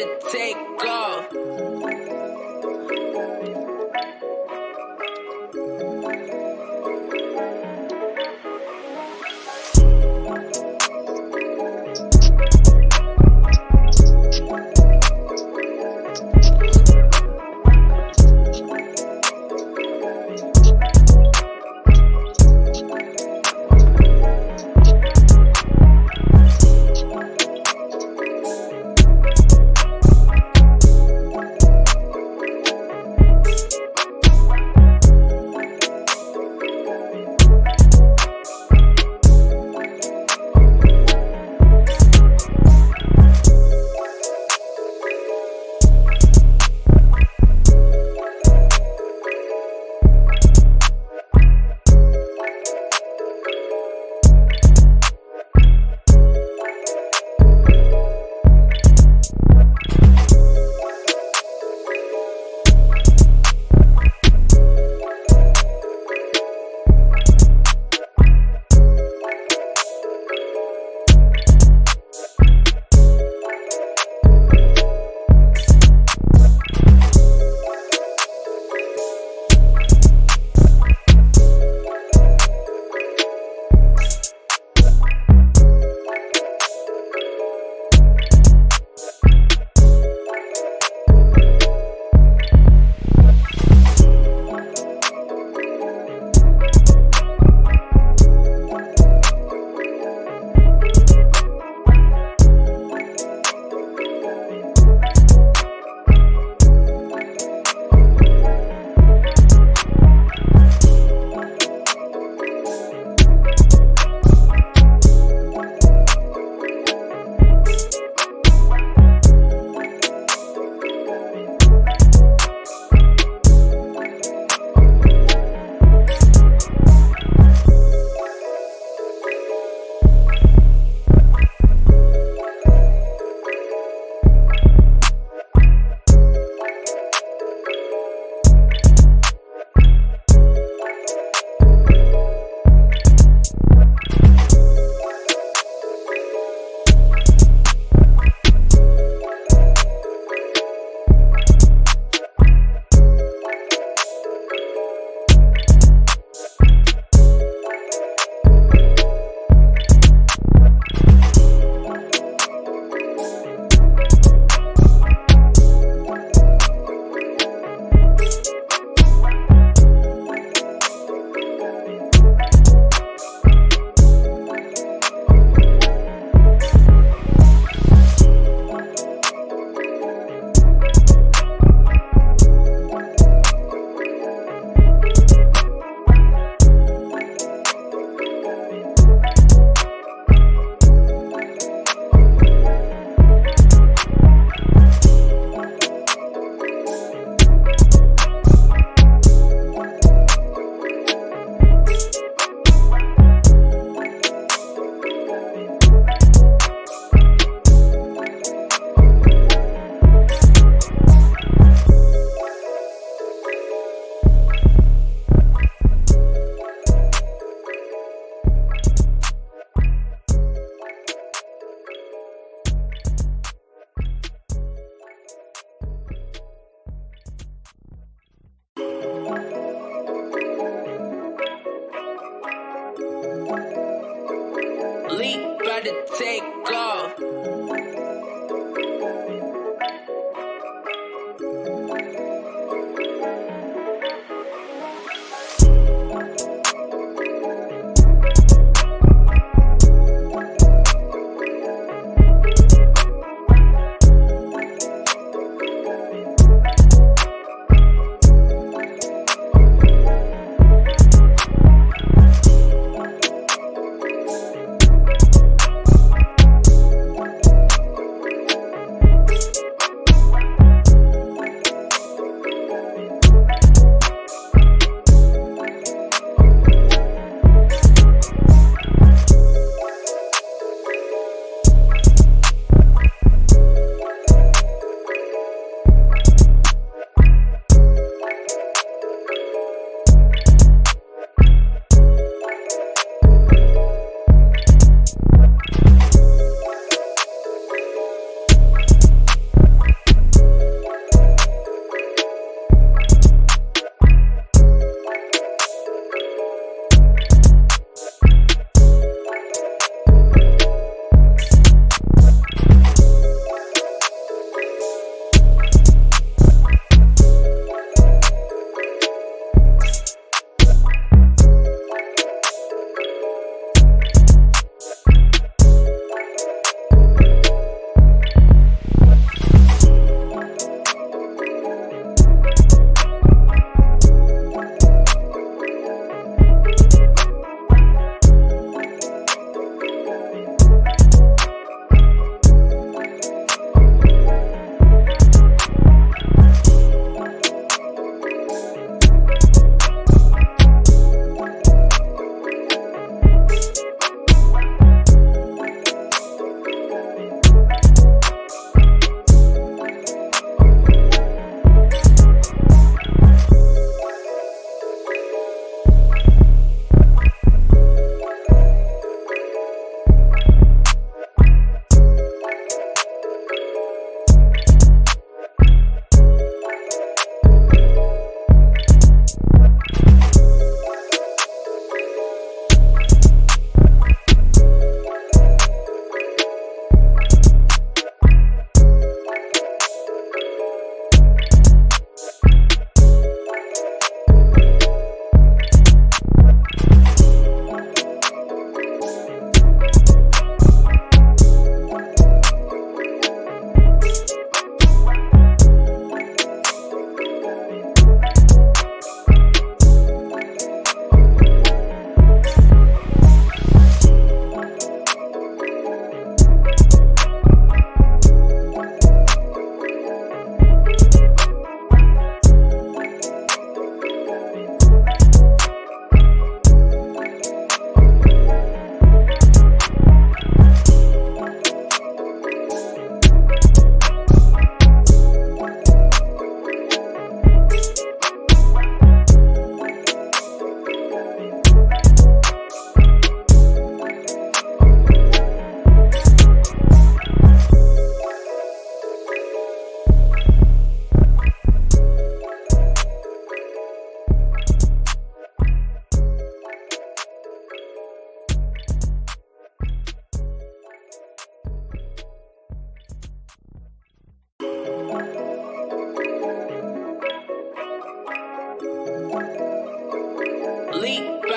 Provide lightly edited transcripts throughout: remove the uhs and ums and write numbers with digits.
to take off. Leap, about to take off.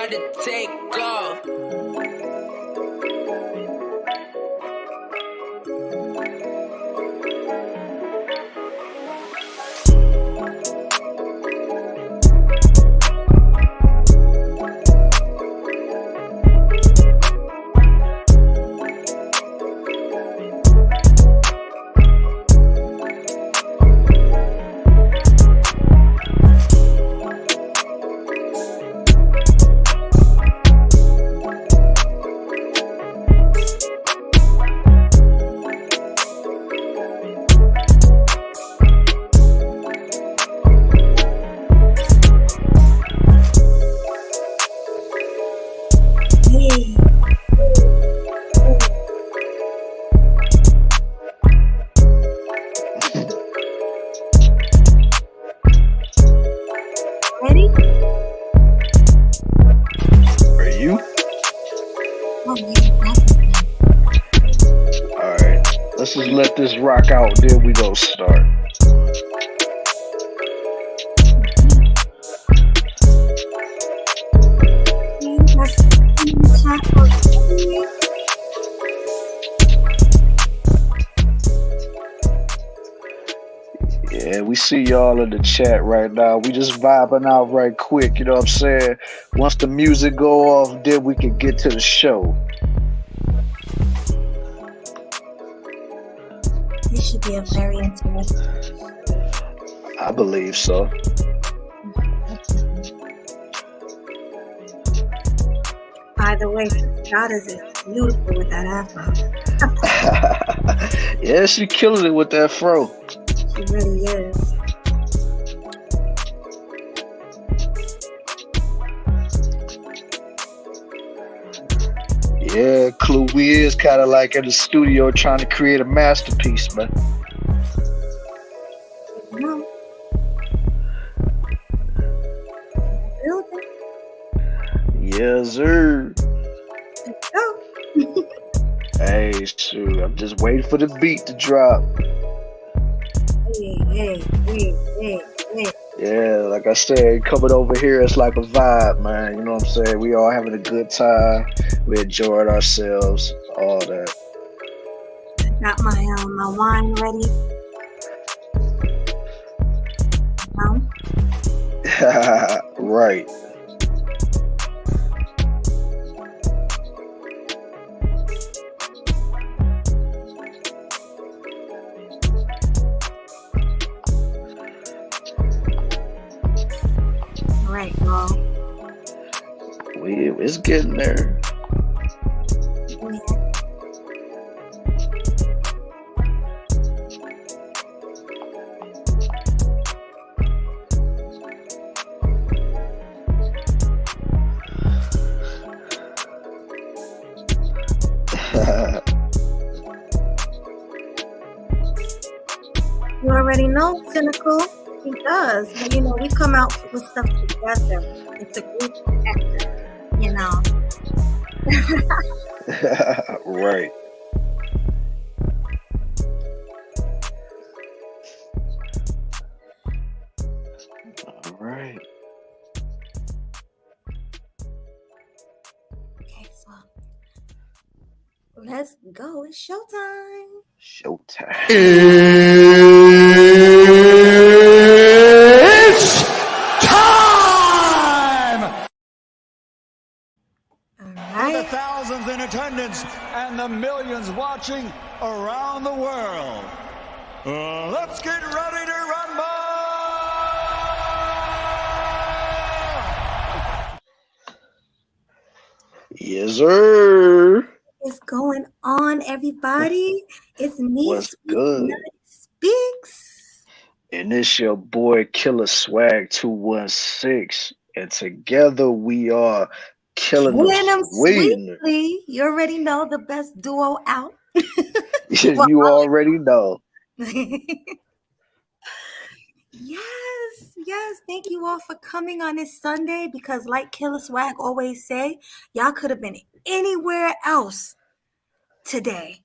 about to take off. Ready? Are you? Oh, yeah, Alright. Let's just let this rock out, then we go start. Yeah, we see y'all in the chat right now. We just vibing out right quick, you know what I'm saying? Once the music go off, then we can get to the show. This should be a very interesting. I believe so. By the way, Facades is beautiful with that afro. Yeah, she killing it with that fro. She really is. Yeah, Clue, we is kind of like in the studio trying to create a masterpiece, man. No. Building. Yes, sir. Let's go. Hey, shoot, I'm just waiting for the beat to drop. Hey. Yeah, like I said, coming over here, it's like a vibe, man. You know what I'm saying? We all having a good time. We enjoying ourselves, all that. Got my wine ready. Right. Right, girl. It's getting there. You already know, Cynical. He does. But, we come out with stuff together. It's a group effort, Right. All right. Okay, so let's go. It's showtime. Showtime. It's time! All For the right. thousands in attendance and the millions watching around the world, let's get ready to rumble! Yes, sir. What's going on, everybody? It's me, What's Sweet good? Nut Speaks. And it's your boy Killer Swag 216. And together we are killing Killing them them sweetener. sweetly. You already know the best duo out. You already know. Yes. Thank you all for coming on this Sunday because, like Killer Swag always say, y'all could have been anywhere else today,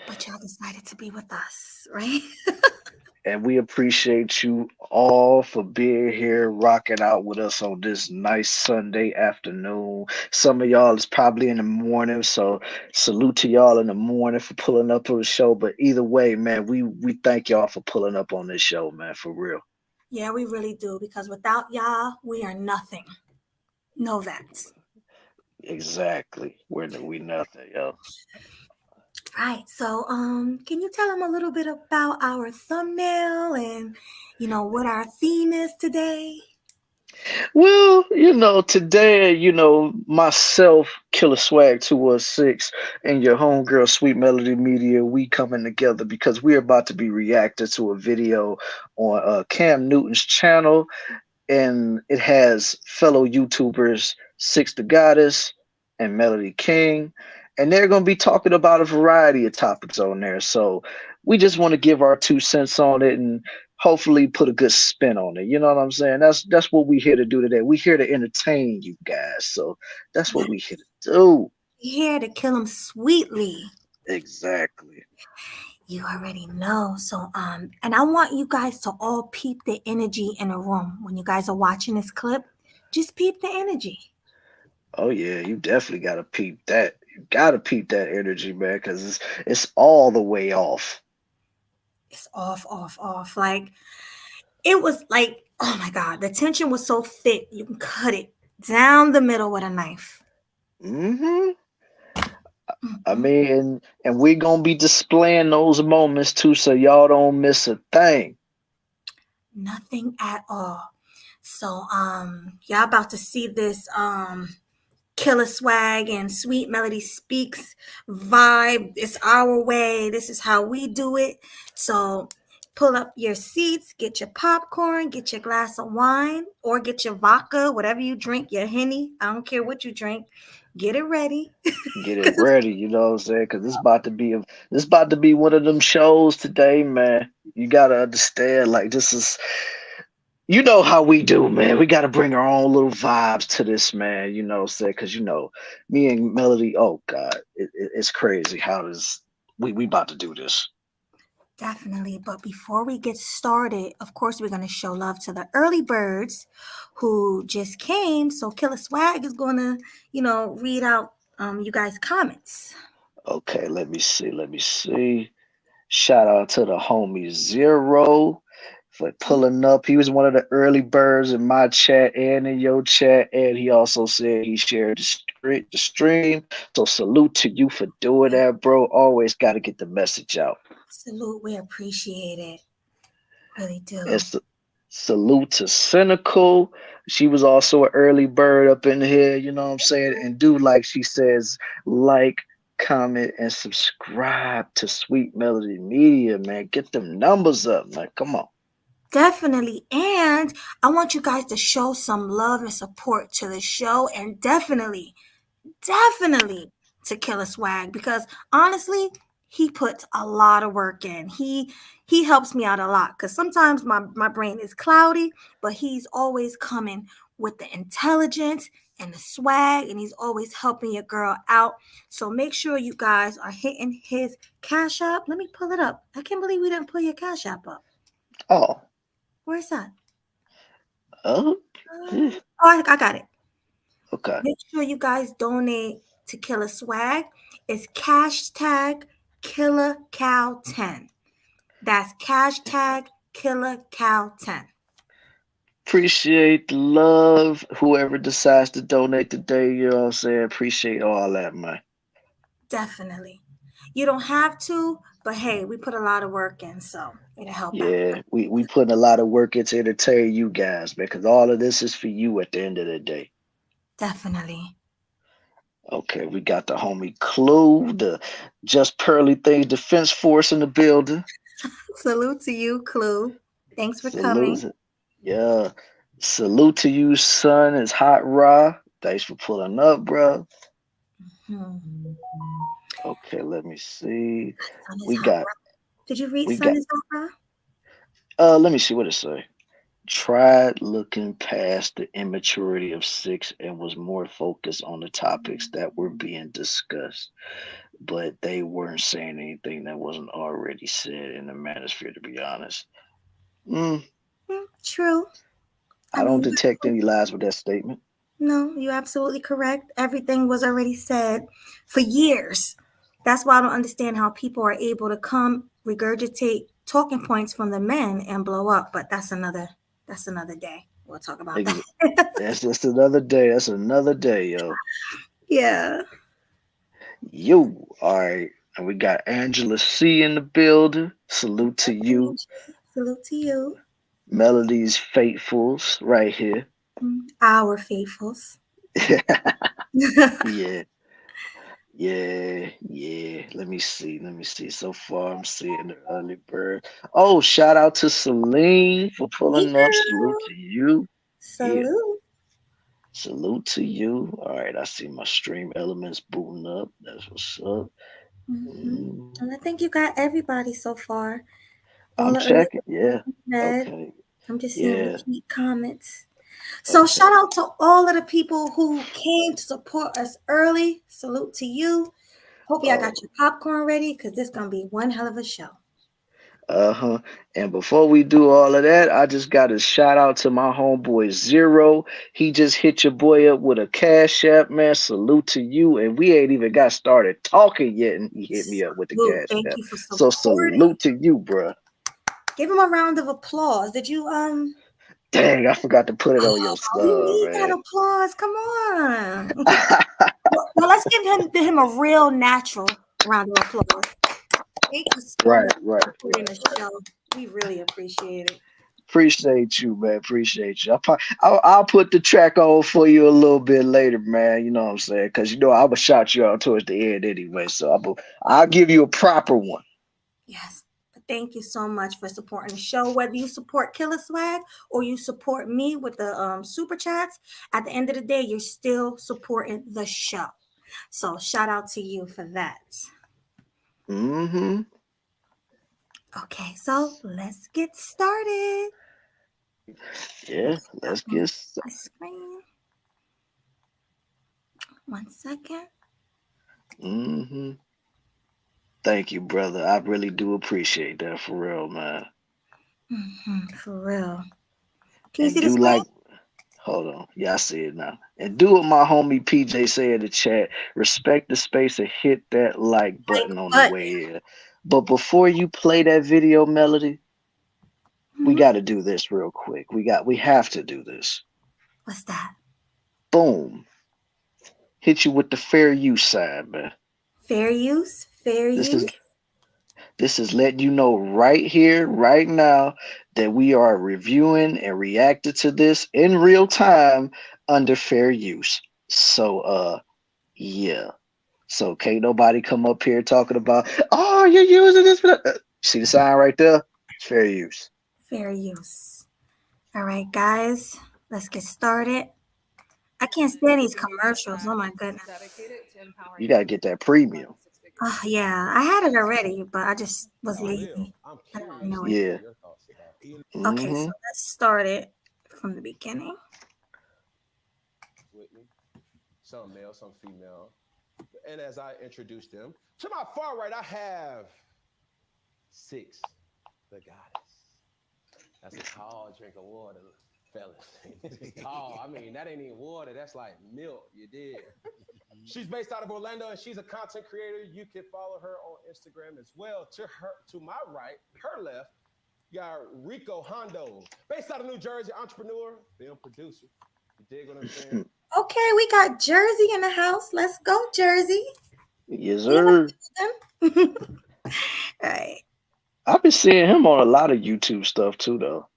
but y'all decided to be with us, right? And we appreciate you all for being here, rocking out with us on this nice Sunday afternoon. Some of y'all is probably in the morning, so salute to y'all in the morning for pulling up to the show. But either way, man, we thank y'all for pulling up on this show, man, for real. Yeah, we really do, because without y'all, we are nothing. Know that. Exactly. We nothing, yo. Right. So, can you tell them a little bit about our thumbnail and, what our theme is today? Well, today, myself, Killer Swag 216, and your homegirl, Sweet Melody Media, we coming together because we're about to be reacting to a video on Cam Newton's channel, and it has fellow YouTubers Six the Goddess and Melody King, and they're going to be talking about a variety of topics on there. So we just want to give our 2 cents on it and hopefully put a good spin on it. You know what I'm saying? That's what we're here to do today. We're here to entertain you guys. So that's what we're here to do. Here to kill them sweetly. Exactly. You already know. So, and I want you guys to all peep the energy in a room when you guys are watching this clip. Just peep the energy. Oh yeah, you definitely gotta peep that. You gotta peep that energy, man, because it's all the way off. It's off, off, off. Like, it was like, oh my God, the tension was so thick, you can cut it down the middle with a knife. Hmm. I Mhm. mean, and we're gonna be displaying those moments too, so y'all don't miss a thing. Nothing at all. So, y'all about to see this, Killer Swag and Sweet Melody Speaks vibe. It's our way. This is how we do it. So pull up your seats, get your popcorn, get your glass of wine, or get your vodka, whatever you drink, your Henny. I don't care what you drink. Get it ready. Get it ready, you know what I'm saying? Because this about to be one of them shows today, man. You gotta understand, like this is, you know how we do, man. We gotta bring our own little vibes to this, man. You know what I'm saying? Because me and Melody, oh God, it's crazy how this we about to do this. Definitely. But before we get started, of course, we're going to show love to the early birds who just came. So Killer Swag is going to, read out you guys' comments. Okay, let me see. Shout out to the homie Zero for pulling up. He was one of the early birds in my chat and in your chat, and he also said he shared the stream. So salute to you for doing that, bro. Always got to get the message out. Salute. We appreciate it. Really And do. salute to Cynical. She was also an early bird up in here, you know what I'm saying? And do like she says, like, comment, and subscribe to Sweet Melody Media, man. Get them numbers up, man. Come on. Definitely. And I want you guys to show some love and support to the show, and definitely to Killer Swag, because honestly, he puts a lot of work in. He helps me out a lot because sometimes my brain is cloudy, but he's always coming with the intelligence and the swag, and he's always helping your girl out. So make sure you guys are hitting his Cash App. Let me pull it up. I can't believe we didn't pull your Cash App up. Oh, Where's that? oh, Oh, I got it. okay. Make sure you guys donate to Killer Swag. It's hashtag Killer Cow 10. That's hashtag Killer Cow 10. Appreciate the love. Whoever decides to donate today, you know what I'm saying? Appreciate all that, man. Definitely. You don't have to, but hey, we put a lot of work in, so it'll help out. Yeah, we putting a lot of work into entertain you guys, man, because all of this is for you at the end of the day. Definitely. Okay, we got the homie Clue, the Just Pearly Things Defense Force in the building. Salute to you, Clue. Thanks for coming. Salute. Yeah. Salute to you, son. It's Hot Raw. Thanks for pulling up, bro. Hmm. Okay, let me see. Sun is We hot. got Did you read we Sun got is hot? let me see what it say. Tried looking past the immaturity of six and was more focused on the topics that were being discussed, but they weren't saying anything that wasn't already said in the manosphere, to be honest. Mm, True. I don't detect any lies with that statement. No, you're absolutely correct. Everything was already said for years. That's why I don't understand how people are able to come regurgitate talking points from the men and blow up. But that's another day. We'll talk about Ex- that. That's just another day. That's another day, yo. Yeah. You, all right. And we got Angela C in the building. Salute to you. Salute to you. Melody's Faithfuls right here. Our faithfuls. Yeah, yeah. Let me see. So far, I'm seeing the early bird. Oh, shout out to Celine for Hey pulling up. Salute girl. to you. Yeah, Salute. salute to you. All right, I see my stream elements booting up. That's what's up. Mm, And I think you got everybody so far. All I'm the early checking. Yeah. read. Okay. I'm just seeing Yeah. repeat comments. So Okay. shout out to all of the people who came to support us early. Salute to you. Hope y'all got Oh. your popcorn ready because this gonna be one hell of a show. Uh-huh. And before we do all of that, I just got to shout out to my homeboy Zero. He just hit your boy up with a cash app, man. Salute to you. And we ain't even got started talking yet, and he hit me up with the Salute. cash Thank app. you for So supporting. salute to you, bruh. Give him a round of applause. Did you Dang, I forgot to put it on your we stuff, need that man. applause. Come on. Well, let's give him a real natural round of applause. Thank you so Right, much right, for supporting right. the show. We really appreciate it. Appreciate you, man. Appreciate you. I'll put the track on for you a little bit later, man. You know what I'm saying? Because you know I'm gonna shout you out towards the end anyway. So I'll give you a proper one. Yes. Thank you so much for supporting the show. Whether you support Killer Swag or you support me with the super chats, at the end of the day, you're still supporting the show. So shout out to you for that. Mm-hmm. Okay, so let's get started. Yeah, let's get My screen. 1 second. mm-hmm. Thank you, brother. I really do appreciate that for real, man. For real. Can you And see the do screen? like hold on. Yeah, I see it now. And do what my homie PJ said in the chat. Respect the space and hit that like Like button on the button. way in. But before you play that video melody, we Mhm. got to do this real quick. We have to do this. What's that? Boom. Hit you with the fair use side, man. Fair use. Fair This use. is this is letting you know right here, right now, that we are reviewing and reacting to this in real time under fair use. So yeah. So can't nobody come up here talking about, oh, you're using this. See the sign right there? It's fair use. Fair use. All right, guys. Let's get started. I can't stand these commercials. Oh my goodness. You gotta get that premium. Oh yeah, I had it already, but I just was lazy. I didn't know it. Yeah. Okay, so Mm-hmm. let's start it from the beginning. With me, some male, some female. And as I introduce them, to my far right, I have Six, the goddess. That's a tall drink of water, fellas. It's tall. I mean, that ain't even water. That's like milk. You did. She's based out of Orlando, and she's a content creator. You can follow her on Instagram as well. To my right, her left, you got Rico Hondo, based out of New Jersey, entrepreneur, film producer. You dig what I'm saying? Okay, we got Jersey in the house. Let's go, Jersey. Yes, sir. All right. I've been seeing him on a lot of YouTube stuff too, though.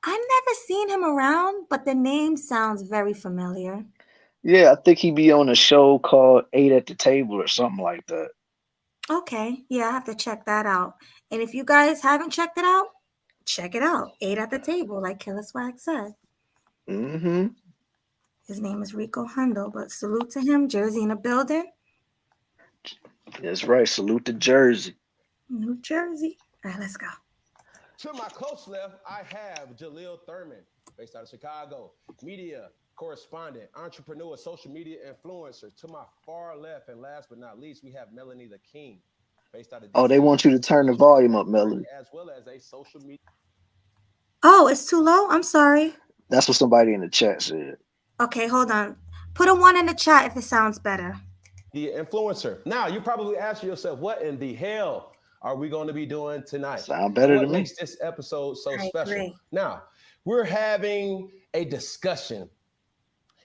I've never seen him around, but the name sounds very familiar. Yeah, I think he be on a show called Eight at the Table or something like that. Okay, yeah, I have to check that out. And if you guys haven't checked it out, check it out. 8 at the table, like Killer Swag said. Mm-hmm. His name is Rico Hundo, but salute to him. Jersey in the building. That's right. Salute to Jersey. New Jersey. All right, let's go. To my close left, I have Jaleel Thurman, based out of Chicago, media correspondent, entrepreneur, social media influencer. To my far left, and last but not least, we have Melanie the King, based out of Oh, they DC, want you to turn the volume up, Melody. as well as a social media. Oh, it's too low? I'm sorry. That's what somebody in the chat said. Okay, hold on. Put a 1 in the chat if it sounds better. The influencer. Now, you probably ask yourself, what in the hell are we going to be doing tonight? Sound better what than me. makes this episode so I special? agree. Now, we're having a discussion,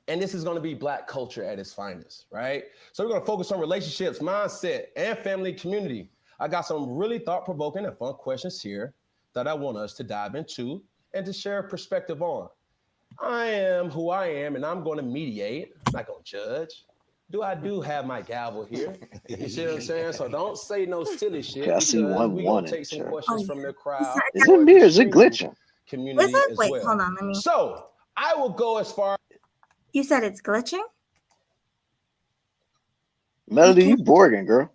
and this is going to be Black culture at its finest, right? So we're going to focus on relationships, mindset, and family community. I got some really thought-provoking and fun questions here that I want us to dive into and to share a perspective on. I am who I am, and I'm going to mediate. I'm not going to judge. I do have my gavel here. You see what I'm saying? So don't say no silly shit. Okay, I see because one we're going in to take the some chat. questions from the crowd. Is it me or is it glitching? Community Is it? as Wait, well. hold on. Let me. So I will go as far. You said it's glitching? Melody, you Borgin, girl.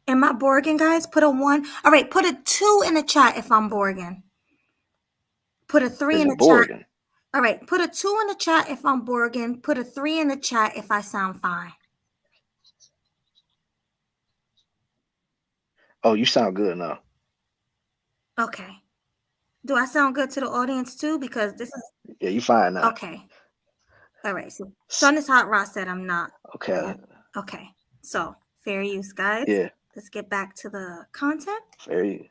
Am I Borgin, guys? Put a 1. All right, put a 2 in the chat if I'm Borgin. Put a 3 Is in it the chat. Borgin? All right, put a 2 in the chat if I'm Borgin. Put a 3 in the chat if I sound fine. Oh, you sound good now. Okay. Do I sound good to the audience too? Because this is Yeah, you fine now. okay. All right. So Sun is Hot Ross said I'm not. Okay. Okay. So fair use, guys. Yeah. Let's get back to the content. Fair use.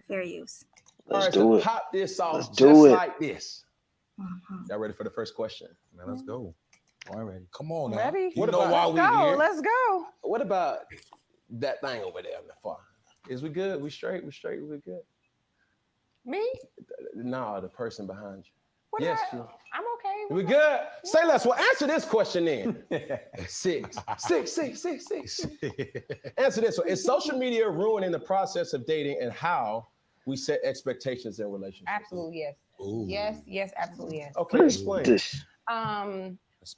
Fair use. All right, do so it. pop this off Let's just do it. like this. Mhm. Y'all ready for the first question? Man, let's go. Already. Come on now. Ready? You What know about- why Let's we go. here. Let's go. What about that thing over there in the far? Is we good? We straight? We good? Me? No, the person behind you. What Yes, I- you. I'm okay. We good? Say less. Well, answer this question then. Six. Answer this one. Is social media ruining the process of dating and how we set expectations in relationships? Absolutely yes. Ooh. Yes, absolutely yes. Okay, What is explain. this?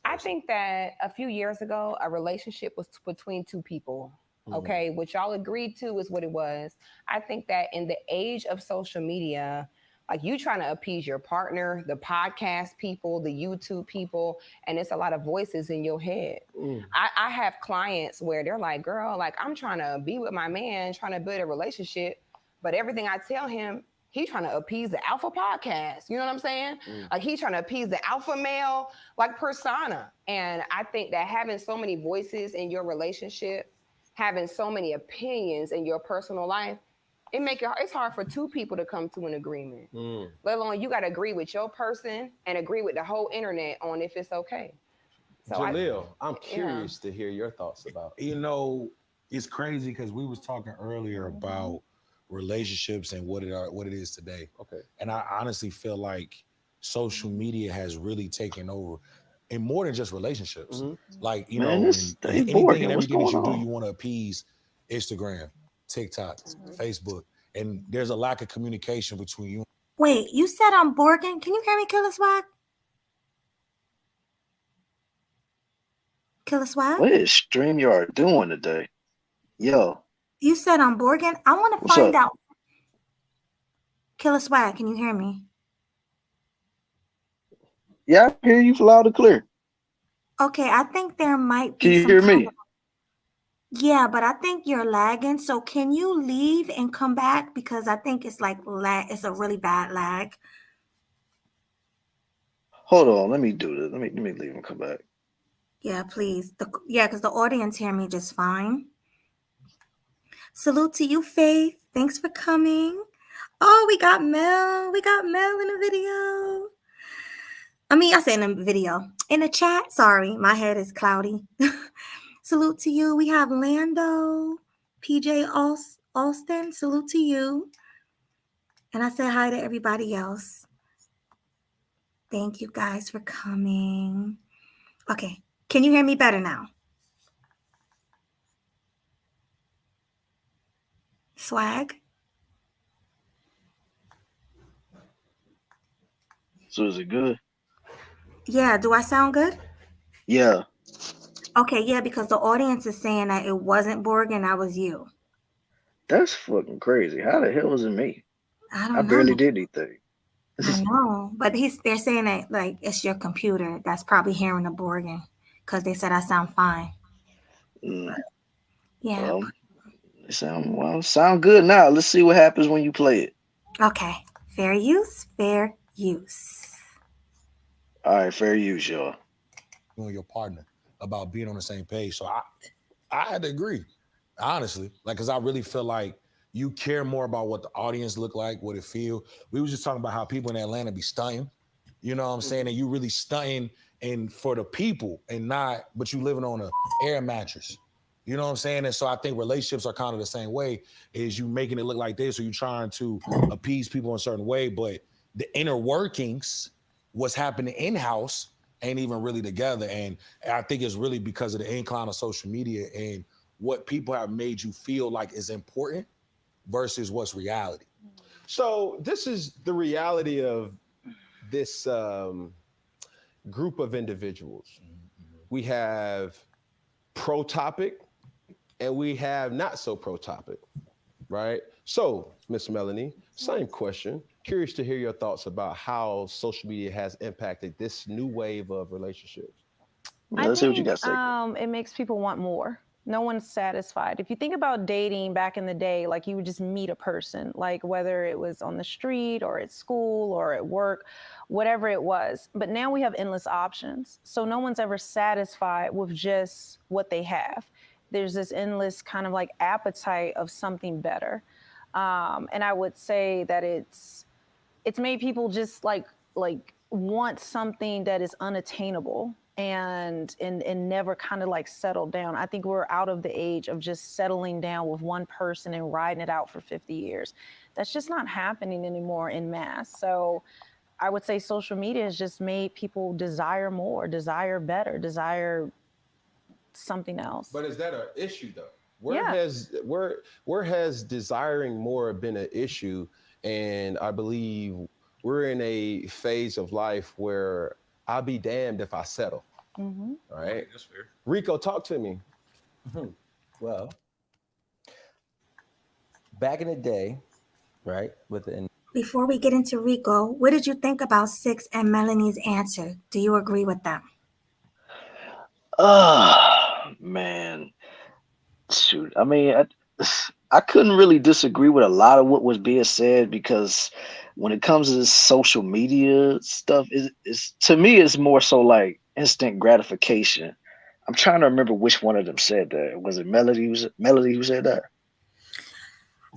I think that a few years ago, a relationship was between two people. Okay, what y'all agreed to is what it was. I think that in the age of social media, like you trying to appease your partner, the podcast people, the YouTube people, and it's a lot of voices in your head. I have clients where they're like, girl, like I'm trying to be with my man, trying to build a relationship, but everything I tell him, he's trying to appease the alpha podcast. You know what I'm saying? Like he's trying to appease the alpha male like persona. And I think that having so many voices in your relationship, having so many opinions in your personal life, it's hard for two people to come to an agreement. Let alone you got to agree with your person and agree with the whole internet on if it's okay. So Jaleel, I'm curious to hear your thoughts about it. You know, it's crazy because we was talking earlier about relationships and what it is today. Okay. And I honestly feel like social media has really taken over, and more than just relationships. Like, you Man, know, this and they anything Borgin. and What's everything that going you do, on? you want to appease Instagram, TikTok, Facebook, and there's a lack of communication between you. Wait, you said I'm Borgin. Can you hear me, Killer Swag? Killer Swag? What is StreamYard doing today? Yo, You said I'm Borgin. I want to What's find up? out. Killer Swag, can you hear me? yeah, I hear you loud and clear. Okay, I think there might be Can you some hear kind me? of- Yeah, but I think you're lagging. So can you leave and come back? Because I think it's like it's a really bad lag. Hold on, let me do this. Let me leave and come back. Yeah, please. Because the audience hear me just fine. Salute to you, Faith. Thanks for coming. Oh, we got Mel. We got Mel in the video. I say in the video. In the chat. Sorry, my head is cloudy. Salute to you. We have Lando, PJ Alston. Salute to you. And I said hi to everybody else. Thank you guys for coming. Okay. Can you hear me better now? Swag? So is it good? Yeah. Do I sound good? Yeah. Okay. Yeah, because the audience is saying that it wasn't Borgin, that was you. That's fucking crazy. How the hell was it me? I don't I know. barely did anything. I know, but they're saying that like it's your computer that's probably hearing the Borgin because they said I sound fine. Mm, Yeah. well, it sound good now. Let's see what happens when you play it. Okay. Fair use, fair use. All right, fair use, y'all. You and your partner about being on the same page. So I had to agree, honestly, like, because I really feel like you care more about what the audience look like, what it feel. We was just talking about how people in Atlanta be stunting. You know what I'm saying? And you really stunting and for the people and not, but you living on a air mattress. You know what I'm saying? And so I think relationships are kind of the same way, is you making it look like this, or you trying to appease people in a certain way, but the inner workings, what's happening in-house, ain't even really together. And I think it's really because of the incline of social media and what people have made you feel like is important versus what's reality. So this is the reality of this group of individuals. We have pro topic and we have not so pro topic, right? So, Miss Melanie, same question. Curious to hear your thoughts about how social media has impacted this new wave of relationships. Let's see what you got to say. It makes people want more. No one's satisfied. If you think about dating back in the day, like you would just meet a person, like whether it was on the street or at school or at work, whatever it was. But now we have endless options. So no one's ever satisfied with just what they have. There's this endless kind of like appetite of something better. And I would say that it's made people just like want something that is unattainable and never kind of like settle down. I think we're out of the age of just settling down with one person and riding it out for 50 years. That's just not happening anymore in mass. So I would say social media has just made people desire more, desire better, desire something else. But is that an issue though? Where has desiring more been an issue? And I believe we're in a phase of life where I'll be damned if I settle. Mm-hmm. All right. That's fair. Rico, talk to me. Well, back in the day, right, Before we get into Rico, what did you think about Six and Melanie's answer? Do you agree with them? Man. Shoot. I mean, I couldn't really disagree with a lot of what was being said, because when it comes to this social media stuff, it's to me, it's more so like instant gratification. I'm trying to remember which one of them said that. Was it Melody who said that?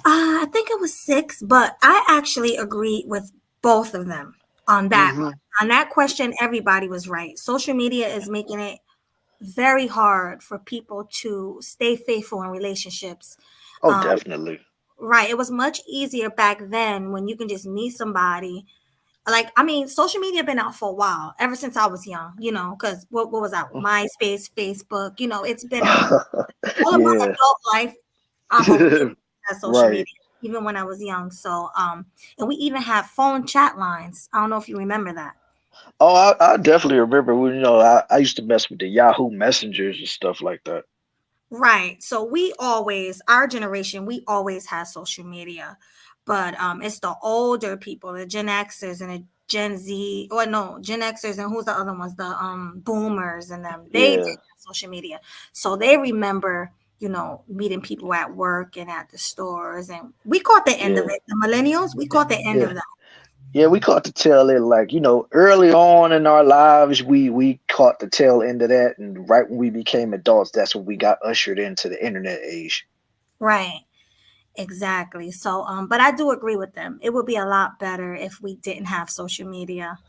I think it was Six, but I actually agreed with both of them on that. Mm-hmm. On that question, everybody was right. Social media is making it very hard for people to stay faithful in relationships. Oh, definitely. Right. It was much easier back then when you can just meet somebody. Like, I mean, social media been out for a while, ever since I was young, you know, because what was that? MySpace, Facebook, you know, it's been out. All of my adult life, I've always had social media, even when I was young. So, and we even have phone chat lines. I don't know if you remember that. Oh, I definitely remember when, you know, I used to mess with the Yahoo messengers and stuff like that. Right. So our generation, we always had social media, but it's the older people, the Gen Xers and the Gen Z, or no, Gen Xers and who's the other ones? The boomers and them. They did have social media. So they remember, you know, meeting people at work and at the stores, and we caught the end of it. The millennials, we caught the end of that. Yeah, we caught the tail end, like, you know, early on in our lives, we caught the tail end of that. And right when we became adults, that's when we got ushered into the internet age. Right. Exactly. So, but I do agree with them. It would be a lot better if we didn't have social media.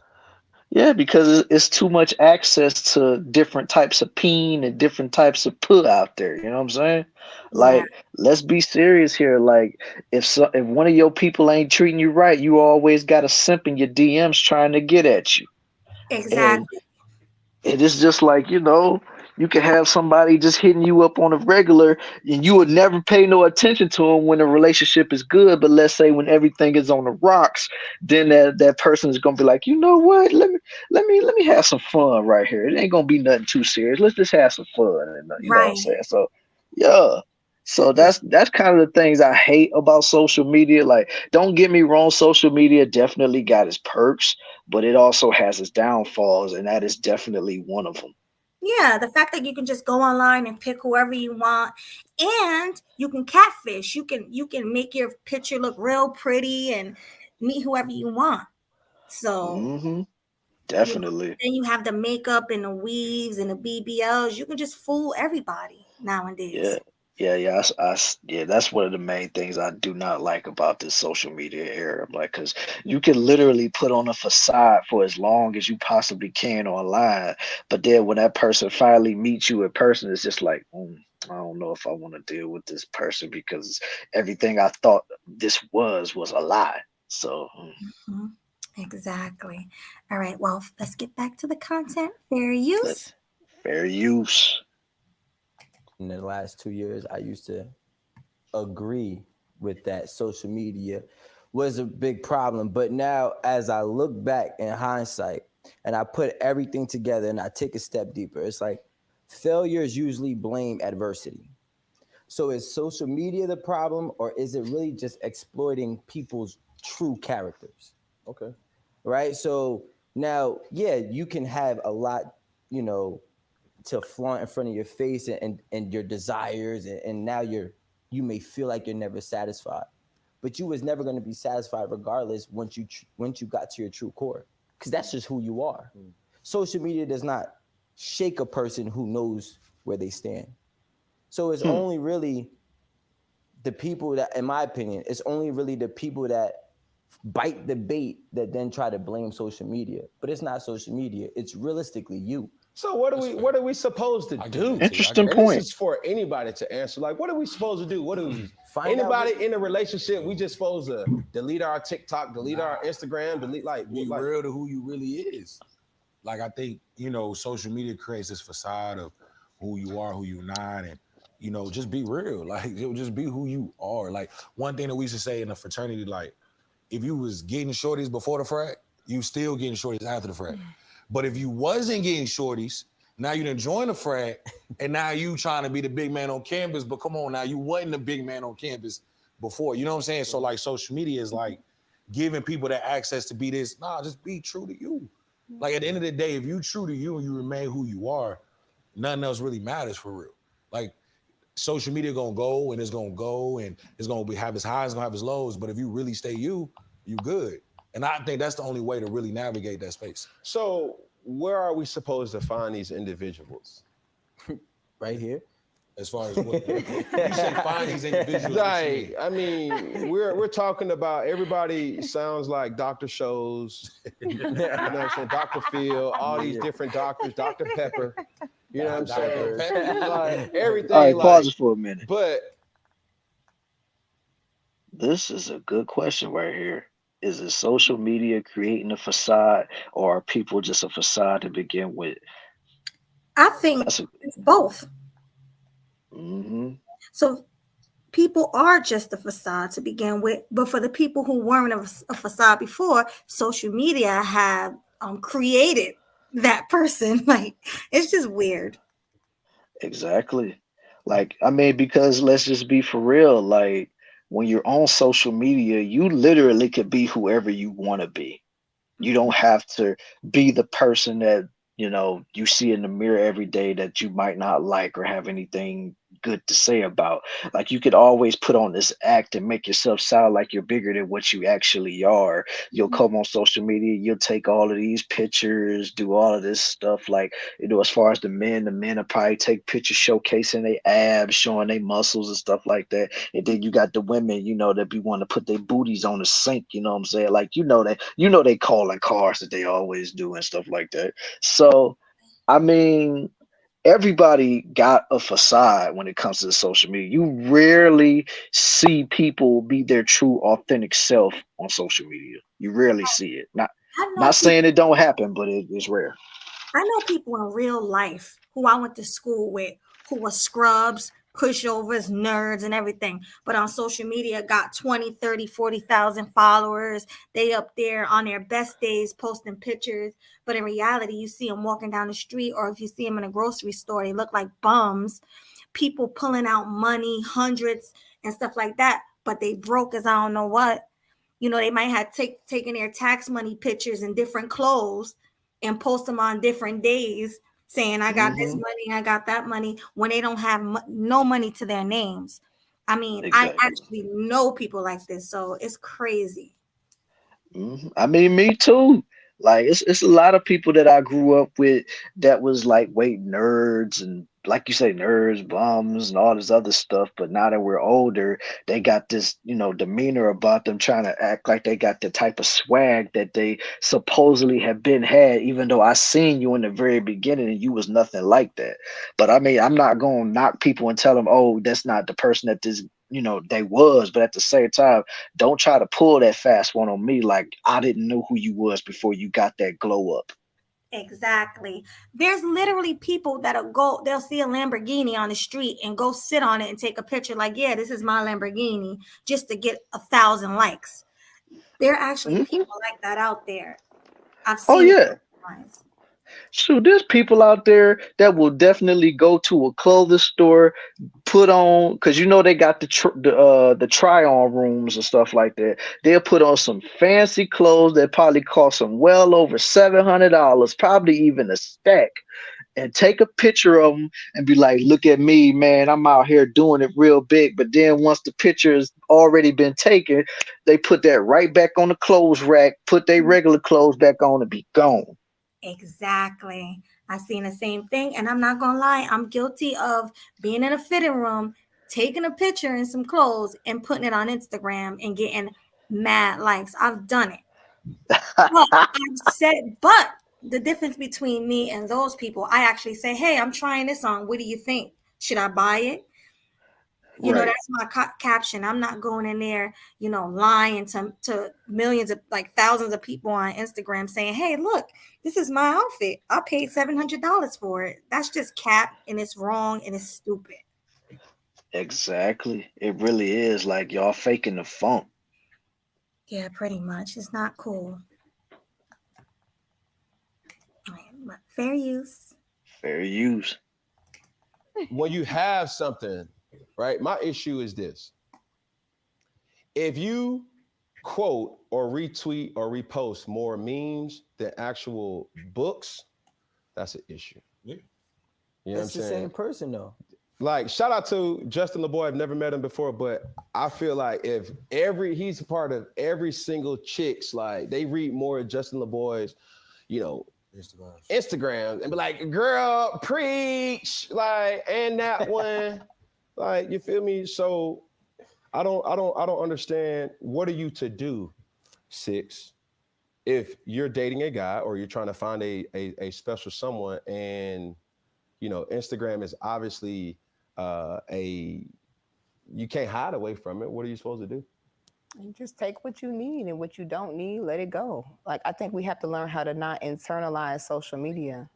Yeah, because it's too much access to different types of peen and different types of put out there. You know what I'm saying? Like, let's be serious here. Like, if one of your people ain't treating you right, you always got a simp in your DMs trying to get at you. Exactly. And it's just like, you know, you can have somebody just hitting you up on a regular, and you would never pay no attention to them when the relationship is good. But let's say when everything is on the rocks, then that person is gonna be like, you know what? Let me have some fun right here. It ain't gonna be nothing too serious. Let's just have some fun. And, you know what I'm saying? So yeah. So that's kind of the things I hate about social media. Like, don't get me wrong, social media definitely got its perks, but it also has its downfalls, and that is definitely one of them. Yeah, the fact that you can just go online and pick whoever you want, and you can catfish. You can make your picture look real pretty, and meet whoever you want. So Definitely. then you have the makeup and the weaves and the BBLs. You can just fool everybody nowadays. Yeah, that's one of the main things I do not like about this social media era. Like, because you can literally put on a facade for as long as you possibly can online, but then when that person finally meets you in person, it's just like, I don't know if I want to deal with this person because everything I thought this was a lie. So, Mhm. Exactly. All right. Well, let's get back to the content. Fair use. let's fair use. In the last 2 years, I used to agree with that social media was a big problem. But now, as I look back in hindsight and I put everything together and I take a step deeper, it's like failures usually blame adversity. So is social media the problem, or is it really just exploiting people's true characters? Okay. Right? So now, yeah, you can have a lot, you know, to flaunt in front of your face and your desires, and now you may feel like you're never satisfied, but you was never going to be satisfied regardless once you got to your true core, because that's just who you are. Social media does not shake a person who knows where they stand. So it's only really the people that, in my opinion, it's only really the people that bite the bait that then try to blame social media. But it's not social media, it's realistically you. So what are we supposed to do? Interesting And point. this is for anybody to answer. Like, what are we supposed to do? What do we? Find out Anybody in a relationship, we just supposed to delete our TikTok, delete our Instagram, delete Be real to who you really is. Like, I think, social media creates this facade of who you are, who you're not, and just be real. Like, just be who you are. Like, one thing that we used to say in the fraternity, like, if you was getting shorties before the frat, you still getting shorties after the frat. But if you wasn't getting shorties, now you done joined the frat, and now you trying to be the big man on campus, but come on now, you wasn't the big man on campus before. You know what I'm saying? So like social media is like giving people that access to be this. Nah, just be true to you. Like at the end of the day, if you true to you and you remain who you are, nothing else really matters for real. Like social media gonna go and it's gonna go and it's gonna have its highs, it's gonna have its lows. But if you really stay you good. And I think that's the only way to really navigate that space. So where are we supposed to find these individuals? Right here. As far as what you say, find these individuals. Right. I mean, we're talking about, everybody sounds like Dr. Shows, you know what I'm saying? Dr. Phil, all these different doctors, Dr. Pepper, you know what I'm saying? Like everything. All right, pause like, it for a minute. But this is a good question right here. Is it social media creating a facade, or are people just a facade to begin with? I think it's both. So people are just a facade to begin with, but for the people who weren't a facade before, social media have created that person. Like, it's just weird. Exactly. Like, I mean, because let's just be for real. Like, when you're on social media, you literally could be whoever you want to be. You don't have to be the person that, you see in the mirror every day that you might not like or have anything good to say about. Like, you could always put on this act and make yourself sound like you're bigger than what you actually are. You'll come on social media, you'll take all of these pictures, do all of this stuff. Like, as far as the men will probably take pictures showcasing their abs, showing their muscles and stuff like that. And then you got the women, that be wanting to put their booties on the sink, you know what I'm saying? Like, they calling cars that they always do and stuff like that. So, I mean, everybody got a facade when it comes to social media. You rarely see people be their true, authentic self on social media. You rarely see it. Not saying it don't happen, but it's rare. I know people in real life who I went to school with who were scrubs, pushovers, nerds, and everything. But on social media, got 20, 30, 40,000 followers. They up there on their best days posting pictures. But in reality, you see them walking down the street, or if you see them in a grocery store, they look like bums. People pulling out money, hundreds and stuff like that. But they broke as I don't know what. They might have taken their tax money pictures in different clothes and post them on different days saying, I got this money, I got that money, when they don't have no money to their names. I mean, exactly. I actually know people like this, so it's crazy. I mean, me too. Like it's a lot of people that I grew up with that was like weight nerds and like you say, nerds, bums, and all this other stuff. But now that we're older, they got this, demeanor about them trying to act like they got the type of swag that they supposedly have been had, even though I seen you in the very beginning and you was nothing like that. But I mean, I'm not gonna knock people and tell them, oh, that's not the person that this, they was. But at the same time, don't try to pull that fast one on me like I didn't know who you was before you got that glow up. Exactly. There's literally people that'll go, they'll see a Lamborghini on the street and go sit on it and take a picture like, yeah, this is my Lamborghini, just to get 1,000 likes. There are actually Hmm. people like that out there. I've Oh seen it. yeah. Shoot, there's people out there that will definitely go to a clothing store, put on, because they got the try on rooms and stuff like that. They'll put on some fancy clothes that probably cost them well over $700, probably even a stack, and take a picture of them and be like, "Look at me, man! I'm out here doing it real big." But then once the picture has already been taken, they put that right back on the clothes rack, put their regular clothes back on, and be gone. Exactly. I seen the same thing, and I'm not gonna lie, I'm guilty of being in a fitting room, taking a picture in some clothes and putting it on Instagram and getting mad likes. I've done it. But the difference between me and those people, I actually say, hey, I'm trying this on. What do you think? Should I buy it? Right. That's my caption. I'm not going in there, lying to millions of, like, thousands of people on Instagram saying, hey, look, this is my outfit. I paid $700 for it. That's just cap, and it's wrong, and it's stupid. Exactly. It really is like y'all faking the funk. Yeah, pretty much. It's not cool. But fair use. Fair use. When you have something, right? My issue is this. If you quote or retweet or repost more memes than actual books, that's an issue. Yeah. You know It's what I'm the saying? same person though. Like, shout out to Justin LeBoy. I've never met him before, but I feel like if he's a part of every single chick's, like, they read more of Justin LeBoy's, Instagram and be like, girl, preach, like, and that one, like, you feel me? So I don't understand. What are you to do, Six, if you're dating a guy or you're trying to find a special someone, and Instagram is obviously you can't hide away from it. What are you supposed to do? You just take what you need, and what you don't need, let it go. Like, I think we have to learn how to not internalize social media.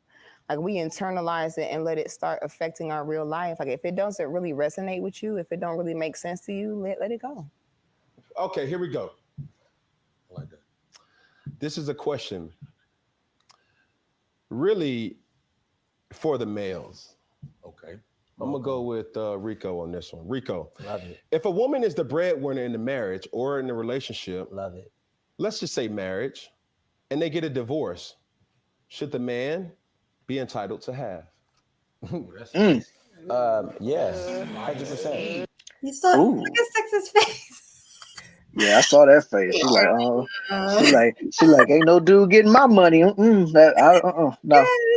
Like, we internalize it and let it start affecting our real life. Like, if it doesn't really resonate with you, if it don't really make sense to you, let it go. Okay, here we go. I like that. This is a question really for the males. Okay. I'm gonna go with Rico on this one. Rico, Love it. if a woman is the breadwinner in the marriage or in the relationship, Love it. let's just say marriage, and they get a divorce, should the man be entitled to half? Yeah, 100%. You saw, Ooh. look at Six's face. Yeah, I saw that face. She like, ain't no dude getting my money. No,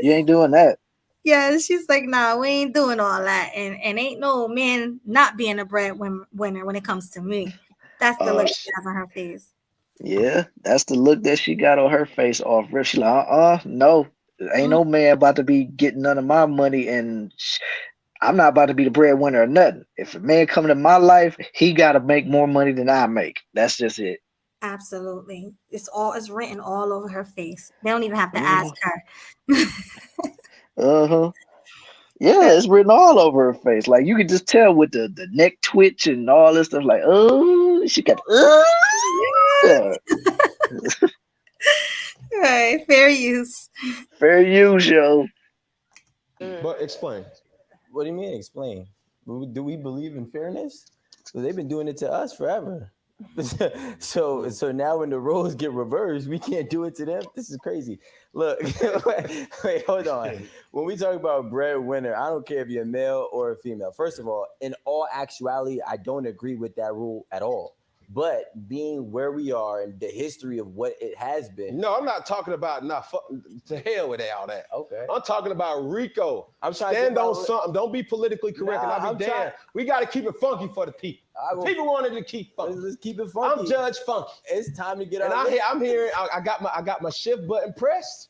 you ain't doing that. Yeah, she's like, nah, we ain't doing all that, and ain't no man not being a breadwinner when it comes to me. That's the look she has on her face. Yeah, that's the look that she got on her face off rip. She like, no, ain't no man about to be getting none of my money, and I'm not about to be the breadwinner or nothing. If a man come into my life, he got to make more money than I make. That's just it. Absolutely, it's written all over her face. They don't even have to ask her. Yeah, it's written all over her face. Like, you can just tell with the neck twitch and all this stuff. Like, oh, she got. Yeah. Right, fair use. Fair use, yo. But explain. What do you mean? Explain. Do we believe in fairness? Well, they've been doing it to us forever. So now when the roles get reversed, we can't do it to them. This is crazy. Look, wait, hold on. When we talk about breadwinner, I don't care if you're a male or a female. First of all, in all actuality, I don't agree with that rule at all. But being where we are and the history of what it has been. No, I'm not talking about to hell with all that. Okay. I'm talking about Rico. I'm trying Stand to on something. Don't be politically correct. Nah, And I'll be damned. We got to keep it funky for the people. People wanted to keep funky. Let's keep it funky. I'm Judge Funky. It's time to get and out. I'm hearing. I got my shift button pressed.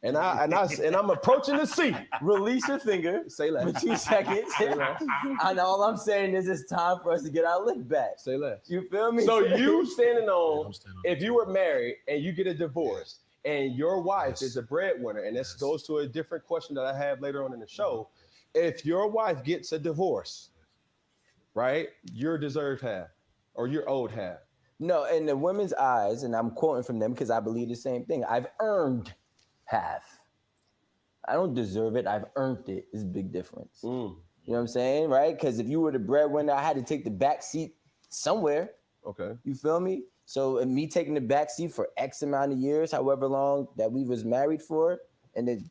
And I'm approaching the seat. Release your finger. Say less. For 2 seconds. Say less. And all I'm saying is it's time for us to get our lift back. Say less. You feel me? So you standing on, if you were married and you get a divorce and your wife is a breadwinner, and this goes to a different question that I have later on in the show. If your wife gets a divorce, right, you're deserved half or you're owed half. No, in the women's eyes, and I'm quoting from them because I believe the same thing. I've earned half. I don't deserve it. I've earned it. It's a big difference. You know what I'm saying? Right? Because if you were the breadwinner, I had to take the back seat somewhere. Okay. You feel me? So me taking the back seat for X amount of years, however long that we was married for, and it,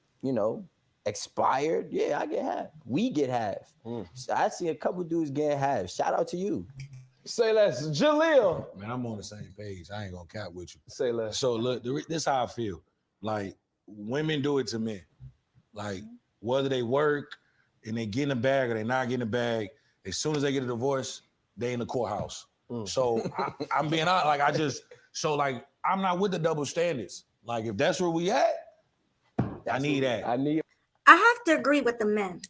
expired, yeah, I get half. We get half. So I see a couple dudes getting half. Shout out to you. Say less. Jaleel. Man, I'm on the same page. I ain't gonna cap with you. Say less. So look, this is how I feel. Like, women do it to men. Like, whether they work and they get in the bag or they not get in the bag, as soon as they get a divorce, they in the courthouse. So I'm being honest, like I'm not with the double standards. Like, if that's where we at, I need that. I have to agree with the men.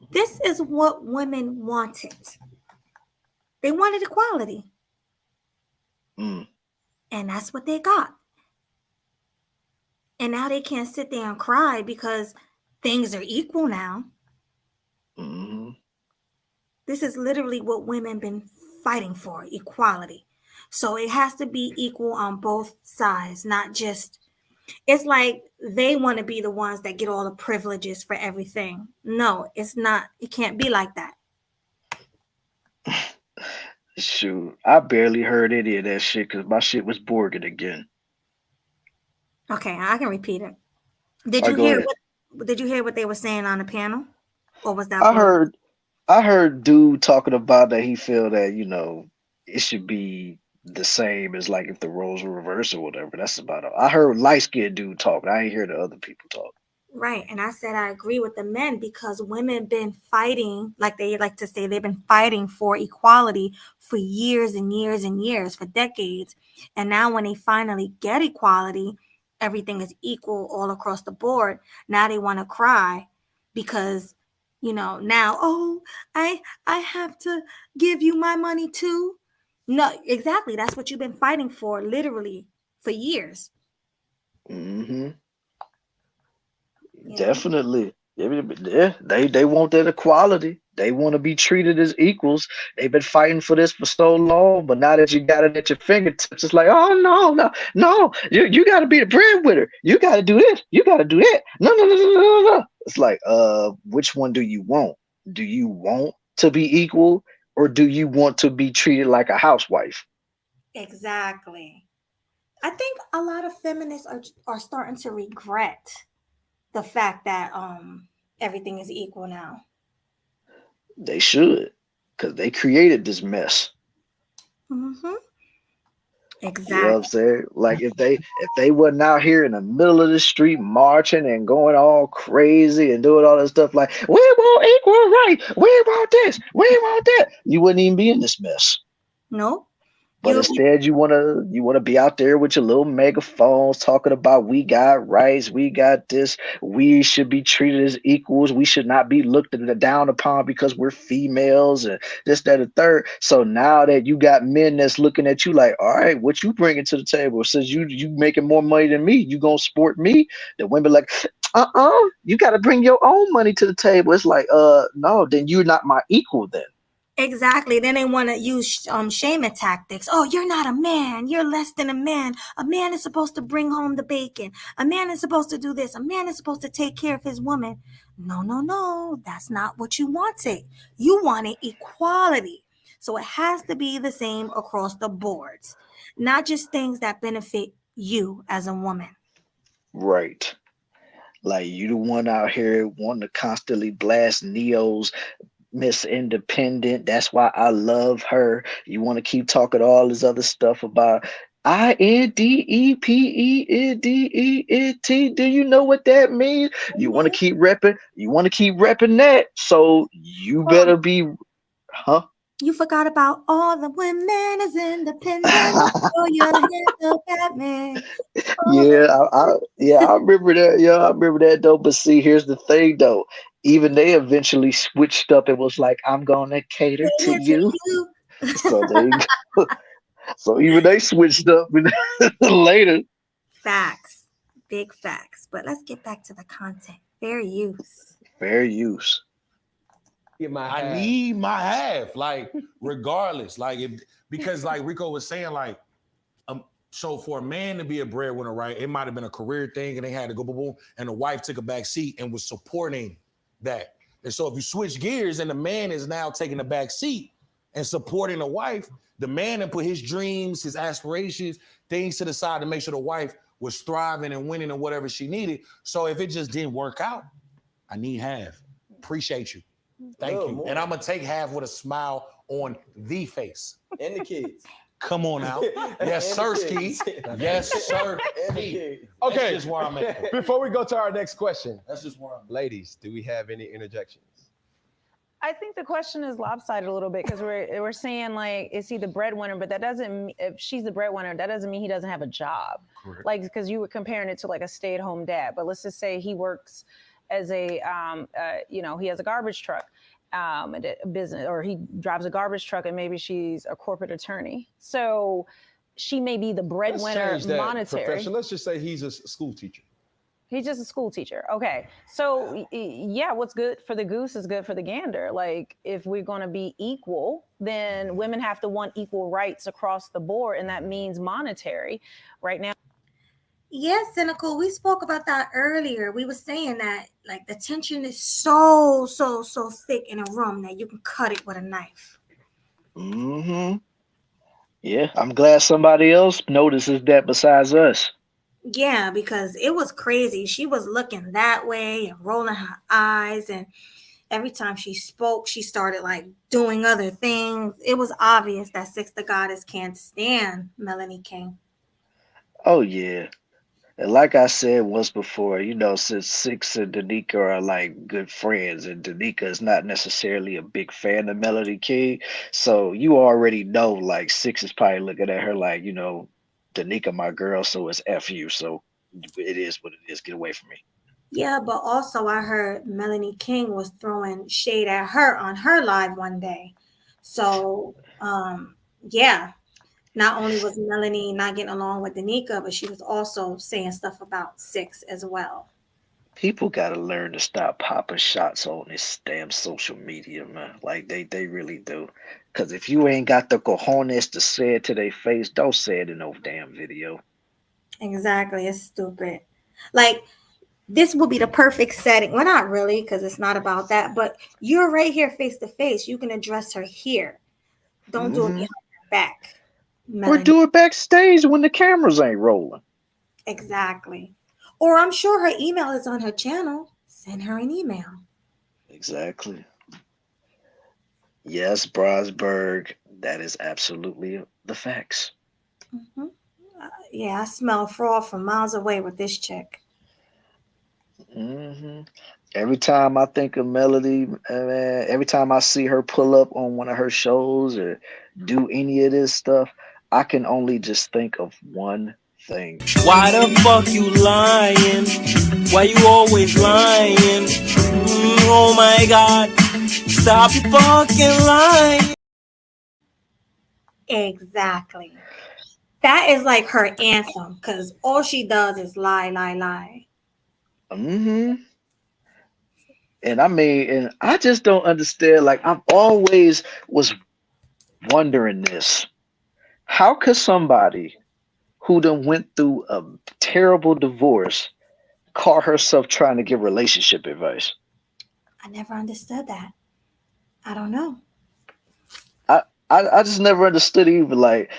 This is what women wanted. They wanted equality. And that's what they got. And now they can't sit there and cry because things are equal now. This is literally what women been fighting for, equality. So it has to be equal on both sides, not just, it's like they want to be the ones that get all the privileges for everything. No, it's not. It can't be like that. Shoot, I barely heard any of that shit because my shit was Borgin again. Okay, I can repeat it. Did you hear what they were saying on the panel? Or was that I heard dude talking about that he feel that, it should be the same as like if the roles were reversed or whatever. That's about it. I heard light-skinned dude talk, but I ain't hear the other people talk. Right. And I said I agree with the men because women been fighting, like they like to say, they've been fighting for equality for years and years and years, for decades. And now when they finally get equality, everything is equal all across the board. Now they want to cry because, now, I have to give you my money too. No, exactly. That's what you've been fighting for, literally, for years. Definitely. Yeah, they want that equality. They want to be treated as equals. They've been fighting for this for so long, but now that you got it at your fingertips, it's like, oh no, you got to be the breadwinner. You got to do this. You got to do that. No. It's like, which one do you want? Do you want to be equal, or do you want to be treated like a housewife? Exactly. I think a lot of feminists are starting to regret the fact that everything is equal now. They should, because they created this mess. Exactly. You know what I'm saying? Like if they wasn't out here in the middle of the street marching and going all crazy and doing all that stuff like, we want equal right, we want this, we want that, you wouldn't even be in this mess. No. But instead, you wanna be out there with your little megaphones talking about we got rights, we got this, we should be treated as equals, we should not be looked down upon because we're females and this, that, and third. So now that you got men that's looking at you like, all right, what you bringing to the table? Since you making more money than me, you gonna support me? The women like, you got to bring your own money to the table. It's like, no, then you're not my equal then. Exactly. Then they want to use shaming tactics. Oh, you're not a man. You're less than a man. A man is supposed to bring home the bacon. A man is supposed to do this. A man is supposed to take care of his woman. No. That's not what you wanted. You wanted equality. So it has to be the same across the boards, not just things that benefit you as a woman. Right. Like you the one out here wanting to constantly blast Neo's Miss Independent. That's why I love her. You want to keep talking all this other stuff about INDEPENDENT. Do you know what that means? You want to keep repping. You want to keep repping that. So you better be, huh? You forgot about all the women is independent. Oh, you're the Batman. I remember that. Yeah, I remember that though. But see, here's the thing though. Even they eventually switched up and was like, "I'm gonna cater to you." So they, so even they switched up later. Facts, big facts. But let's get back to the content. Fair use. Fair use. I need my half, like regardless, like because like Rico was saying, like so for a man to be a breadwinner, right? It might have been a career thing, and they had to go boom, boom, and the wife took a back seat and was supporting that. And so if you switch gears and the man is now taking a back seat and supporting the wife, the man that put his dreams, his aspirations, things to the side to make sure the wife was thriving and winning and whatever she needed. So if it just didn't work out, I need half. Appreciate you. Thank you. More. And I'm going to take half with a smile on the face. And the kids. Come on out. Yes, sir, Ski. Yes, sir. Okay. That's just where I'm at. Before we go to our next question, That's just where I'm at. ladies, do we have any interjections? I think the question is lopsided a little bit because we're saying like, is he the breadwinner? But that doesn't, if she's the breadwinner, that doesn't mean he doesn't have a job. Correct. Like, because you were comparing it to like a stay-at-home dad. But let's just say he works as a, he has a garbage truck, a business, or he drives a garbage truck, and maybe she's a corporate attorney. So she may be the breadwinner monetary. Let's just say he's a school teacher. He's just a school teacher. Okay. So yeah, what's good for the goose is good for the gander. Like if we're going to be equal, then women have to want equal rights across the board. And that means monetary right now. Yes, Cynical. We spoke about that earlier. We were saying that like the tension is so thick in a room that you can cut it with a knife. Mm-hmm. Yeah, I'm glad somebody else notices that besides us. Yeah, because it was crazy. She was looking that way and rolling her eyes, and every time she spoke, she started like doing other things. It was obvious that Six the Goddess can't stand Melanie King. Oh yeah. And like I said once before, since Six and Danica are like good friends, and Danica is not necessarily a big fan of Melanie King, so you already know like Six is probably looking at her like, Danica my girl, so it's F you, so it is what it is. Get away from me. Yeah, but also I heard Melanie King was throwing shade at her on her live one day. So yeah. Not only was Melanie not getting along with Danica, but she was also saying stuff about Six as well. People gotta learn to stop popping shots on this damn social media, man. Like they really do. Cause if you ain't got the cojones to say it to their face, don't say it in no damn video. Exactly, it's stupid. Like this would be the perfect setting. Well, not really, because it's not about that. But you're right here, face to face. You can address her here. Don't do it behind her back. Or do it backstage when the cameras ain't rolling. Exactly. Or I'm sure her email is on her channel. Send her an email. Exactly. Yes, Brosberg, that is absolutely the facts. Mm-hmm. Yeah, I smell fraud from miles away with this chick. Mm-hmm. Every time I think of Melody, every time I see her pull up on one of her shows or do any of this stuff, I can only just think of one thing. Why the fuck you lying? Why you always lying? Oh my God, stop your fucking lying. Exactly. That is like her anthem, because all she does is lie, lie, lie. Mm-hmm. And and I just don't understand. Like, I've always was wondering this. How could somebody who done went through a terrible divorce call herself trying to give relationship advice? I never understood that. I don't know. I just never understood even. Like,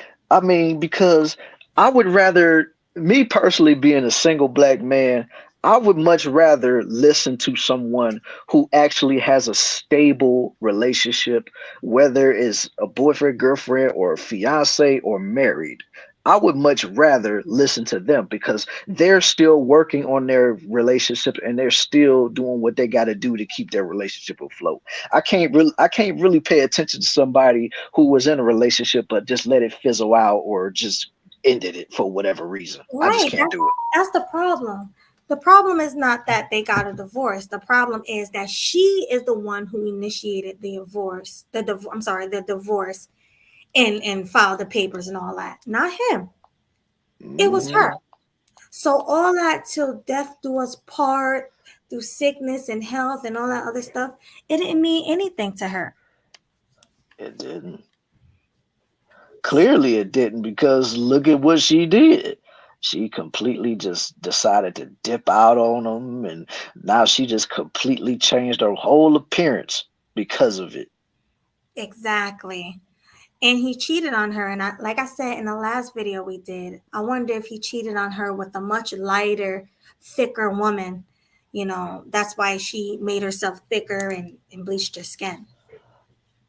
because I would rather, me personally being a single black man, I would much rather listen to someone who actually has a stable relationship, whether it's a boyfriend, girlfriend, or a fiance or married. I would much rather listen to them because they're still working on their relationship and they're still doing what they got to do to keep their relationship afloat. I can't really pay attention to somebody who was in a relationship but just let it fizzle out or just ended it for whatever reason. I just Right. can't do it. That's the problem. The problem is not that they got a divorce. The problem is that she is the one who initiated the divorce. The divorce and filed the papers and all that. Not him. It was Mhm. her. So all that till death do us part, through sickness and health and all that other stuff, it didn't mean anything to her. It didn't. Clearly, it didn't because look at what she did. She completely just decided to dip out on him, and now she just completely changed her whole appearance because of it. Exactly. And he cheated on her. And like I said in the last video we did, I wonder if he cheated on her with a much lighter, thicker woman. That's why she made herself thicker and bleached her skin.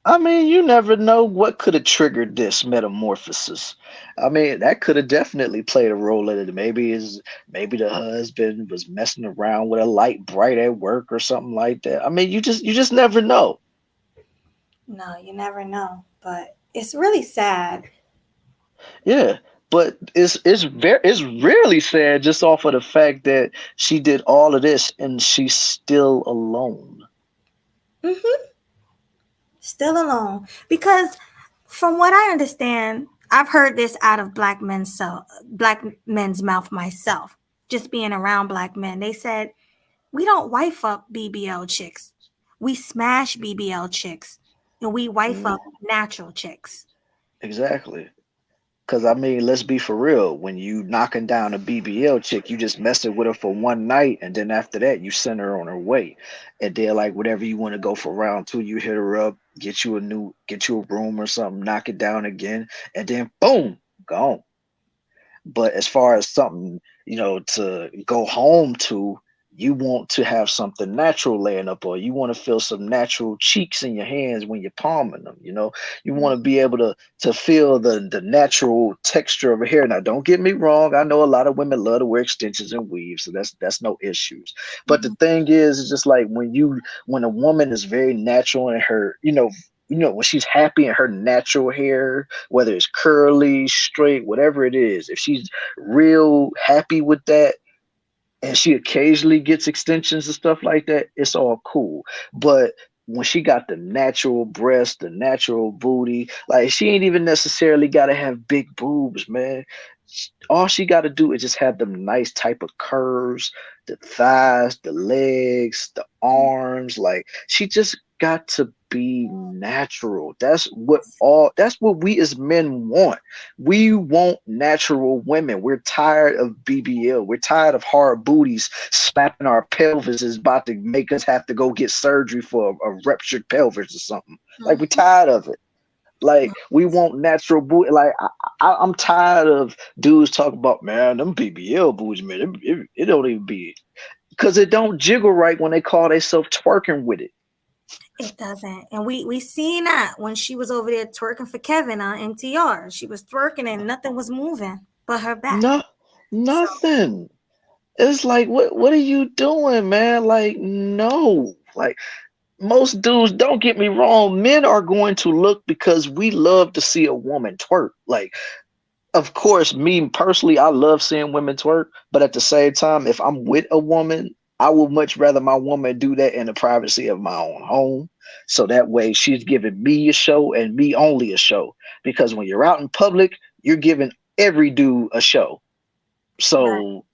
I mean, you never know what could have triggered this metamorphosis. I mean, that could have definitely played a role in it. Maybe the husband was messing around with a light bright at work or something like that. I mean, you just never know. No, you never know. But it's really sad. Yeah, but it's really sad just off of the fact that she did all of this and she's still alone. Hmm. Still alone. Because from what I understand, I've heard this out of black men's mouth myself. Just being around black men, they said we don't wife up BBL chicks. We smash BBL chicks, and we wife Mm, up natural chicks. exactly. Cause I mean, let's be for real. When you knocking down a BBL chick, you just messing with her for one night, and then after that, you send her on her way. And then like whatever you want to go for round two, you hit her up, get you a room or something, knock it down again, and then boom, gone. But as far as something, to go home to, you want to have something natural laying up, or you want to feel some natural cheeks in your hands when you're palming them. You want to be able to feel the natural texture of a hair. Now, don't get me wrong. I know a lot of women love to wear extensions and weaves, so that's no issues. But the Mhm. thing is, it's just like when a woman is very natural in her, when she's happy in her natural hair, whether it's curly, straight, whatever it is, if she's real happy with that and she occasionally gets extensions and stuff like that, it's all cool. But when she got the natural breast, the natural booty, like she ain't even necessarily got to have big boobs, man. All she got to do is just have them nice type of curves, the thighs, the legs, the arms. Like she just got to be natural. That's what we as men want. We want natural women. We're tired of BBL. We're tired of hard booties slapping our pelvis is about to make us have to go get surgery for a ruptured pelvis or something. Like we're tired of it. Like we want natural booty. Like I'm tired of dudes talking about, man, them BBL booties, man. It don't even be because it don't jiggle right when they call themselves twerking with it. It doesn't. And we seen that when she was over there twerking for Kevin on MTR. She was twerking and nothing was moving but her back. No, nothing. It's like what are you doing, man? Like no. Like most dudes, don't get me wrong, men are going to look because we love to see a woman twerk. Like, of course, me personally, I love seeing women twerk, but at the same time, if I'm with a woman, I would much rather my woman do that in the privacy of my own home. So that way she's giving me a show and me only a show. Because when you're out in public, you're giving every dude a show. Right. So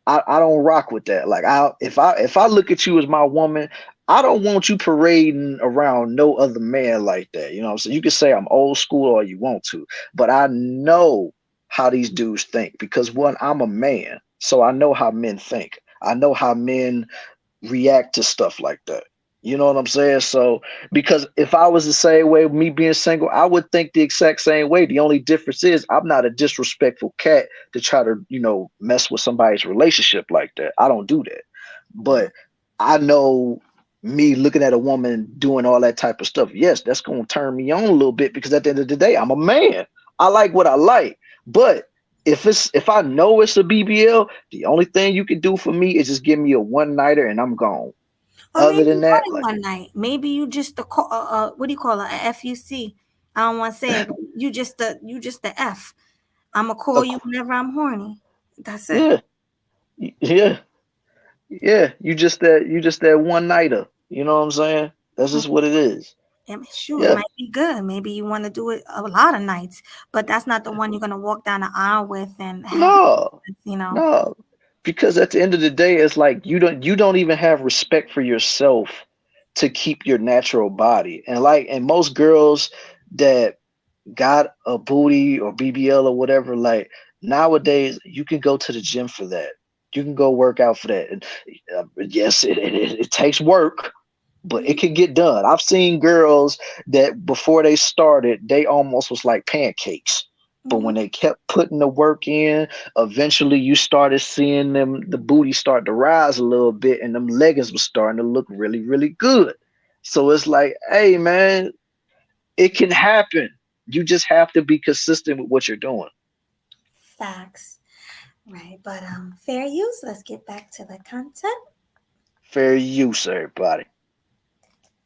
I don't rock with that. Like if I look at you as my woman, I don't want you parading around no other man like that. You know what I'm saying? You can say I'm old school all you want to, but I know how these dudes think because one, I'm a man, so I know how men think. I know how men react to stuff like that. You know what I'm saying? So, because if I was the same way, me being single, I would think the exact same way. The only difference is I'm not a disrespectful cat to try to, mess with somebody's relationship like that. I don't do that. But I know me looking at a woman doing all that type of stuff, yes, that's going to turn me on a little bit because at the end of the day, I'm a man. I like what I like. But if I know it's a BBL, the only thing you can do for me is just give me a one nighter and I'm gone. Or Other maybe than that, more than like, one night. Maybe you just what do you call it? A FUC. I don't want to say it, but you just the F. I'ma call of you course, whenever I'm horny. That's it. yeah, yeah, yeah. You just that one nighter. You know what I'm saying? That's just what it is. And shoot, it Yeah. might be good. Maybe you want to do it a lot of nights, but that's not the one you're gonna walk down the aisle with and have, No, you know. no. Because at the end of the day, it's like you don't even have respect for yourself to keep your natural body. And most girls that got a booty or BBL or whatever, like nowadays you can go to the gym for that. You can go work out for that. And yes, it takes work, but it can get done. I've seen girls that before they started, they almost was like pancakes. But Mhm. when they kept putting the work in, eventually you started seeing the booty start to rise a little bit and them leggings were starting to look really, really good. So it's like, hey man, it can happen. You just have to be consistent with what you're doing. Facts. Right. But fair use. Let's get back to the content. Fair use, everybody.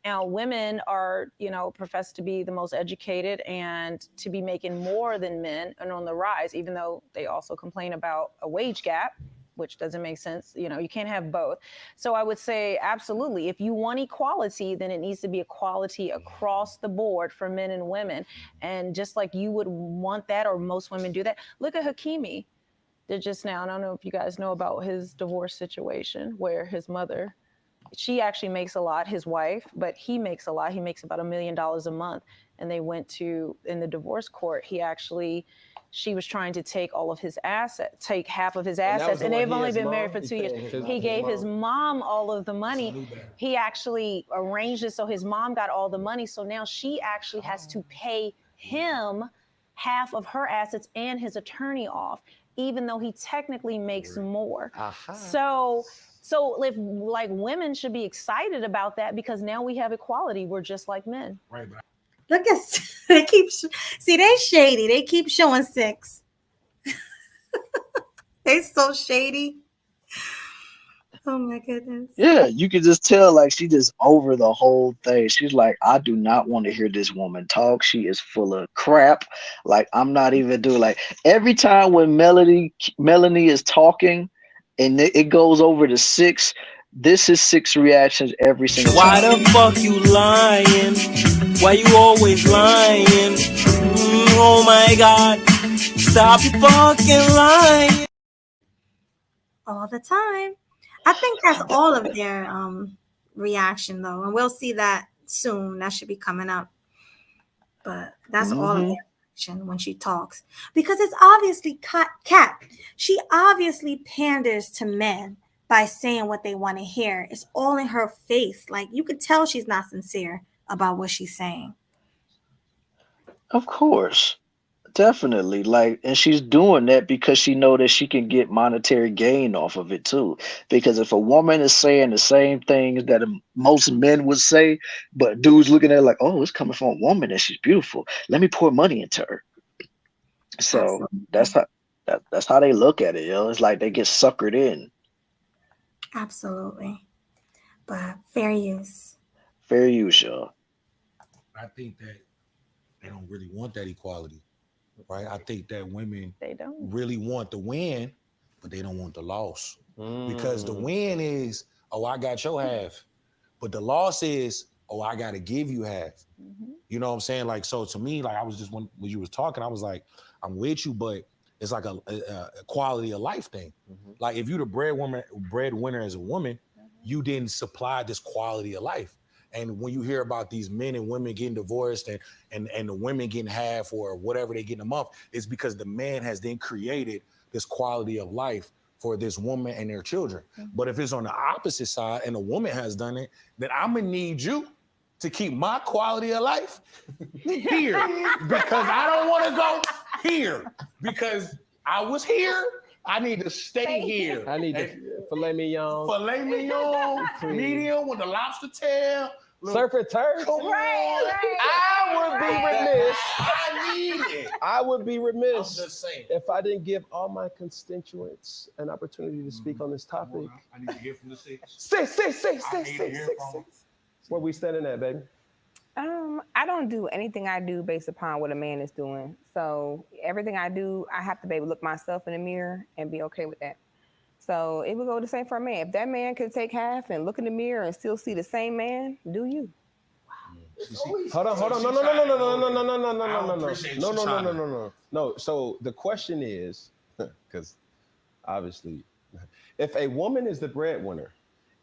Now, women are, professed to be the most educated and to be making more than men and on the rise, even though they also complain about a wage gap, which doesn't make sense. You can't have both. So I would say, absolutely, if you want equality, then it needs to be equality across the board for men and women. And just like you would want that, or most women do that, look at Hakimi. Did just now, and I don't know if you guys know about his divorce situation where his mother, she actually makes a lot, his wife, but he makes a lot. He makes about $1 million a month. And they went in the divorce court, she was trying to take all of his assets, take half of his assets. And they've only been married for 2 years. He gave his mom all of the money. He actually arranged it so his mom got all the money. So now she actually has to pay him half of her assets and his attorney off, even though he technically makes more. So if like women should be excited about that because now we have equality. We're just like men. Right. Look at they see they shady. They keep showing 6. They so shady. Oh my goodness. Yeah, you can just tell like she just over the whole thing. She's like, I do not want to hear this woman talk. She is full of crap. Like I'm not even doing like every time when Melanie is talking and it goes over to 6, this is 6 reactions every single Why time. the fuck you lying? Why you always lying? Oh my god, stop your fucking lying. All the time. I think that's all of their reaction though, and we'll see that soon. That should be coming up. But that's all of Hmm. their reaction when she talks because it's obviously cat. She obviously panders to men by saying what they want to hear. It's all in her face. Like you could tell she's not sincere about what she's saying. Of course. Definitely. Like, and she's doing that because she know that she can get monetary gain off of it too. Because if a woman is saying the same things that most men would say, but dudes looking at it like, oh, it's coming from a woman and she's beautiful. Let me pour money into her. So that's Absolutely. that's how they look at it, It's like they get suckered in. Absolutely. But fair use. Fair use, y'all. I think that they don't really want that equality, right? I think that women They don't. really want the win, but they don't want the loss. Because the win is, oh, I got your half. But the loss is, oh, I got to give you half. You know what I'm saying? Like, so to me, like I was just, when you was talking, I was like, I'm with you, but it's like a quality of life thing. Like if you're the breadwinner as a woman, you didn't supply this quality of life. And when you hear about these men and women getting divorced and the women getting half or whatever they get a month, it's because the man has then created this quality of life for this woman and their children. But if it's on the opposite side and a woman has done it, then I'm gonna need you to keep my quality of life here because I don't want to go here because I was here. I need to stay here. I need the filet mignon. Filet mignon, medium with the lobster tail. Surf and turf. Come on. I would be remiss. I need it. I would be remiss I'm just saying. if I didn't give all my constituents an opportunity to speak on this topic. I need to hear from the six. Say. Where we standing at, baby? I don't do anything I do based upon what a man is doing. So everything I do, I have to be able to look myself in the mirror and be okay with that. So it would go the same for a man. If that man could take half and look in the mirror and still see the same man, do you? Hold on. No. So the question is, because obviously, if a woman is the breadwinner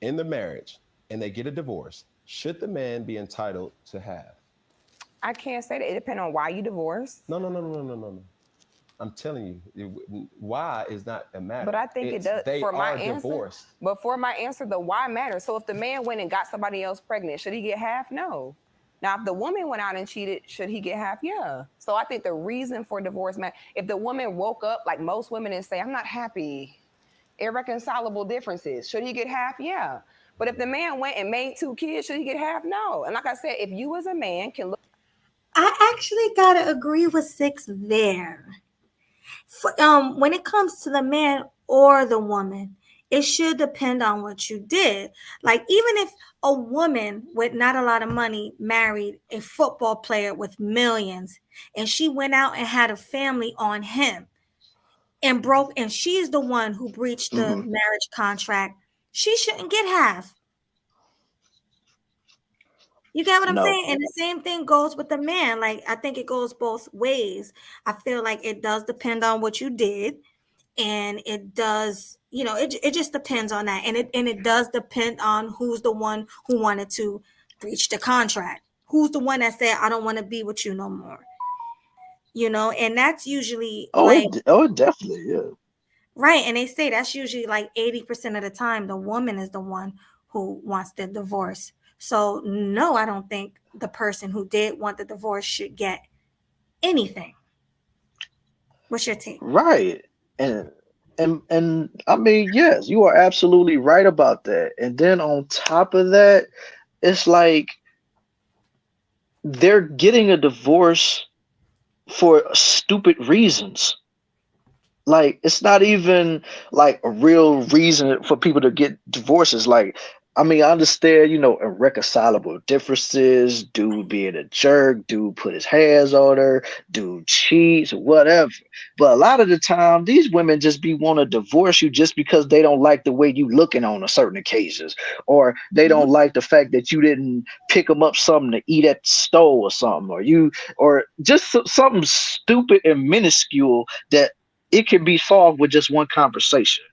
in the marriage and they get a divorce, should the man be entitled to half? I can't say that. It depends on why you divorced. No. I'm telling you, why is not a matter. But I think it does. They for my are answer, divorced. But for my answer, the why matters. So if the man went and got somebody else pregnant, should he get half? No. Now, if the woman went out and cheated, should he get half? Yeah. So I think the reason for divorce matters. If the woman woke up like most women and say, I'm not happy, irreconcilable differences, should he get half? Yeah. But if the man went and made 2 kids, should he get half? No. And like I said, if you as a man can look. I actually gotta agree with Six there. When it comes to the man or the woman, it should depend on what you did. Like, even if a woman with not a lot of money married a football player with millions and she went out and had a family on him and broke, and she's the one who breached the marriage contract, she shouldn't get half. You get what I'm saying? And the same thing goes with the man. Like, I think it goes both ways. I feel like it does depend on what you did. And it does, it just depends on that. And it does depend on who's the one who wanted to breach the contract. Who's the one that said, I don't want to be with you no more. And that's usually definitely, yeah. Right. And they say that's usually like 80% of the time, the woman is the one who wants the divorce. So no, I don't think the person who did want the divorce should get anything. What's your take? Right. And I mean, yes, you are absolutely right about that. And then on top of that, it's like they're getting a divorce for stupid reasons. Like, it's not even like a real reason for people to get divorces. Like, I mean, I understand, irreconcilable differences, dude being a jerk, dude put his hands on her, dude cheats, whatever. But a lot of the time, these women just want to divorce you just because they don't like the way you looking on a certain occasions, or they don't like the fact that you didn't pick them up something to eat at the store or something, or just something stupid and minuscule that it can be solved with just one conversation.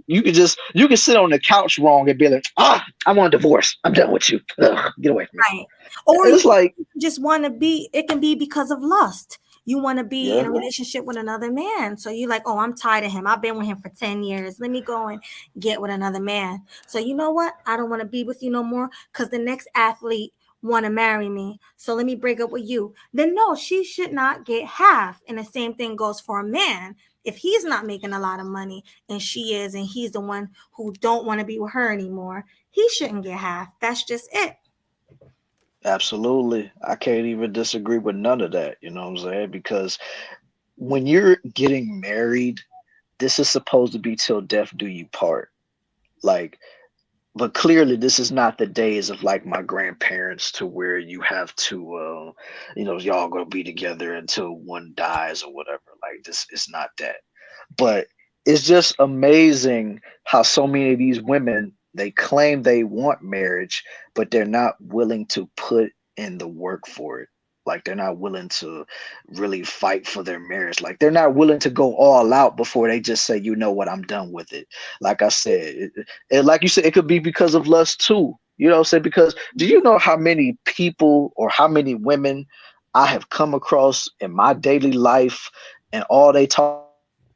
You can sit on the couch wrong and be like, I want a divorce. I'm done with you. Ugh, get away from me. Right. Or it's like, you just want to be, it can be because of lust. You want to be in a relationship with another man. So you're like, oh, I'm tired of him. I've been with him for 10 years. Let me go and get with another man. So you know what? I don't want to be with you no more because the next athlete want to marry me. So let me break up with you. Then no, she should not get half. And the same thing goes for a man. If he's not making a lot of money and she is, and he's the one who don't want to be with her anymore, he shouldn't get half. That's just it. Absolutely. I can't even disagree with none of that. You know what I'm saying? Because when you're getting married, this is supposed to be till death do you part. Like, but clearly this is not the days of like my grandparents to where you have to, y'all gonna be together until one dies or whatever. Like, this is not that. But it's just amazing how so many of these women, they claim they want marriage, but they're not willing to put in the work for it. Like, they're not willing to really fight for their marriage. Like, they're not willing to go all out before they just say, you know what, I'm done with it. Like I said, like you said, it could be because of lust too. You know what I'm saying? Because do you know how many people or how many women I have come across in my daily life, and all they talk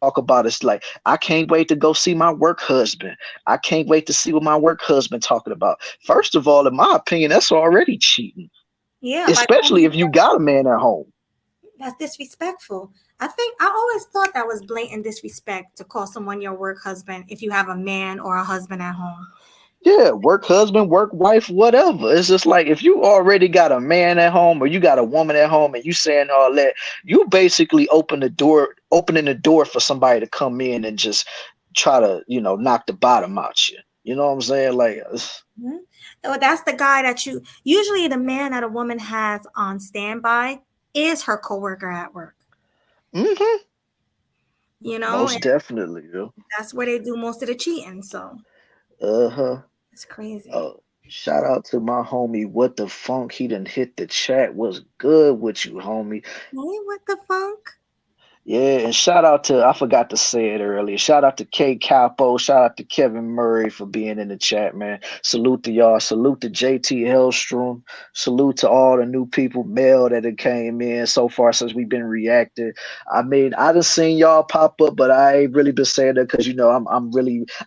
talk about it's like, I can't wait to go see my work husband. I can't wait to see what my work husband talking about. First of all, in my opinion, that's already cheating, Yeah, like especially if you got a man at home. that's disrespectful. I think I always thought that was blatant disrespect to call someone your work husband if you have a man or a husband at home. Yeah, work husband, work wife, whatever. It's just like if you already got a man at home or you got a woman at home and you saying all that, you basically opening the door for somebody to come in and just try to, knock the bottom out you. You know what I'm saying? Like, Mhm. So that's the guy that you usually the man that a woman has on standby is her coworker at work. hmm You know, and most definitely, yo. that's where they do most of the cheating. So Uh-huh. it's crazy. Oh, shout out to my homie. What the funk? He done hit the chat. What's good with you, homie? Hey, what the funk? Yeah, and shout out to, I forgot to say it earlier. Shout out to K Capo. Shout out to Kevin Murray for being in the chat, man. Salute to y'all. Salute to JT Hellstrom. Salute to all the new people, Mel, that have came in so far since we've been reacting. I mean, I done seen y'all pop up, but I ain't really been saying that because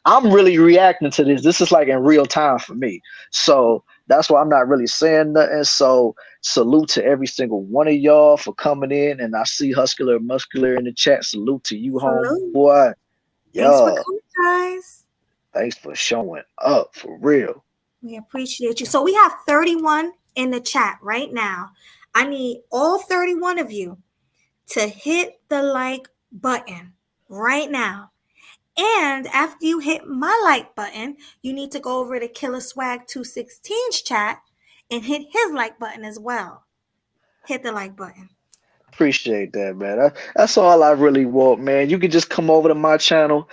I'm really reacting to this. This is like in real time for me. So that's why I'm not really saying nothing. So salute to every single one of y'all for coming in. And I see Huscular Muscular in the chat. Salute to you, Salute. homeboy. Thanks for Yeah, coming, guys. thanks for showing up for real. We appreciate you. So we have 31 in the chat right now. I need all 31 of you to hit the like button right now. And after you hit my like button, you need to go over to Killer Swag 216's chat and hit his like button as well. Hit the like button. Appreciate that, man. That's all I really want, man. You can just come over to my channel,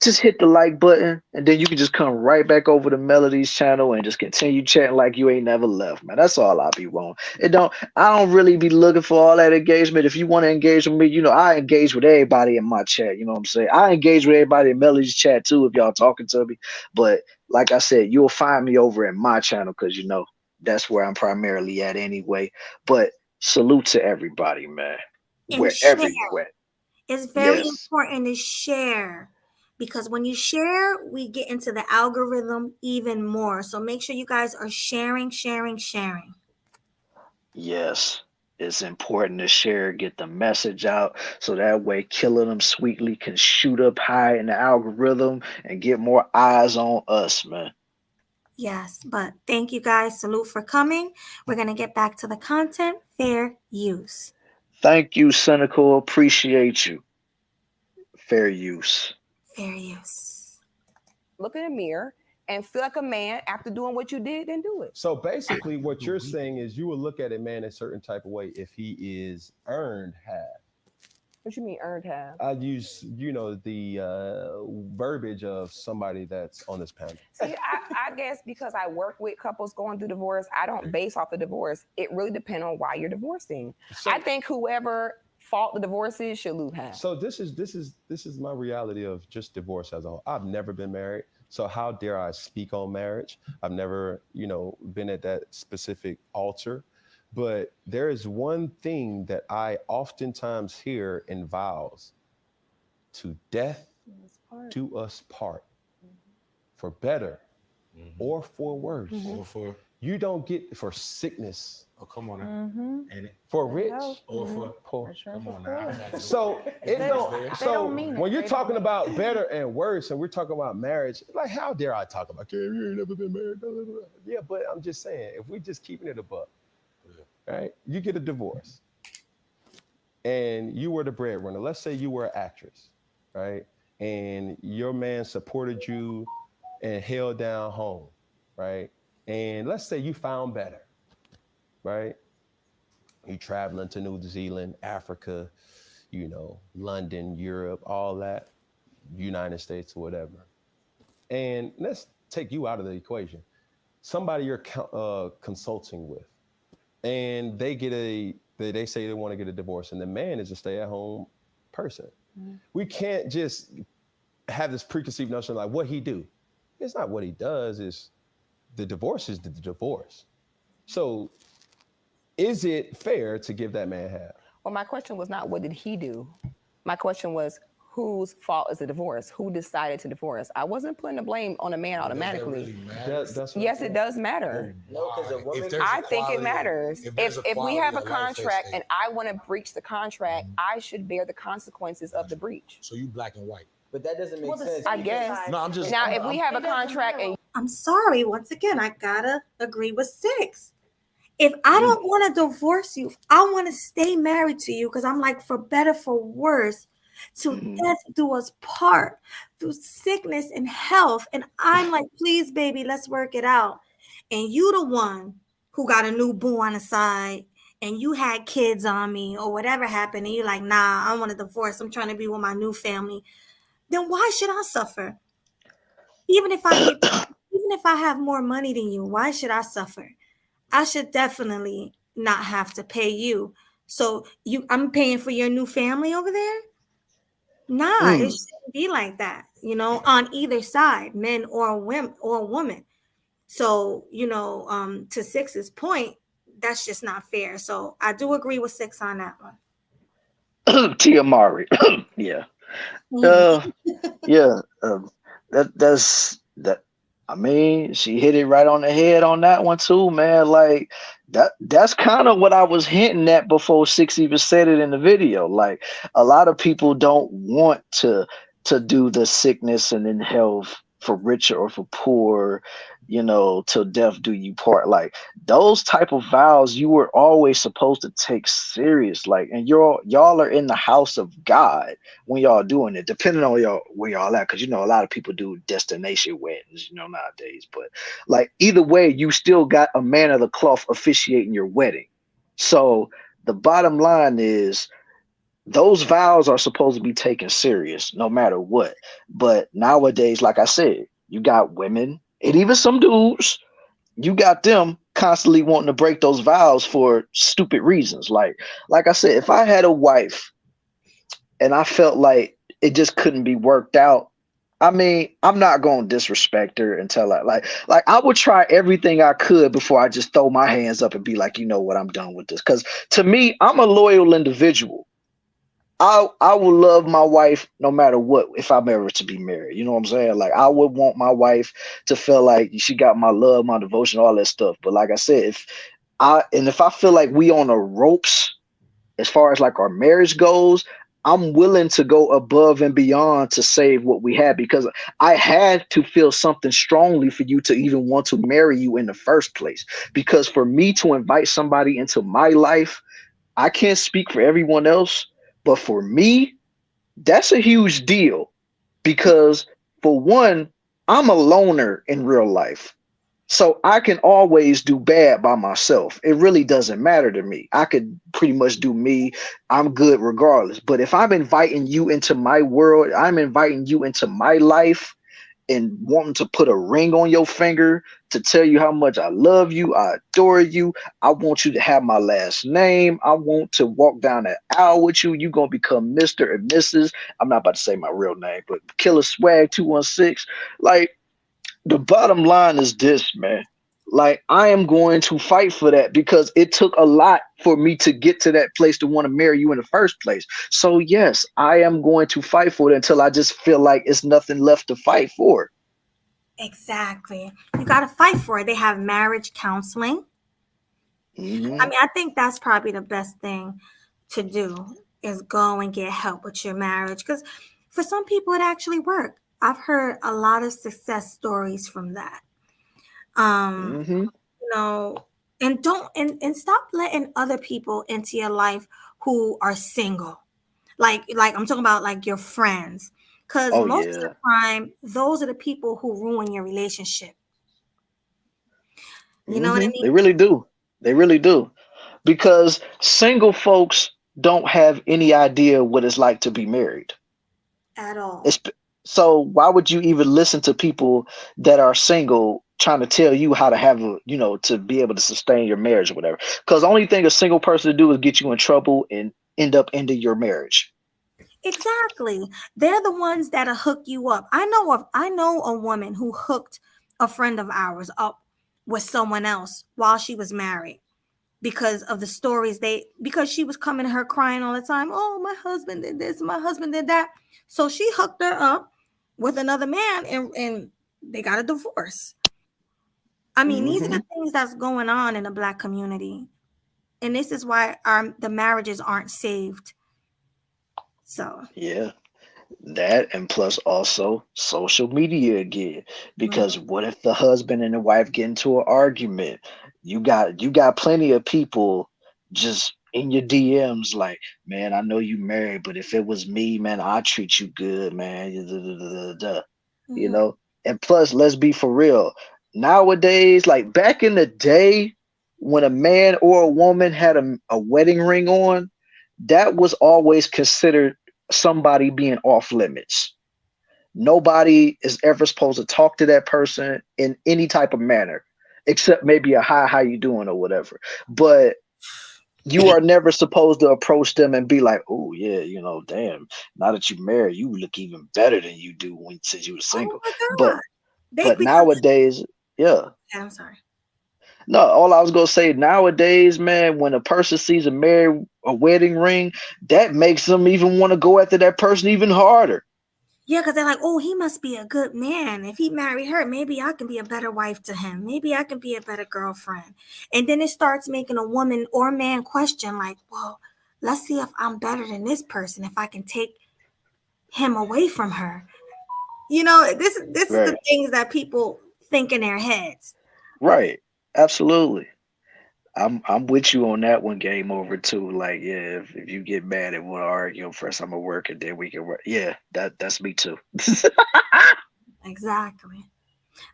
just hit the like button, and then you can just come right back over to Melody's channel and just continue chatting like you ain't never left, man. That's all I be wanting. I don't really be looking for all that engagement. If you want to engage with me, I engage with everybody in my chat. You know what I'm saying? I engage with everybody in Melody's chat too if y'all talking to me. But like I said, you'll find me over in my channel because that's where I'm primarily at anyway. But salute to everybody, man. And Wherever share. you at. It's very Yes. important to share because when you share, we get into the algorithm even more. So make sure you guys are sharing. Yes, it's important to share, get the message out, so that way Killing Them Sweetly can shoot up high in the algorithm and get more eyes on us, man. Yes, but thank you guys. Salute for coming. We're going to get back to the content. Fair use. Thank you, Cynical. Appreciate you. Fair use. Fair use. Look in the mirror and feel like a man after doing what you did, then do it. So basically, what you're saying is you will look at a man a certain type of way if he is earned half. What you mean earned half? I use, the verbiage of somebody that's on this panel. See, I guess because I work with couples going through divorce, I don't base off the divorce. It really depends on why you're divorcing. So, I think whoever fault the divorce is should lose half. So this is my reality of just divorce as a whole. I've never been married, so how dare I speak on marriage? I've never, been at that specific altar. But there is one thing that I oftentimes hear in vows: to death do us part, for better or for worse. Or for You don't get for sickness. Oh, come on now. And For rich or for poor. Come on now. So don't mean when it. you're They talking don't. about better and worse, and we're talking about marriage, like how dare I talk about? You ain't never been married. Blah, blah, blah. Yeah, but I'm just saying, if we just keeping it a buck, right? You get a divorce, and you were the breadwinner. Let's say you were an actress, right? And your man supported you and held down home, right? And let's say you found better, right? You traveling to New Zealand, Africa, London, Europe, all that, United States or whatever. And let's take you out of the equation. Somebody you're consulting with, and they say they want to get a divorce, and the man is a stay-at-home person. Mm-hmm. We can't just have this preconceived notion like what he do. It's not what he does, it's the divorce is the divorce. So is it fair to give that man half? Well, my question was not what did he do? My question was whose fault is the divorce? Who decided to divorce? I wasn't putting the blame on a man automatically. Yes, it does matter. No, because a woman. I think it matters. If we have a contract and I want to breach the contract, I should bear the consequences of the breach. So you black and white. But that doesn't make sense. I guess. No, I'm just. Now, if we have a contract and I'm sorry. Once again, I gotta agree with 6. If I don't want to divorce you, I want to stay married to you because I'm like, for better, for worse, till death do us part, through sickness and health. And I'm like, please, baby, let's work it out. And you the one who got a newborn on the side and you had kids on me or whatever happened. And you're like, nah, I want a divorce. I'm trying to be with my new family. Then why should I suffer? Even if I have more money than you, why should I suffer? I should definitely not have to pay you. So I'm paying for your new family over there? Nah, it shouldn't be like that, on either side, men or women. So, to 6's point, that's just not fair. So I do agree with 6 on that one. Tia Mari. Yeah. That's that. I mean, she hit it right on the head on that one too, man. Like that's kind of what I was hinting at before 6 even said it in the video. Like a lot of people don't want to do the sickness and then health for richer or for poor, till death do you part. Like those type of vows you were always supposed to take serious. Like, and y'all are in the house of God when y'all doing it, depending on where y'all at. Cause a lot of people do destination weddings, nowadays, but like either way, you still got a man of the cloth officiating your wedding. So the bottom line is those vows are supposed to be taken serious no matter what. But nowadays, like I said, you got women and even some dudes, you got them constantly wanting to break those vows for stupid reasons. Like I said, if I had a wife and I felt like it just couldn't be worked out, I mean, I'm not going to disrespect her and tell her like I would try everything I could before I just throw my hands up and be like, you know what, I'm done with this. Because to me, I'm a loyal individual. I will love my wife no matter what if I'm ever to be married. You know what I'm saying? Like I would want my wife to feel like she got my love, my devotion, all that stuff. But like I said, if I feel like we on the ropes as far as like our marriage goes, I'm willing to go above and beyond to save what we had, because I had to feel something strongly for you to even want to marry you in the first place. Because for me to invite somebody into my life, I can't speak for everyone else, but for me, that's a huge deal. Because for one, I'm a loner in real life. So I can always do bad by myself. It really doesn't matter to me. I could pretty much do me. I'm good regardless. But if I'm inviting you into my world, I'm inviting you into my life and wanting to put a ring on your finger to tell you how much I love you, I adore you, I want you to have my last name, I want to walk down that aisle with you, you're going to become Mr. and Mrs. I'm not about to say my real name, but Killer Swag 216. Like, the bottom line is this, man. Like, I am going to fight for that because it took a lot for me to get to that place to want to marry you in the first place. So yes, I am going to fight for it until I just feel like it's nothing left to fight for. Exactly. You got to fight for it. They have marriage counseling. Mm-hmm. I mean, I think that's probably the best thing to do is go and get help with your marriage. Because for some people, it actually worked. I've heard a lot of success stories from that. Mm-hmm. And don't stop letting other people into your life who are single. Like I'm talking about like your friends. Because most of the time, those are the people who ruin your relationship. You know what I mean? They really do. They really do. Because single folks don't have any idea what it's like to be married. At all. So why would you even listen to people that are single trying to tell you how to have to be able to sustain your marriage or whatever? Because the only thing a single person to do is get you in trouble and end up ending your marriage. Exactly. They're the ones that'll hook you up. I know a woman who hooked a friend of ours up with someone else while she was married. because of the stories because she was coming to her crying all the time. Oh, my husband did this, my husband did that. So she hooked her up with another man and they got a divorce. I mean, these are the things that's going on in the Black community. And this is why the marriages aren't saved. So Yeah. That, and plus also social media again. Because what if the husband and the wife get into an argument? You got plenty of people just in your DMs like, man, I know you married, but if it was me, man, I'd treat you good, man. You know? And plus, let's be for real. Nowadays, like back in the day, when a man or a woman had a wedding ring on, that was always considered somebody being off limits. Nobody is ever supposed to talk to that person in any type of manner, except maybe a hi, how you doing or whatever. But you are never supposed to approach them and be like, oh yeah, you know, damn, now that you're married, you look even better than you do since you were single. Oh my God. But nowadays, yeah. I'm sorry. No, all I was gonna say, nowadays, man, when a person sees a wedding ring, that makes them even want to go after that person even harder. Yeah, because they're like, oh, he must be a good man. If he married her, maybe I can be a better wife to him. Maybe I can be a better girlfriend. And then it starts making a woman or man question, like, well, let's see if I'm better than this person, if I can take him away from her. You know, this is the things that people think in their heads. Right. Absolutely. I'm with you on that one. Game over too. Like, yeah, if you get mad and want to argue, first I'm gonna work and then we can work. Yeah, that's me too. Exactly.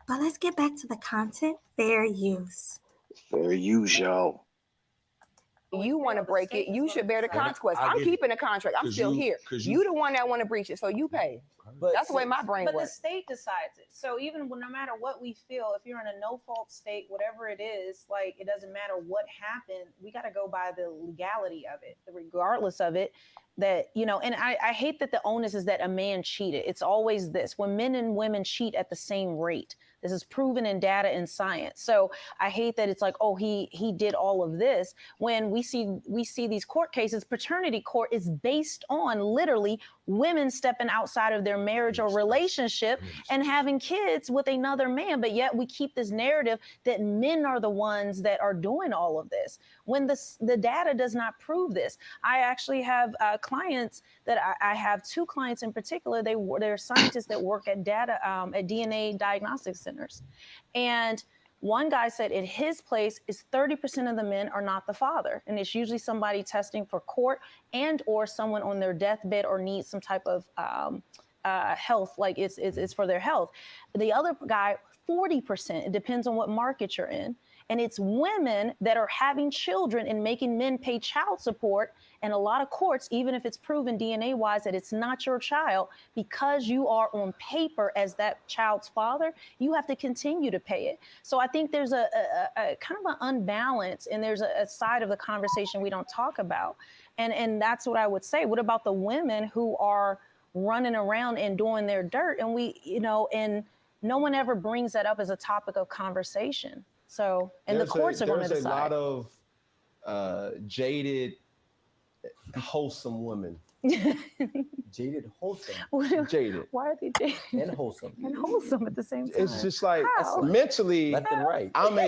But let's get back to the content. Fair use. Fair use, y'all. You want to break it, you should bear the consequence. I'm keeping the contract. I'm still here. You the one that want to breach it, so you pay. But that's the way my brain works. But the state decides it. So even no matter what we feel, if you're in a no-fault state, whatever it is, like it doesn't matter what happened, we got to go by the legality of it, regardless of it. That, you know, and I hate that the onus is that a man cheated. It's always this, when men and women cheat at the same rate. This is proven in data and science. So I hate that it's like, oh, he did all of this. When we see these court cases, paternity court is based on literally women stepping outside of their marriage or relationship and having kids with another man. But yet we keep this narrative that men are the ones that are doing all of this, when the data does not prove this. I actually have clients that I have two clients in particular. They're scientists that work at DNA diagnostic centers. And one guy said at his place is 30% of the men are not the father. And it's usually somebody testing for court and or someone on their deathbed or needs some type of health, like it's for their health. The other guy, 40%, it depends on what market you're in. And it's women that are having children and making men pay child support. And a lot of courts, even if it's proven DNA-wise that it's not your child, because you are on paper as that child's father, you have to continue to pay it. So I think there's a kind of an unbalance, and there's a side of the conversation we don't talk about. And that's what I would say. What about the women who are running around and doing their dirt? And and no one ever brings that up as a topic of conversation. So, and the courts are going to decide. There's a lot of jaded, wholesome women. Jaded, wholesome. Jaded. Why are they jaded? And wholesome. And wholesome at the same time. It's just like mentally, left and right. I'm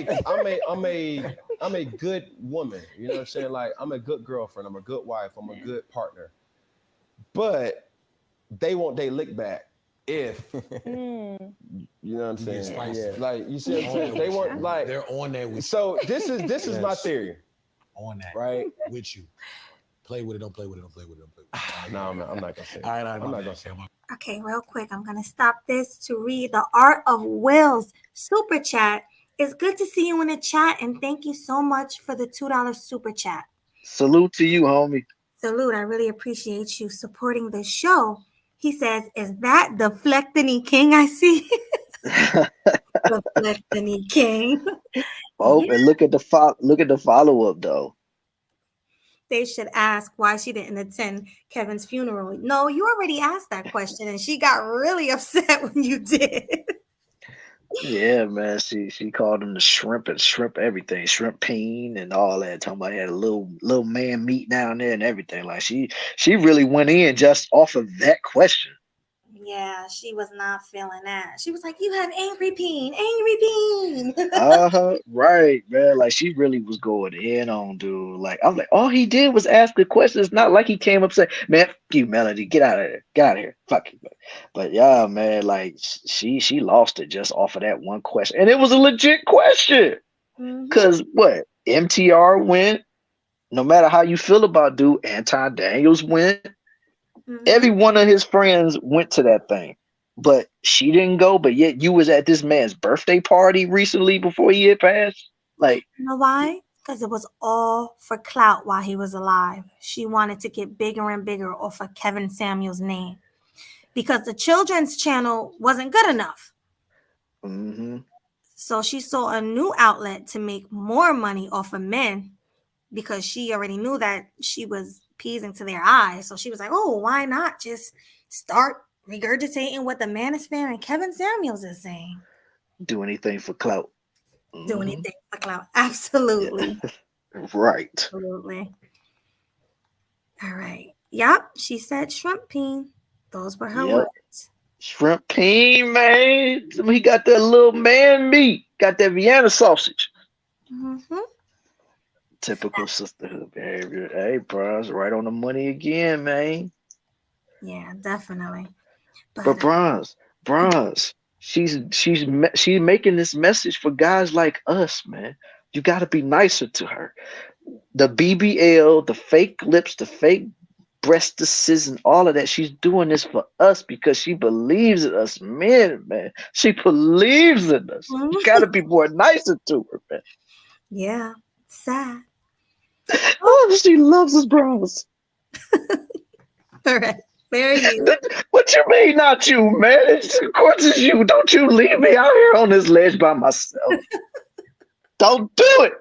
a good woman. You know what I'm saying? Like, I'm a good girlfriend. I'm a good wife. I'm a good partner. But they want their lick back. If you know what I'm saying, yeah. Like, you see what I'm saying? They want, like, they're on that with so you. This is my theory. On that, right? With you. Play with it, don't play with it, don't play with it, don't play with it. No, I'm not gonna say it. All right, I'm not gonna say it. Okay, real quick, I'm gonna stop this to read the Art of Will's super chat. It's good to see you in the chat, and thank you so much for the $2 super chat. Salute to you, homie. Salute. I really appreciate you supporting the show. He says, is that the Flectony King I see? The Flectony King. Oh, yeah. And look at the follow-up though. They should ask why she didn't attend Kevin's funeral. No, you already asked that question, and she got really upset when you did. Yeah, man. She called him the shrimp and shrimp everything, shrimp peen and all that. Talking about he had a little man meat down there and everything. Like she really went in just off of that question. Yeah, she was not feeling that. She was like, "You have angry peen, angry peen." Right, man. Like she really was going in on dude. Like I'm like, all he did was ask the question. It's not like he came up saying, "Man, fuck you, Melody, get out of there, get out of here, fuck you." But yeah, man, like she lost it just off of that one question, and it was a legit question. Mhm, Cause what MTR went. No matter how you feel about dude, Anton Daniels went. Every mhm. one of his friends went to that thing, but she didn't go. But yet you was at this man's birthday party recently before he had passed. Like, You know why? Because it was all for clout while he was alive. She wanted to get bigger and bigger off of Kevin Samuels' name because the children's channel wasn't good enough. hmm So she saw a new outlet to make more money off of men because she already knew that she was pleasing to their eyes. So she was like, oh, why not just start regurgitating what the Manosphere and Kevin Samuels is saying? do anything for clout. Do hmm anything for clout. Absolutely. Right. Absolutely. All right. Yep. She said shrimp peen. Those were her Yep. words. Shrimp peen, man. He got that little man meat. Got that Vienna sausage. Mm-hmm. Typical sisterhood behavior. Hey, bro, it's right on the money again, man. Yeah, definitely. But bronze, she's making this message for guys like us, man. You got to be nicer to her. The BBL, the fake lips, the fake breastises, and all of that. She's doing this for us because she believes in us men, man. She believes in us. You got to be more nicer to her, man. Yeah. Sad. Oh, she loves us, bros. All right. Fair use. What you mean, not you, man? Of course it's you. Don't you leave me out here on this ledge by myself. Don't do it.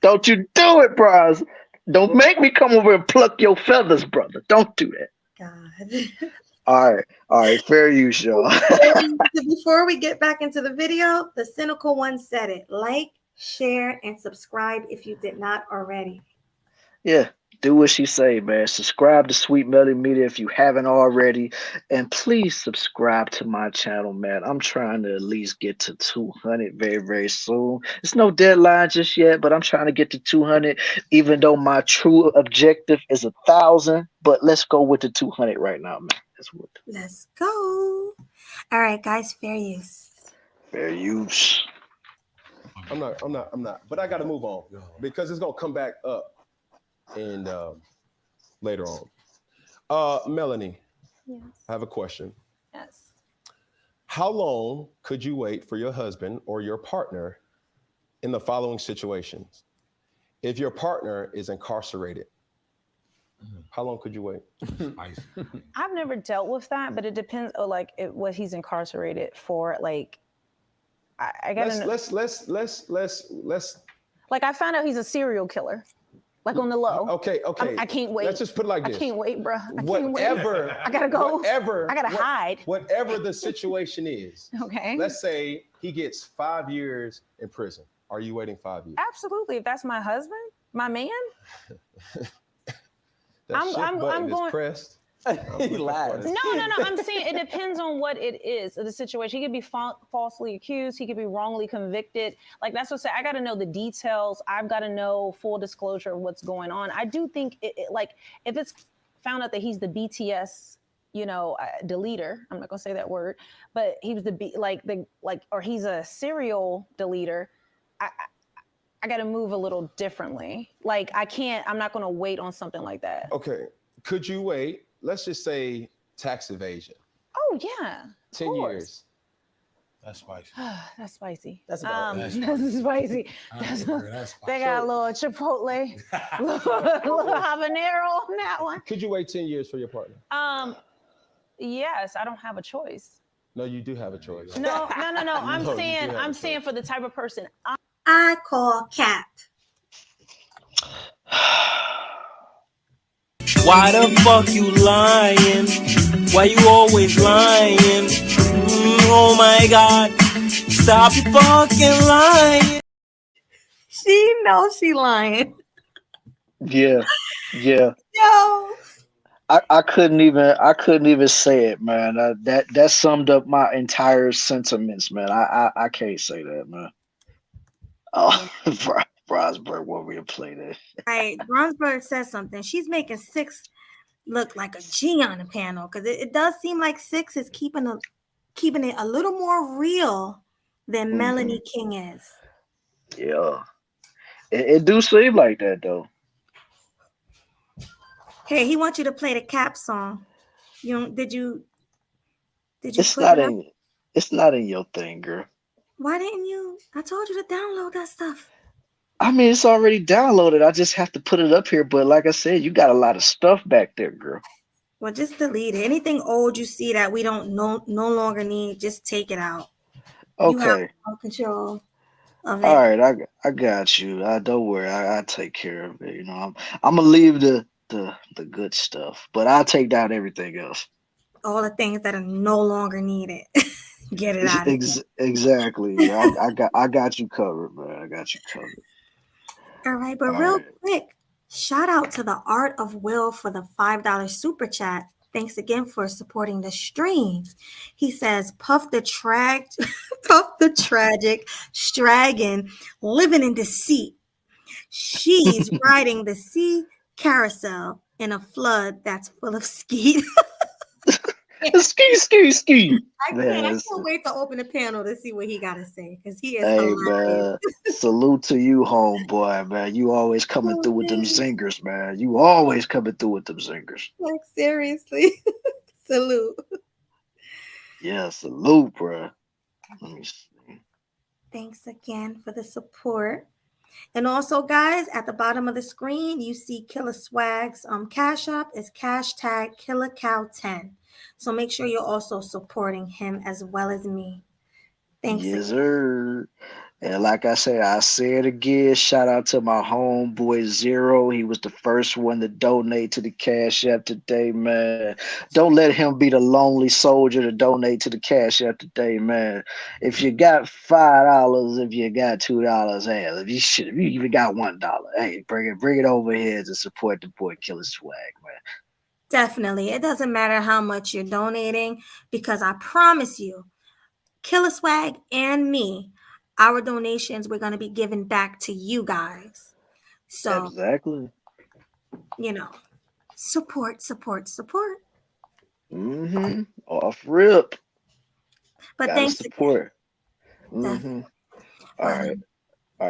Don't you do it, bros. Don't make me come over and pluck your feathers, brother. Don't do that. God. All right. Fair use, y'all. Before we get back into the video, the cynical one said it. Like, share, and subscribe if you did not already. Yeah, do what she say, man. Subscribe to Sweet Melody Media if you haven't already, and please subscribe to my channel, man. I'm trying to at least get to 200 very, very soon. It's no deadline just yet, but I'm trying to get to 200, even though my true objective is 1,000. But let's go with the 200 right now, man. That's what. Let's go. All right, guys, fair use. Fair use. I'm not. But I got to move on because it's gonna come back up. And later on, Melanie, Yes. I have a question. Yes. How long could you wait for your husband or your partner in the following situations? If your partner is incarcerated, how long could you wait? I've never dealt with that, but it depends on what he's incarcerated for. Like, I gotta know. Let's. Like, I found out he's a serial killer. Like on the low. Okay. I can't wait. Let's just put it like this. I can't wait, bro. I gotta go. I gotta hide. Whatever the situation is. Okay. Let's say he gets 5 years in prison. Are you waiting 5 years? Absolutely. If that's my husband, my man. I'm going. Pressed. He laughs. No. I'm saying it depends on what it is, the situation. He could be falsely accused. He could be wrongly convicted. Like, that's what I say. I got to know the details. I've got to know full disclosure of what's going on. I do think like if it's found out that he's the BTS, deleter. I'm not gonna say that word, but he was or he's a serial deleter. I got to move a little differently. Like, I'm not going to wait on something like that. Okay. Could you wait? Let's just say tax evasion. Oh, yeah. 10 years. That's spicy. That's spicy. That's about that's spicy. That's spicy. They got a little chipotle, little habanero on that one. Could you wait 10 years for your partner? Yes, I don't have a choice. No, you do have a choice. No. I'm saying for the type of person I call cap. Why the fuck you lying? Why you always lying? Oh my God, Stop your fucking lying. She knows she lying. Yeah. Yeah. Yo. I couldn't even say it, man. That summed up my entire sentiments, man. I can't say that, man. Oh, Brosberg want me to play that. Right. Bronsberg says something. She's making Six look like a G on the panel because it does seem like Six is keeping it a little more real than Melanie King is. Yeah. It do seem like that though. Hey, he wants you to play the Cap song. Did you It's put not it up? it's not in your thing, girl. Why didn't you? I told you to download that stuff. I mean, it's already downloaded. I just have to put it up here. But like I said, you got a lot of stuff back there, girl. Well, just delete it. Anything old you see that we don't no longer need, just take it out. You have Okay. no control of it. All right, I got you. Don't worry, I take care of it. I'm gonna leave the good stuff, but I'll take down everything else. All the things that are no longer needed. Get it out of here. Exactly. I got you covered, man. I got you covered. All right, but All real right. quick, shout out to the Art of Will for the $5 super chat. Thanks again for supporting the stream. He says, Puff the tragic Stragon living in deceit. She's riding the sea carousel in a flood that's full of skeet. Ski. I can't wait to open the panel to see what he got to say because he is Hey, hilarious. man. Salute to you, homeboy, man. You always coming through with them zingers, man. You always coming through with them zingers. Like, seriously. Salute. Yeah, salute, bro. Let me see. Thanks again for the support. And also, guys, at the bottom of the screen, you see Killer Swag's Cash App is #KillerCow10. So make sure you're also supporting him as well as me. Thanks. Yes, sir. And like I say it again. Shout out to my homeboy Zero. He was the first one to donate to the Cash App today, man. Don't let him be the lonely soldier to donate to the Cash App today, man. If you got $5, if you got $2, hey, if you even got $1, hey, bring it over here to support the boy Killer Swag, man. Definitely. It doesn't matter how much you're donating because I promise you, Killer Swag and me, our donations we're going to be giving back to you guys. So exactly, support. Off rip. But Gotta thanks support. Definitely. All right.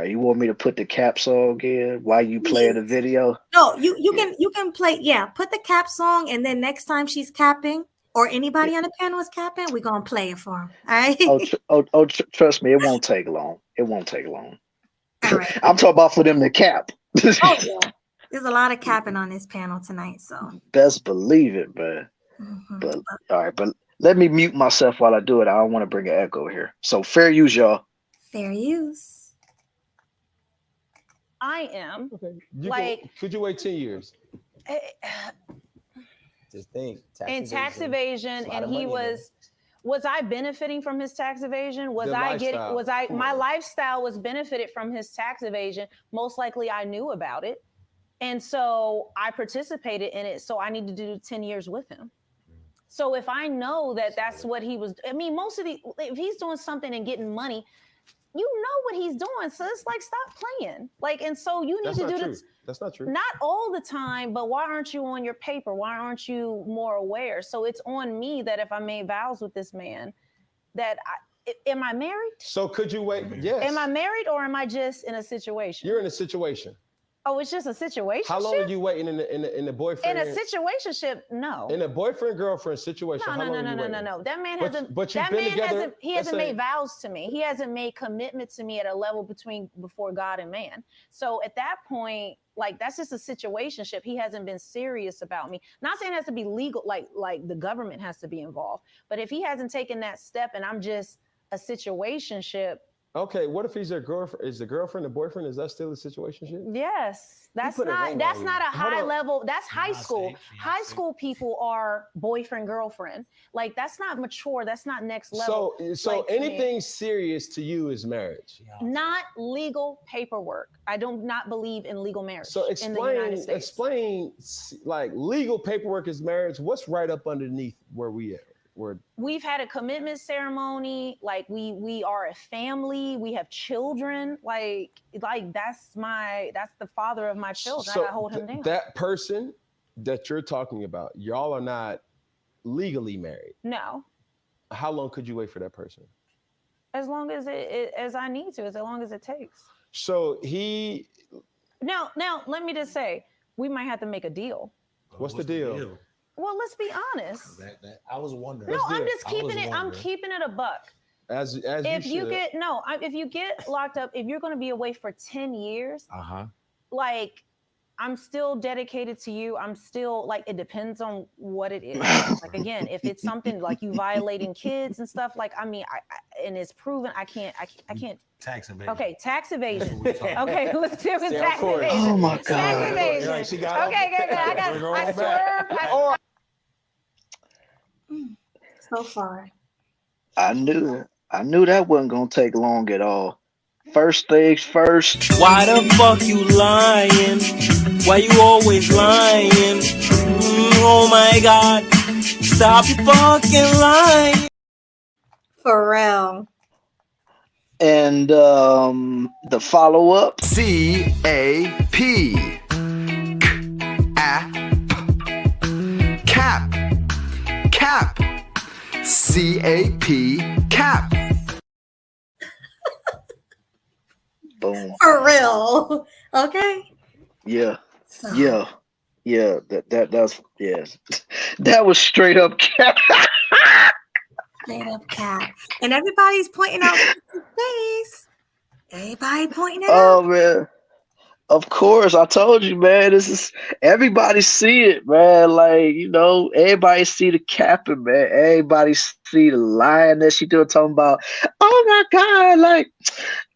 You want me to put the Cap song in while you play the video? No, you can play. Yeah, put the Cap song, and then next time she's capping or anybody on the panel is capping, we're gonna play it for him. All right. Trust me, it won't take long. All right. I'm talking about for them to cap. Yeah. There's a lot of capping on this panel tonight, so best believe it, man. But all right, but let me mute myself while I do it. I don't want to bring an echo here. So fair use, y'all. Fair use. I am. Okay. Could you wait 10 years? Just think. Tax evasion, and he was I benefiting from his tax evasion? My lifestyle was benefited from his tax evasion? Most likely I knew about it. And so I participated in it. So I need to do 10 years with him. So if I know that that's what he was, if he's doing something and getting money, you know what he's doing. So it's like, stop playing. And so you need to do this. That's not true. Not all the time, but why aren't you on your paper? Why aren't you more aware? So it's on me that if I made vows with this man, am I married? So could you wait? Yes. Am I married or am I just in a situation? You're in a situation. Oh, it's just a situation. How long are you waiting in the boyfriend? In a situationship, no. In a boyfriend-girlfriend situation, no. That man hasn't. He hasn't made vows to me. He hasn't made commitment to me at a level before God and man. So at that point, that's just a situationship. He hasn't been serious about me. Not saying it has to be legal, like the government has to be involved. But if he hasn't taken that step and I'm just a situationship, Okay, what if he's their girlfriend? Is the girlfriend the boyfriend? Is that still a situation? Yes, that's put it not wrong that's on not a you. Hold high on. level. That's high school. Fiancé. High school people are boyfriend girlfriend. Like that's not mature. That's not next level. So Like, to me, anything serious to you is marriage. not legal paperwork. I do not believe in legal marriage So in the United States. explain like legal paperwork is marriage. What's right up underneath where we at? We've had a commitment ceremony. Like we are a family. We have children. Like that's the father of my children. I gotta hold him down. That person that you're talking about, y'all are not legally married. No. How long could you wait for that person? As long as as I need to, as long as it takes. So he. Now, let me just say, we might have to make a deal. What's the deal? Well, let's be honest. I was wondering. No, I'm just keeping it. I'm keeping it a buck. As if you get if you get locked up, if you're going to be away for 10 years, like I'm still dedicated to you. I'm still like, it depends on what it is. Like again, if it's something like you violating kids and stuff, like I mean, and it's proven, I can't. Tax evasion. Okay, tax evasion. Okay, let's do it. Tax evasion. Oh my God. Tax evasion. She got Okay, good. I swerved. So far. I knew that wasn't gonna take long at all. First things first. Why the fuck you lying? Why you always lying? Oh my God, stop your fucking lying. For real. And the follow up. CAP. Cap. Cap. CAP. Cap. Boom. For real. Okay. Yeah. So, Yeah. That's yes. That was straight up cap. straight up cat. And everybody's pointing out his face. Everybody pointing it out. Oh man. Of course, I told you, man. This is everybody see it, man. Like, everybody see the capping, man. Everybody see the lying that she doing, talking about, oh my God, like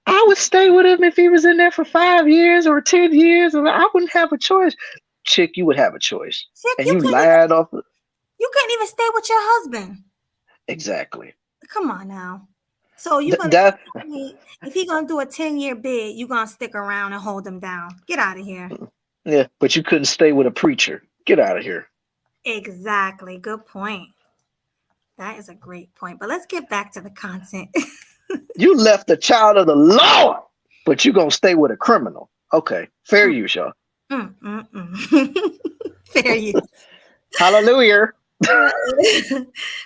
I would stay with him if he was in there for 5 years or 10 years, and I wouldn't have a choice. Chick, you would have a choice. Chick, and you lied off. You couldn't even stay with your husband. Exactly. Come on now. So you if he gonna do a 10-year bid, you gonna stick around and hold him down. Get out of here. Yeah, but you couldn't stay with a preacher. Get out of here. Exactly. Good point. That is a great point. But let's get back to the content. You left the child of the Lord, but you gonna stay with a criminal. Okay, fair use, y'all. Fair use. Hallelujah.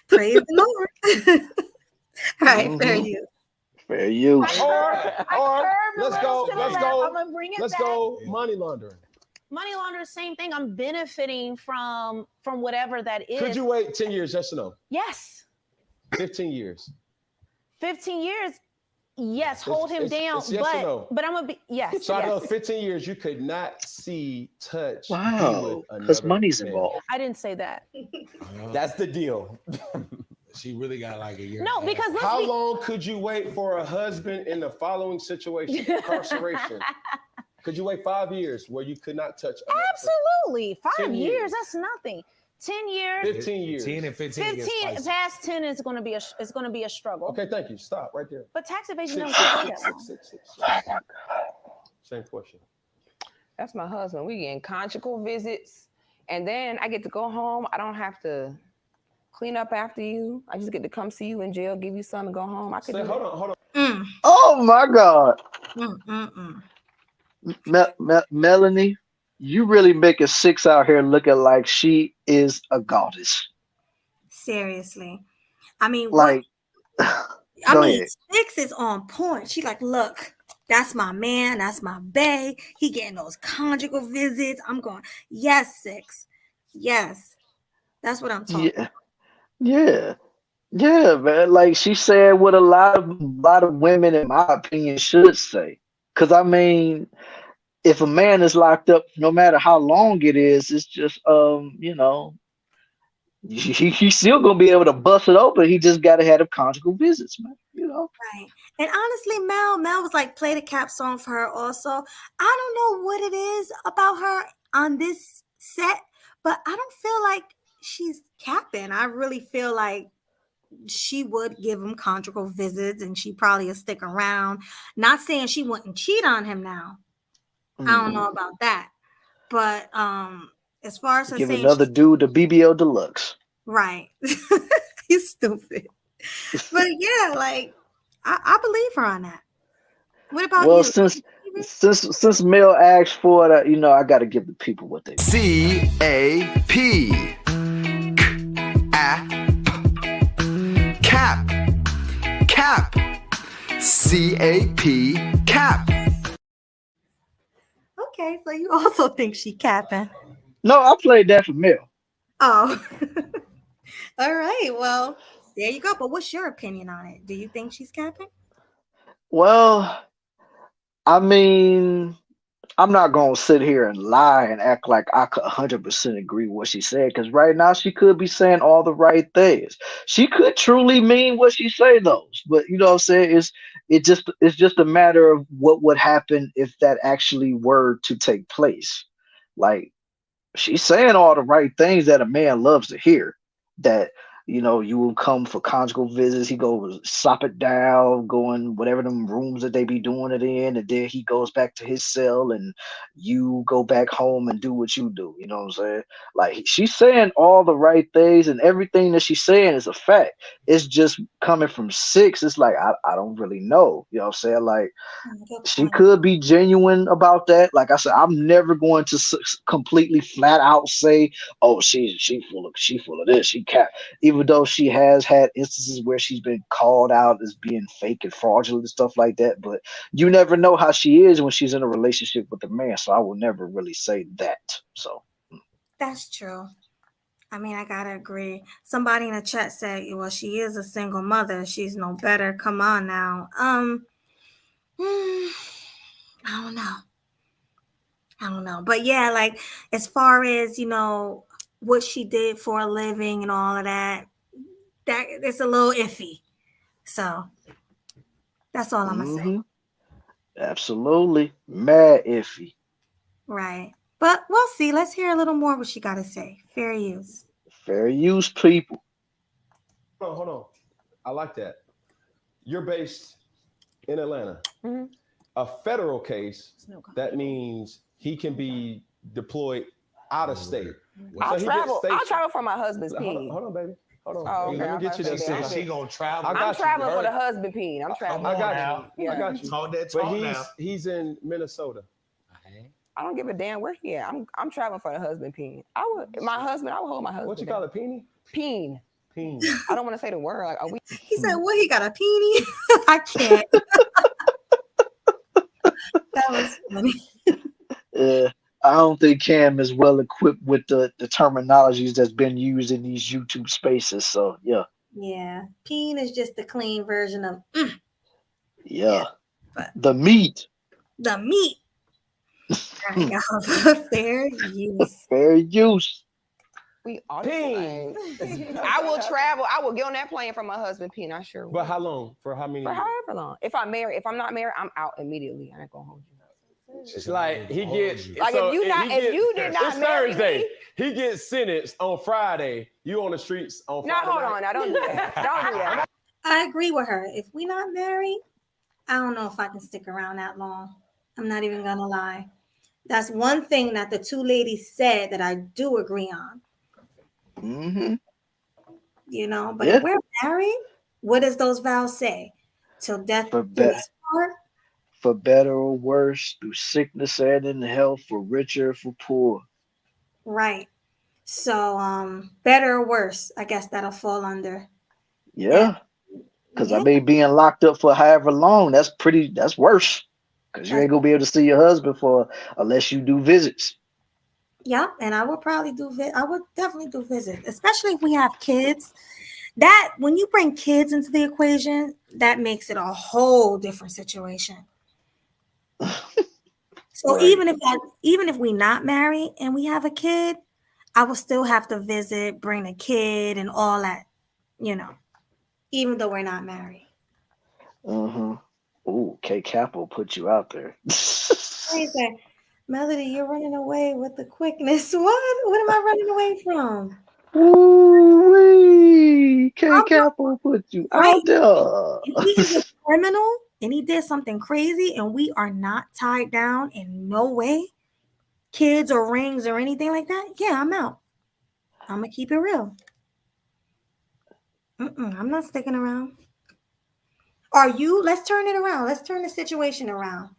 Praise the Lord. All right, fair use. Fair use. Or let's go money laundering. Money laundering, same thing. I'm benefiting from whatever that is. Could you wait 10 years, yes or no? Yes. 15 years. 15 years. Yes, hold him down. It's yes or no? But I'm gonna be yes. So yes. I know 15 years you could not touch. Wow, because money's involved. I didn't say that. That's the deal. She really got like a year. No, because how long could you wait for a husband in the following situation? Incarceration. Could you wait 5 years where you could not touch? Absolutely. 5 years, that's nothing. 10 years. 15 years. 10 and 15. 15 past 10 is going to be a struggle. Okay, thank you. Stop right there. But tax evasion don't take that long. Same question. That's my husband. We getting conjugal visits, and then I get to go home. I don't have to clean up after you. I just get to come see you in jail, give you something, and go home. I could hold on. Oh my God. Melanie, you really make a 6 out here looking like she is a goddess. Seriously. I mean, like, I mean, 6 is on point. She like, look, that's my man. That's my bae. He getting those conjugal visits. I'm going, yes, 6. Yes. That's what I'm talking about. Yeah, man. Like she said what a lot of women, in my opinion, should say. Because I mean, if a man is locked up, no matter how long it is, it's just He's still gonna be able to bust it open. He just gotta have the conjugal visits, man. You know. Right. And honestly, Mel was like play the cap song for her also. I don't know what it is about her on this set, but I don't feel like she's capping. I really feel like she would give him conjugal visits and she probably would stick around. Not saying she wouldn't cheat on him now. I don't know about that. But as far as her Give saying another dude the BBL Deluxe. right. You stupid. But yeah, like I believe her on that. What about Well, you? since Mel asked for it, you know, I got to give the people what they want. C-A-P. Cap. Cap. C-A-P. Cap. Okay, so you also think she capping. No, I played that for Mel. Oh. All right. Well, there you go. But what's your opinion on it? Do you think she's capping? Well, I mean, I'm not gonna sit here and lie and act like I could 100% agree with what she said, because right now she could be saying all the right things. She could truly mean what she say those, but you know what I'm saying? It's just a matter of what would happen if that actually were to take place. Like, she's saying all the right things that a man loves to hear. That, you know, you will come for conjugal visits. He goes sop it down, going whatever them rooms that they be doing it in, and then he goes back to his cell, and you go back home and do what you do. You know what I'm saying? Like, she's saying all the right things, and everything that she's saying is a fact. It's just coming from six. It's like I don't really know. You know what I'm saying? Like, she could be genuine about that. Like I said, I'm never going to completely flat out say, "Oh, she full of this. She cap." Even though she has had instances where she's been called out as being fake and fraudulent and stuff like that. But you never know how she is when she's in a relationship with a man. So I will never really say that. So That's true. I mean, I gotta agree. Somebody in the chat said, "Well, she is a single mother. She's no better." Come on now. I don't know. I don't know. But yeah, like as far as, you know, what she did for a living and all of that, it's a little iffy. So that's all I'm gonna say. absolutely mad iffy. Right. But we'll see. Let's hear a little more what she gotta say. Fair use. Fair use, people. Hold on. I like that. You're based in Atlanta. Mm-hmm. A federal case, that means he can be deployed out of state. I'll travel for my husband's peen. Hold on, baby. Hold on. Oh, okay. Let me get you that. Said she gonna travel. I'm traveling for the husband peen. I'm traveling. I got you. Yeah. I got you. Talk that But talk he's in Minnesota. I don't give a damn where he at. I'm traveling for the husband peen. I would hold my husband. What you call it, peenie? Peen. Peen. I don't want to say the word. Like, He said, "What? He got a peenie?" I can't. That was funny. I don't think Cam is well equipped with the terminologies that's been used in these YouTube spaces. So yeah. Yeah. Peen is just the clean version of Yeah. But the meat. The meat. Fair use. Fair use. We are peen. I will travel. I will get on that plane for my husband peen. I sure will. But how long? For how many? For however long. If I'm not married, I'm out immediately. I ain't gonna hold you. It's like he gets like so if you did not it's marry Thursday. me, He gets sentenced on Friday. You on the streets on Friday. Now hold on. Now don't do that. Don't do that. I agree with her. If we're not married, I don't know if I can stick around that long. I'm not even gonna lie. That's one thing that the two ladies said that I do agree on. Mm-hmm. You know, but if we're married, what does those vows say? Till death do us part? For better or worse, through sickness and in health, for richer, for poor. Right. So, better or worse, I guess that'll fall under. Yeah. Because I mean, being locked up for however long, that's worse. Because you ain't gonna be able to see your husband unless you do visits. Yeah, and I would probably I would definitely do visits, especially if we have kids. That when you bring kids into the equation, that makes it a whole different situation. So right. even if we not married and we have a kid, I will still have to visit, bring a kid and all that, even though we're not married. Ooh, K Capo put you out there. Wait a second. Melody, you're running away with the quickness. What am I running away from? Ooh, K Capo put you Right. out there. He is a criminal and he did something crazy and we are not tied down in no way, kids or rings or anything like that. Yeah, I'm out. I'm gonna keep it real. I'm not sticking around. Are you? Let's turn it around. Let's turn the situation around.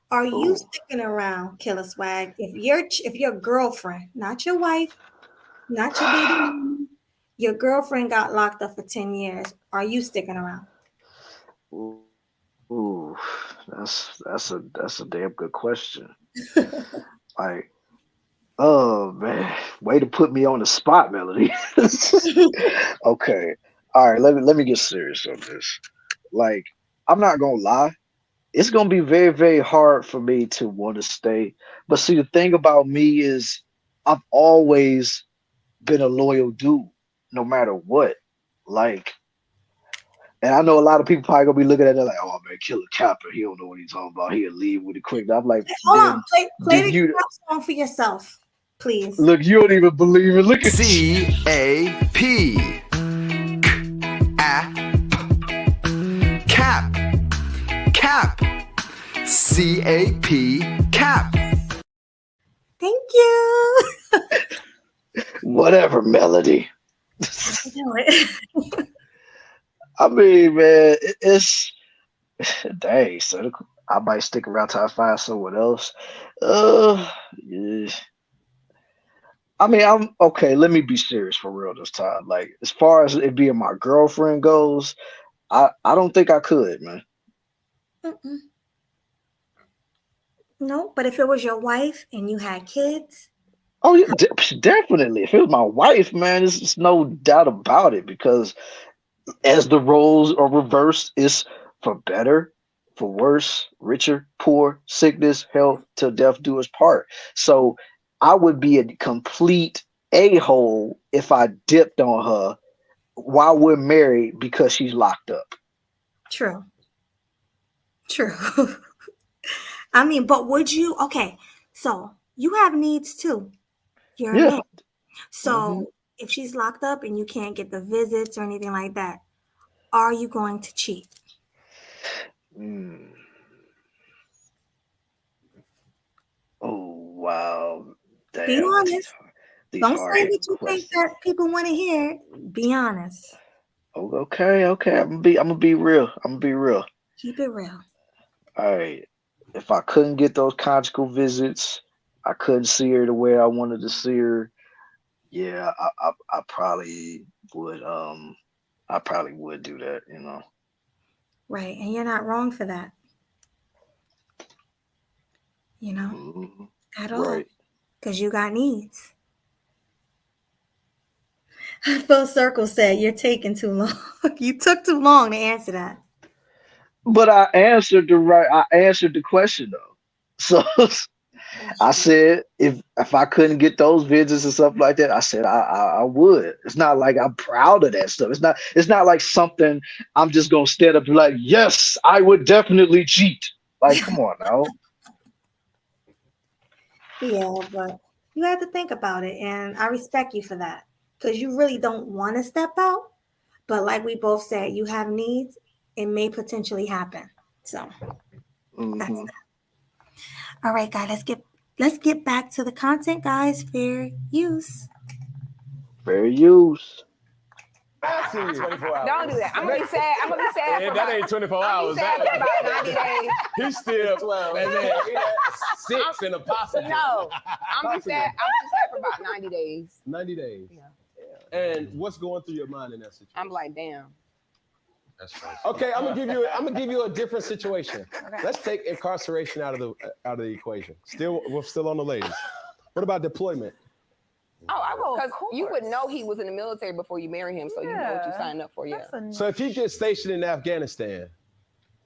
Are you sticking around, Killer Swag? If your girlfriend, not your wife, not your baby, your girlfriend got locked up for 10 years, are you sticking around? Ooh, that's a damn good question. Like, oh man, way to put me on the spot, Melody. Okay, all right, let me get serious on this. Like, I'm not gonna lie, it's gonna be very, very hard for me to want to stay. But see, the thing about me is, I've always been a loyal dude, no matter what. Like, and I know a lot of people probably gonna be looking at it like, oh man, Killer Capper, he don't know what he's talking about. He'll leave with it quick. I'm like, hold on, play the you rap song for yourself, please. look, you don't even believe it. Look at CAP. Cap. Cap. CAP. Cap. Thank you. whatever, Melody. Do it. I mean, man, it's dang. So I might stick around till I find someone else. Yeah. I mean, I'm okay. Let me be serious for real this time. Like, as far as it being my girlfriend goes, I don't think I could, man. No, but if it was your wife and you had kids, Oh yeah, definitely. If it was my wife, man, it's no doubt about it. Because as the roles are reversed, it's for better, for worse, richer, poor, sickness, health, till death do us part. So I would be a complete a-hole if I dipped on her while we're married because she's locked up. True. I mean, but would you? Okay, so you have needs too. You're a man. So if she's locked up and you can't get the visits or anything like that, are you going to cheat? Oh wow. Damn. Be honest. Don't say what you think questions. that people want to hear. Be honest. Oh, okay. I'm gonna be real. Keep it real. All right. If I couldn't get those conjugal visits, I couldn't see her the way I wanted to see her. Yeah, I probably would. I probably would do that. Right, and you're not wrong for that. At all. Right. Because you got needs. Full Circle said, you're taking too long. You took too long to answer that. But I answered the question though. So I said if I couldn't get those visits and stuff like that, I said I would. It's not like I'm proud of that stuff. It's not like something I'm just gonna stand up and be like, yes, I would definitely cheat. Like, come on now. Yeah, but you have to think about it, and I respect you for that because you really don't want to step out. But like we both said, you have needs. It may potentially happen. So that's that. All right, guys, let's get back to the content, guys. Fair use. Fair use. 24 hours. Don't do that. I'm gonna be sad. Yeah, that ain't 24 hours. Sad for about 90 days. He's still 12. Man, 6 in a possible. No, I'm just sad for about 90 days. 90 days. Yeah. And what's going through your mind in that situation? I'm like, damn. That's right. Okay, I'm gonna give you a different situation. Okay. Let's take incarceration out of the equation. We're still on the ladies. What about deployment? Because you would know he was in the military before you marry him, so you know what you signed up for. Yeah. So if he gets stationed in Afghanistan,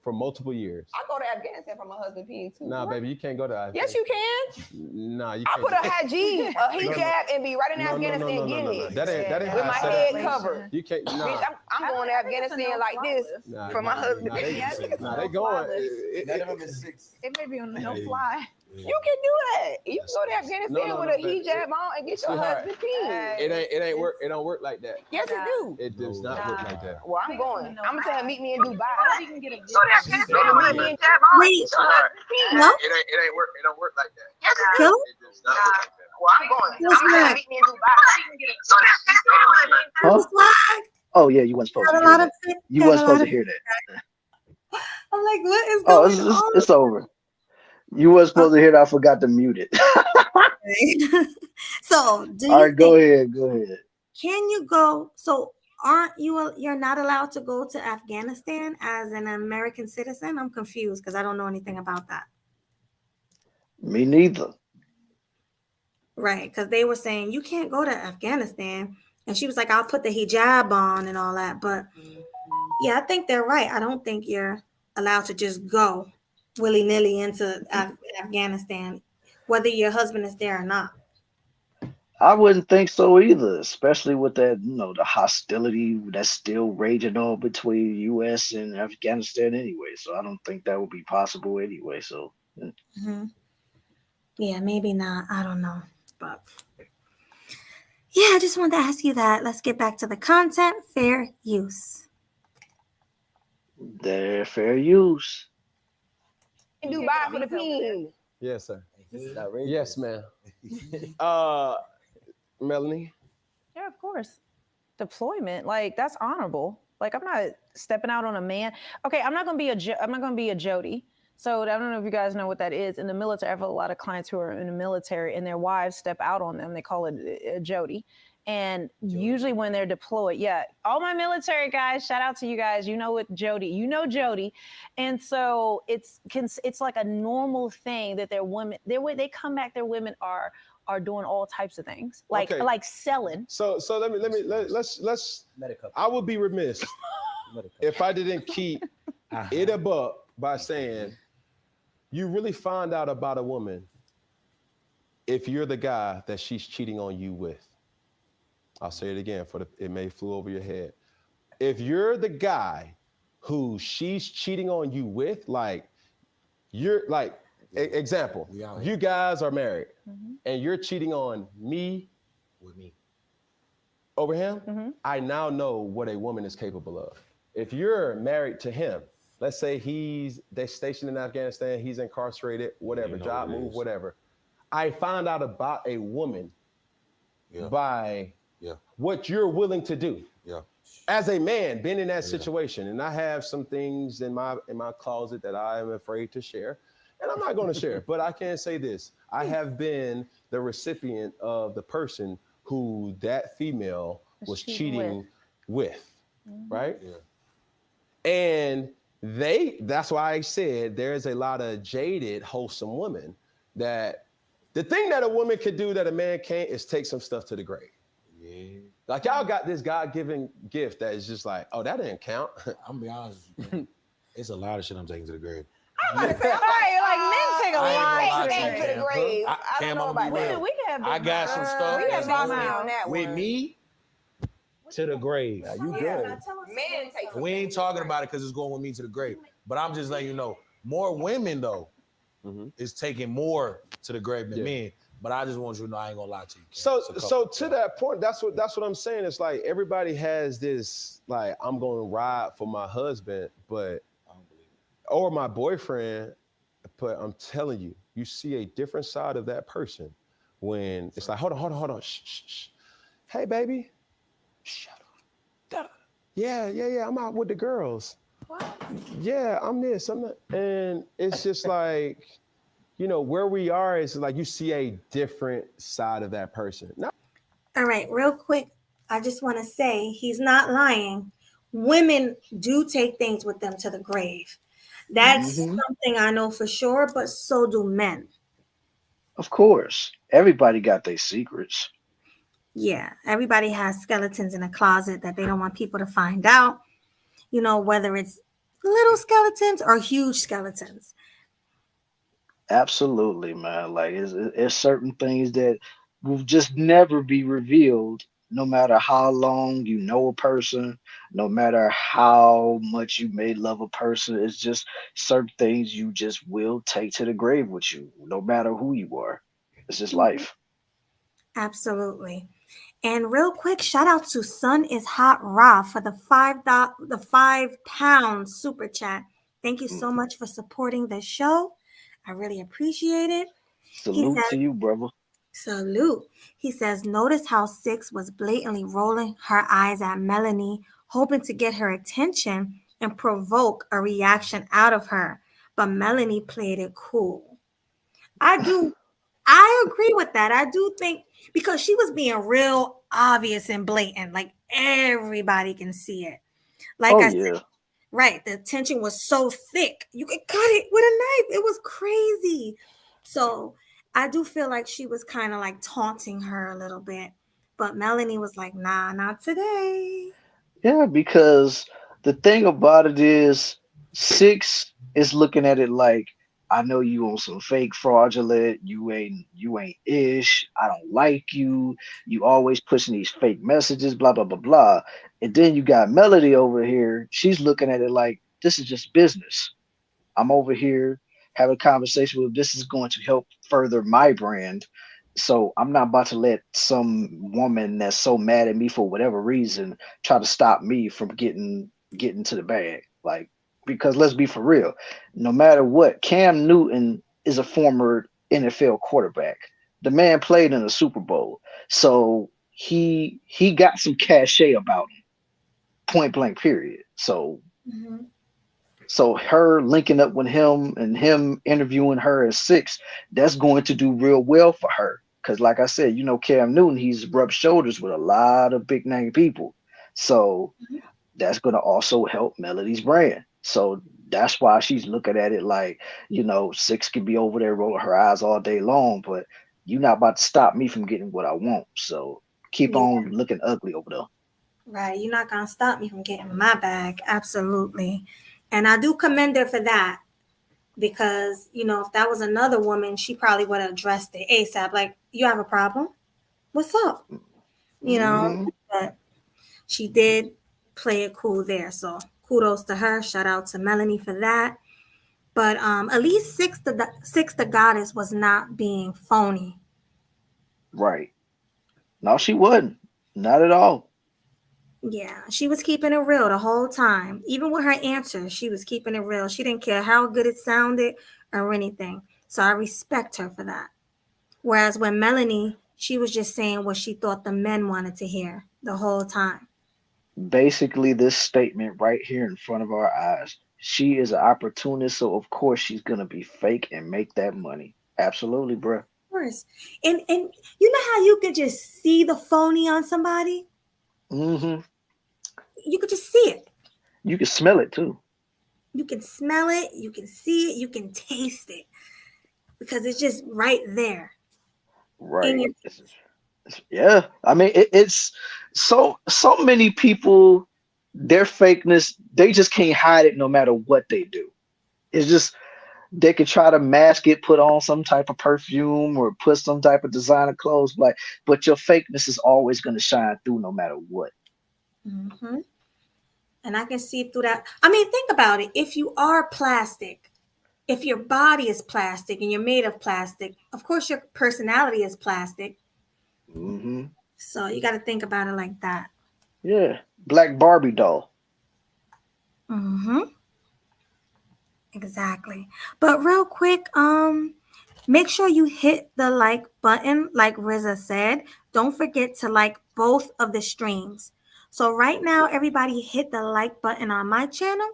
for multiple years. I go to Afghanistan for my husband peeing too. Nah, baby, you can't go to Afghanistan. Yes, you can. Nah, you I can't. put a hijab and be right in Afghanistan getting it. That ain't with my how I head said it. covered. You can't. Nah. Bitch, I'm going to Afghanistan like this for my husband. Nah, they going. It may be on the no fly. You can do that. You can go to Afghanistan with a hijab on and get your husband peeing. It ain't work. It don't work like that. Yes, it do. It does not work like that. Well, I'm going. I'm gonna tell him meet me in Dubai. You can get a Meet me in Wait, no? It ain't work. It don't work like that. Yes, it Kill? It does not work like that. Well, I'm going. I'm gonna meet me in Dubai. Huh? Swag. Oh yeah, you weren't supposed to hear that. You weren't supposed to hear that. I'm like, what is Oh, going on? it's over. You weren't supposed to hear that. I forgot to mute it. So, do you All right, go think- ahead. Can you go? So, aren't you're not allowed to go to Afghanistan as an American citizen? I'm confused because I don't know anything about that. Me neither. Right, because they were saying you can't go to Afghanistan, and she was like, "I'll put the hijab on and all that." But yeah, I think they're right. I don't think you're allowed to just go willy-nilly into Afghanistan, whether your husband is there or not. I wouldn't think so either, especially with that, the hostility that's still raging on between U.S. and Afghanistan anyway. So I don't think that would be possible anyway. So Mm-hmm. Yeah, maybe not. I don't know. But yeah, I just wanted to ask you that. Let's get back to the content. Fair use. they're fair use. In Dubai for the peen. Yes, sir. This is outrageous. Yes, ma'am. Melanie. Yeah, of course. Deployment, like that's honorable. Like I'm not stepping out on a man. Okay, I'm not gonna be a Jody. So I don't know if you guys know what that is. In the military, I have a lot of clients who are in the military and their wives step out on them. They call it a Jody. And usually when they're deployed, yeah, all my military guys, shout out to you guys. You know what Jody, Jody. And so it's like a normal thing that their women, they come back, their women are doing all types of things, like selling. So let's I would be remiss if I didn't keep it above by saying you really find out about a woman if you're the guy that she's cheating on you with. I'll say it again it may flew over your head. If you're the guy who she's cheating on you with, like you're like, example, you guys are married and you're cheating on me with me over him, I now know what a woman is capable of. If you're married to him, let's say they're stationed in Afghanistan, he's incarcerated, whatever, job move, whatever. I found out about a woman by what you're willing to do. As a man, been in that situation, and I have some things in my closet that I am afraid to share, and I'm not going to share, but I can say this. I have been the recipient of the person who that female was cheating with, right? And that's why I said there's a lot of jaded, wholesome women that the thing that a woman could do that a man can't is take some stuff to the grave. Like y'all got this God-given gift that is just like, oh, that didn't count. I'm gonna be honest with you. It's a lot of shit I'm taking to the grave. I'm about to say, like men take a lot of things to the grave. I don't know about that. We can have I got some stuff We have that's big on that with one. me to the grave. You good. Men take We ain't talking about it because it's going with me to the grave. But I'm just letting you know, more women though is taking more to the grave than men. But I just want you to know I ain't gonna lie to you. So to that point, that's what I'm saying. It's like everybody has this, like, I'm gonna ride for my husband, but or my boyfriend, but I'm telling you, you see a different side of that person when it's like, hold on. Shh. Hey, baby. Shut up. Yeah. I'm out with the girls. What? Yeah, I'm this, I'm that. And it's just like, where we are is like you see a different side of that person. All right, real quick, I just want to say he's not lying. Women do take things with them to the grave. That's something I know for sure, but so do men. Of course. Everybody got their secrets. Yeah, everybody has skeletons in a closet that they don't want people to find out. Whether it's little skeletons or huge skeletons. Absolutely, man. Like it's certain things that will just never be revealed, no matter how long you know a person, no matter how much you may love a person. It's just certain things you just will take to the grave with you, no matter who you are. It's just Mhm. life. Absolutely. And real quick, shout out to Sun is Hot Raw for the the £5 super chat. Thank you Mm. so much for supporting the show. I really appreciate it. He Salute says, to you, brother. salute. He says, notice how Six was blatantly rolling her eyes at Melanie, hoping to get her attention and provoke a reaction out of her. But Melanie played it cool. I do. I agree with that. I do think because she was being real obvious and blatant, like everybody can see it. Like Oh I said, yeah. right, the tension was so thick. You could cut it with a knife. It was crazy. So I do feel like she was kind of like taunting her a little bit. But Melanie was like, nah, not today. Yeah, because the thing about it is, Six is looking at it like, I know you on some fake fraudulent, you ain't ish, I don't like you, you always pushing these fake messages, blah blah blah blah. And then you got Melody over here, she's looking at it like this is just business. I'm over here having a conversation with this is going to help further my brand. So I'm not about to let some woman that's so mad at me for whatever reason try to stop me from getting to the bag. Like, because let's be for real, no matter what, Cam Newton is a former NFL quarterback. The man played in a Super Bowl. So he got some cachet about him, point blank period. Mhm. So her linking up with him and him interviewing her at Six, that's going to do real well for her. Because like I said, you know, Cam Newton, he's rubbed shoulders with a lot of big name people. So that's going to also help Melody's brand. So that's why she's looking at it like, you know, Six could be over there rolling her eyes all day long, but you're not about to stop me from getting what I want. So keep Yeah, on looking ugly over there. right. You're not gonna stop me from getting my bag. Absolutely. And I do commend her for that. Because if that was another woman, she probably would have addressed it ASAP. Like, you have a problem? What's up? Hmm. But she did play it cool there. So kudos to her. Shout out to Melanie for that. But at least Six the Goddess was not being phony. Right. No, she wasn't. Not at all. Yeah, she was keeping it real the whole time. Even with her answers, she was keeping it real. She didn't care how good it sounded or anything. So I respect her for that. Whereas when Melanie, she was just saying what she thought the men wanted to hear the whole time. Basically this statement right here in front of our eyes. She is an opportunist, so of course she's gonna be fake and make that money. Absolutely, bruh. Of course. And you know how you could just see the phony on somebody? Hmm. You could just see it. You can smell it too. You can smell it, you can see it, you can taste it because it's just right there in Right. your Yeah. I mean, it's so many people. Their fakeness, they just can't hide it no matter what they do. It's just they could try to mask it, put on some type of perfume or put some type of designer clothes, like, but your fakeness is always going to shine through no matter what. hmm And I can see through that. I mean, think about it. If you are plastic, if your body is plastic and you're made of plastic, of course your personality is plastic. Hmm. So you got to think about it like that. Yeah. Black Barbie doll. Mm-hmm. Exactly. But real quick, make sure you hit the like button, like Riza said. Don't forget to like both of the streams. So right now, everybody hit the like button on my channel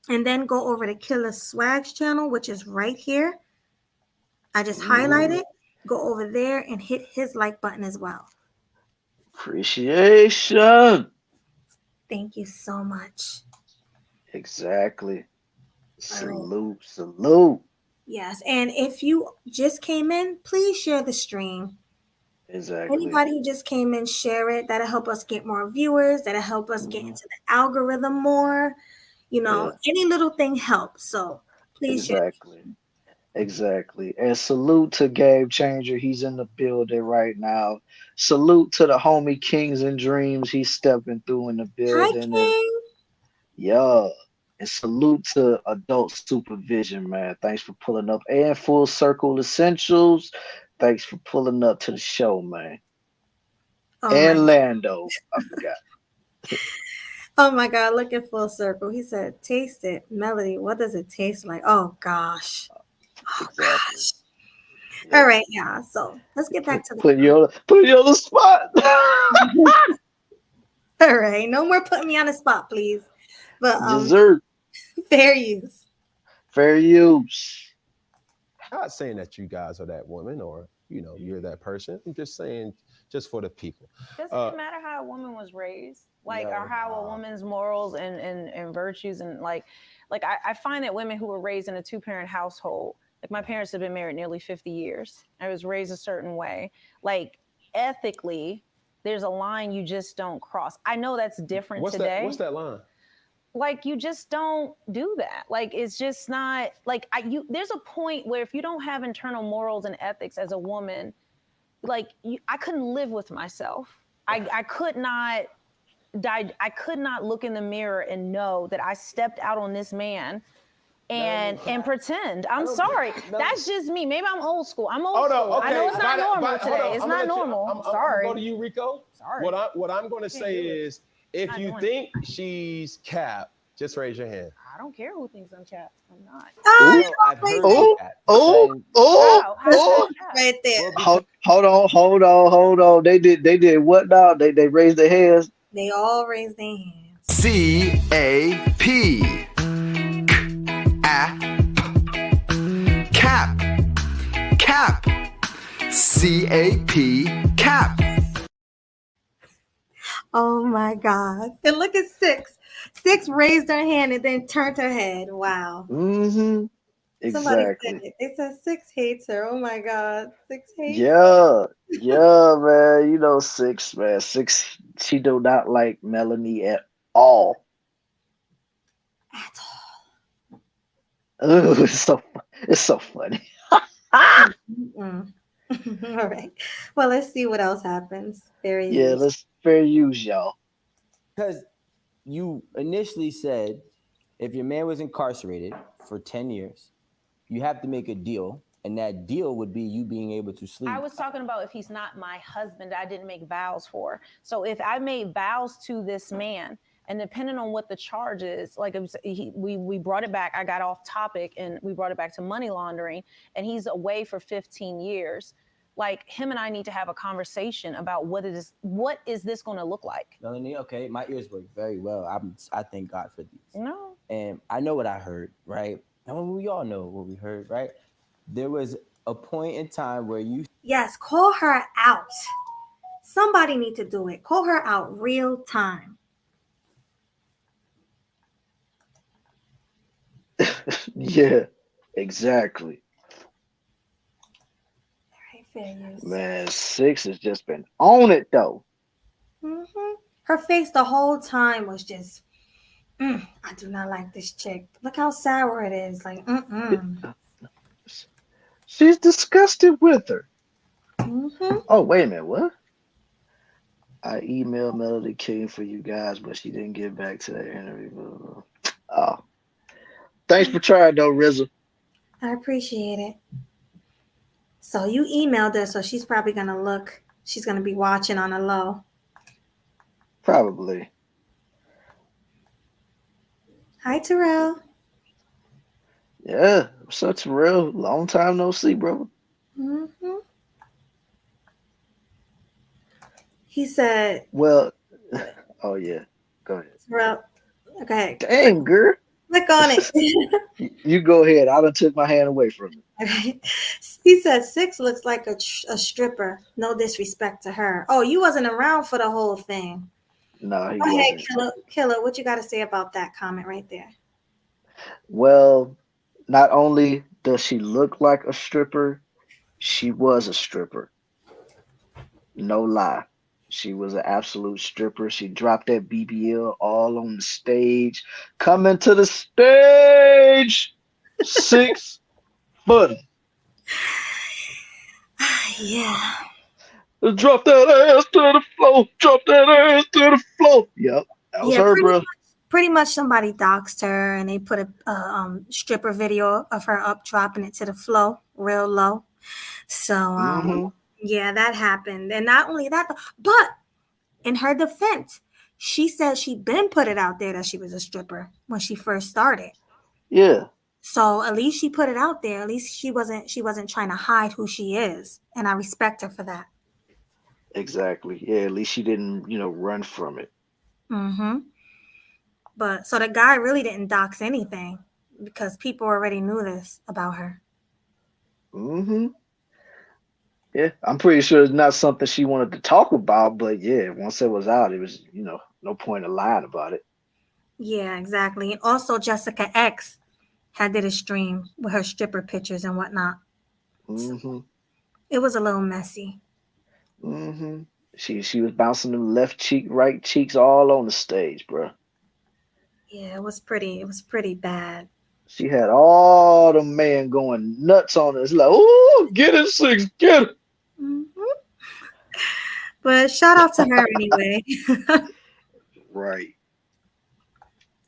and then go over to Killer Swag's channel, which is right here. I just highlight Mhm. it, go over there and hit his like button as well. Appreciation. Thank you so much. Exactly. All right. Salute, salute. Yes. And if you just came in, please share the stream. Exactly. Anybody who just came in, share it. That'll help us get more viewers. That'll help us get Mhm. into the algorithm more. You know, any little thing helps. So please share. Exactly. And salute to Game Changer. He's in the building right now. Salute to the homie Kings and Dreams. He's stepping through in the Hi, building. And King. yeah. And salute to Adult Supervision, man. Thanks for pulling up. And Full Circle Essentials. Thanks for pulling up to the show, man. Oh And Lando. I forgot. Oh my God, look at Full Circle. He said, taste it. Melody, what does it taste like? Oh gosh. Oh gosh. All right, yeah. So let's get back to the put you on the spot. All right. No more putting me on the spot, please. But Dessert. Fair use. Fair use. I'm not saying that you guys are that woman or you're that person. I'm just saying just for the people. Doesn't it matter how a woman was raised? Like, or how a woman's morals and virtues and like I find that women who were raised in a 2-parent household, like my parents have been married nearly 50 years. I was raised a certain way. Like ethically, there's a line you just don't cross. I know that's different today. What's that line? Like you just don't do that. Like it's just not like there's a point where if you don't have internal morals and ethics as a woman, like I couldn't live with myself. I could not look in the mirror and know that I stepped out on this man and pretend. I'm sorry. That's just me. Maybe I'm old school. I'm old school. Okay. I know it's not normal today. It's not normal. I'm sorry. Go to you, Rico. Sorry. What I'm going to say is, if you think she's capped, just raise your hand. I don't care who thinks I'm capped. I'm not. I've heard right there. Hold on. They did what now? They raised their hands. They all raised their hands. C-A-P. Cap. Cap. C-A-P. Cap. Oh my God. And look at Six. Six raised her hand and then turned her head. Wow. Mm-hmm. Exactly. Somebody said it. They said Six hates her. Oh my God. Six hates her. Yeah, man. You know, Six, man. Six, she do not like Melanie at all. At all. Oh, it's so funny. All right. Well, let's see what else happens. Let's fair use, y'all. Because you initially said if your man was incarcerated for 10 years, you have to make a deal, and that deal would be you being able to sleep. I was talking about if he's not my husband, I didn't make vows for. So if I made vows to this man, and depending on what the charge is, like we brought it back, I got off topic, and we brought it back to money laundering, and he's away for 15 years. Like him and I need to have a conversation about what is this going to look like? Melanie, okay, my ears work very well. I thank God for these. No. And I know what I heard, right? And we all know what we heard, right? There was a point in time where you... Yes, call her out. Somebody need to do it. Call her out real time. Yeah, exactly. Failures. Man, Six has just been on it though. Mm-hmm. Her face the whole time was just, I do not like this chick. Look how sour it is. Like, She's disgusted with her. Mm-hmm. Oh, wait a minute, what? I emailed Melody King for you guys, but she didn't get back to that interview. Oh, thanks for trying though, RZA. I appreciate it. So you emailed her, so she's probably going to look. She's going to be watching on a low. Probably. Hi, Terrell. Yeah, what's up, Terrell? Long time no see, bro. Mm-hmm. He said... Well, oh, yeah. Go ahead. Terrell, go ahead. Dang, girl. Click on it. You go ahead. I done took my hand away from it. Okay. He said Six looks like a stripper. No disrespect to her. Oh, you wasn't around for the whole thing. No, he Go wasn't. ahead, Killer. What you got to say about that comment right there? Well, not only does she look like a stripper, she was a stripper. No lie. She was an absolute stripper. She dropped that BBL all on the stage. Coming to the stage, 6 foot. Yeah. Drop that ass to the floor. Drop that ass to the floor. Yep, that was Yeah, her, bro. pretty much somebody doxed her and they put a stripper video of her up dropping it to the floor real low. So Mm-hmm. yeah, that happened. And not only that, but in her defense, she said she'd been put it out there that she was a stripper when she first started. Yeah, So at least she put it out there. At least she wasn't trying to hide who she is. And I respect her for that. exactly. Yeah, at least she didn't, run from it. Mm-hmm. But so the guy really didn't dox anything because people already knew this about her. Mm-hmm. Yeah, I'm pretty sure it's not something she wanted to talk about, but yeah, once it was out, it was, no point in lying about it. Yeah, exactly. And also Jessica X had did a stream with her stripper pictures and whatnot. Mm-hmm. It was a little messy. Mm-hmm. She was bouncing them left cheek, right cheeks all on the stage, bro. Yeah, it was pretty bad. She had all the man going nuts on us, like, oh, get it, 6, get it. Mm-hmm. But shout out to her anyway. Right.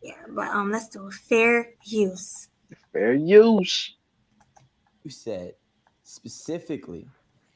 Yeah, but let's do fair use. Fair use. You said specifically,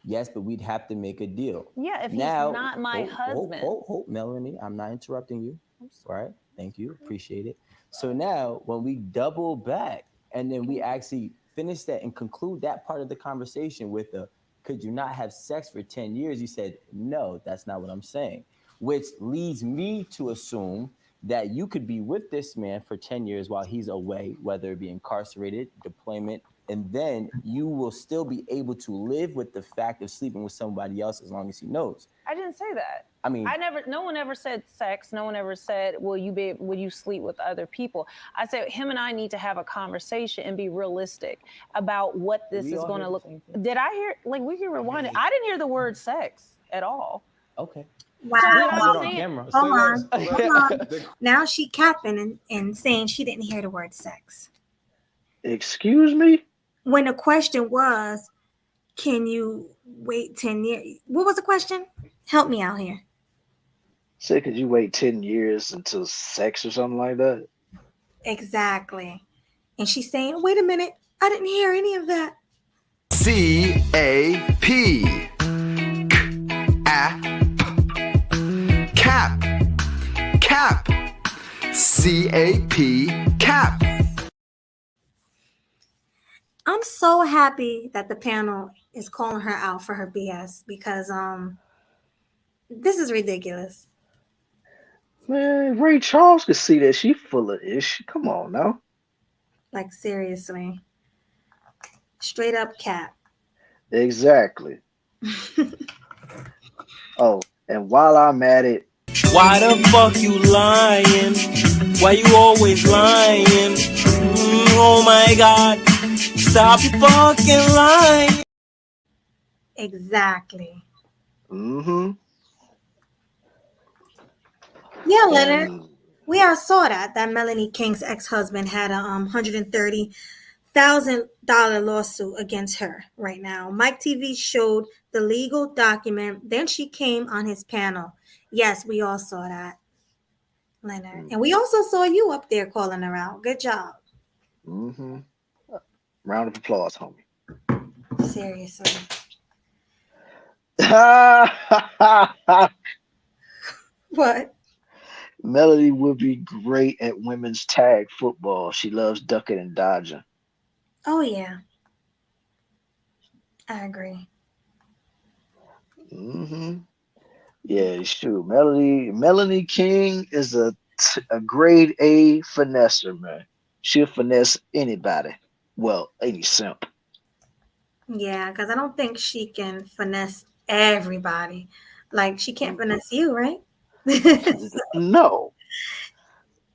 yes, but we'd have to make a deal. Yeah, if Now, he's not my husband. Hold, Melanie, I'm not interrupting you. All right, thank you, appreciate it. So now, when we double back and then we actually finish that and conclude that part of the conversation with the, could you not have sex for 10 years? You said, no, that's not what I'm saying, which leads me to assume that you could be with this man for 10 years while he's away, whether it be incarcerated, deployment, and then you will still be able to live with the fact of sleeping with somebody else as long as he knows. I didn't say that. I mean, no one ever said sex. No one ever said, will you sleep with other people? I said, him and I need to have a conversation and be realistic about what this is going to look. Did I hear, we can rewind it. I didn't hear the word sex at all. Okay. Wow. Camera. Hold on. Now she capping and saying she didn't hear the word sex. Excuse me? When the question was, can you wait 10 years? What was the question? Help me out here. Say, could you wait 10 years until sex or something like that? Exactly. And she's saying, wait a minute, I didn't hear any of that. C-A-P. Cap. Cap. C-A-P. Cap. I'm so happy that the panel is calling her out for her BS because this is ridiculous. Man, Ray Charles could see that she full of ish. Come on now. Like seriously. Straight up cap. Exactly. Oh, and while I'm at it, why the fuck you lying? Why you always lying? Oh my God. Stop your fucking lying. Exactly. Mm-hmm. Yeah, Leonard. We all saw that Melanie King's ex-husband had a $130,000 lawsuit against her right now. Mike TV showed the legal document. Then she came on his panel. Yes, we all saw that, Leonard. And we also saw you up there calling her out. Good job. Mm-hmm. Round of applause, homie. Seriously. What? Melody would be great at women's tag football. She loves ducking and dodging. Oh, yeah. I agree. Mm-hmm. Yeah, sure. Melanie King is a grade A finesser, man. She'll finesse anybody. Well, any simp. Yeah, because I don't think she can finesse everybody. Like, she can't finesse you, right? No.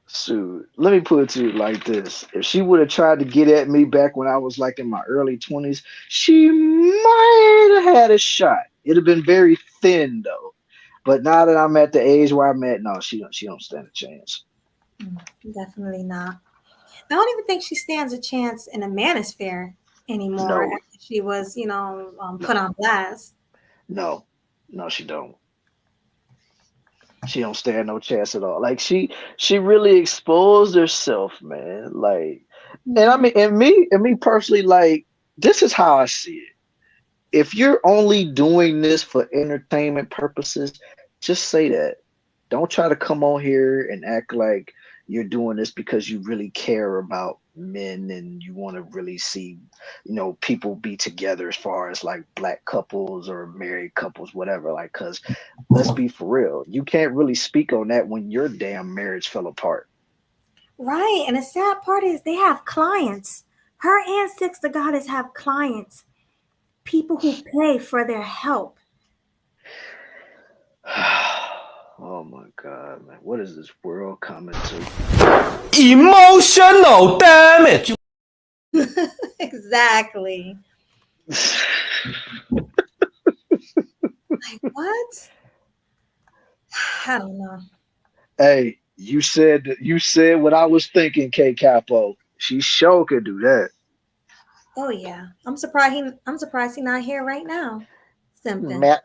So let me put it to you like this. If she would have tried to get at me back when I was like in my early 20s, she might have had a shot. It'd have been very thin though. But now that I'm at the age where I'm at, no, she don't stand a chance. Definitely not. I don't even think she stands a chance in a manosphere anymore. No. After she was, put on blast. No, she don't. She don't stand no chance at all. Like she really exposed herself, man. Like, and I mean, and me personally, like, this is how I see it. If you're only doing this for entertainment purposes, just say that. Don't try to come on here and act like you're doing this because you really care about men and you want to really see, people be together as far as like black couples or married couples, whatever. Like, because let's be for real, you can't really speak on that when your damn marriage fell apart. Right. And the sad part is they have clients. Her and Six the Goddess have clients. People who pay for their help. Oh my God, man. What is this world coming to? Emotional damage. Exactly. Like, what? I don't know. Hey, you said what I was thinking, K Capo. She sure could do that. Oh yeah. I'm surprised he's not here right now. Simping.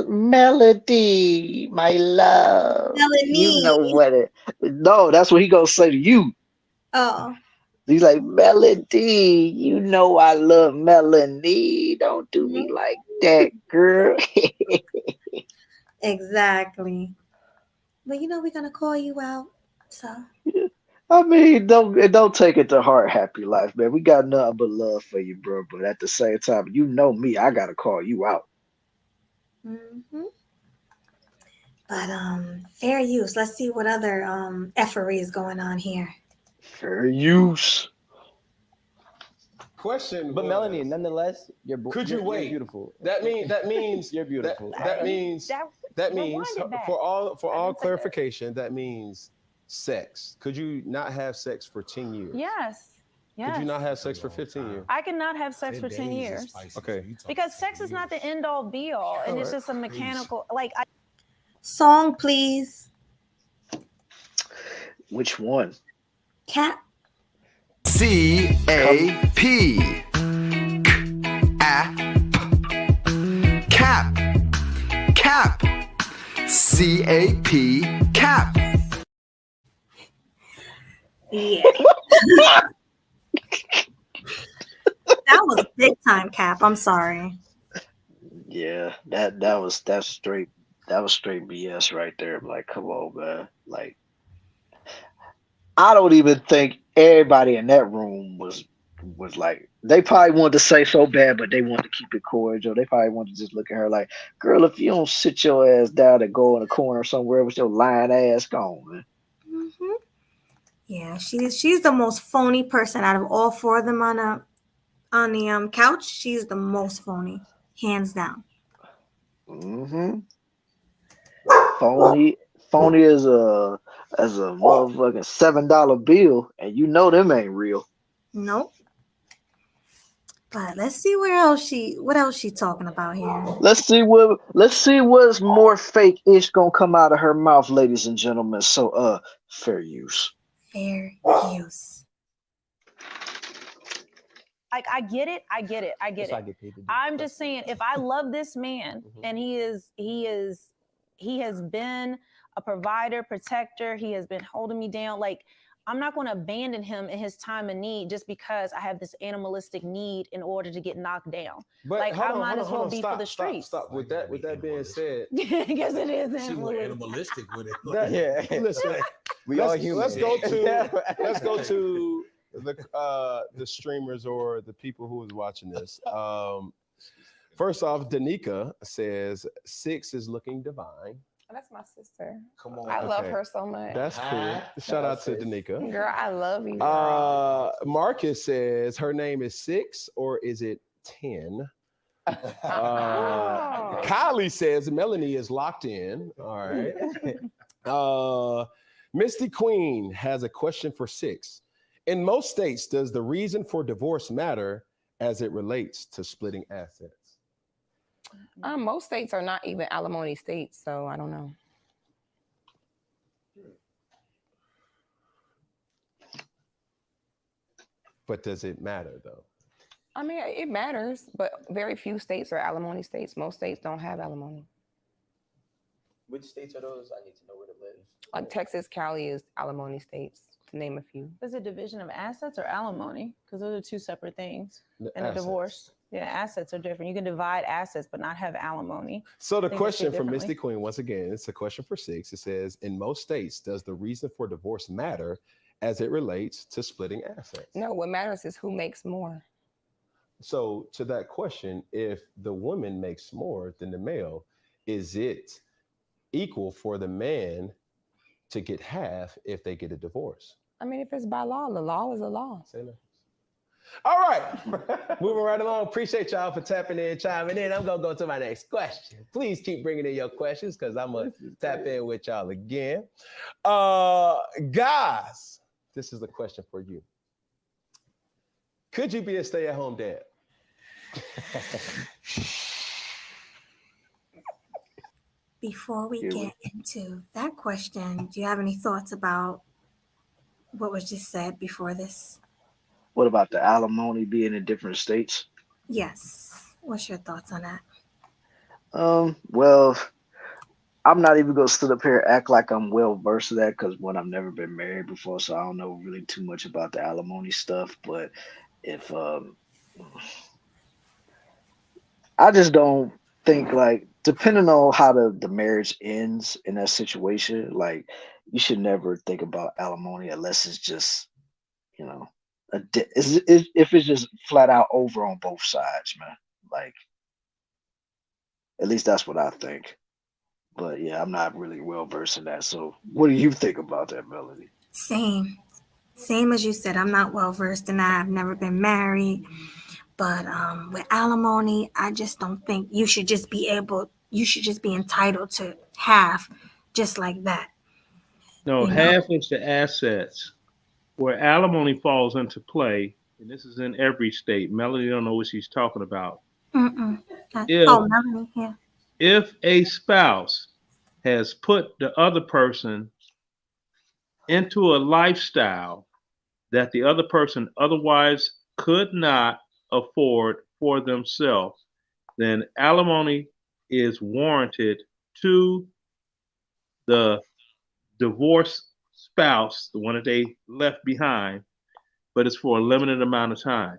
Melody, my love. Melanie. You know what it. No, that's what he gonna say to you. Oh. He's like, Melody, you know I love Melanie. Don't do me like that, girl. Exactly. But we're gonna call you out. So I mean, don't take it to heart, Happy Life, man. We got nothing but love for you, bro. But at the same time, you know me, I gotta call you out. But fair use. Let's see what other effery is going on here. Fair use. Question, But Melanie, nonetheless, you're beautiful. That means you're beautiful. That means for all clarification, that means sex. Could you not have sex for 10 years? Yes. Could you not have sex for 15 years? I cannot have sex for 10 years. Okay. Because sex is not the end all be all, and it's just a mechanical Song, please. Which one? Cap. C-A-P. Cap. Cap. C-A-P. Cap. Yeah. That was big time, Cap. I'm sorry. Yeah, that's straight BS right there. Like, come on, man. Like, I don't even think everybody in that room was like, they probably wanted to say so bad, but they wanted to keep it cordial. They probably wanted to just look at her like, girl, if you don't sit your ass down and go in a corner somewhere with your lying ass gone, man. Yeah, she's the most phony person out of all four of them on the couch. She's the most phony, hands down. Phony as a motherfucking $7 bill, and you know them ain't real. Nope. But let's see what else she talking about here. Let's see what's more fake-ish gonna come out of her mouth, ladies and gentlemen. So fair use. Fair use. Like, I get it. I'm just saying, if I love this man and he has been a provider, protector, he has been holding me down, like, I'm not going to abandon him in his time of need just because I have this animalistic need in order to get knocked down. But like, I might as well be for the streets. Stop. With that being said, because it is animalistic with it. Listen, we all human. Let's go to the streamers or the people who is watching this. First off, Danica says 6 is looking divine. That's my sister. Come on. I love her so much. That's cool. Shout out to Danica. Girl, I love you. Marcus says her name is 6 or is it 10? Kylie says Melanie is locked in. All right. Misty Queen has a question for 6. In most states, does the reason for divorce matter as it relates to splitting assets? Most states are not even alimony states, so I don't know. But does it matter though? I mean, it matters, but very few states are alimony states. Most states don't have alimony. Which states are those? I need to know where to live. Like Texas, Cali is alimony states, to name a few. Is it division of assets or alimony? Because those are two separate things. In a Assets. divorce, yeah, assets are different. You can divide assets but not have alimony. So the Think question of it from differently. Misty Queen, once again, it's a question for 6. It says, in most states, does the reason for divorce matter as it relates to splitting assets? No, what matters is who makes more. So to that question, if the woman makes more than the male, is it equal for the man to get half if they get a divorce? I mean, if it's by law, the law is the law. Say that. All right, moving right along. Appreciate y'all for tapping in, chiming in. I'm gonna go to my next question. Please keep bringing in your questions because I'm gonna tap in with y'all again. Guys, this is the question for you. Could you be a stay-at-home dad? Before we get into that question, do you have any thoughts about what was just said before this? What about the alimony being in different states? Yes. What's your thoughts on that? Well, I'm not even gonna sit up here and act like I'm well versed in that because I've never been married before, so I don't know really too much about the alimony stuff. But if I just don't think, like, depending on how the marriage ends in that situation, like, you should never think about alimony unless it's just, you know, if it's just flat out over on both sides, man. Like, at least that's what I think. But yeah, I'm not really well versed in that. So what do you think about that, Melody? Same as you said. I'm not well versed in that. I've never been married. But with alimony, I just don't think you should just be entitled to half just like that. No, half is the assets. Where alimony falls into play, and this is in every state. Melody don't know what she's talking about. Melanie, yeah. If a spouse has put the other person into a lifestyle that the other person otherwise could not afford for themselves, then alimony is warranted to the divorced spouse, the one that they left behind, but it's for a limited amount of time.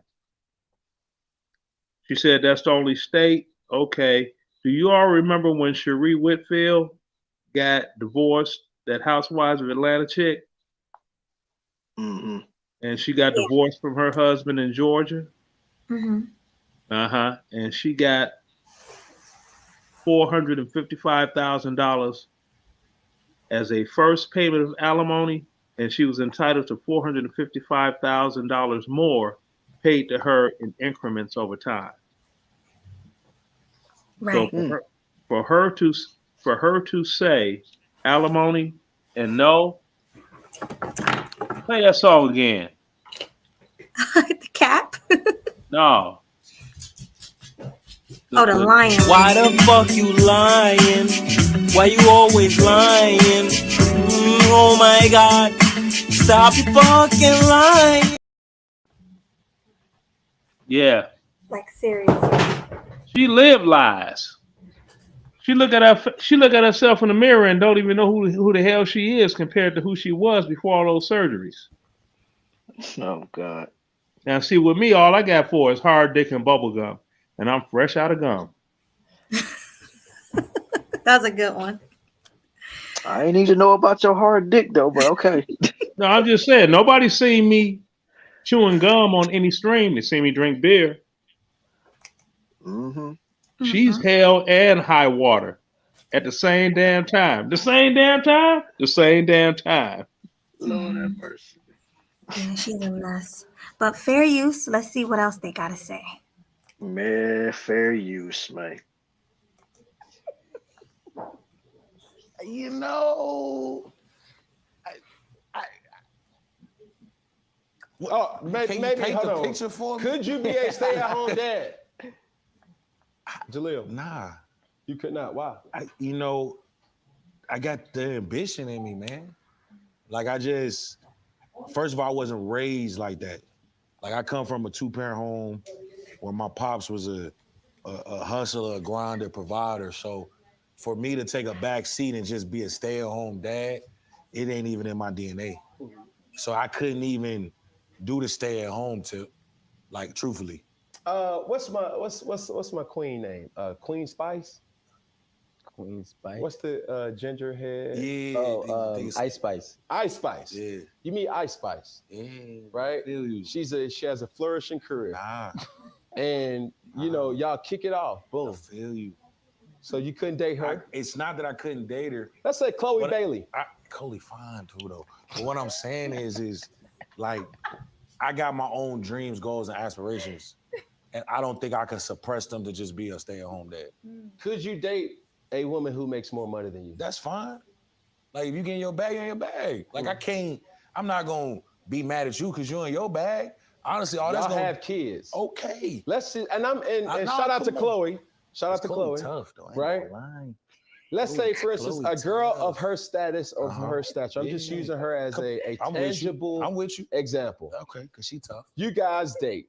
She said that's the only state. Okay. Do you all remember when Cherie Whitfield got divorced, that Housewives of Atlanta chick? Mm-hmm. And she got divorced from her husband in Georgia? Mm-hmm. And she got $455,000 as a first payment of alimony, and she was entitled to $455,000 more paid to her in increments over time. Right. So for her to say alimony and no, play that song again. The cap? No. The lion. Why the fuck you lying? Why you always lying? Oh my God, stop your fucking lying. Yeah. Like, seriously. She lived lies. She look at herself in the mirror and don't even know who the hell she is compared to who she was before all those surgeries. Oh God. Now see, with me, all I got for is hard dick and bubble gum, and I'm fresh out of gum. That's a good one. I ain't need to know about your hard dick though, but okay. No, I'm just saying, nobody's seen me chewing gum on any stream. They see me drink beer. Mm-hmm. She's hell and high water at the same damn time. The same damn time? The same damn time. Lord have mercy. Yeah, she's a mess. But fair use. Let's see what else they got to say. Man, fair use, man. You know, maybe Can you paint hold the on. picture for me? Could you be a stay-at-home dad? Jaleel, Nah. you could not. Why? I got the ambition in me, man. Like first of all, I wasn't raised like that. Like I come from a 2-parent home where my pops was a hustler, a grinder, provider. So for me to take a back seat and just be a stay-at-home dad, it ain't even in my DNA. So I couldn't even do the stay-at-home tip, like truthfully. What's my queen name? Queen Spice. Queen Spice. What's the ginger head? Yeah. Ice Spice. Ice Spice. Yeah. You mean Ice Spice? Yeah. Right. She has a flourishing career. And y'all kick it off. Boom. I feel you. So you couldn't date her? It's not that I couldn't date her. Let's say Chloe Bailey. Chloe fine too though. But what I'm saying is like I got my own dreams, goals, and aspirations. And I don't think I can suppress them to just be a stay-at-home dad. Could you date a woman who makes more money than you? That's fine. Like if you get in your bag, you're in your bag. Like I'm not gonna be mad at you because you're in your bag. Honestly, all that's gonna have kids. Okay. Let's see. And shout out to Chloe. Shout out to Chloe. Tough though. Right? Let's say, for instance, a girl of her status or her stature. I'm just using her as a tangible example. Okay, because she tough. You guys date.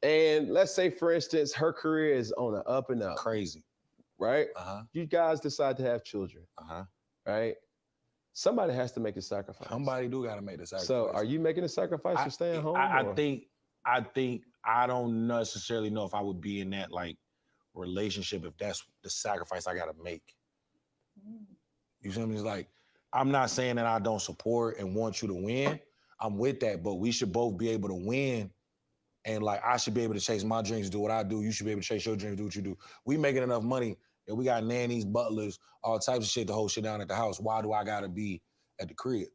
And let's say, for instance, her career is on an up and up. Crazy. Right? You guys decide to have children. Right? Somebody has to make a sacrifice. Somebody do got to make the sacrifice. So are you making a sacrifice for staying home? I think I don't necessarily know if I would be in that like relationship if that's the sacrifice I got to make. You see what I mean? It's like, I'm not saying that I don't support and want you to win. I'm with that, but we should both be able to win. And like, I should be able to chase my dreams, do what I do. You should be able to chase your dreams, do what you do. We making enough money and we got nannies, butlers, all types of shit to hold shit down at the house. Why do I gotta be at the crib?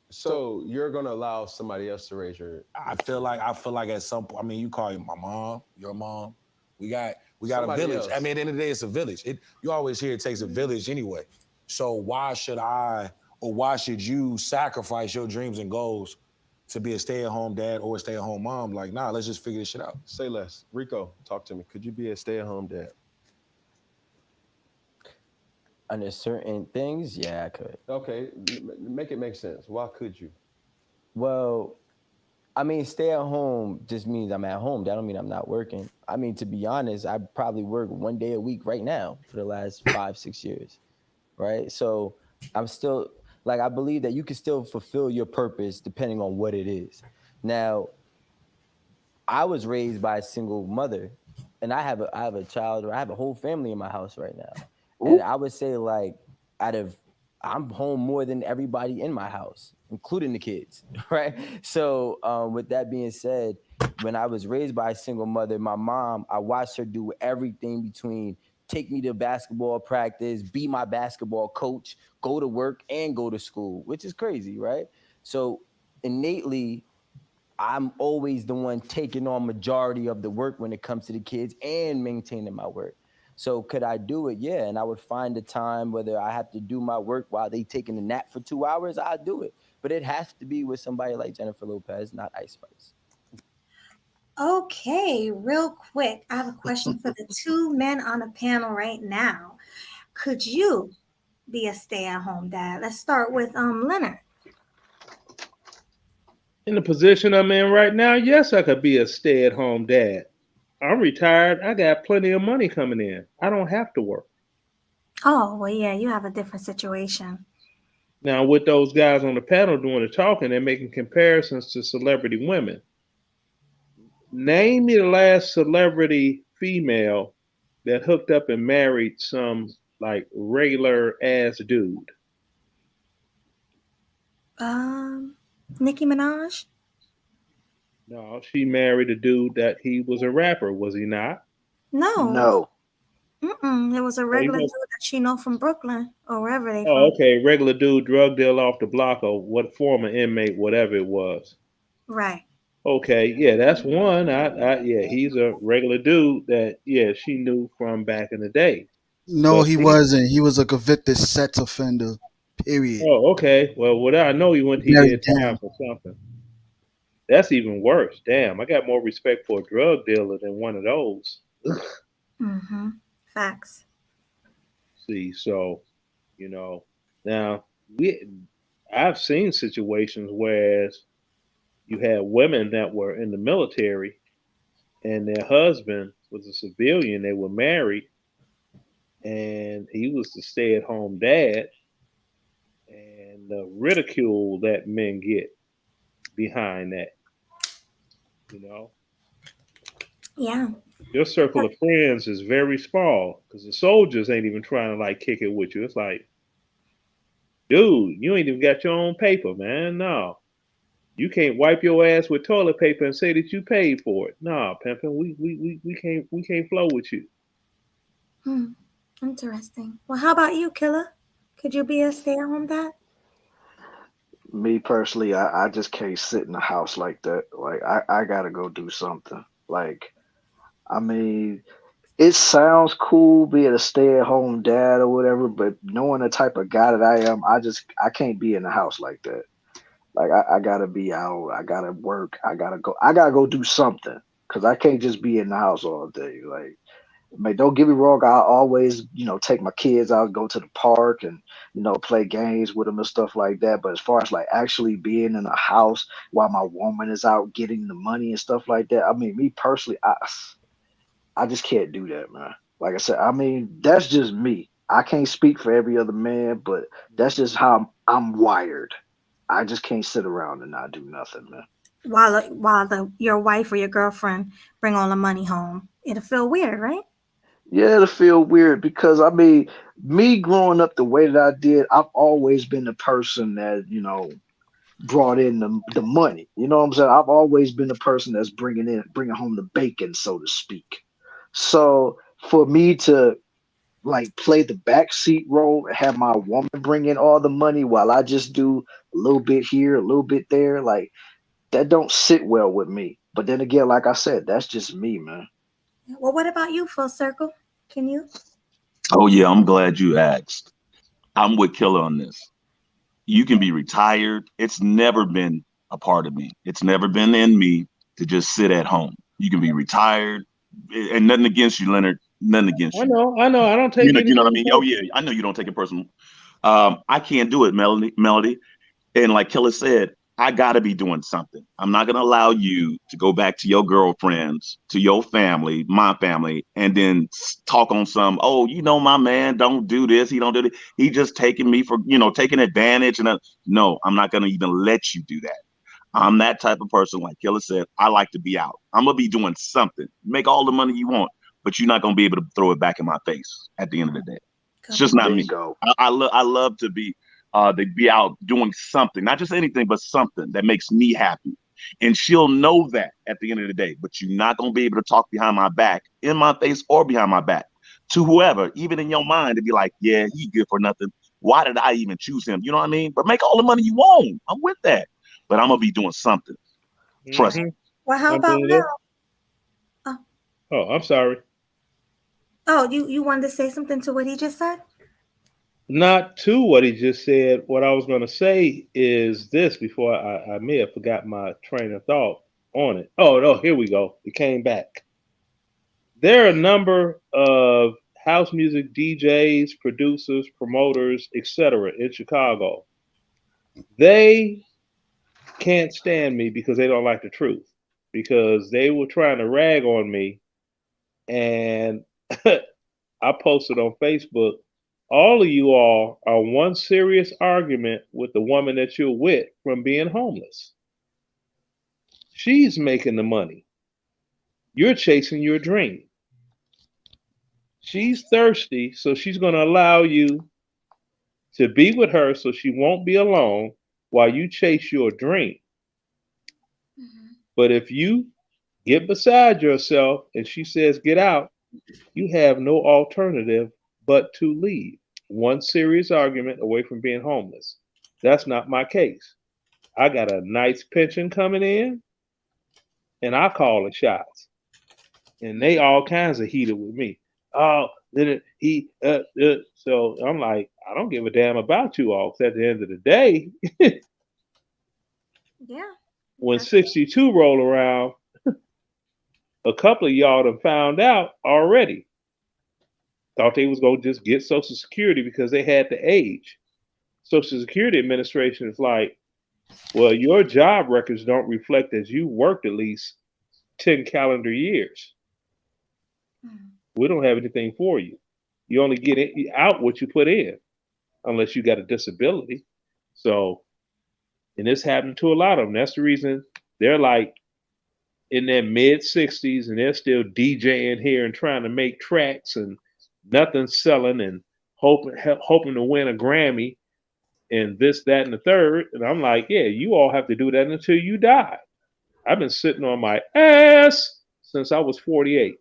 So you're gonna allow somebody else to raise your... I feel like at some point, I mean, you call it my mom, your mom. We got somebody a village. Else. I mean, at the end of the day, it's a village. You always hear it takes a village anyway. So why should you sacrifice your dreams and goals to be a stay-at-home dad or a stay-at-home mom? Like, nah, let's just figure this shit out. Say less. Rico, talk to me. Could you be a stay-at-home dad? Under certain things, yeah, I could. Okay, make it make sense. Why could you? Well, I mean, stay at home just means I'm at home. That don't mean I'm not working. I mean, to be honest, I probably work 1 day a week right now for the last 5-6 years, right? So I'm still, like, I believe that you can still fulfill your purpose depending on what it is. Now, I was raised by a single mother, and I have a child, or I have a whole family in my house right now. Ooh. And I would say, like, I'm home more than everybody in my house, including the kids, right? So with that being said, when I was raised by a single mother, my mom, I watched her do everything between take me to basketball practice, be my basketball coach, go to work and go to school, which is crazy, right? So innately, I'm always the one taking on majority of the work when it comes to the kids and maintaining my work. So could I do it? Yeah. And I would find the time, whether I have to do my work while they taking a nap for 2 hours, I'll do it. But it has to be with somebody like Jennifer Lopez, not Ice Spice. Okay, real quick. I have a question for the two men on the panel right now. Could you be a stay-at-home dad? Let's start with Leonard. In the position I'm in right now, yes, I could be a stay-at-home dad. I'm retired. I got plenty of money coming in. I don't have to work. Oh, well, yeah, you have a different situation. Now, with those guys on the panel doing the talking, they're making comparisons to celebrity women. Name me the last celebrity female that hooked up and married some, like, regular-ass dude. Nicki Minaj? No, she married a dude that he was a rapper, was he not? No. It was a regular dude that she know from Brooklyn or wherever they from. Okay, regular dude, drug deal off the block or what former inmate, whatever it was. Right. Okay, yeah, that's one. Yeah, he's a regular dude that, yeah, she knew from back in the day. No, he wasn't. He was a convicted sex offender, period. Oh, okay. Well, I know he did time for something. That's even worse. Damn, I got more respect for a drug dealer than one of those. Mm-hmm. Facts. See, so now I've seen situations where you had women that were in the military and their husband was a civilian. They were married, and he was the stay-at-home dad, and the ridicule that men get behind that, you know. Yeah. Your circle of friends is very small because the soldiers ain't even trying to like kick it with you. It's like, dude, you ain't even got your own paper, man. No, you can't wipe your ass with toilet paper and say that you paid for it. Nah, pimpin', we can't flow with you. Hmm. Interesting. Well, how about you, Killer? Could you be a stay-at-home dad? Me personally, I just can't sit in the house like that. Like I gotta go do something. Like I mean, it sounds cool being a stay-at-home dad or whatever, but knowing the type of guy that I am, I can't be in the house like that. Like I gotta be out, I gotta work, I gotta go do something. Cause I can't just be in the house all day. Like man, don't get me wrong. I always, take my kids out, go to the park, and play games with them and stuff like that. But as far as like actually being in a house while my woman is out getting the money and stuff like that, I mean, me personally, I just can't do that, man. Like I said, I mean, that's just me. I can't speak for every other man, but that's just how I'm wired. I just can't sit around and not do nothing, man. While your wife or your girlfriend bring all the money home, it'll feel weird, right? Yeah, it'll feel weird because I mean, me growing up the way that I did, I've always been the person that, brought in the money. You know what I'm saying? I've always been the person that's bringing home the bacon, so to speak. So for me to like play the backseat role and have my woman bring in all the money while I just do a little bit here, a little bit there, like that don't sit well with me. But then again, like I said, that's just me, man. Well, what about you, Full Circle? Can you? Oh yeah, I'm glad you asked. I'm with Killer on this. You can be retired. It's never been a part of me. It's never been in me to just sit at home. You can be retired, and nothing against you, Leonard. Nothing against I you. know, I know. I don't take You know what I anything mean? Oh personal. yeah, I know you don't take it personal. I can't do it, Melody. And like Killer said, I got to be doing something. I'm not going to allow you to go back to your girlfriends, to your family, my family, and then talk on some, oh, my man don't do this. He don't do this. He just taking me for, taking advantage. And no, I'm not going to even let you do that. I'm that type of person, like Killer said, I like to be out. I'm going to be doing something. Make all the money you want, but you're not going to be able to throw it back in my face at the end of the day. It's just not me. Bingo. I love to be out doing something, not just anything, but something that makes me happy. And she'll know that at the end of the day, but you're not going to be able to talk behind my back, in my face or behind my back to whoever, even in your mind to be like, yeah, he good for nothing. Why did I even choose him? You know what I mean? But make all the money you want. I'm with that. But I'm going to be doing something. Trust me. Well, how about Antonio? Mel? Oh, Oh, I'm sorry. you wanted to say something to what he just said? Not to what he just said. What I was going to say is this before I may have forgot my train of thought on it. Oh, no, here we go. It came back. There are a number of house music DJs, producers, promoters, etc. in Chicago. They can't stand me because they don't like the truth. Because they were trying to rag on me, and I posted on Facebook, all of you all are one serious argument with the woman that you're with from being homeless. She's making the money. You're chasing your dream. She's thirsty, so she's going to allow you to be with her so she won't be alone while you chase your dream. But if you get beside yourself and she says, get out, you have no alternative but to leave. One serious argument away from being homeless. That's not my case. I got a nice pension coming in, and I call the shots. And they all kinds of heated with me. Oh, then so I'm like, I don't give a damn about you all. Because at the end of the day, Yeah. when 62 roll around, a couple of y'all have found out already. thought they was going to just get Social Security because they had the age. Social Security Administration is like, well, your job records don't reflect that you worked at least 10 calendar years. We don't have anything for you. You only get out what you put in, unless you got a disability. So, and this happened to a lot of them. That's the reason they're like in their mid 60s and they're still DJing here and trying to make tracks and nothing's selling and hoping to win a Grammy and this, that, and the third. And I'm like, yeah, you all have to do that until you die. I've been sitting on my ass since I was 48.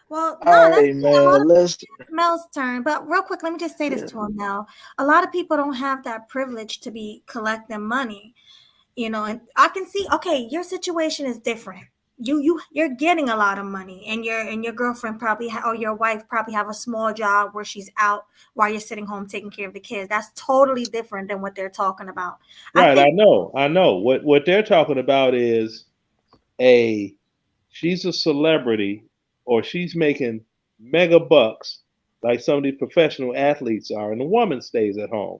Well, no, all right, man. Let's. Mel's turn, but real quick, let me just say this to him, Mel. A lot of people don't have that privilege to be collecting money, and I can see. Okay, your situation is different. You're getting a lot of money, and your girlfriend probably or your wife probably have a small job where she's out while you're sitting home taking care of the kids. That's totally different than what they're talking about. Right, I know. What they're talking about is she's a celebrity or she's making mega bucks like some of these professional athletes are, and the woman stays at home.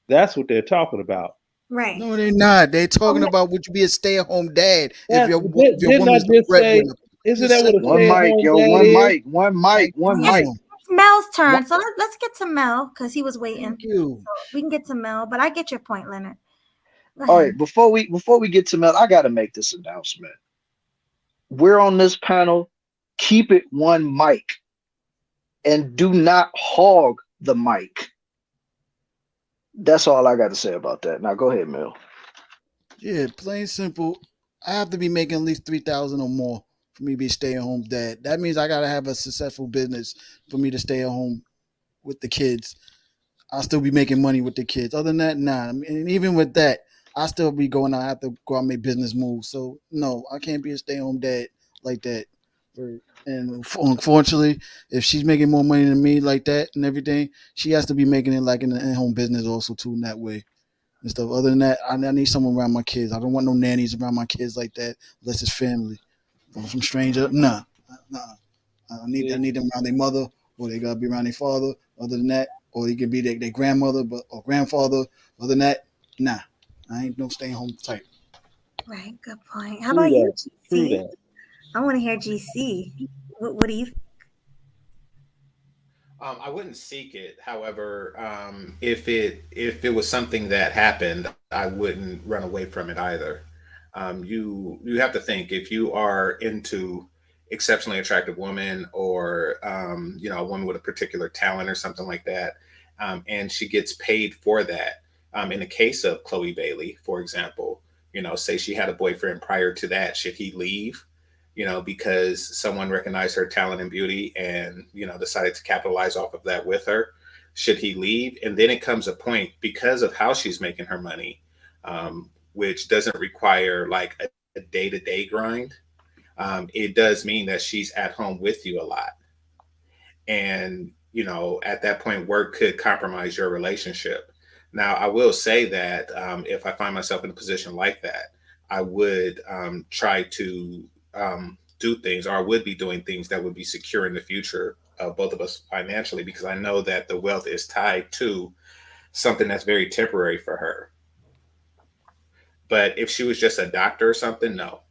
That's what they're talking about. Right. No, they're not. They're talking about would you be a stay-at-home dad if your didn't woman's I the just say, breadwinner? isn't that what a One mic, stay-at-home yo, dad one is? mic, one mic. Mel's turn. So let's get to Mel because he was waiting. Thank you. So we can get to Mel, but I get your point, Leonard. All right, before we get to Mel, I gotta make this announcement. We're on this panel. Keep it one mic, and do not hog the mic. That's all I got to say about that. Now go ahead, Mel. Yeah, plain simple. I have to be making at least 3,000 or more for me to be a stay-at-home dad. That means I gotta have a successful business for me to stay at home with the kids. I'll still be making money with the kids. Other than that, nah. I mean, and even with that, I'll still be going out. I have to go out and make business moves. So no, I can't be a stay-at-home dad like that. And unfortunately, if she's making more money than me like that and everything, she has to be making it like in the in-home business also too in that way and stuff. Other than that, I need someone around my kids. I don't want no nannies around my kids like that unless it's family. From stranger, nah. I need them around their mother, or they gotta be around their father. Other than that, or they can be their grandmother, or grandfather. Other than that, nah. I ain't no stay home type. Right, good point. How about you, GC? I want to hear GC. What do you think? I wouldn't seek it. However, if it was something that happened, I wouldn't run away from it either. You have to think, if you are into exceptionally attractive woman, or a woman with a particular talent or something like that, and she gets paid for that. In the case of Chloe Bailey, for example, say she had a boyfriend prior to that, should he leave? Because someone recognized her talent and beauty and, decided to capitalize off of that with her. Should he leave? And then it comes a point, because of how she's making her money, which doesn't require like a day-to-day grind. It does mean that she's at home with you a lot. And, at that point, work could compromise your relationship. Now, I will say that if I find myself in a position like that, I would try to do things, or I would be doing things that would be secure in the future of both of us financially, because I know that the wealth is tied to something that's very temporary for her. But if she was just a doctor or something, no.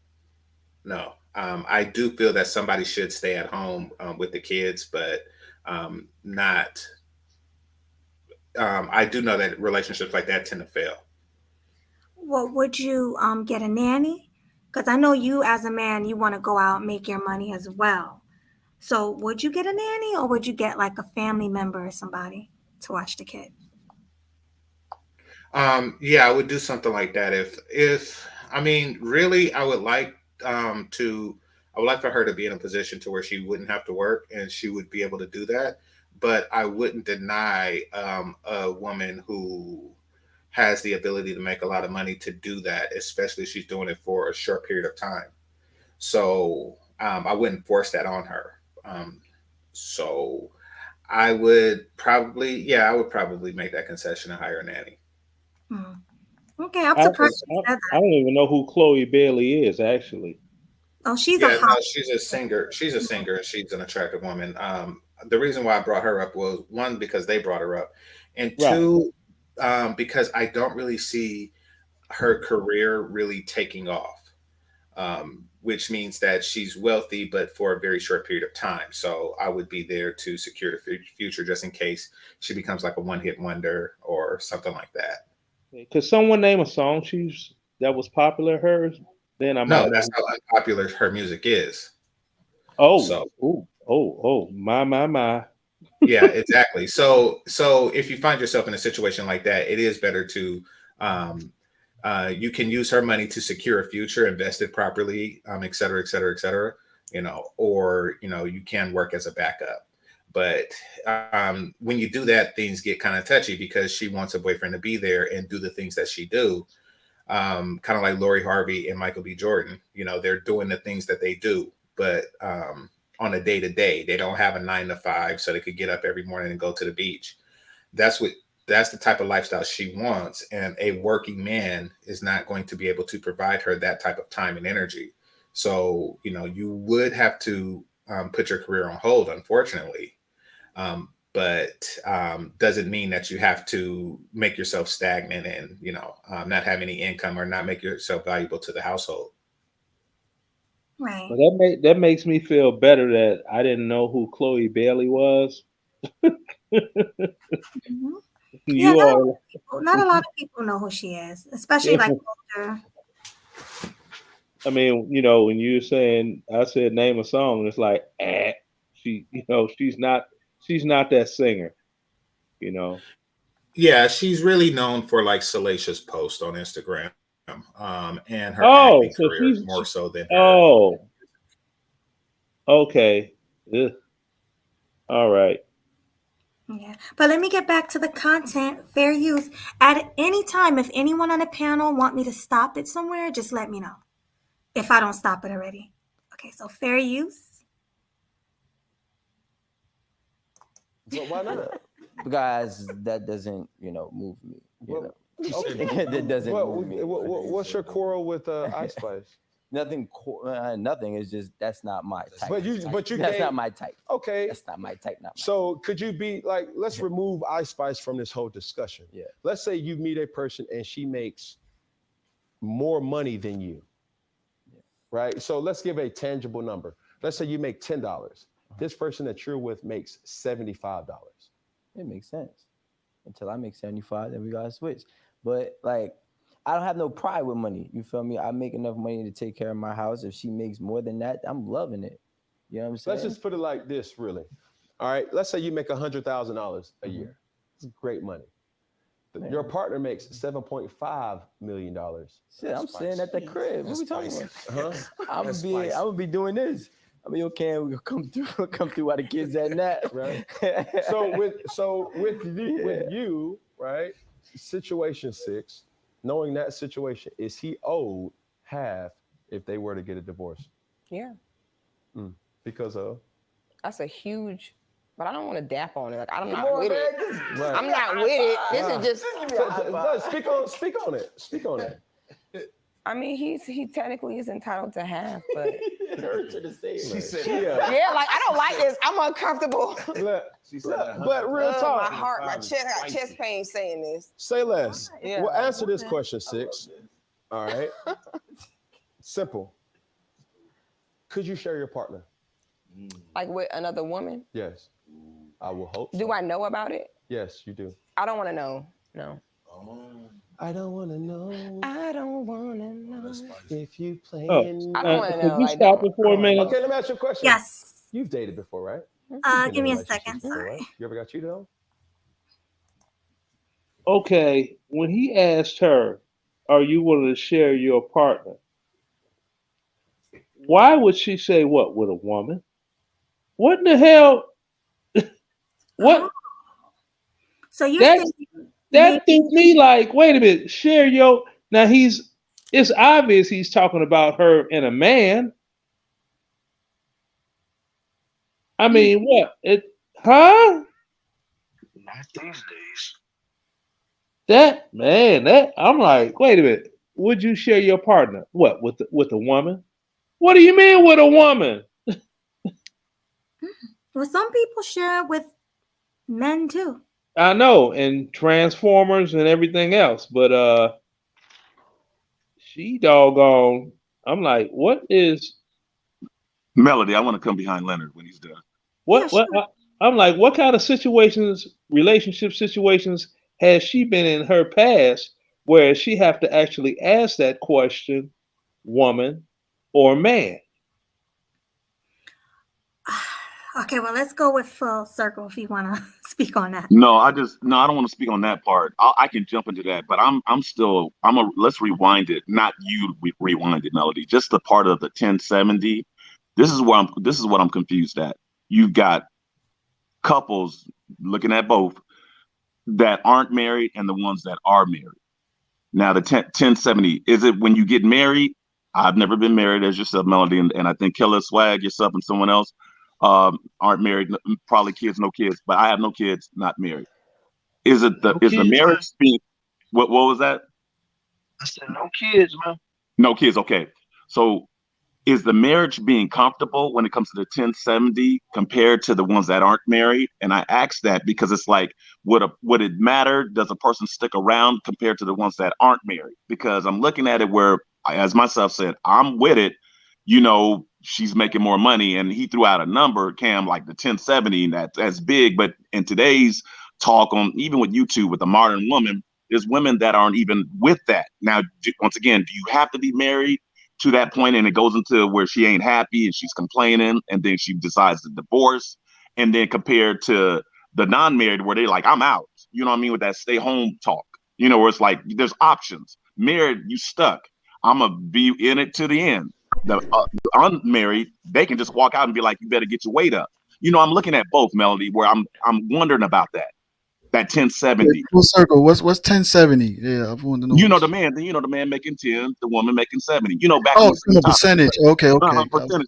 I do feel that somebody should stay at home with the kids, but not. I do know that relationships like that tend to fail. Well, would you get a nanny? Because I know you as a man, you want to go out and make your money as well. So would you get a nanny, or would you get like a family member or somebody to watch the kid? Yeah, I would do something like that. If I mean, really, I would like for her to be in a position to where she wouldn't have to work and she would be able to do that. But I wouldn't deny a woman who has the ability to make a lot of money to do that, especially if she's doing it for a short period of time. So I wouldn't force that on her. So I would probably make that concession and hire a nanny. Okay, I'm surprised. I don't even know who Chloe Bailey is, actually. Oh, she's Yeah, a no, hot. she's a singer. She's a singer, and she's an attractive woman. The reason why I brought her up was one, because they brought her up, and Right. two, because I don't really see her career really taking off. Which means that she's wealthy, but for a very short period of time. So I would be there to secure the future just in case she becomes like a one-hit wonder or something like that. Could someone name a song that was popular hers? Then I No, might that's know. how unpopular her music is. Oh, So my. yeah, exactly. So if you find yourself in a situation like that, it is better to um, you can use her money to secure a future, invest it properly, et cetera, et cetera, et cetera. Or you can work as a backup. But when you do that, things get kind of touchy because she wants a boyfriend to be there and do the things that she do. Kind of like Lori Harvey and Michael B. Jordan. They're doing the things that they do, but on a day to day, they don't have a 9 to 5, so they could get up every morning and go to the beach. That's the type of lifestyle she wants, and a working man is not going to be able to provide her that type of time and energy. So you would have to put your career on hold, unfortunately. But doesn't mean that you have to make yourself stagnant and not have any income or not make yourself valuable to the household. Right. But that makes me feel better that I didn't know who Chloe Bailey was. Mhm. Yeah, You are. not a lot of people know who she is, especially like older. I mean, when you were saying, I said name a song, and it's like, she's not that singer. Yeah, she's really known for like salacious posts on Instagram, and her Oh, acting so career more so than her. oh, okay. Ugh. All right. Yeah. But let me get back to the content. Fair use. At any time, if anyone on the panel want me to stop it somewhere, just let me know. If I don't stop it already. Okay, so fair use. So why not? Because that doesn't, move me. Okay. That doesn't move me. What's your quarrel with Ice Spice? Nothing. Nothing. It's just that's not my type. That's not my type. Okay. That's not my type. So could you be like, let's remove Ice Spice from this whole discussion. Yeah. Let's say you meet a person and she makes more money than you. Yeah. Right. So let's give a tangible number. Let's say you make $10. This person that you're with makes $75. It makes sense. Until I make 75, then we gotta switch. But like, I don't have no pride with money. You feel me? I make enough money to take care of my house. If she makes more than that, I'm loving it. You know what I'm saying? Let's just put it like this, really. All right. Let's say you make $100,000 a year. It's great money. Your partner makes $7.5 million. Shit, I'm sitting at the crib. What are we talking about? I'm gonna be doing this. I mean, okay, we'll come through while the kids at that. Right. So with you, right? Situation 6, knowing that situation, is he owed half if they were to get a divorce? Yeah. Because of? That's a huge, but I don't want to dap on it. Like I'm Come not on, with man, it. right. I'm not with it. This is just. Speak on it. I mean, he technically is entitled to half, but it hurts her to say. She said, yeah, like I don't like this. I'm uncomfortable. But real talk. My heart, my chest, I got chest pain saying this. Say less. Yeah. Well, answer this question, 6. All right. Simple. Could you share your partner? Like with another woman? Yes. I will hope so. Do I know about it? Yes, you do. I don't want to know. No. I don't want to know. I don't want to know if you play. I don't want to know. Could you stop it for a minute? Okay, let me ask you a question. Yes. You've dated before, right? Give me a second. Sorry. Right? You ever got cheated on? Okay, when he asked her, "Are you willing to share your partner?" Why would she say what with a woman? What in the hell? What? So you're that threw me like, wait a minute, share your. Now it's obvious he's talking about her and a man. I mean, what? Huh? Not these days. That I'm like, wait a minute. Would you share your partner? What with a woman? What do you mean with a woman? Well, some people share with men too. I know, and Transformers and everything else, but she doggone. I'm like, what is Melody, I want to come behind Leonard when he's done. Yeah, what? sure. I'm like, what kind of situations, relationship situations, has she been in her past where she have to actually ask that question, woman or man? Okay, well, let's go with full circle if you want to speak on that. No, I don't want to speak on that part. I can jump into that, but let's rewind it. Not you rewind it, Melody. Just the part of the 1070. This is what I'm confused at. You've got couples looking at both that aren't married and the ones that are married. Now, the 1070, is it when you get married? I've never been married as yourself, Melody, and I think Killer Swag, yourself, and someone else aren't married. Probably kids, no kids, but I have no kids, not married. Is the marriage being what was that? I said no kids, man. No kids, okay. So is the marriage being comfortable when it comes to the 1070 compared to the ones that aren't married? And I ask that because it's like, would it matter? Does a person stick around compared to the ones that aren't married? Because I'm looking at it where, as myself said, I'm with it. She's making more money, and he threw out a number, Cam, like the 1070, that's big. But in today's talk on, even with YouTube, with the modern woman, there's women that aren't even with that. Now, once again, do you have to be married to that point? And it goes into where she ain't happy and she's complaining, and then she decides to divorce. And then compared to the non-married, where they're like, I'm out. You know what I mean? With that stay home talk, where it's like there's options. Married, you stuck. I'm gonna be in it to the end. The unmarried, they can just walk out and be like, you better get your weight up. I'm looking at both, Melody, where I'm wondering about that 1070. Full circle. What's 1070? Yeah, I want to know. The man making 10, the woman making 70. Back Oh, in it's a percentage. Okay.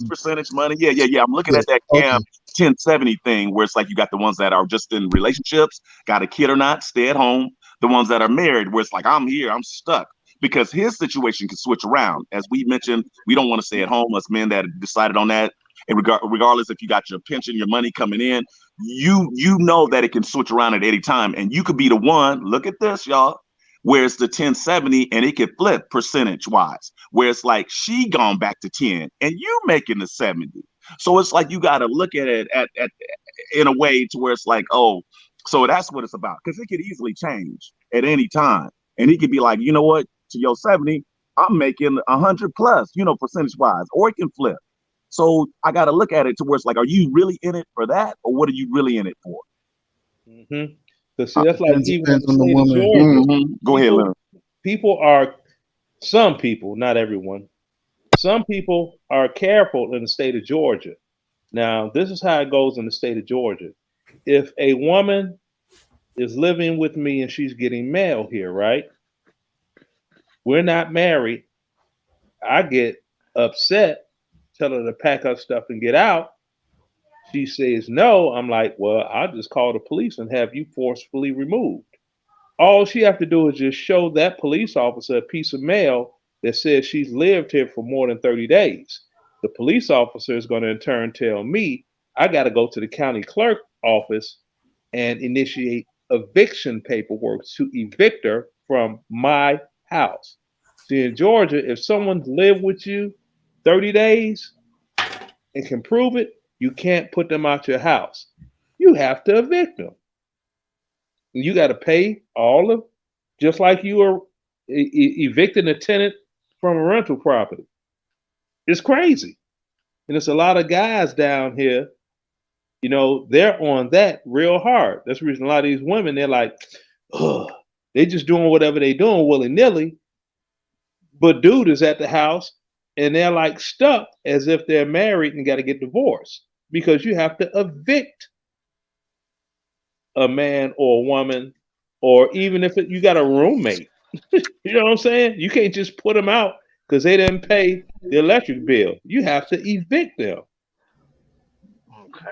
percentage money. Yeah. I'm looking at that Cam 1070 thing where it's like you got the ones that are just in relationships, got a kid or not, stay at home. The ones that are married, where it's like, I'm here, I'm stuck. Because his situation can switch around. As we mentioned, we don't want to stay at home. Us men that decided on that, and regardless if you got your pension, your money coming in, you know that it can switch around at any time, and you could be the one. Look at this, y'all. Where it's the 1070, and it could flip percentage wise. Where it's like she gone back to 10, and you making the 70. So it's like you got to look at it at in a way to where it's like, oh, so that's what it's about, because it could easily change at any time, and he could be like, you know what, to your 70, I'm making 100 plus, percentage wise, or it can flip. So I got to look at it to where it's like, are you really in it for that, or what are you really in it for? Mm-hmm. Because see, that's like even in the on the state of woman. Georgia. Go ahead, Leonard. Some people, not everyone, some people are careful in the state of Georgia. Now, this is how it goes in the state of Georgia. If a woman is living with me and she's getting mail here, right? We're not married. I get upset, tell her to pack her stuff and get out. She says no. I'm like, well, I'll just call the police and have you forcefully removed. All she have to do is just show that police officer a piece of mail that says she's lived here for more than 30 days. The police officer is going to in turn tell me I got to go to the county clerk office and initiate eviction paperwork to evict her from my house. See, in Georgia, if someone's lived with you 30 days and can prove it, you can't put them out your house. You have to evict them. You got to pay all of, just like you are evicting a tenant from a rental property. It's crazy. And it's a lot of guys down here, they're on that real hard. That's the reason a lot of these women, they're like, ugh, they just doing whatever they doing willy-nilly. But dude is at the house and they're like stuck as if they're married and got to get divorced because you have to evict a man or a woman, or even if you got a roommate. You know what I'm saying? You can't just put them out because they didn't pay the electric bill. You have to evict them. Okay.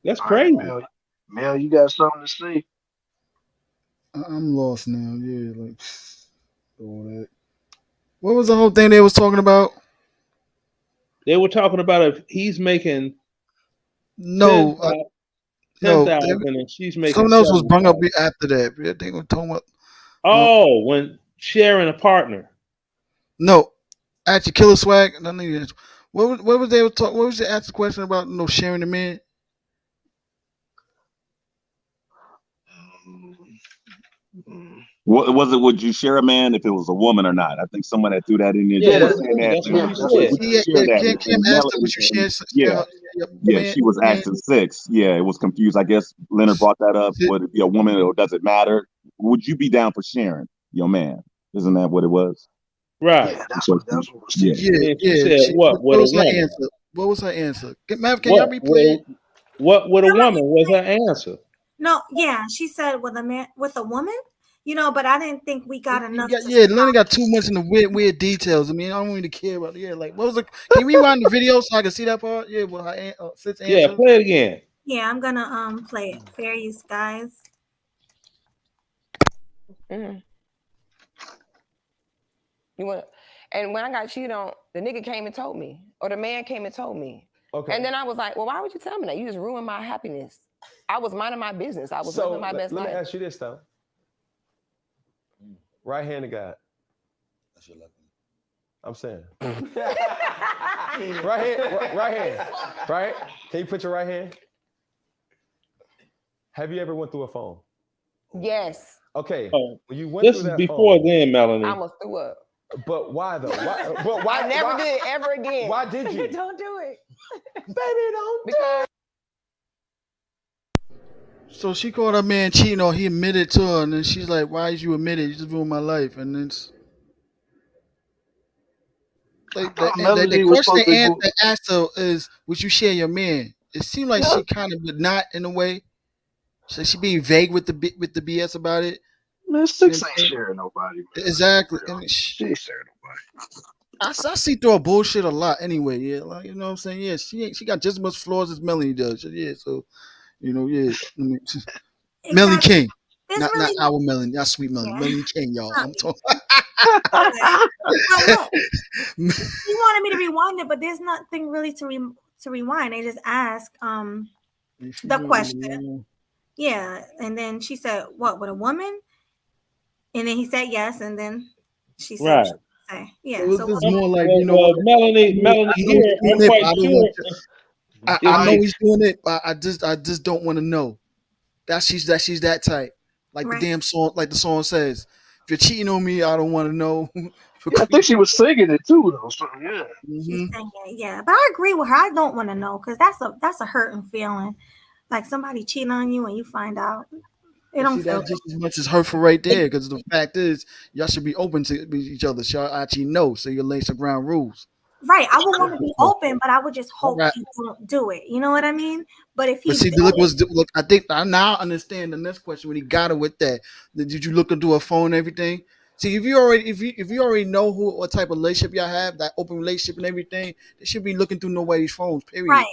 That's crazy. Right, Mel, you got something to say? I'm lost now. Yeah, like all that. What was the whole thing they was talking about? They were talking about if he's making No, 10,000 and she's making someone else was brung up 7,000. after that. Yeah, they were talking about. Oh, when sharing a partner. No, actually, Killer Swag. No, no, what was they were talking? What was they asked the question about? No, sharing the man. What was it? Would you share a man if it was a woman or not? I think someone that threw that in there. Yeah, She that's was what saying that. that's what you That's what, said. would you share that? Kim And asked her, Melody, "Would you share yeah, your yeah, man she was with a man?" asking 6. Yeah, it was confused. I guess Leonard brought that up. Would it be a woman or does it matter? Would you be down for sharing your man? Isn't that what it was? Right. Yeah, that's what was Yeah. saying. And then she Yeah. said, what What with a was her woman? answer? What was her answer? Mav, can y'all replay it? What with a woman was her answer? No, yeah, she said with a woman, but I didn't think we got enough to Yeah, Lenny got too much in the weird details. I mean, I don't really care about. Yeah, like what was the? Can you rewind the video so I can see that part? Yeah, well, her Sid's Yeah, answer. play it again. Yeah, I'm gonna play it. Fair use, guys. You want? And when I got cheated on, the nigga came and told me, or the man came and told me. Okay. And then I was like, well, why would you tell me that? You just ruined my happiness. I was minding my business. I was living my best let life. me ask you this though. Right hand of God. That's your left hand. I'm saying. right hand. Right? Can you put your right hand? Have you ever went through a phone? Yes. Okay. Oh, when you went this through is that before phone, then, Melanie. I almost threw up. But why though? Why, I never did ever again. Why did you? Don't do it. Baby, don't do it. So she called her man cheating, or he admitted to her, and then she's like, "Why did you admit it? You just ruined my life." And then the was question supposed to they asked her is, "Would you share your man?" It seemed like she kind of would not, in a way. So she being vague with the BS about it. Man, 6 ain't sharing nobody. Man. Exactly. I mean, She ain't sharing nobody. I see through her bullshit a lot anyway. Yeah, like, you know what I'm saying. Yeah, she got just as much flaws as Melanie does. Yeah, so yeah. I mean, Melanie King, not our Melanie, not sweet Melanie. Melanie King, y'all. I'm talking. He wanted me to rewind it, but there's nothing really to rewind. They just ask the question. Yeah, and then she said, "What, with a woman?" And then he said yes, and then she said, Right. What she say. "Yeah." It was So just more like, Melanie here, I'm quite sure. I know he's doing it, but I just don't want to know. She's that type. Like the damn song, like the song says, "If you're cheating on me, I don't want to know." Yeah, I think she was singing it too, though. So yeah. She's saying it, yeah. But I agree with her. I don't want to know because that's a hurting feeling. Like somebody cheating on you and you find out. It don't See, feel that's just as much as hurtful right there. Because the fact is, y'all should be open to each other. So y'all actually know, so you lay some ground rules. right. I would want to be open, but I would just hope he don't do it. You know what I mean? But if he But see, did, look. I think I now understand the next question when he got her with that. Did you look into her phone and everything? See, if you already know what type of relationship y'all have, that open relationship and everything, they should be looking through nobody's phones. Period.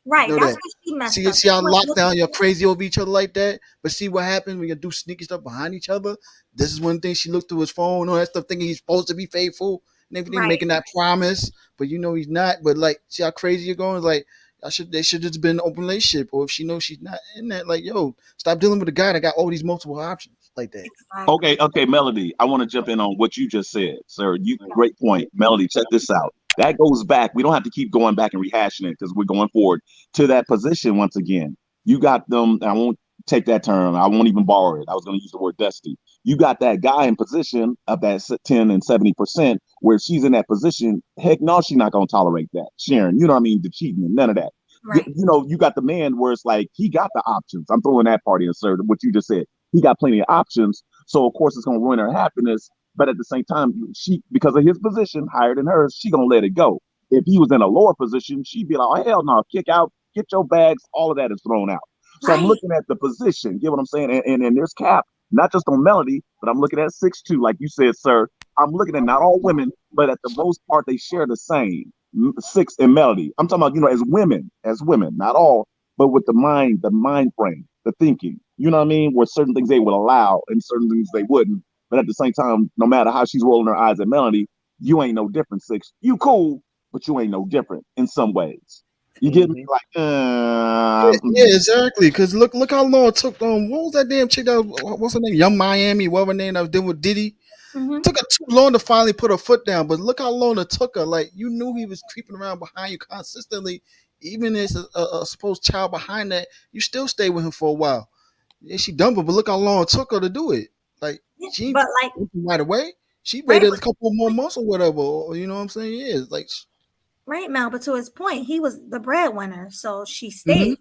right. Know That's that. what she messed See, up. see how She was locked down, looking- you're crazy over each other like that. But see what happens when you do sneaky stuff behind each other. This is one thing she looked through his phone, all that stuff, thinking he's supposed to be faithful and everything, making that promise, but you know he's not. But like, see how crazy you're going? Like, they should just been an open relationship. Or if she knows she's not in that, like, yo, stop dealing with a guy that got all these multiple options like that. Okay, Melody, I want to jump in on what you just said, sir. Great point. Melody, check this out. That goes back. We don't have to keep going back and rehashing it because we're going forward to that position once again. You got them. I won't take that term. I won't even borrow it. I was going to use the word dusty. You got that guy in position of that 10 and 70% where she's in that position. Heck no, she's not going to tolerate that. Sharon, you know what I mean? The cheating and none of that. Right. You know, you got the man where it's like he got the options. I'm throwing that part in, sir. What you just said. He got plenty of options. So of course it's going to ruin her happiness. But at the same time, she, because of his position higher than hers, she going to let it go. If he was in a lower position, she'd be like, oh, hell no, kick out, get your bags. All of that is thrown out. So I'm looking at the position, get what I'm saying? And there's cap, not just on Melody, but I'm looking at 6'2", like you said, sir. I'm looking at not all women, but at the most part, they share the same 6 in Melody. I'm talking about, you know, as women, not all, but with the mind frame, the thinking, you know what I mean? Where certain things they would allow and certain things they wouldn't. But at the same time, no matter how she's rolling her eyes at Melody, you ain't no different, 6. You cool, but you ain't no different in some ways. You get me? Like, yeah, exactly. Because look how long it took. What was that damn chick that was, what's her name? Young Miami, whatever her name that was dealing with Diddy. Mm-hmm. Took her too long to finally put her foot down. But look how long it took her. Like you knew he was creeping around behind you consistently, even as a supposed child behind that. You still stay with him for a while. Yeah, she done it, but look how long it took her to do it. Like she But like right away. She right, waited a couple more months or whatever. Or, you know what I'm saying? Yeah, it's like right, Mel. But to his point, he was the breadwinner, so she stayed.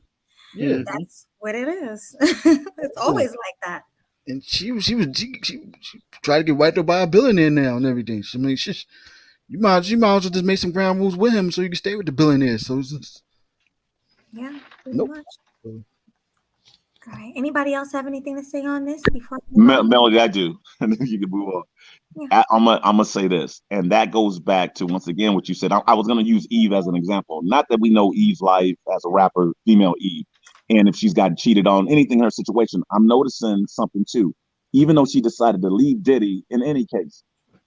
yeah, That's what it is. It's always like that. and she tried to get wiped up by a billionaire now and everything. I mean, you might as well just make some ground rules with him so you can stay with the billionaire. So it's just, Yeah, pretty much. All right. Anybody else have anything to say on this before? Melody, I do. And then you can move on. Yeah. I'm gonna say this, and that goes back to once again what you said. I was gonna use Eve as an example. Not that we know Eve's life as a rapper, female Eve, and if she's gotten cheated on, anything in her situation. I'm noticing something too. Even though she decided to leave Diddy, in any case,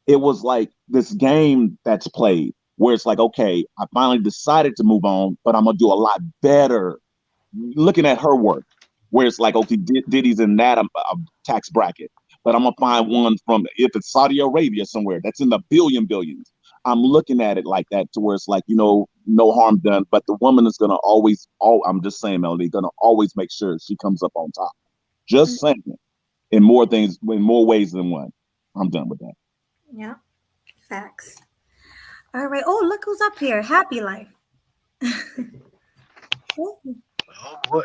it was like this game that's played where it's like, okay, I finally decided to move on, but I'm gonna do a lot better. Looking at her work, where it's like, okay, Diddy's in that tax bracket, but I'm gonna find one from, if it's Saudi Arabia somewhere that's in the billions. I'm looking at it like that to where it's like, no harm done, but the woman is gonna always, I'm just saying, Melody, gonna always make sure she comes up on top. Just saying, in more ways than one. I'm done with that. Yeah, facts. All right. Oh, look who's up here. Happy Life. Oh boy.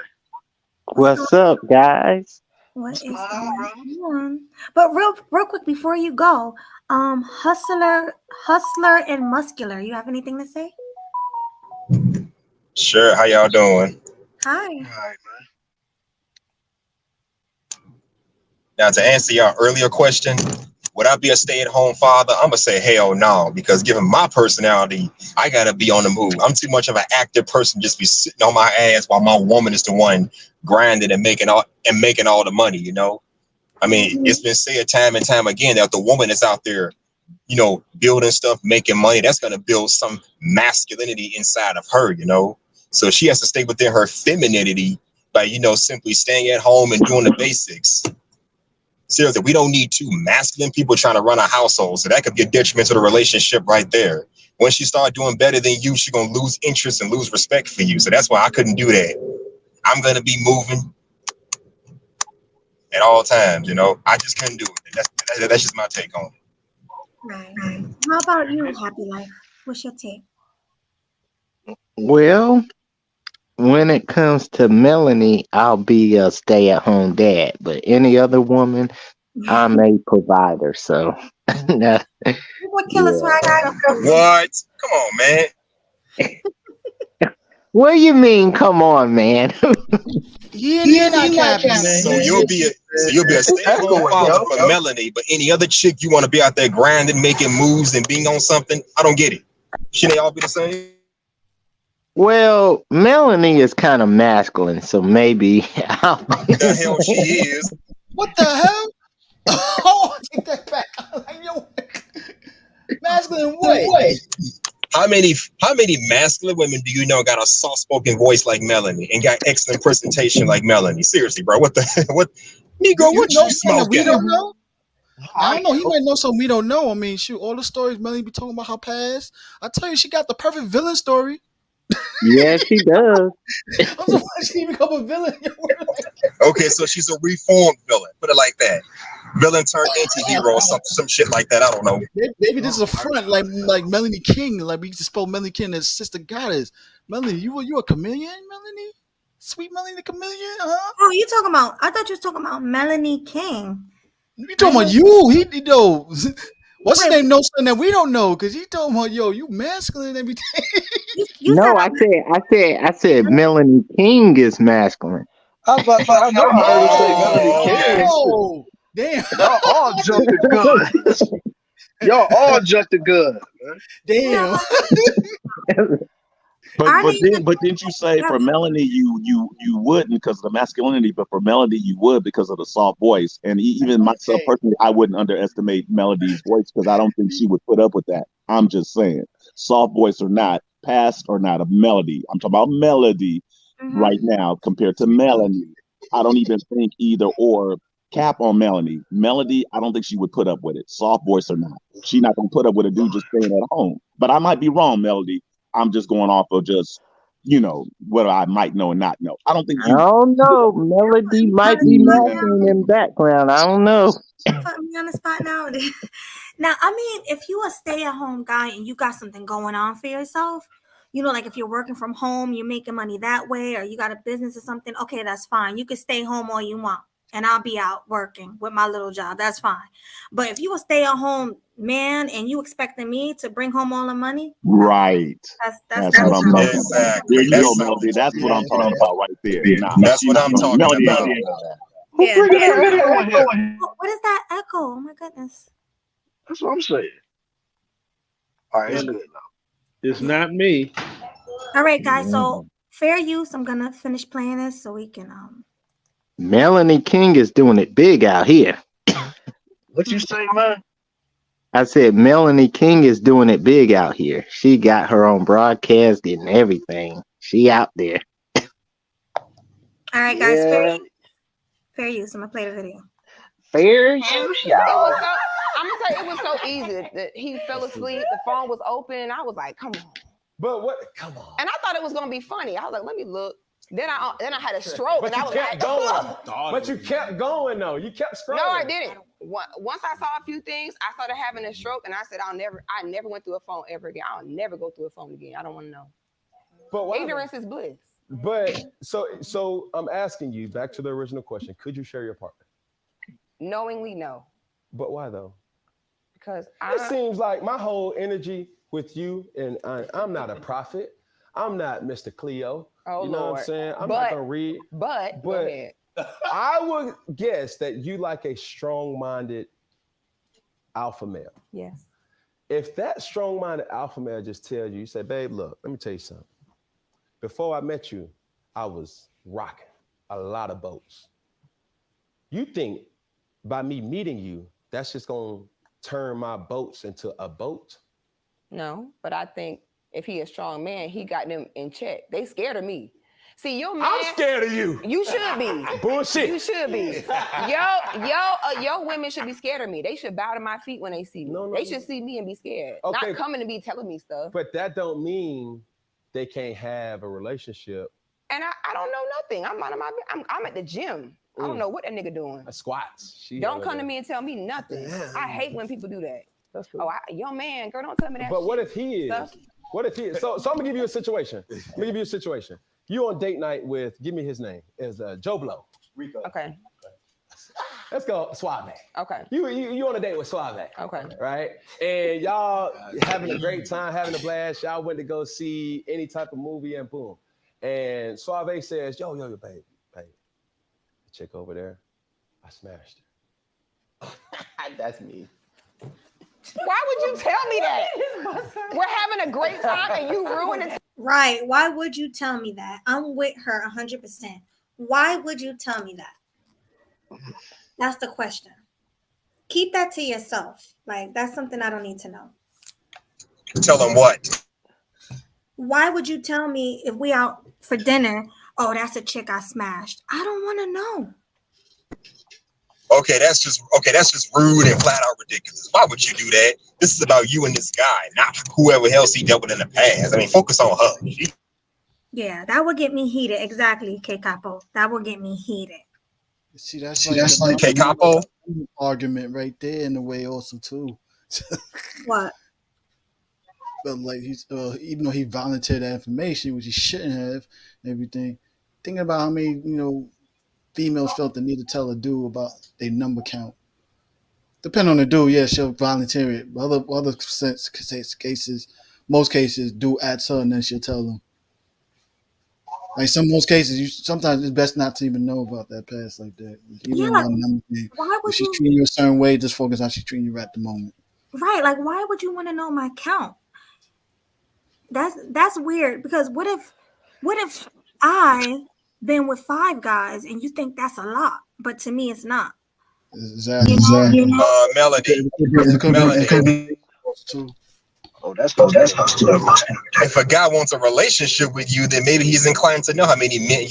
What's up, guys? What is going on? But real quick before you go, hustler and muscular. You have anything to say? Sure. How y'all doing? Hi. Now, to answer your earlier question, would I be a stay-at-home father? I'm gonna say hell no, because given my personality, I gotta be on the move. I'm too much of an active person, just be sitting on my ass while my woman is the one grinding and making all the money. You know, I mean, it's been said time and time again that the woman is out there, building stuff, making money. That's gonna build some masculinity inside of her. So she has to stay within her femininity by simply staying at home and doing the basics. Seriously, we don't need two masculine people trying to run a household. So that could be a detriment to the relationship right there. Once you start doing better than you, she's going to lose interest and lose respect for you. So that's why I couldn't do that. I'm going to be moving at all times. I just couldn't do it. That's just my take on it. Right. How about you, Happy Life? What's your take? Well, when it comes to Melanie, I'll be a stay-at-home dad, but any other woman, I'm a provider. So, What killer swag? What? Come on, man. What do you mean? Come on, man. You're not capping, man. So you'll be a stay-at-home father for Melanie, but any other chick you want to be out there grinding, making moves, and being on something? I don't get it. Shouldn't they all be the same? Well, Melanie is kind of masculine, so maybe What the hell she is? What the hell? Oh, take that back. Masculine way. How many masculine women do you know got a soft-spoken voice like Melanie and got excellent presentation like Melanie? Seriously, bro. What Negro, what you smoking? We don't know? I don't know. He might know something we don't know. I mean, shoot, all the stories Melanie be talking about her past. I tell you, she got the perfect villain story. Yeah, she does. I'm surprised she didn't become a villain. Okay, so she's a reformed villain. Put it like that. Villain turned anti-hero or some shit like that. I don't know. Maybe this is a front, like Melanie King. Like we used to spell Melanie King as Sister Goddess. Melanie, you a chameleon, Melanie? Sweet Melanie the chameleon, huh? Oh, you talking about? I thought you was talking about Melanie King. You talking about you? He knows. What's his name? Knows something that we don't know because he talking about you masculine and everything. No, I said Melanie King is masculine. I know I heard her say Melanie King. Oh, damn! Y'all all jumped the gun. Y'all all jumped the gun. Damn. But didn't you say for Melanie you wouldn't because of the masculinity, but for Melody you would because of the soft voice. And even myself personally, I wouldn't underestimate Melody's voice because I don't think she would put up with that. I'm just saying. soft voice or not, past or not, of Melody. I'm talking about Melody right now compared to Melanie. I don't even think either or cap on Melanie. Melody, I don't think she would put up with it, soft voice or not. She's not gonna put up with a dude just staying at home. But I might be wrong, Melody. I'm just going off of just, what I might know and not know. I don't think I don't know. Melody might be mastering in the background. I don't know. Put me on the spot now. Now, I mean, if you a stay-at-home guy and you got something going on for yourself, like if you're working from home, you're making money that way, or you got a business or something, okay, that's fine. You can stay home all you want, and I'll be out working with my little job. That's fine. But if you a stay-at-home man and you expecting me to bring home all the money, right. That's what I'm talking about. There you go, Melody. That's what I'm talking about right there. That's what I'm talking about. Yeah. What is that echo? Oh my goodness. That's what I'm saying. All right, it's good now. It's not me. All right, guys. So fair use. I'm gonna finish playing this so we can Melanie King is doing it big out here. What you say, man? I said Melanie King is doing it big out here. She got her own broadcast and everything. She out there. All right, guys. Fair use. I'm gonna play the video. Fair use, y'all. I'm gonna tell you, it was so easy that he fell asleep. The phone was open, and I was like, "Come on." But what? Come on. And I thought it was gonna be funny. I was like, "Let me look." Then I had a stroke, but and I was like, going. But you kept going though. You kept scrolling. No, I didn't. Once I saw a few things, I started having a stroke, and I said, I never went through a phone ever again. I'll never go through a phone again. I don't want to know. But ignorance is bliss. But so I'm asking you back to the original question. Could you share your partner? Knowingly, no. But why though? Because it seems like my whole energy with you, and I'm not a prophet. I'm not Mr. Cleo. Oh, you know Lord. what I'm saying? I'm not gonna read. But go ahead. I would guess that you like a strong-minded alpha male. Yes. If that strong-minded alpha male just tells you, say, babe, look, let me tell you something. Before I met you, I was rocking a lot of boats. You think by me meeting you, that's just gonna turn my boats into a boat? No, but I think if he a strong man, he got them in check. They scared of me. See, your man. I'm scared of you. You should be. Bullshit. You should be. Yo, women should be scared of me. They should bow to my feet when they see me. They should see me and be scared. Okay. Not coming to be telling me stuff. But that don't mean they can't have a relationship. And I don't know nothing. I'm at the gym. I don't know what that nigga doing. Squats. Don't come to me and tell me nothing. I hate when people do that. That's cool. Oh, your man, girl, don't tell me that. But shit. what if he is? Stuff. What if he is? So I'm gonna give you a situation. You on date night with, give me his name, is Joe Blow. Rico. Okay. Let's go, Suave. Okay. You on a date with Suave. Okay. Right? And y'all having a great time, having a blast. Y'all went to go see any type of movie and boom. And Suave says, yo, babe. The chick over there, I smashed her. That's me. Why would you tell me that? We're having a great time and you ruined it. Right. Why would you tell me that? I'm with her 100%. Why would you tell me that? That's the question. Keep that to yourself. Like, that's something I don't need to know. Tell them what? Why would you tell me if we out for dinner, oh, that's a chick I smashed? I don't want to know. Okay, that's just rude and flat out ridiculous. Why would you do that? This is about you and this guy, not whoever else he dealt with in the past. I mean, focus on her. Yeah, that would get me heated. Exactly, K Capo. That would get me heated. See, that's like K Capo argument right there in a way, also too. What? But like he's even though he volunteered that information, which he shouldn't have, and everything. Thinking about how many females felt the need to tell a dude about their number count. Depending on the dude, yeah, she'll volunteer it. But other cases, most cases, dude adds her and then she'll tell them. Like most cases, sometimes it's best not to even know about that past like that. Even why would she's treating you a certain way, just focus on how she's treating you at the moment. Right, like why would you want to know my count? That's weird because what if I been with 5 guys and you think that's a lot, but to me it's not. Exactly. Melody. Oh, that's hustler. If a guy wants a relationship with you, then maybe he's inclined to know how many men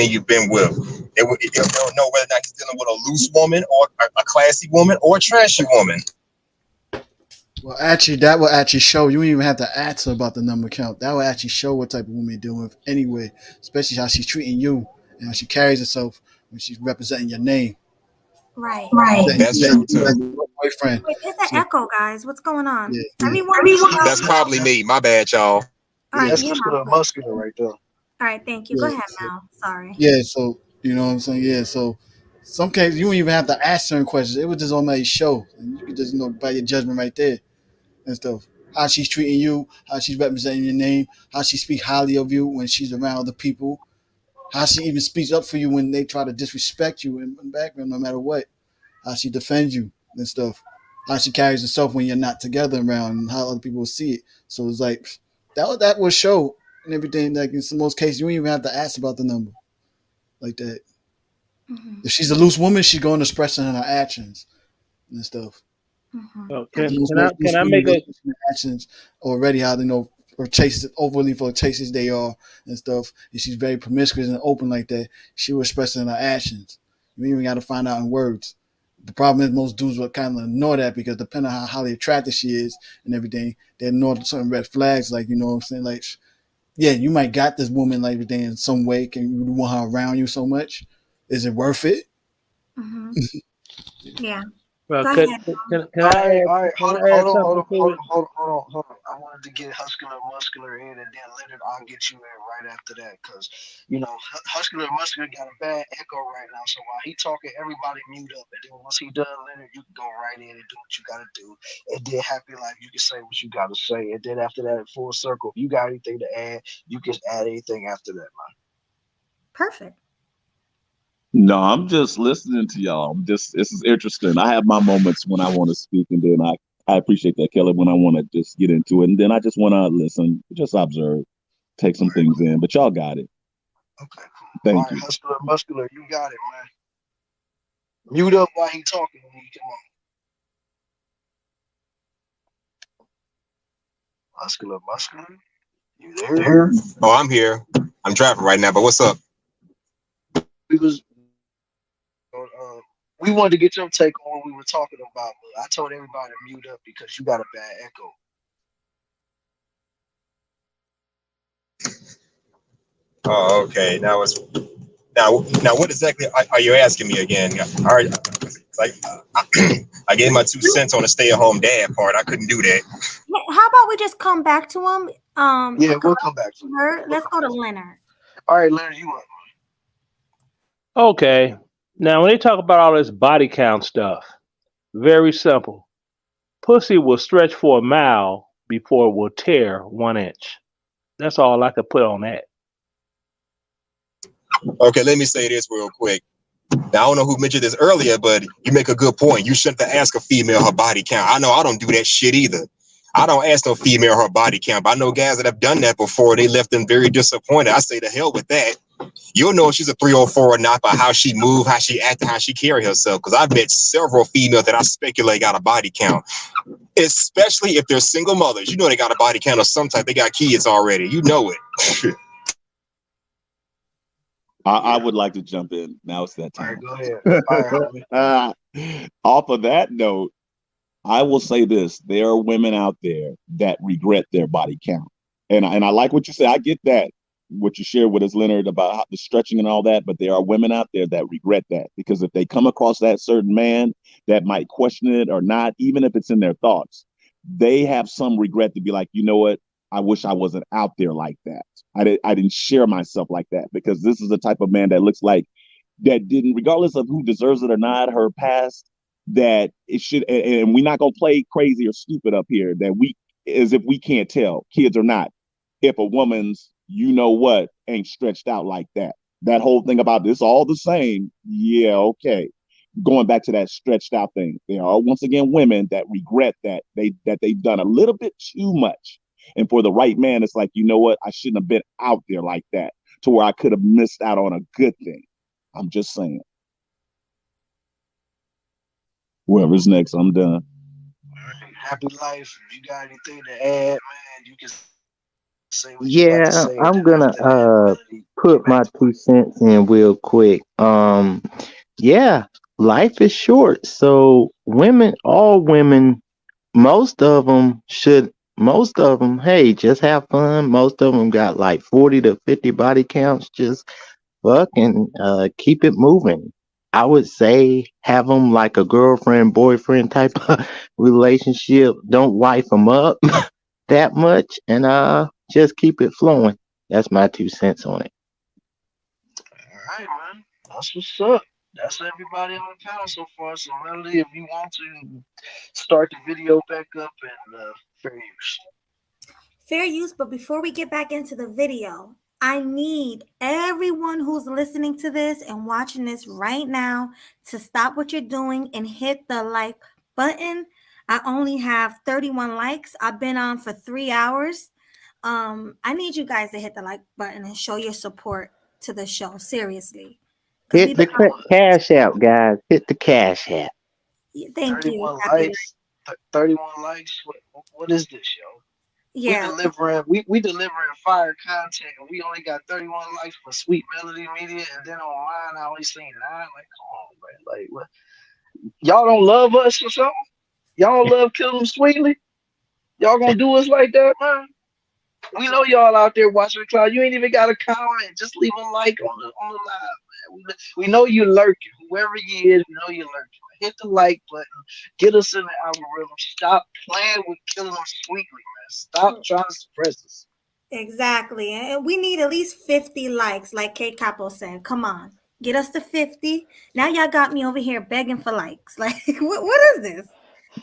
you've been with. They don't know whether or not he's dealing with a loose woman or a classy woman or a trashy woman. Well, actually, that will actually show. You don't even have to ask her about the number count. That will actually show what type of woman you're dealing with anyway, especially how she's treating you and how she carries herself when she's representing your name. Right. That's true too. Boyfriend. Wait, there's an echo, guys. What's going on? Yeah. Everyone. That's probably me. My bad, y'all. All right, That's yeah, muscular right there. All right, thank you. Go ahead, Mel. Sorry. Yeah, so you know what I'm saying. Yeah, so some cases you don't even have to ask certain questions. It was just automatically show, and you could just by your judgment right there and stuff. How she's treating you, how she's representing your name, how she speaks highly of you when she's around other people, how she even speaks up for you when they try to disrespect you in the background, no matter what. How she defends you and stuff. How she carries herself when you're not together around, and how other people see it. So it's like that will show and everything. Like in most cases, you don't even have to ask about the number like that. Mm-hmm. If she's a loose woman, she's going to express it in her actions and stuff. Mm-hmm. Oh, can I make a actions already? How they know or overly flirtatious they are and stuff. And she's very promiscuous and open like that. She will express it in her actions. You even got to find out in words. The problem is most dudes will kind of ignore that because depending on how highly attractive she is and everything, they ignore certain red flags. Like, you know what I'm saying? Like, yeah, you might got this woman like everything in some way. Can you want her around you so much? Is it worth it? Mm-hmm. Yeah. Well, Go can ahead. All right, hold on. I wanted to get Muscular in, and then Leonard, I'll get you in right after that, because Muscular got a bad echo right now. So while he talking, everybody mute up, and then once he done, Leonard, you can go right in and do what you gotta do. And then Happy Life, you can say what you gotta say, and then after that, full circle, if you got anything to add, you can add anything after that, man. Perfect. No, I'm just listening to y'all. This is interesting. I have my moments when I want to speak, and then I appreciate that, Kelly, when I want to just get into it. And then I just want to listen, just observe, take some things in. But y'all got it. Okay. Thank you. Muscular, you got it, man. Mute up while he talking when he come on. Muscular, you there? Oh, I'm here. I'm driving right now, but what's up? We wanted to get your take on what we were talking about, but I told everybody to mute up because you got a bad echo. Oh, okay. Now what exactly are you asking me again? I gave my 2 cents on the stay-at-home dad part. I couldn't do that. How about we just come back to him? Yeah, we'll come back to her. Let's go to Leonard. All right, Leonard, you up? Okay. Now, when they talk about all this body count stuff, very simple. Pussy will stretch for a mile before it will tear 1 inch. That's all I could put on that. Okay, let me say this real quick. Now, I don't know who mentioned this earlier, but you make a good point. You shouldn't have to ask a female her body count. I know I don't do that shit either. I don't ask no female her body count, but I know guys that have done that before. They left them very disappointed. I say the hell with that. You'll know if she's a 304 or not by how she move, how she act, and how she carry herself. Because I've met several females that I speculate got a body count, especially if they're single mothers. You know they got a body count of some type. They got kids already. You know it. I would like to jump in. Now it's that time. All right, go ahead. Off of that note, I will say this. There are women out there that regret their body count. And I like what you say. I get that, what you shared with us, Leonard, about the stretching and all that. But there are women out there that regret that, because if they come across that certain man that might question it or not, even if it's in their thoughts, they have some regret to be like, you know what? I wish I wasn't out there like that. I didn't share myself like that, because this is the type of man that looks like that didn't, regardless of who deserves it or not, her past, that it should, and we're not going to play crazy or stupid up here, that we, as if we can't tell, kids or not, if a woman's, you know what, ain't stretched out like that. That whole thing about this all the same, yeah, okay. Going back to that stretched out thing, there are once again women that regret that they've done a little bit too much. And for the right man, it's like, you know what? I shouldn't have been out there like that, to where I could have missed out on a good thing. I'm just saying. Whoever's next, I'm done. happy life. If you got anything to add, man, you can say what you got to Yeah, say. And I'm then gonna after that, Melody, get put back my to 2 cents in real quick. Yeah, life is short, so women, all women, most of them, hey, just have fun. Most of them got like 40 to 50 body counts. Just fuck and keep it moving. I would say have them like a girlfriend boyfriend type of relationship. Don't wife them up that much, and just keep it flowing. That's my 2 cents on it. all right, man. That's what's up. That's everybody on the panel so far. So, Melody, if you want to start the video back up and fair use. Fair use, but before we get back into the video, I need everyone who's listening to this and watching this right now to stop what you're doing and hit the like button. I only have 31 likes. I've been on for 3 hours. I need you guys to hit the like button and show your support to the show. Seriously. Because Hit we've the been on. cash app, guys. Hit the cash app. Thank you. 31 likes. 31 likes. What is this, yo? Yeah. We delivering fire content, and we only got 31 likes for Sweet Melody Media, and then online I only seen 9. Like, come on, man. Like, what? Y'all don't love us or something? Y'all love Kill Them Sweetly? Y'all gonna do us like that, man? We know y'all out there watching the cloud. You ain't even got a comment. Just leave a like on the live, man. We know you lurking. Whoever you is, we know you lurking. Hit the like button. Get us in the algorithm. Stop playing with Killing Them Sweetly, man. Stop trying to suppress us. Exactly. And we need at least 50 likes, like K Capo said. Come on. Get us to 50. Now y'all got me over here begging for likes. Like, what is this?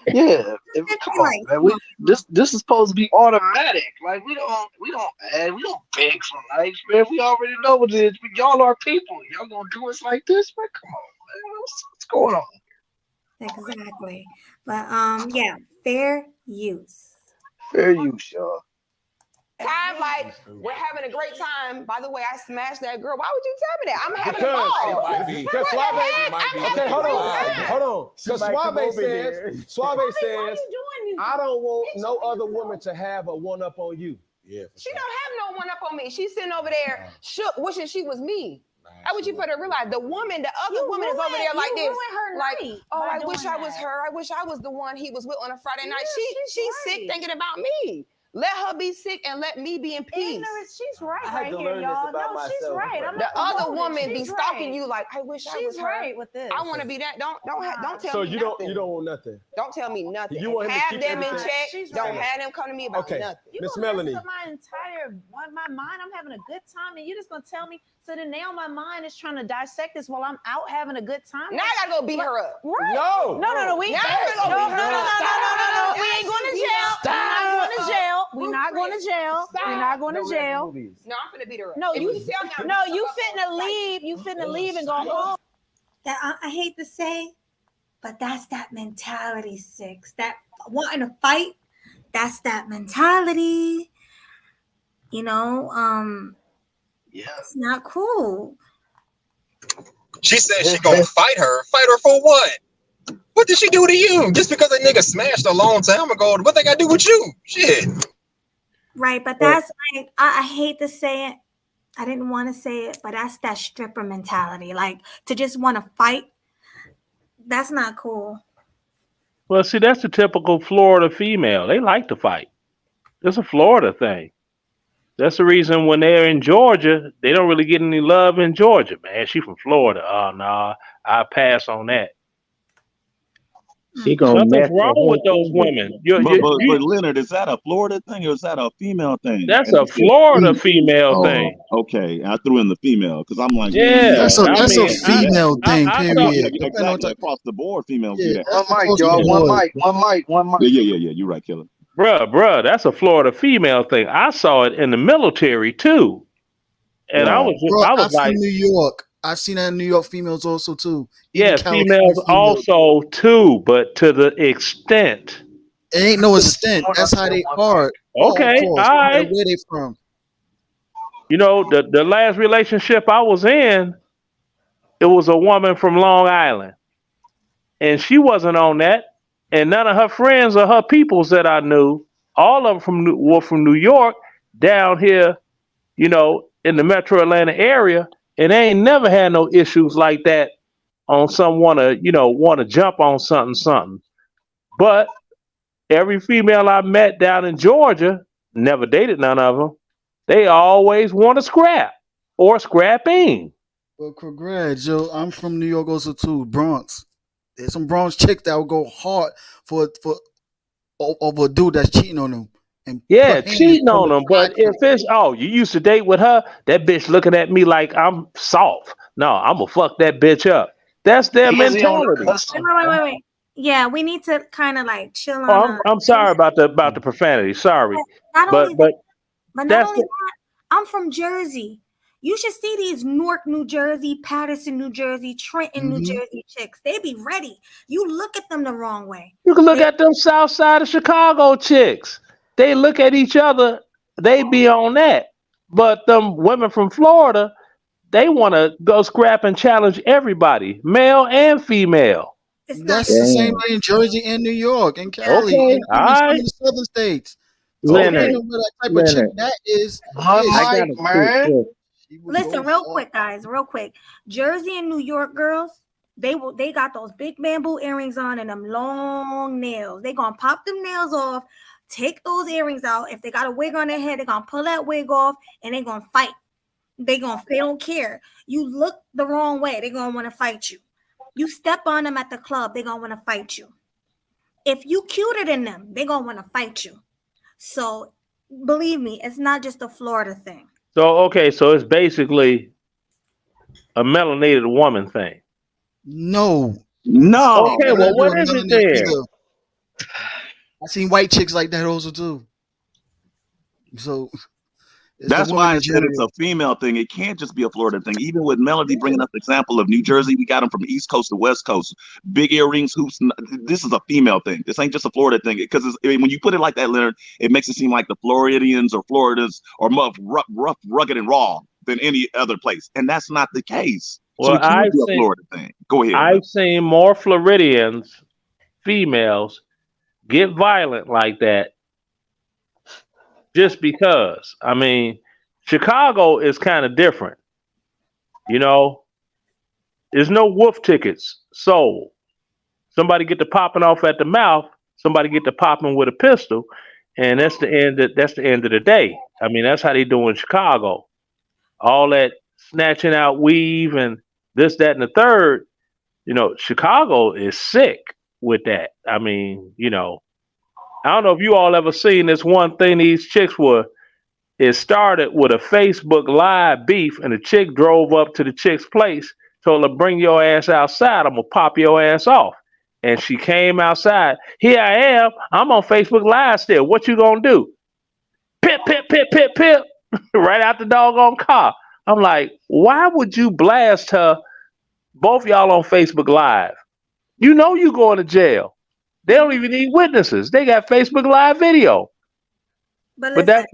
Yeah, come on, man. This is supposed to be automatic. Like we don't beg for likes, man. We already know what it is. Y'all are people. Y'all gonna do us like this, man? Come on, man. What's going on? Exactly. But yeah, fair use. Fair use, y'all. Time like we're having a great time. By the way, I smashed that girl. Why would you tell me that? I'm having a ball. Because Suave, okay, hold on. Because Suave says, I don't want no other woman to have a one up on you. Yeah. She don't have no one up on me. She's sitting over there shook, wishing she was me. I want you for to realize the other woman is over there like this. Like, oh, I wish I was her. I wish I was the one he was with on a Friday night. She's sick thinking about me. Let her be sick and let me be in peace. She's right here, y'all. No, she's right. The other woman be stalking you like, I wish I was her. She's right with this. I want to be that. Don't tell me nothing. So you don't want nothing. Don't tell me nothing. You want him to have keep them in everything? check. Don't have them come to me about nothing. Miss Melanie. My mind, I'm having a good time, and you just gonna tell me. So then now my mind is trying to dissect this while I'm out having a good time. Now I gotta go beat her up. Right? No. We No. We ain't going to jail. We're not going to jail. We're not going to jail. No, I'm finna beat her up. No, you finna leave. You finna leave and go home. That I hate to say, but that's that mentality, Six. That wanting to fight, that's that mentality. You know, yeah, it's not cool. She said she gonna fight her. Fight her for what? What did she do to you? Just because a nigga smashed a long time ago, what they got to do with you? Shit. Right, but that's like I hate to say it. I didn't want to say it, but that's that stripper mentality. Like to just want to fight. That's not cool. Well, see, that's the typical Florida female. They like to fight. It's a Florida thing. That's the reason when they're in Georgia, they don't really get any love in Georgia, man. She from Florida. Oh, no, I pass on that. Something's wrong with those women. But Leonard, is that a Florida thing or is that a female thing? That's a Florida female thing. Okay, I threw in the female because I'm like, yeah, that's a female thing. Period. Exactly, across the board, females do that. One mic, y'all. One mic. Yeah. You're right, Killer. Bruh, that's a Florida female thing. I saw it in the military too, and I was like, New York. I've seen that in New York females also too. Yeah, females also too, but to the extent. It ain't no extent. That's how they are. Okay, all right. Where they from? You know, the last relationship I was in, it was a woman from Long Island, and she wasn't on that. and none of her friends or her peoples that I knew, all of them were from New York down here, in the Metro Atlanta area, and they ain't never had no issues like that on some want to jump on something. But every female I met down in Georgia, never dated none of them. They always want to scrap or scrapping. Well, congrats, yo. I'm from New York also too, Bronx. There's some Bronx chicks that will go hard for over a dude that's cheating on them and Yeah, put hands cheating on on the them. But side. if it's you used to date with her, that bitch looking at me like I'm soft. No, I'm gonna fuck that bitch up. That's their Easy on the mentality. cussing, Wait. man. Yeah, we need to kind of like chill Oh, on I'm sorry about the profanity. Sorry, not but only that, but but not that's only that, I'm from Jersey. You should see these Newark, New Jersey, Patterson, New Jersey, Trenton, New Mm-hmm. Jersey chicks. They be ready. You look at them the wrong way. you can look at them South Side of Chicago chicks. They look at each other. They be on that. But them women from Florida, they want to go scrap and challenge everybody, male and female. It's not That's the the same Damn. way in Jersey and New York and Cali Okay, and all even some of right, the southern states. So okay. Leonard, depending on what type of chick Leonard, that is, But yeah, I she got Mike, a quick man, question. she would Listen, go real hard. quick, guys, real quick. Jersey and New York girls, they got those big bamboo earrings on and them long nails. They gonna pop them nails off, take those earrings out. If they got a wig on their head, they gonna pull that wig off and they gonna fight. They don't care. You look the wrong way, they gonna want to fight you. You step on them at the club, they gonna want to fight you. If you cuter than them, they gonna want to fight you. So believe me, it's not just a Florida thing. So it's basically a melanated woman thing. No, No. Okay, well, melanated what or is it melanated then? either. I seen white chicks like that also too. So it's the That's why woman I in said it's general. a female thing. It can't just be a Florida thing. Even with Melody bringing up the example of New Jersey, we got them from the East Coast to West Coast. Big earrings, hoops. This is a female thing. This ain't just a Florida thing. Because when you put it like that, Leonard, it makes it seem like the Floridians or Floridas are more rough, rugged, and raw than any other place. And that's not the case. So Well, it can't be a Florida thing. Go ahead, man. I've seen more Floridians, females, get violent like that just because. I mean, Chicago is kind of different. You know, there's no wolf tickets sold. Somebody get to popping off at the mouth. Somebody get to popping with a pistol, and that's the end. That's the end of the day. I mean, that's how they do in Chicago. All that snatching out weave and this, that, and the third. Chicago is sick with that. I mean, I don't know if you all ever seen this one thing these chicks were. It started with a Facebook Live beef, and the chick drove up to the chick's place, told her, "Bring your ass outside. I'm gonna pop your ass off." And she came outside. Here I am. I'm on Facebook Live still. What you gonna do? Pip, pip, pip, pip, pip. Right out the doggone car. I'm like, why would you blast her? Both y'all on Facebook Live. You know you going to jail. They don't even need witnesses. They got Facebook Live video. But But listen,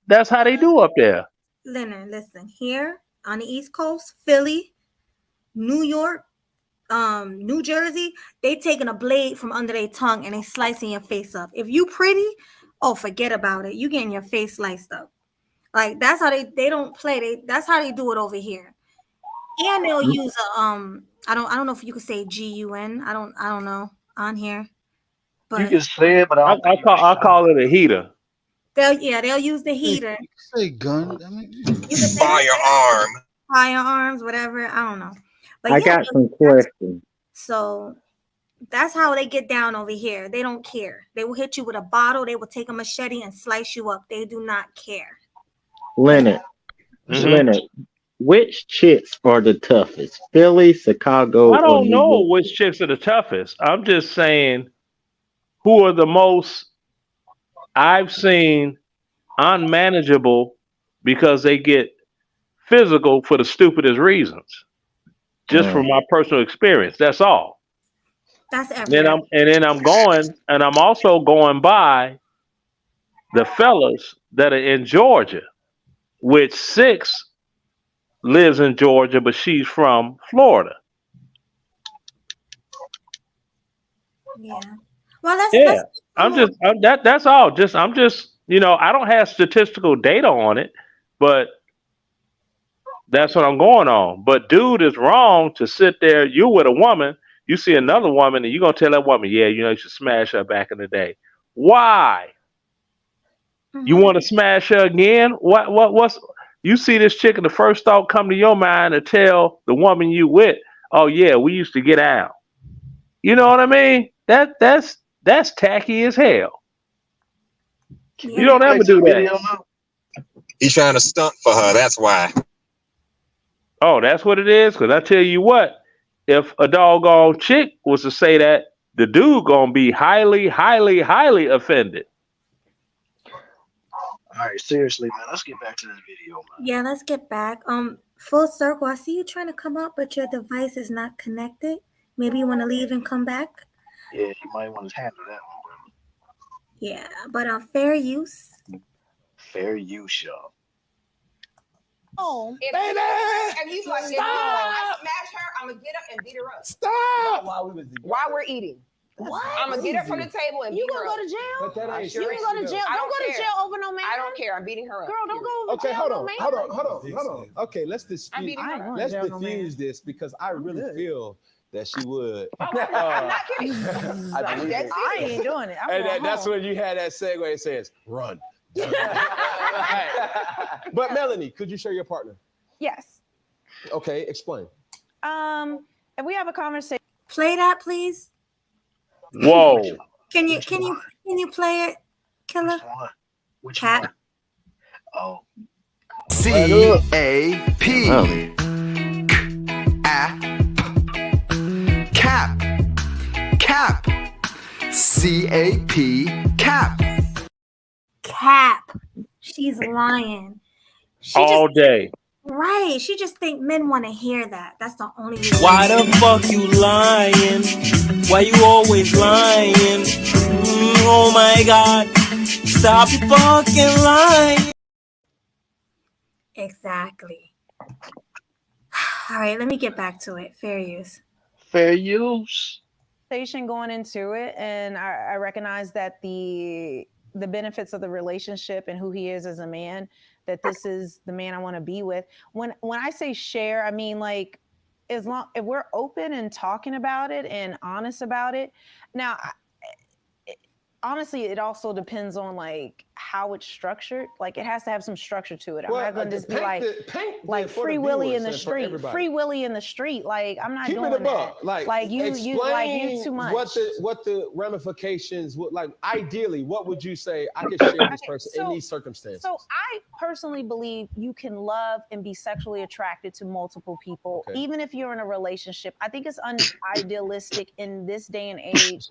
that's how they do up there. Leonard, listen. Here on the East Coast, Philly, New York, New Jersey, they taking a blade from under their tongue and they slicing your face up. If you pretty, oh, forget about it. You getting your face sliced up. Like that's how they don't play. That's how they do it over here. And they'll use a I don't know if you could say GUN. I don't know on here. you But can say it, but I don't think you I should. call it a heater. they'll use the Hey, heater. you can say gun. I mean, You can say Firearm. firearms, whatever. I don't know. But I yeah, got some questions. so that's how they get down over here. They don't care. They will hit you with a bottle. They will take a machete and slice you up. They do not care. Leonard, Mm-hmm. Leonard, which chicks are the toughest? Philly, Chicago, I or don't New know York? which chicks are the toughest. I'm just saying who are the most I've seen unmanageable because they get physical for the stupidest reasons. Just from my personal experience. That's all. That's Then everywhere. I'm also going by the fellas that are in Georgia, which six lives in Georgia, but she's from Florida. Yeah. Well, Yeah, that's all. I'm just I don't have statistical data on it, but that's what I'm going on. But dude is wrong to sit there. You with a woman, you see another woman, and you're gonna tell that woman, yeah, you should smash her back in the day. Why? You want to smash her again? What's you see this chick and the first thought come to your mind to tell the woman you with, oh yeah, we used to get out. You know what I mean? That's tacky as hell. You don't ever do that. He's trying to stunt for her. That's why. Oh, that's what it is. Because I tell you what, if a doggone chick was to say that, the dude gonna be highly, highly, highly offended. All right, seriously, man. Let's get back to this video, man. Yeah, let's get back. Full circle. I see you trying to come up, but your device is not connected. Maybe you want to leave and come back. Yeah, you might want to handle that one, brother. Yeah, but fair use. Fair use, y'all. Oh, baby! And he's like, Stop! I smash her, I'm gonna get up and beat her up. Stop! While we're eating. What? I'm gonna get her from the table and You beat her gonna up. go to jail? But that ain't You gonna go to jail? Don't go to jail over no man. I don't care. I'm beating her up. Girl, don't go over Okay, jail hold no on, man. hold on. Okay, let's I'm beating her up. diffuse this because I really feel that she would. I'm not kidding. I believe it. I ain't doing it. And that's when you had that segue. It says, "Run." But Melanie, could you share your partner? Yes. Okay, explain. If we have a conversation, play that, please. Whoa. Can you play it, Killer? Which Cat. Oh. C-A-P. Cap. Cap. C-A-P. Cap. Cap. She's lying. All day. Right. She just think men want to hear that. That's the only reason. Why the fuck you lying? Why you always lying? Oh my God. Stop your fucking lying. Exactly. All right, let me get back to it. Fair use. Fair use. Going into it, and I recognize that the benefits of the relationship and who he is as a man, that this is the man I want to be with. When I say share, I mean like if we're open and talking about it and honest about it. Now, honestly, it also depends on like how it's structured. Like it has to have some structure to it. I'm not going to just be like free Willy in the street. Free Willy in the street. Like I'm not doing that. Like you too much. What the ramifications would like? Ideally, what would you say? I could share this person in these circumstances. So I personally believe you can love and be sexually attracted to multiple people, even if you're in a relationship. I think it's unidealistic in this day and age.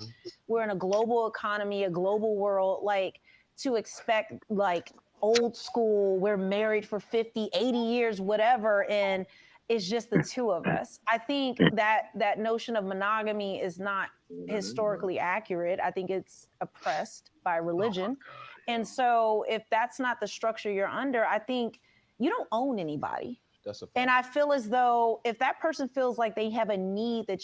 We're in a global economy, a global world, like to expect like old school, we're married for 50, 80 years, whatever, and it's just the two of us. I think that notion of monogamy is not historically accurate. I think it's oppressed by religion. And so if that's not the structure you're under, I think you don't own anybody. And I feel as though if that person feels like they have a need that,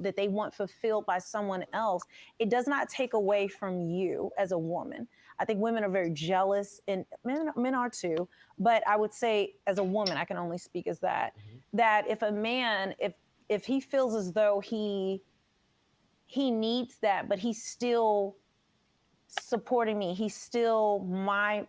that they want fulfilled by someone else, it does not take away from you as a woman. I think women are very jealous, and men are too. But I would say as a woman, I can only speak as that, that if a man, if he feels as though he needs that, but he's still supporting me, he's still my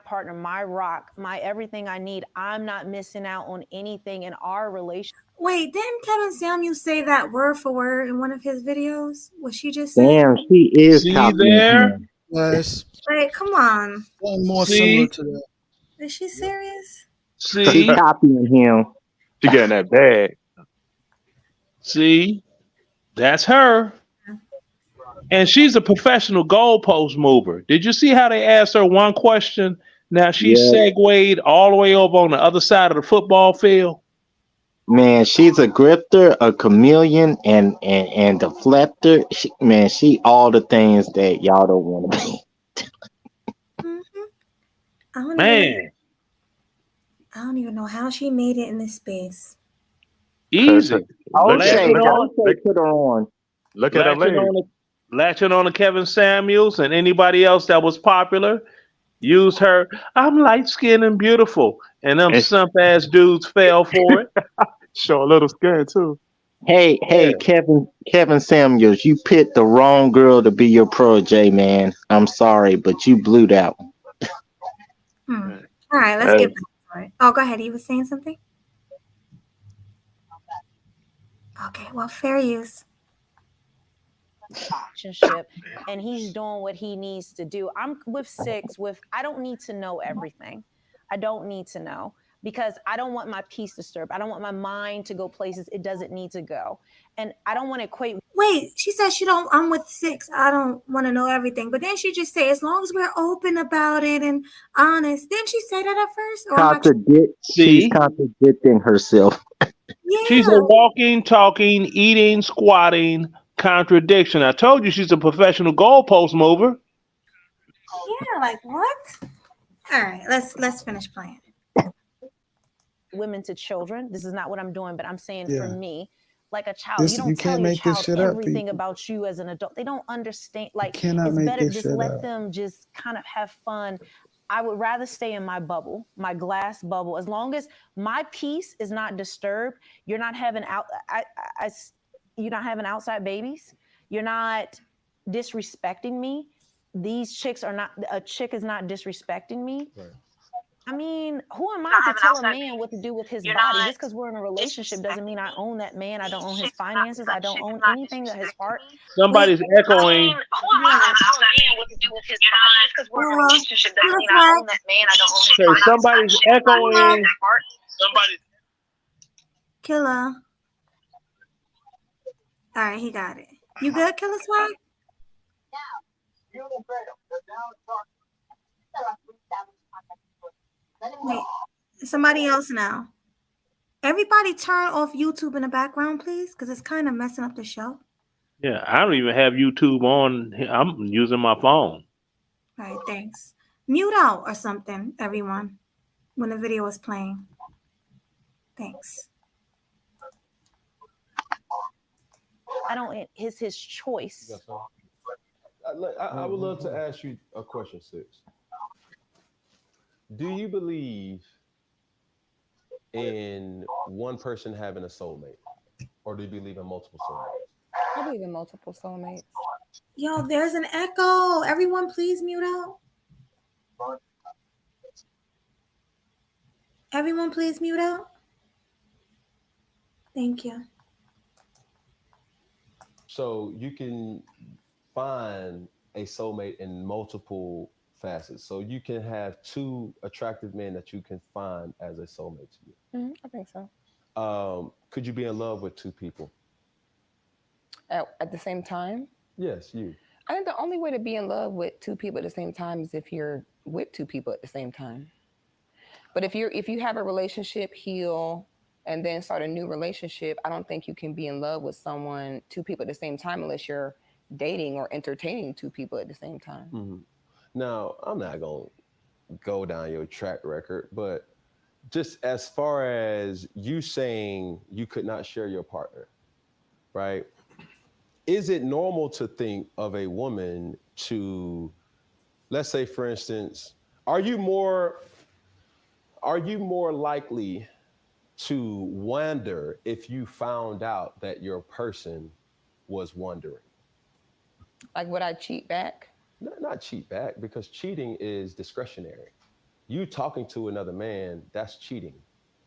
partner, my rock, my everything I need, I'm not missing out on anything in our relationship. Wait, didn't Kevin Samuels say that word for word in one of his videos? What she just said? Damn, she is copying him. Yes. Wait, come on. One more similar to that. Is she serious? She copying him. She got in that bag. See, that's her. And she's a professional goalpost mover. Did you see how they asked her one question? Now she segued all the way over on the other side of the football field. Man, she's a grifter, a chameleon, and deflector. She all the things that y'all don't want to be. I don't even know how she made it in this space. Easy. Don't put her on. Look at her legs. latching on to Kevin Samuels and anybody else that was popular. Use her. I'm light skinned and beautiful, and them simp ass dudes fell for it. Show a little scared too. Hey, Yeah. Kevin Samuels, you picked the wrong girl to be your protege, man. I'm sorry, but you blew that one. All right, let's get back to it. Oh, go ahead. You were saying something? Okay, well, fair use. Relationship, and he's doing what he needs to do. I'm with 6 with I don't need to know everything. I don't need to know because I don't want my peace disturbed. I don't want my mind to go places it doesn't need to go. And I don't want to equate. Wait, she said she don't. I'm with 6. I don't want to know everything. But then she just say, as long as we're open about it and honest. Didn't she say that at first? Or am I She's contradicting herself. She's a walking, talking, eating, squatting contradiction. I told you she's a professional goalpost mover. Yeah, like what? All right, let's finish playing. Women to children. This is not what I'm doing, but I'm saying Yeah. for me, like a child, This- you don't you tell can't your make this child shit up, everything people. about you as an adult. They don't understand. Like cannot it's make better this just shit let up. them just kind of have fun. I would rather stay in my bubble, my glass bubble, as long as my peace is not disturbed. You're not having you're not having outside babies. You're not disrespecting me. These chicks are not. A chick is not disrespecting me. Right. I mean, who am I to tell a man what to do with his body? Just because we're in a relationship doesn't mean I own that man. I don't own his finances. I don't own anything that his heart. Somebody's echoing. Who am I to tell a man what to do with his body? Just because we're in a relationship doesn't mean I own that man. I don't own his Okay, finances. somebody's echoing. Killer. All right, he got it. You good, Killer Swag? Wait, somebody else now. Everybody turn off YouTube in the background, please, because it's kind of messing up the show. Yeah, I don't even have YouTube on. I'm using my phone. All right, thanks. Mute out or something, everyone, when the video is playing. Thanks. I don't. It's his choice. I would love to ask you a question, 6. Do you believe in one person having a soulmate, or do you believe in multiple soulmates? I believe in multiple soulmates. Yo, there's an echo. Everyone, please mute out. Everyone, please mute out. Thank you. So you can find a soulmate in multiple facets. So you can have 2 attractive men that you can find as a soulmate to you. I think so. Could you be in love with 2 people? At the same time? Yes, you. I think the only way to be in love with 2 people at the same time is if you're with 2 people at the same time. But if you have a relationship, heal, and then start a new relationship, I don't think you can be in love with 2 people at the same time unless you're dating or entertaining 2 people at the same time. Mm-hmm. Now, I'm not going to go down your track record, but just as far as you saying you could not share your partner, right? Is it normal to think of a woman to, let's say, for instance, are you more likely to wonder if you found out that your person was wondering? Like, would I cheat back? Not cheat back, because cheating is discretionary. You talking to another man, that's cheating.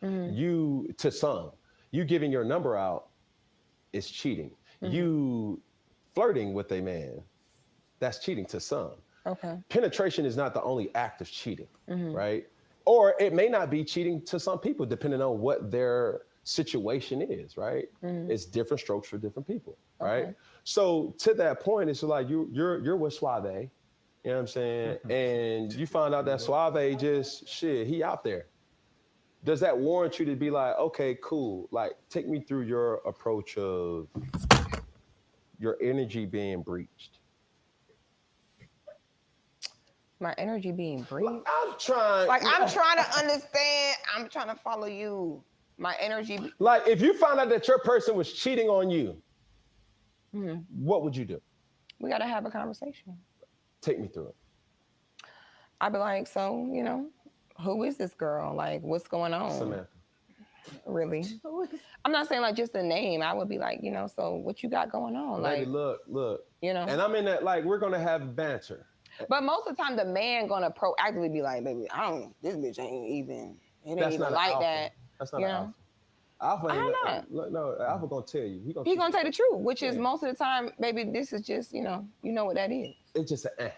Mm-hmm. You giving your number out is cheating. Mm-hmm. You flirting with a man, that's cheating to some. Okay. Penetration is not the only act of cheating, mm-hmm. right? Or it may not be cheating to some people, depending on what their situation is, right? Mm-hmm. It's different strokes for different people, Okay. right? So to that point, it's like you're with Suave, you know what I'm saying? And you find out that Suave just, he out there. Does that warrant you to be like, okay, cool. Like, take me through your approach of your energy being breached. My energy being breached? I'm trying to understand. I'm trying to follow you. My energy. Like, if you found out that your person was cheating on you, mm-hmm. what would you do? We got to have a conversation. Take me through it. I'd be like, so, you know, who is this girl? Like, what's going on? Samantha. Really? I'm not saying like just the name. I would be like, you know, so what you got going on? Baby, Like, look. you know. And I'm in that, like, we're gonna have banter. But most of the time, the man gonna proactively be like, baby, this bitch ain't even, it ain't That's even not like alpha. that. That's not you an know? alpha. Alpha How ain't not? no, Alpha gonna tell you. He gonna tell the truth, which is most of the time, baby, this is just, you know what that is. It's just an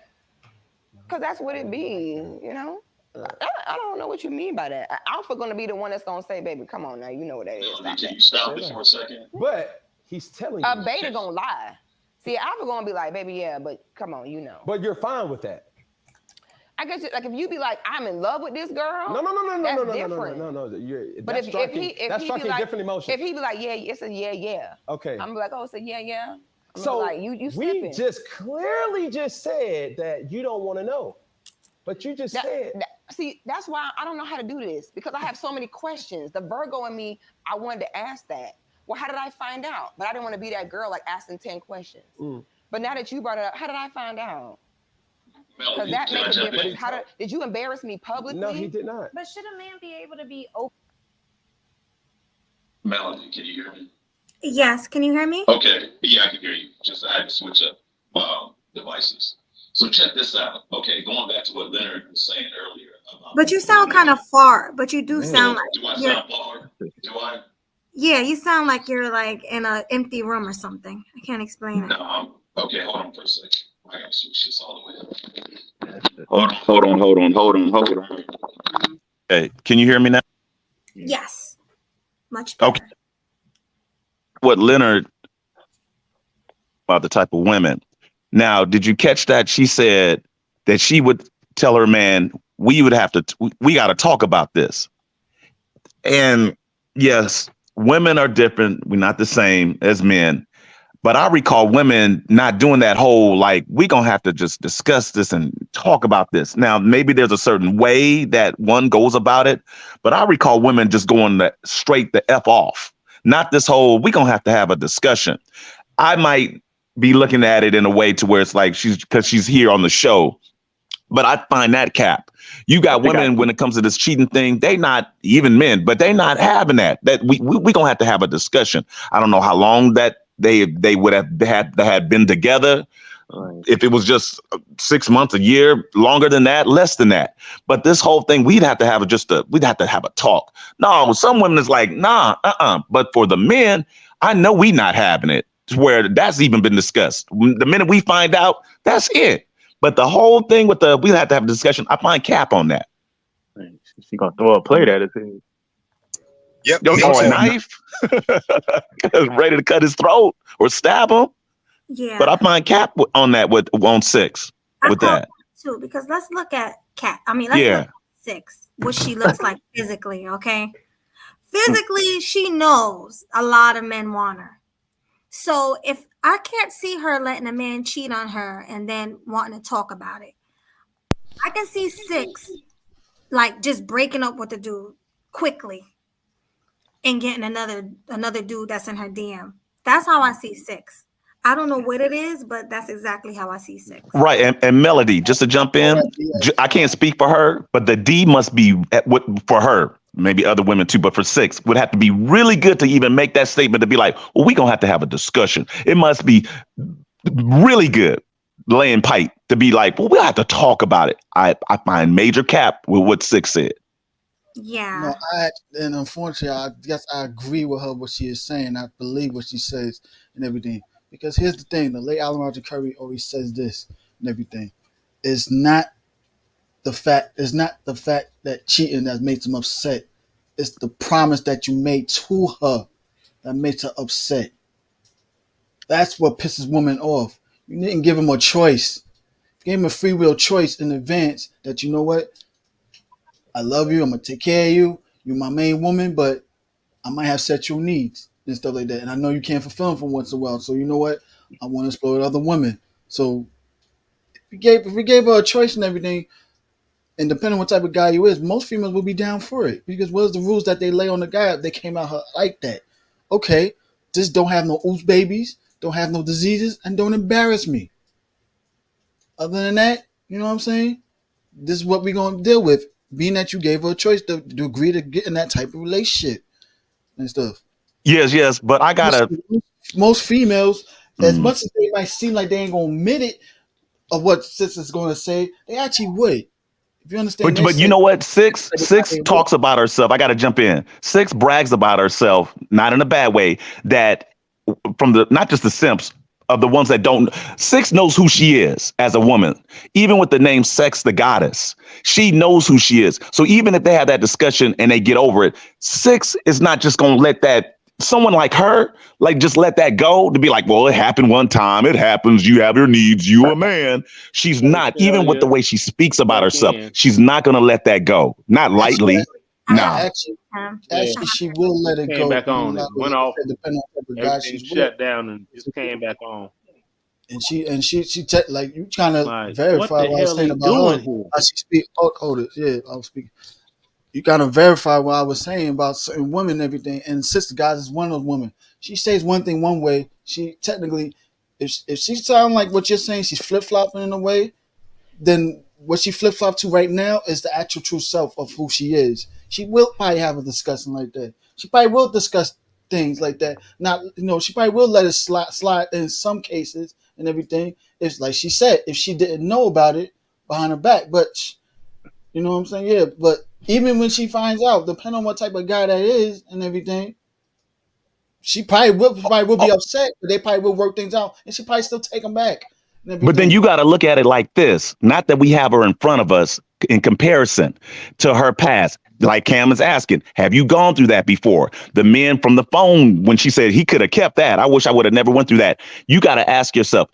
Because that's what it be, you know? I don't know what you mean by that. Alpha gonna be the one that's gonna say, baby, come on now, you know what that is. Stop Can that. you stop it for a second? But he's telling you. A beta gonna lie. See, Alpha gonna be like, baby, yeah, but come on, you know. But you're fine with that. I guess, like, if you be like, I'm in love with this girl. No. That's different. But if he be like, different emotions. If he be like, yeah, it's a yeah. Okay. I'm like, oh, it's a yeah. So like, you we slipping. just clearly just said that you don't want to know, but you just said. See, that's why I don't know how to do this, because I have so many questions. The Virgo in me, I wanted to ask that. Well, how did I find out? But I didn't want to be that girl like asking 10 questions. But now that you brought it up, how did I find out? Because that makes a difference. Did you embarrass me publicly? No, he did not. But should a man be able to be open? Melody, can you hear me? Yes, can you hear me? Okay, yeah, I can hear you. Just I had to switch up devices. So check this out. Okay, going back to what Leonard was saying earlier about. But you sound kind of far. But you do sound like. Do I sound far? Do I? Yeah, you sound like you're like in an empty room or something. I can't explain it. No, okay, hold on for a second. I gotta switch this all the way up. Hold on. Hey, can you hear me now? Yes, much better. Okay. What Leonard about the type of women. Now, did you catch that? She said that she would tell her man, we got to talk about this. And yes, women are different. We're not the same as men. But I recall women not doing that whole, like, we're going to have to just discuss this and talk about this. Now, maybe there's a certain way that one goes about it, but I recall women just going straight the F off. Not this whole, we're going to have a discussion. I might be looking at it in a way to where it's like because she's here on the show, but I find that cap. You got women when it comes to this cheating thing, they not even men, but they not having that. That we going to have a discussion. I don't know how long that they would have had been together. If it was just 6 months, a year, longer than that, less than that. But this whole thing, we'd have to have a talk. No, some women is like, nah, But for the men, I know we not having it, where that's even been discussed. The minute we find out, that's it. But the whole thing with we have to have a discussion. I find cap on that. She gonna throw a plate at his head. Yep. Or a knife, ready to cut his throat or stab him. Yeah. But I find cap on that on 6 with that too, because let's look at Kat. I mean, let's look at 6. What she looks like physically. Okay. Physically, she knows a lot of men want her. So if I can't see her letting a man cheat on her and then wanting to talk about it, I can see 6 like just breaking up with the dude quickly and getting another dude that's in her DM. That's how I see 6. I don't know what it is, but that's exactly how I see 6. Right. And Melody, just to jump in, I can't speak for her, but the D must be for her. Maybe other women too, but for 6 would have to be really good to even make that statement to be like, well, we're going to have a discussion. It must be really good laying pipe to be like, well, we'll have to talk about it. I find major cap with what 6 said. Yeah. No, and unfortunately, I guess I agree with her what she is saying. I believe what she says and everything. Because here's the thing, the late Alan Roger Curry always says this and everything. It's not the fact that cheating that makes him upset. It's the promise that you made to her that makes her upset. That's what pisses women off. You didn't give him a choice. You gave him a free will choice in advance that, you know what? I love you. I'm going to take care of you. You're my main woman, but I might have sexual needs and stuff like that. And I know you can't fulfill them for once in a while. So you know what? I want to explore with other women. So if we gave her a choice and everything, and depending on what type of guy you is, most females will be down for it. Because what is the rules that they lay on the guy if they came out like that? Okay, just don't have no oops babies, don't have no diseases, and don't embarrass me. Other than that, you know what I'm saying? This is what we're gonna deal with. Being that you gave her a choice to agree to get in that type of relationship and stuff. Yes, but I gotta. Most females, as Mm. much as they might seem like they ain't gonna admit it of what sister's gonna say, they actually would. If you understand, But you know what? Six they would. talks about herself. I got to jump in. Six brags about herself, not in a bad way. That from the not just the simps of the ones that don't. Six knows who she is as a woman. Even with the name Sex the Goddess, she knows who she is. So even if they have that discussion and they get over it, Six is not just gonna let that. Someone like her, like just let that go to be like, well, it happened one time. It happens. You have your needs. You a man. She's not, even with the way she speaks about herself, she's not going to let that go. Not lightly. Nah. Actually, she will let it Came go. back on. Like It went off. depending on the guy Everything she's with. shut down and just came back on. And she like you trying to Like, verify what the what I was hell saying they about doing her. here? How she speak. Hold it. Yeah, I was speaking. You gotta verify what I was saying about certain women and everything. And Sister Guys is one of those women. She says one thing one way. She technically, if she sound like what you're saying, she's flip flopping in a way. Then what she flip flop to right now is the actual true self of who she is. She will probably have a discussion like that. She probably will discuss things like that. Not, she probably will let it slide in some cases and everything. It's like she said, if she didn't know about it behind her back, but you know what I'm saying? Yeah, but even when she finds out, depending on what type of guy that is and everything, she probably will be upset, but they probably will work things out, and she probably still take them back. But then you got to look at it like this. Not that we have her in front of us in comparison to her past. Like Cam is asking, have you gone through that before? The men from the phone, when she said he could have kept that. I wish I would have never went through that. You got to ask yourself,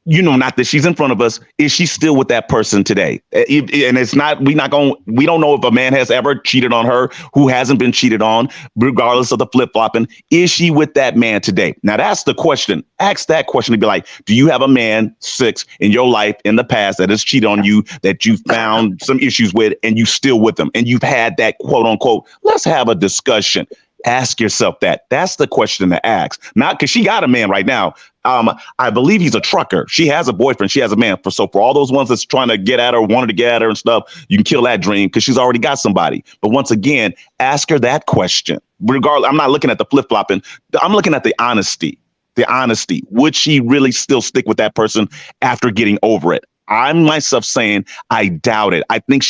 not that she's in front of us. Is she still with that person today? And it's not, we don't know if a man has ever cheated on her who hasn't been cheated on, regardless of the flip flopping. Is she with that man today? Now that's the question. Ask that question to be like, do you have a man, Six, in your life in the past that has cheated on you, that you found some issues with, and you still with them, and you've had that quote unquote, let's have a discussion. Ask yourself that. That's the question to ask. Not because she got a man right now. I believe he's a trucker. She has a boyfriend. She has a man. So for all those ones that's trying to get at her, wanted to get at her and stuff, you can kill that dream because she's already got somebody. But once again, ask her that question. Regardless, I'm not looking at the flip flopping. I'm looking at the honesty. The honesty. Would she really still stick with that person after getting over it? I'm myself saying I doubt it. I think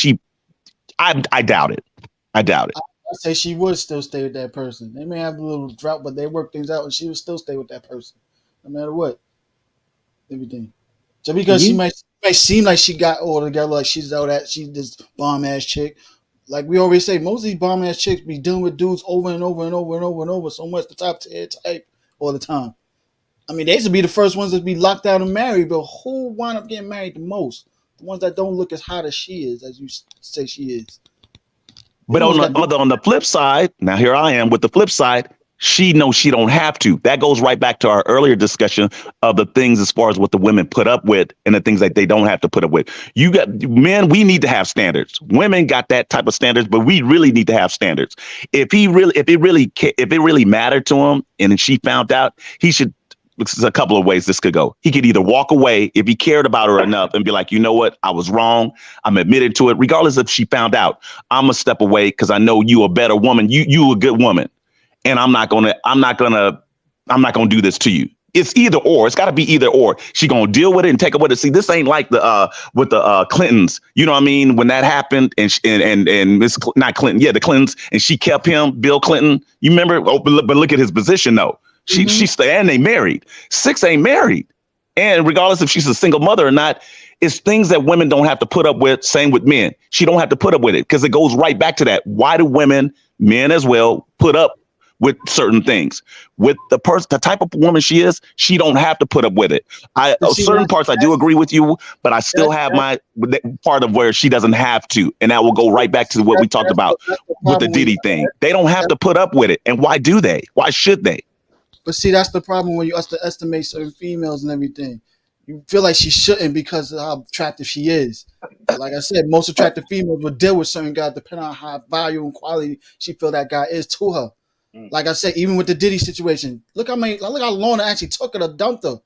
I doubt it. I doubt it. I say she would still stay with that person. They may have a little drought, but they work things out, and she would still stay with that person, no matter what. Everything. So because she might seem like she got all together, like she's this bomb ass chick. Like we always say, most of these bomb ass chicks be dealing with dudes over and over and over and over and over so much the top tier type all the time. I mean, they used to be the first ones to be locked out and married, but who wind up getting married the most? The ones that don't look as hot as she is, as you say she is. But on the flip side, now here I am with the flip side, she knows she don't have to. That goes right back to our earlier discussion of the things as far as what the women put up with and the things that they don't have to put up with. You got men, we need to have standards. Women got that type of standards, but we really need to have standards. If it really mattered to him and she found out, he should. There's a couple of ways this could go. He could either walk away if he cared about her enough and be like, you know what? I was wrong. I'm admitted to it. Regardless if she found out, I'm gonna step away because I know you a better woman. You a good woman. And I'm not gonna do this to you. It's either or. It's gotta be either or. She gonna deal with it and take it with it. See, this ain't like with the Clintons. You know what I mean? When that happened and Miss not Clinton, yeah, the Clintons, and she kept him, Bill Clinton. You remember? Oh, but look at his position though. She and they married. Six ain't married. And regardless if she's a single mother or not, it's things that women don't have to put up with. Same with men. She don't have to put up with it because it goes right back to that. Why do women, men as well, put up with certain things? With the type of woman she is, she don't have to put up with it. Certain parts I do agree with you, but I still have my part of where she doesn't have to. And that will go right back to what we talked about with the Diddy thing. They don't have to put up with it. And why do they? Why should they? But see, that's the problem when you estimate certain females and everything. You feel like she shouldn't because of how attractive she is. Like I said, most attractive females will deal with certain guys depending on how value and quality she feel that guy is to her. Like I said, even with the Diddy situation, look how long it actually took her to dump her.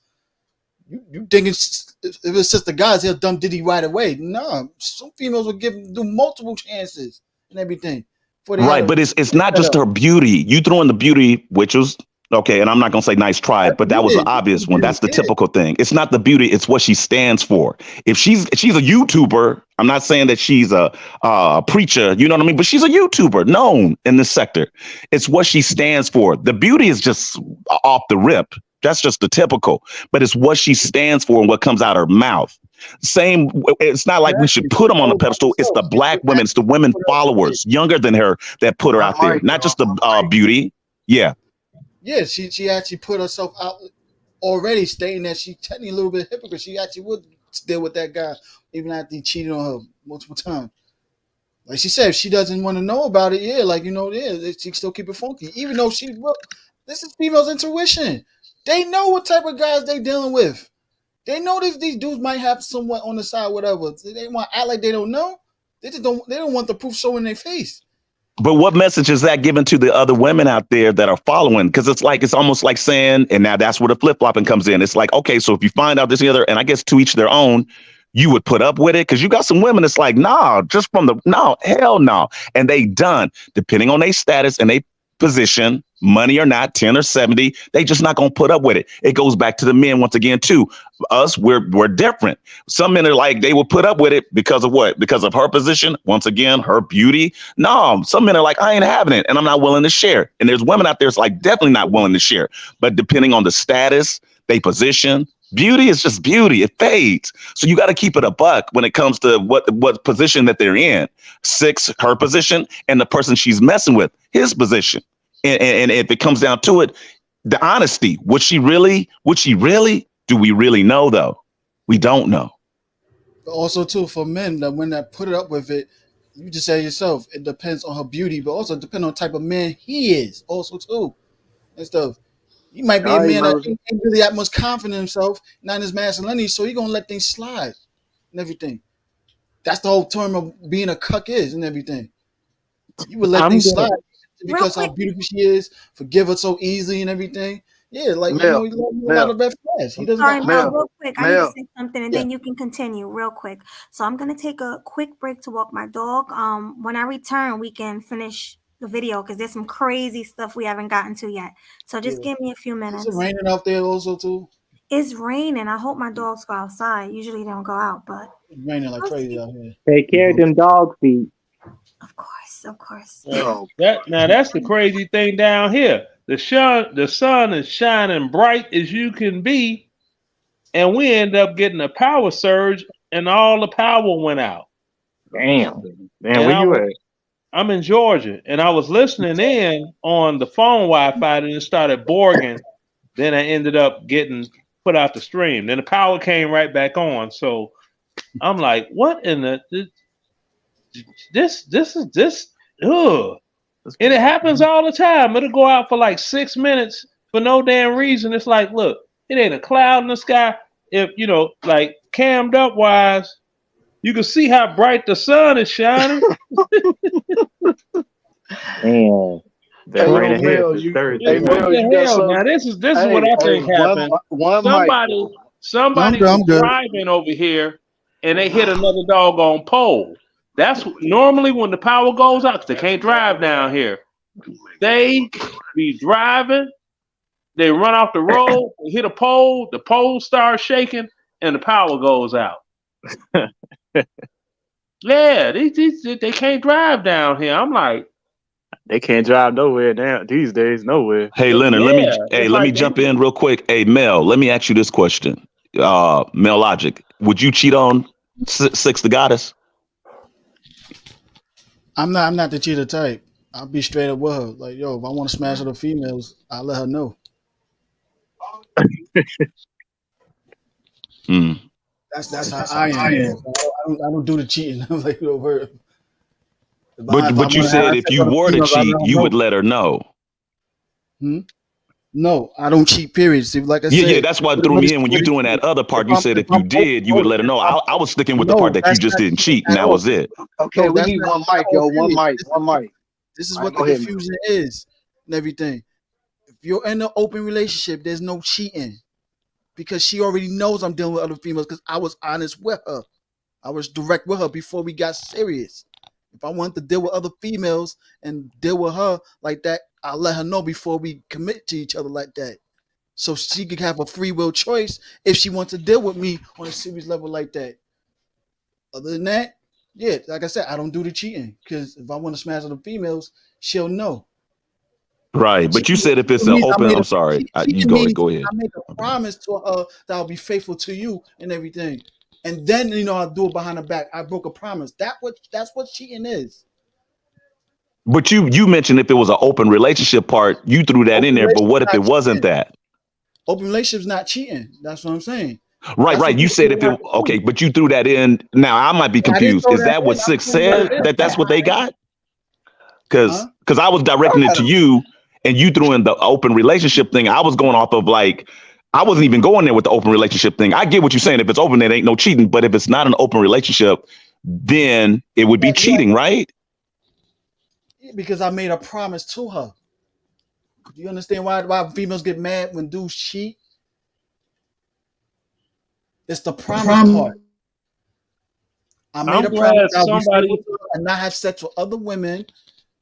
You thinking if it's just the guys, he'll dump Diddy right away? No, some females will do multiple chances and everything. Right, but it's not just her beauty. You throw in the beauty, which was okay, and I'm not gonna say nice try, but that was the obvious one. That's the typical thing. It's not the beauty; it's what she stands for. If she's a YouTuber, I'm not saying that she's a preacher. You know what I mean? But she's a YouTuber, known in this sector. It's what she stands for. The beauty is just off the rip. That's just the typical. But it's what she stands for and what comes out her mouth. Same. It's not like we should put them on the pedestal. It's the black women. It's the women followers younger than her that put her out there, not just the beauty. Yeah. Yeah, she actually put herself out already, stating that she's technically a little bit hypocrite. She actually would deal with that guy even after he cheated on her multiple times. Like she said, if she doesn't want to know about it, she still keep it funky. Even though this is females' intuition. They know what type of guys they dealing with. They know these dudes might have someone on the side, whatever. They want to act like they don't know. They don't want the proof showing in their face. But what message is that given to the other women out there that are following? Because it's almost like saying, and now that's where the flip flopping comes in. It's like, okay, so if you find out this and the other, and I guess to each their own, you would put up with it because you got some women. It's like, nah, just from no, hell no, and they done depending on their status and they position, money or not, 10 or 70, they just not gonna put up with it. It goes back to the men once again too. Us, we're different. Some men are like they will put up with it because of what? Because of her position, once again, her beauty. No, some men are like, I ain't having it and I'm not willing to share. And there's women out there that's like definitely not willing to share. But depending on the status, they position, beauty is just beauty. It fades. So you got to keep it a buck when it comes to what position that they're in. 6, her position, and the person she's messing with, his position. And if it comes down to it, the honesty, would she really? Do we really know though? We don't know. Also too, for men that when they put it up with it, you just say yourself, it depends on her beauty, but also depends on the type of man he is also too. And stuff. He might be a man that ain't really that much confident in himself, not in his masculinity, so he gonna let things slide and everything. That's the whole term of being a cuck is and everything. You would let things slide because how beautiful she is, forgive her so easily and everything. Yeah, like he love a lot of red flags. He doesn't. Sorry, Mel, real quick. I need to say something, and then you can continue real quick. So I'm gonna take a quick break to walk my dog. When I return, we can finish the video because there's some crazy stuff we haven't gotten to yet. So just give me a few minutes. Is it raining out there also too? It's raining. I hope my dogs go outside. Usually they don't go out, but it's raining like crazy out here. Take care of them dog feet. Of course. That's the crazy thing down here. The sun is shining bright as you can be, and we end up getting a power surge, and all the power went out. Damn, where you at? I'm in Georgia, and I was listening in on the phone Wi-Fi, and it started borging. Then I ended up getting put out the stream. Then the power came right back on. So I'm like, what in the this is this? Ugh. And it happens all the time. It'll go out for like 6 minutes for no damn reason. It's like, look, it ain't a cloud in the sky. If like cammed up wise, you can see how bright the sun is shining. Damn. That rain ahead is Thursday. Now this is what I think happened. Somebody was driving over here and they hit another doggone pole. That's normally when the power goes out, because they can't drive down here. They be driving, they run off the road, they hit a pole, the pole starts shaking, and the power goes out. Yeah, they can't drive down here. I'm like, they can't drive nowhere now these days, nowhere. Hey Leonard, let me jump in real quick. Hey Mel, let me ask you this question. Mel Logic, would you cheat on Six the Goddess? I'm not the cheater type. I'll be straight up with her. Like, yo, if I want to smash other females, I'll let her know. That's how I am. I don't do the cheating. I'm like, yo, word. But you said if you were to cheat, you would let her know. No, I don't cheat, period. See, like I said. Yeah, that's why it threw me in when you're doing that other part. You said if you did, you would let her know. I was sticking with the part that you just didn't cheat, and that was it. Okay, we need one mic, yo. One mic. This is what the confusion is and everything. If you're in an open relationship, there's no cheating. because she already knows I'm dealing with other females because I was honest with her. I was direct with her before we got serious. If I wanted to deal with other females and deal with her like that, I'll let her know before we commit to each other like that. So she could have a free will choice if she wants to deal with me on a serious level like that. Other than that, yeah, like I said, I don't do the cheating because if I want to smash other females, she'll know. Right. But you said if it's an open, I'm sorry. You go ahead. I make a promise to her that I'll be faithful to you and everything. And then, I'll do it behind her back. I broke a promise. That's what cheating is. But you mentioned if it was an open relationship part, you threw that in there. But what if it wasn't that? Open relationship's not cheating. That's what I'm saying. Right. You said if it okay, but you threw that in. Now I might be confused. Is that what Six said? That's what they got? Because I was directing it to you, and you threw in the open relationship thing. I was going off of I wasn't even going there with the open relationship thing. I get what you're saying. If it's open, it ain't no cheating. But if it's not an open relationship, then it would be cheating, right? Because I made a promise to her. Do you understand why females get mad when dudes cheat? It's the promise part. I made a promise that I'll be faithful to her and not have sex with other women,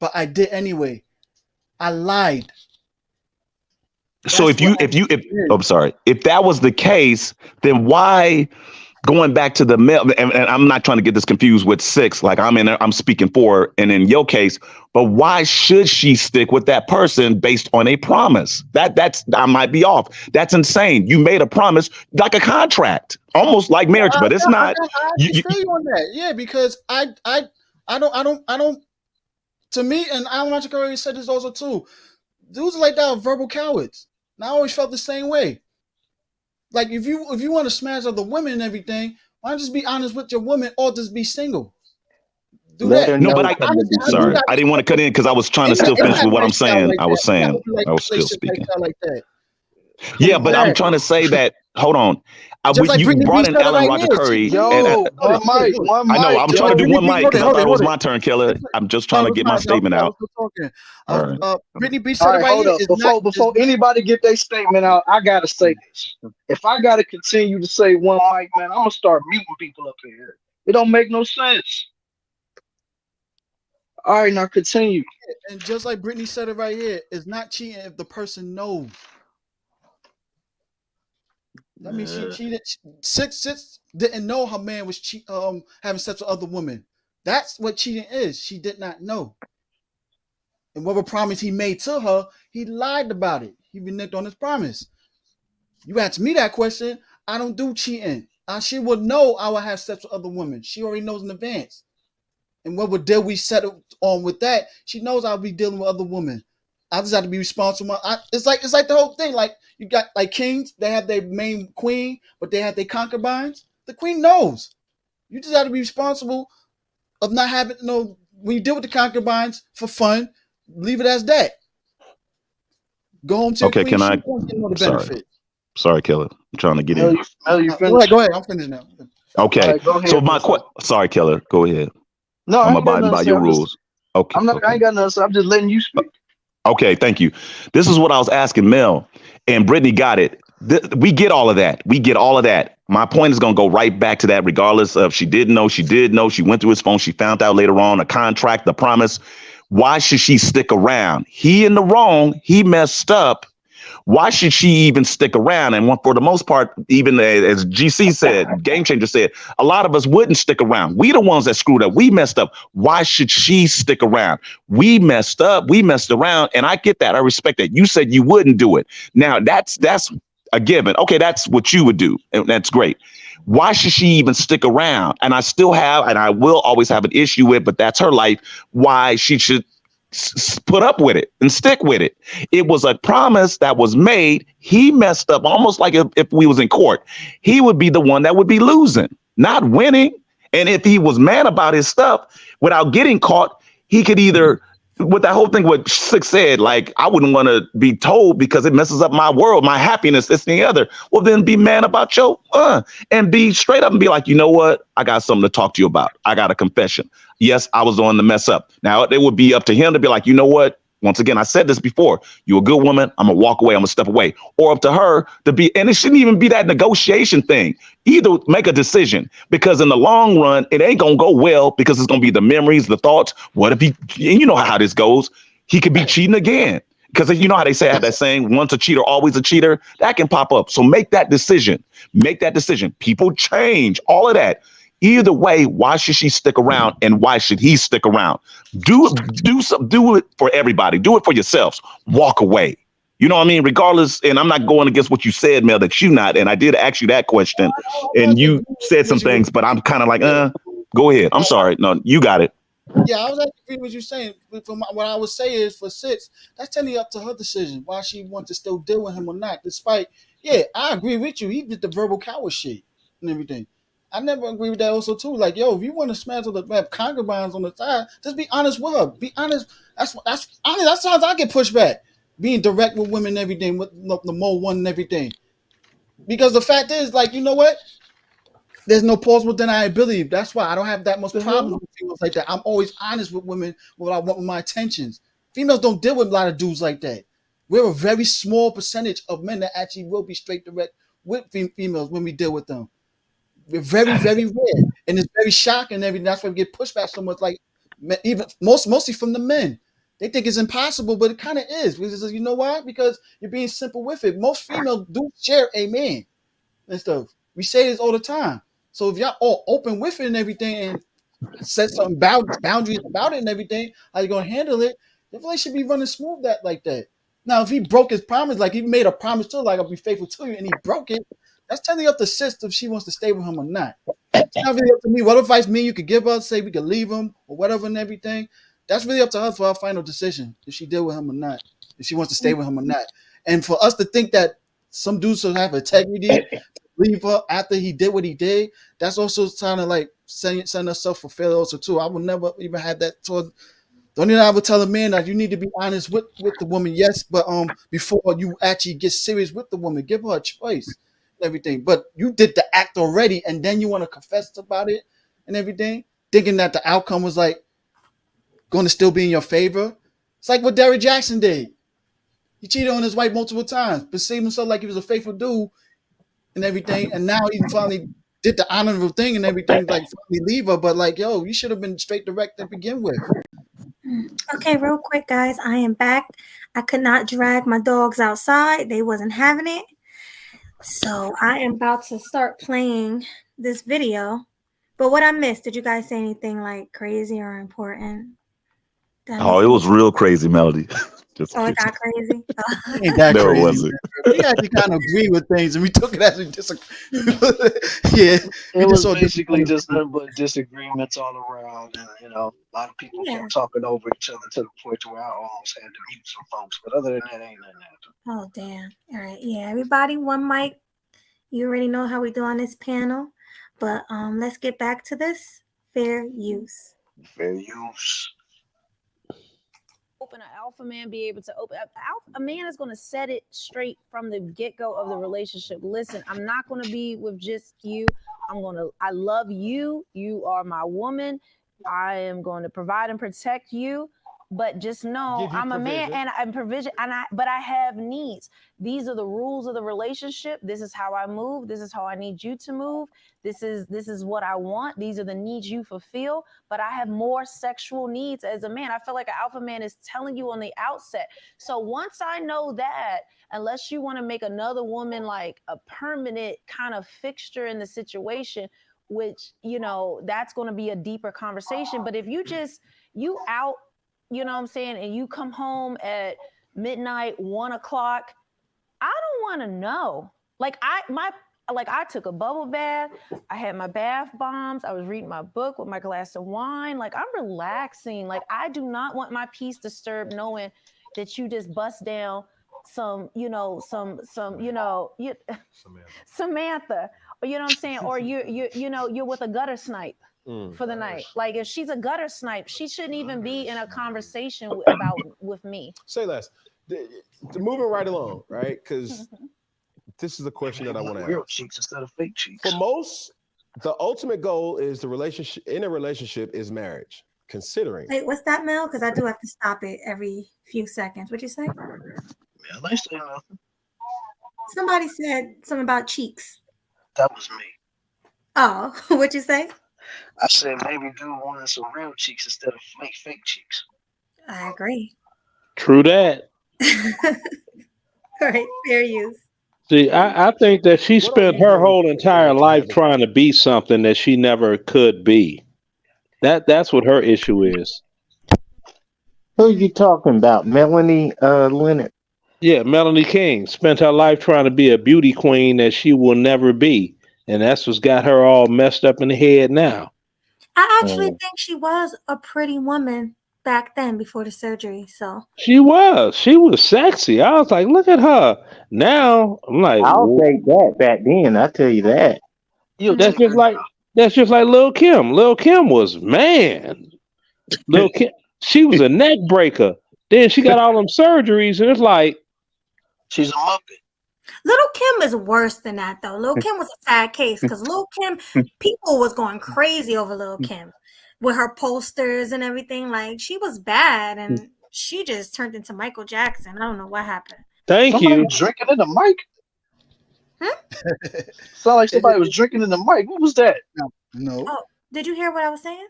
but I did anyway. I lied. So if I'm sorry, if that was the case, then why, going back to the male, and I'm not trying to get this confused with Six, like I'm speaking for, and in your case, but why should she stick with that person based on a promise? That's I might be off. That's insane. You made a promise like a contract, almost like marriage, but it's not. I feel you on that. Yeah, because I don't. To me, and I want to already said this also too. Dudes like that are verbal cowards. And I always felt the same way. Like if you want to smash other women and everything, why don't you just be honest with your woman or just be single? Do that. No, but sorry, I didn't want to cut in because I was trying to still finish with what I'm saying. I was still speaking. Like that. Yeah, but I'm trying to say that. Hold on. You brought in Alan Roger Curry. One mic. I know. I'm trying to do one mic because I thought it was my turn, Killer. I'm just trying to get my statement out. Brittany B said hold up. Before anybody get their statement out, I gotta say this. If I gotta continue to say one mic, man, I'm gonna start muting people up here. It don't make no sense. All right, now continue. And just like Brittany said it right here, it's not cheating if the person knows. That means she cheated. Six didn't know her man was having sex with other women. That's what cheating is. She did not know. And whatever promise he made to her, he lied about it. He reneged on his promise. You asked me that question. I don't do cheating. She would know I would have sex with other women. She already knows in advance. And what deal we settled on with that, she knows I'll be dealing with other women. I just have to be responsible. It's like the whole thing. Like you got like kings, they have their main queen, but they have their concubines. The queen knows. You just have to be responsible of not having when you deal with the concubines for fun, leave it as that. Go home to your queen. Can I? Sorry, Killer. I'm trying to get in. Go ahead. I'm finished now. Okay. Right, go ahead, So sorry, Killer. Go ahead. No, I'm abiding by your rules. Okay. I ain't got nothing. So I'm just letting you speak. Okay, thank you. This is what I was asking Mel, and Brittany got it. We get all of that. My point is going to go right back to that, regardless of she did know, she went through his phone, she found out later on, a contract, the promise. Why should she stick around? He in the wrong, he messed up. Why should she even stick around? And for the most part, even as GC said, Game Changer said, a lot of us wouldn't stick around. We the ones that screwed up. We messed up. Why should she stick around? We messed up. We messed around. And I get that. I respect that. You said you wouldn't do it. Now, that's a given. Okay, that's what you would do. And that's great. Why should she even stick around? And I still have, and I will always have an issue with, but that's her life, why she should put up with it and stick with it. It was a promise that was made. He messed up, almost like if we was in court. He would be the one that would be losing, not winning. And if he was mad about his stuff without getting caught, he could either, with that whole thing what Six said, like, I wouldn't want to be told because it messes up my world, my happiness, this and the other. Well, then be mad about your and be straight up and be like, you know what? I got something to talk to you about. I got a confession. Yes, I was on the mess up. Now, it would be up to him to be like, you know what? Once again, I said this before. You're a good woman. I'm gonna walk away. I'm gonna step away. Or up to her to be, and it shouldn't even be that negotiation thing. Either make a decision, because in the long run, it ain't gonna go well, because it's gonna be the memories, the thoughts. What if he, and you know how this goes, he could be cheating again. Because you know how they say, have that saying, once a cheater, always a cheater. That can pop up. So make that decision. Make that decision. People change, all of that. Either way, why should she stick around, and why should he stick around? Do it for everybody. Do it for yourselves. Walk away. You know what I mean? Regardless, and I'm not going against what you said, Mel, that you not. And I did ask you that question, and you said some things, but I'm kind of like, go ahead. I'm sorry. No, you got it. Yeah, I was actually agreeing with you saying. What I would say is for 6, that's totally up to her decision why she wants to still deal with him or not. Despite, yeah, I agree with you. He did the verbal coward shit and everything. I never agree with that also too. Like, yo, if you want to smash the have concubines on the side, just be honest with her. Be honest. That's honest. That's how I get pushed back. Being direct with women and everything, with the mole one and everything. Because the fact is, like, you know what? There's no plausible deniability. That's why I don't have that much problems with females like that. I'm always honest with women what I want with my intentions. Females don't deal with a lot of dudes like that. We're a very small percentage of men that actually will be straight direct with females when we deal with them. We're very, very rare, and it's very shocking. And everything. That's why we get pushed back so much. Like, even mostly from the men, they think it's impossible, but it kind of is. Because you know why? Because you're being simple with it. Most females do share a man and stuff. We say this all the time. So if y'all all open with it and everything, and set some boundaries about it and everything, how you gonna handle it? The relationship should be running smooth like that. Now, if he broke his promise, like he made a promise to, like, I'll be faithful to you, and he broke it, that's totally up to sis if she wants to stay with him or not. It's not really up to me. What advice me you could give us? Say we could leave him or whatever and everything. That's really up to her for her final decision if she deal with him or not, if she wants to stay with him or not. And for us to think that some dudes should have integrity, leave her after he did what he did, that's also kind of like setting herself for failure also too. I would never even have that toward. The only thing I would tell a man that you need to be honest with the woman, yes, but before you actually get serious with the woman, give her a choice and everything. But you did the act already, and then you want to confess about it and everything, thinking that the outcome was like going to still be in your favor. It's like what Derrick Jackson did. He cheated on his wife multiple times, but saved himself like he was a faithful dude and everything, and now he finally did the honorable thing and everything, like finally leave her. But like, yo, you should have been straight direct to begin with. Okay, real quick, guys, I am back. I could not drag my dogs outside. They wasn't having it. So I am about to start playing this video. But what I missed, did you guys say anything like crazy or important? Oh, it was real crazy, Melody. Oh, it got crazy? Ain't that No, it crazy? wasn't. We actually kind of agree with things, and we took it as a yeah. It was basically just nothing but disagreements all around, and a lot of people Yeah. kept talking over each other to the point where I almost had to mute some folks. But other than that, ain't nothing happened. Oh, damn. All right. Yeah, everybody, one mic. You already know how we do on this panel. But let's get back to this. Fair use. Fair use. Open an alpha man be able to open a man is going to set it straight from the get-go of the relationship. Listen, I'm not going to be with just you. I love you. You are my woman. I am going to provide and protect you. But just know I'm a man and I'm provision, but I have needs. These are the rules of the relationship. This is how I move. This is how I need you to move. This is what I want. These are the needs you fulfill. But I have more sexual needs as a man. I feel like an alpha man is telling you on the outset. So once I know that, unless you want to make another woman like a permanent kind of fixture in the situation, which, that's going to be a deeper conversation. But if you out, you know what I'm saying, and you come home at midnight, 1 o'clock, I don't want to know. Like I took a bubble bath. I had my bath bombs. I was reading my book with my glass of wine. Like, I'm relaxing. Like, I do not want my peace disturbed knowing that you just bust down some Samantha, or you know what I'm saying, or you're with a gutter snipe for the night. Like, if she's a gutter snipe, she shouldn't even be in a conversation with me. Say less. Moving right along, right? Because this is a question that I want to ask. Real cheeks instead of fake cheeks. For most, the ultimate goal is the relationship. In a relationship, is marriage. considering. Wait, what's that, Mel? Because I do have to stop it every few seconds. What'd you say? Yeah, they say nothing. Somebody said something about cheeks. That was me. Oh, what'd you say? I said maybe dude wanted some real cheeks instead of fake cheeks. I agree. True that. All right, fair use. See, I think that she spent her whole entire life trying to be something that she never could be. That's what her issue is. Who you talking about? Melanie Leonard? Yeah, Melanie King spent her life trying to be a beauty queen that she will never be. And that's what's got her all messed up in the head now. I actually think she was a pretty woman back then before the surgery. So She was sexy. I was like, look at her. Now I'm like, I'll take that back then. I tell you that. that's just like Lil' Kim. Lil' Kim was Lil' Kim, she was a neck breaker. Then she got all them surgeries, and it's like she's a muppet. Little Kim is worse than that, though. Little Kim was a sad case because Little Kim, people was going crazy over Little Kim with her posters and everything. Like, she was bad, and she just turned into Michael Jackson. I don't know what happened. Somebody was drinking in the mic. Sound like somebody was drinking in the mic. What was that? No. Oh, did you hear what I was saying?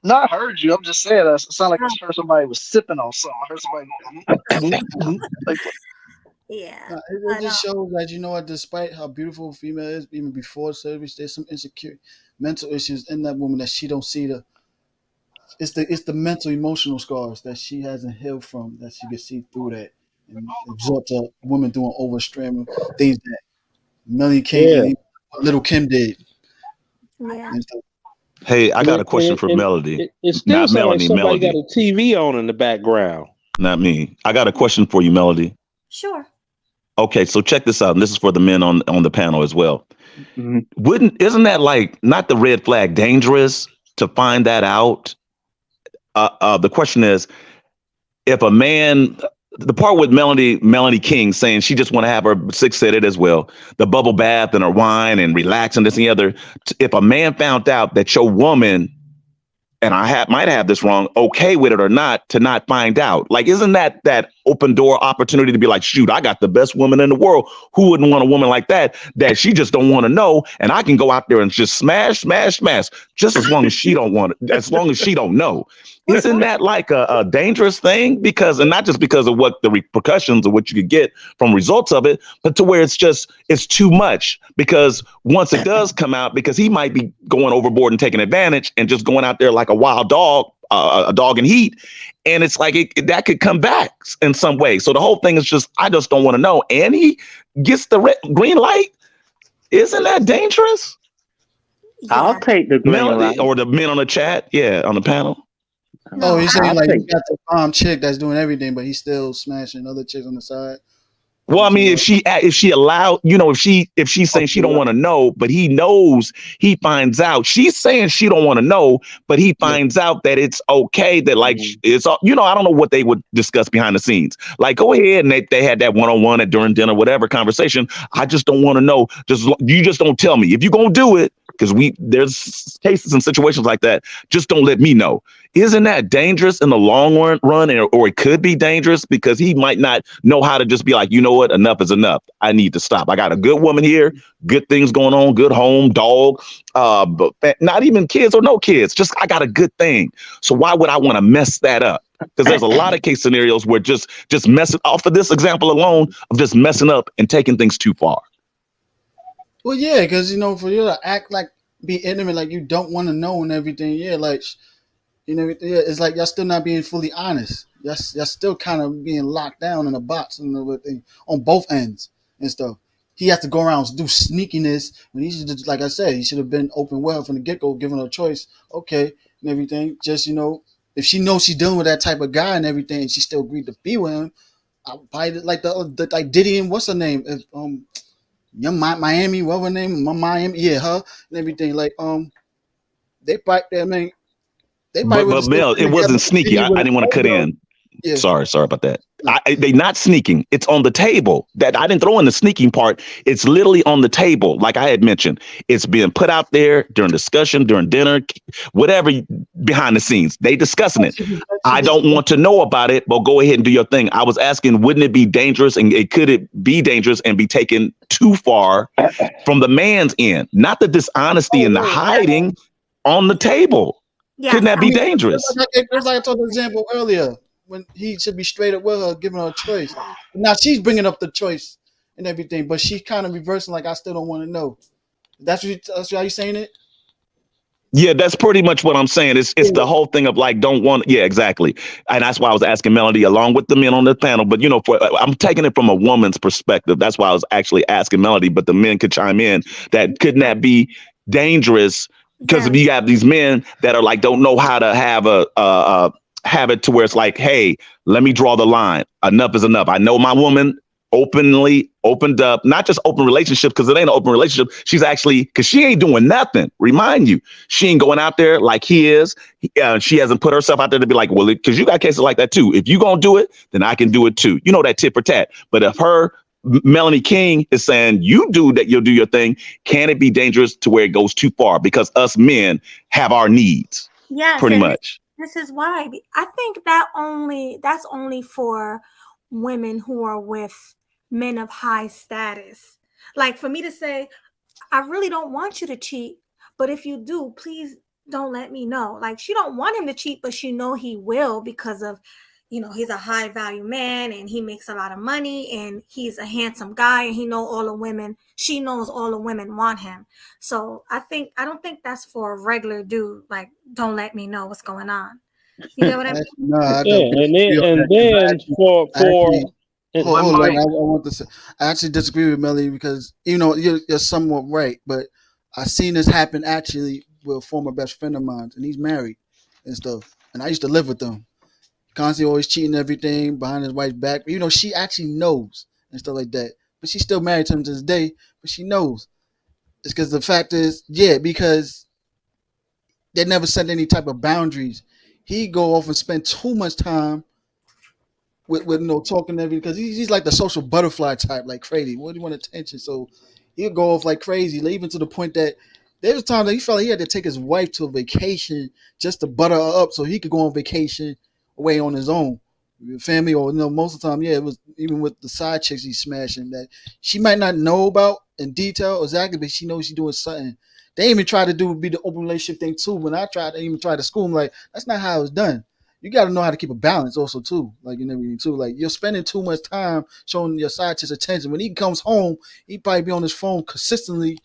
No, I heard you. I'm just saying. It sounded like I heard somebody was sipping on something. I heard somebody going, like, yeah. It just shows that, you know what, despite how beautiful a female is, even before surgery, there's some insecure mental issues in that woman that she don't see it's the mental emotional scars that she hasn't healed from, that she can see through that and absorb a woman doing overstreaming things that Melanie King and Little Kim did. Yeah. Hey, I got a question for Melody. It still Not sounds like Melanie, somebody Melody. got a TV on in the background. Not me. I got a question for you, Melody. Sure. Okay, so check this out. And this is for the men on the panel as well. Isn't that like not the red flag dangerous to find that out? The question is, if a man, the part with Melanie King saying she just want to have her six said it as well, the bubble bath and her wine and relax and this and the other. If a man found out that your woman, and I might have this wrong, okay with it or not, to not find out, like, isn't that open door opportunity to be like, shoot, I got the best woman in the world. Who wouldn't want a woman like that she just don't want to know, and I can go out there and just smash, just as long as she don't want it, as long as she don't know. Isn't that like a dangerous thing? Because, and not just because of what the repercussions of what you could get from results of it, but to where it's too much, because once it does come out, because he might be going overboard and taking advantage and just going out there like a wild dog, a dog in heat. And it's like that could come back in some way. So the whole thing is just, I just don't want to know. And he gets the green light. Isn't that dangerous? I'll take the green Melody, light. or the men on the chat. Yeah, on the panel. Oh, he's saying like you got the chick that's doing everything, but he's still smashing other chicks on the side. Well, I mean, if she allowed, if she's saying she don't want to know, but he knows, he finds out. She's saying she don't want to know, but he finds out that it's okay, that like it's all, I don't know what they would discuss behind the scenes. Like, go ahead, and they had that one-on-one at during dinner, whatever conversation. I just don't want to know. You just don't tell me if you're gonna do it, because there's cases and situations like that. Just don't let me know. Isn't that dangerous in the long run, or it could be dangerous because he might not know how to just be like, you know what, enough is enough. I need to stop. I got a good woman here, good things going on, good home, dog, but not even kids or no kids. Just I got a good thing. So why would I want to mess that up? Because there's a lot of case scenarios where just messing off of this example alone of just messing up and taking things too far. Well, yeah, because for you to act like be intimate, like you don't want to know and everything, like. It's like y'all still not being fully honest. Y'all still kind of being locked down in a box and everything on both ends and stuff. He has to go around and do sneakiness when he should just, like I said, he should have been open well from the get-go, giving her a choice, okay, and everything. Just, if she knows she's dealing with that type of guy and everything, and she still agreed to be with him, I'll buy it like like Diddy and what's her name? Young Miami, what her name? Miami, yeah, her and everything. Like, they fight there, man. But Mel, it wasn't sneaky. I didn't want to cut in. Yeah. Sorry about that. They not sneaking. It's on the table. That I didn't throw in the sneaking part. It's literally on the table. Like I had mentioned, it's being put out there during discussion, during dinner, whatever, behind the scenes. They discussing it. I don't want to know about it, but go ahead and do your thing. I was asking, wouldn't it be dangerous, and could it be dangerous and be taken too far from the man's end? Not the dishonesty and the hiding on the table. Yes, Couldn't that be dangerous? It's like I told the example earlier when he should be straight up with her, giving her a choice. Now she's bringing up the choice and everything, but she's kind of reversing, like I still don't want to know. That's how you saying it? Yeah, that's pretty much what I'm saying. It's the whole thing of like, don't want. Yeah, exactly. And that's why I was asking Melody along with the men on the panel. But, I'm taking it from a woman's perspective. That's why I was actually asking Melody, but the men could chime in. That couldn't that be dangerous? Because if you have these men that are like, don't know how to have have it to where it's like, hey, let me draw the line. Enough is enough. I know my woman opened up, not just open relationship, because it ain't an open relationship. She's actually, because she ain't doing nothing. Remind you, she ain't going out there like he is. She hasn't put herself out there to be like, well, because you got cases like that too. If you gonna do it, then I can do it too. You know, that tit for tat. But if Melanie King is saying you do that, you'll do your thing, can it be dangerous to where it goes too far? Because us men have our needs. Yes, pretty much. This is why I think that's only for women who are with men of high status. Like for me to say, I really don't want you to cheat, but if you do, please don't let me know. Like she don't want him to cheat, but she know he will because of, he's a high value man and he makes a lot of money and he's a handsome guy and she knows all the women want him. So I don't think that's for a regular dude. Like, don't let me know what's going on. You get what I mean? No, I Hold on. I want to say, I actually disagree with Melly because you're somewhat right, but I seen this happen actually with a former best friend of mine, and he's married and stuff. And I used to live with them. Constantly always cheating everything behind his wife's back. She actually knows and stuff like that. But she's still married to him to this day, but she knows. It's because the fact is, because they never set any type of boundaries. He go off and spend too much time with talking to everything because he's like the social butterfly type, like crazy. What do you want attention? So he'll go off like crazy, even to the point that there was times that he felt like he had to take his wife to a vacation just to butter her up so he could go on vacation away on his own. Family, or most of the time, it was even with the side chicks he's smashing that she might not know about in detail exactly, but she knows she's doing something. They even try to be the open relationship thing too. When I tried to school, I'm like, that's not how it's done. You got to know how to keep a balance also too, like in everything too. Like you're spending too much time showing your side chicks attention. When he comes home, he probably be on his phone consistently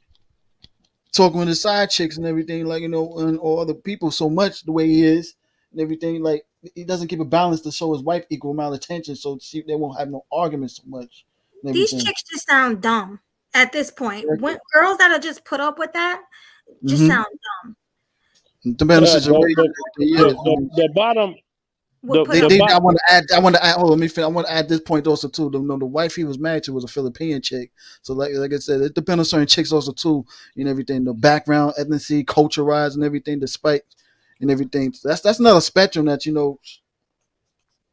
talking with his side chicks and everything, like or other people so much the way he is and everything. Like he doesn't keep a balance to show his wife equal amount of attention, so they won't have no arguments so much. These chicks just sound dumb at this point. When girls that are just put up with that just sound dumb. The situation. The bottom. I want to add. Hold on, let me finish. I want to add this point also too. The wife he was married to was a Philippine chick. So like I said, it depends on certain chicks also too. Everything, the background, ethnicity, culture wise, and everything, despite and everything. So that's another spectrum that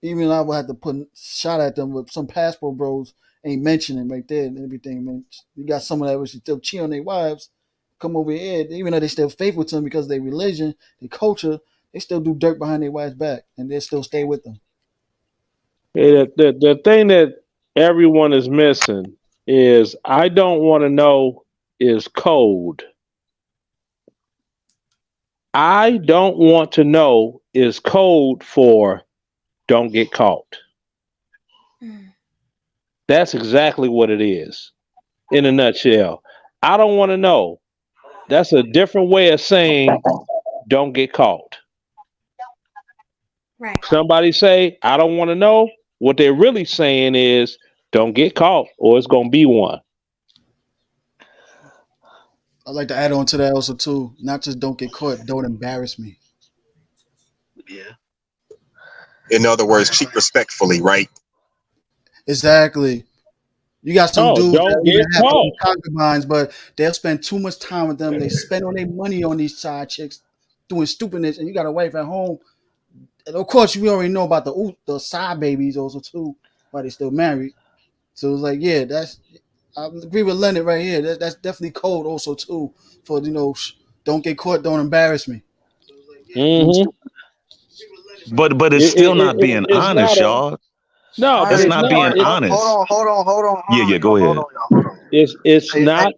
even I would have to put shot at them with some passport bros ain't mentioning right there and everything. Man, you got someone that was still cheat on their wives, come over here, even though they still faithful to them because of their religion, their culture. They still do dirt behind their wife's back, and they still stay with them. The thing that everyone is missing is I don't want to know is code. I don't want to know is code for don't get caught. That's exactly what it is in a nutshell. I don't want to know. That's a different way of saying don't get caught. Right. Somebody say, I don't want to know. What they're really saying is, don't get caught or it's going to be one. I'd like to add on to that also, too. Not just don't get caught, don't embarrass me. Yeah. In other words, cheat respectfully, right? Exactly. You got some dudes that have caught. concubines, but they'll spend too much time with them. They spend all their money on these side chicks doing stupidness, and you got a wife at home. And of course, we already know about the side babies also too, while they're still married. So it's like, yeah, I agree with Leonard right here. That's definitely code also too for don't get caught, don't embarrass me. Mm-hmm. But it's still not being It's honest, not a y'all. no, but That's it's not not. being honest. Hold on, Yeah, go y'all. ahead. It's not.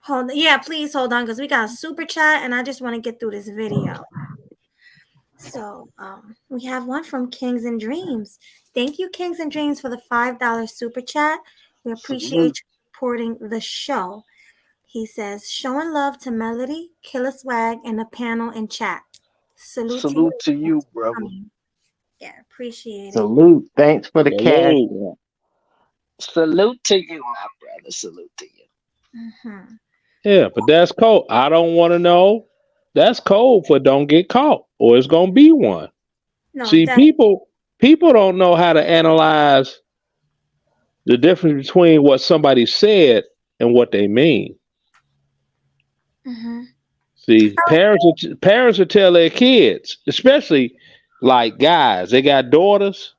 Hold, yeah, please hold on, because we got a super chat, and I just want to get through this video. So, we have one from Kings and Dreams. Thank you, Kings and Dreams, for the $5 super chat. We appreciate you supporting the show. He says, showing love to Melody, Killer Swag, and the panel in chat. Salute to you. Salute to you, brother. Yeah, appreciate it. Salute. Thanks for the cash. Salute to you, my brother. Salute to you. Mm-hmm. Yeah, but that's cold. I don't want to know. That's code for don't get caught, or it's gonna be one. No, See, people don't know how to analyze the difference between what somebody said and what they mean. Mm-hmm. See, parents will tell their kids, especially like guys, they got daughters.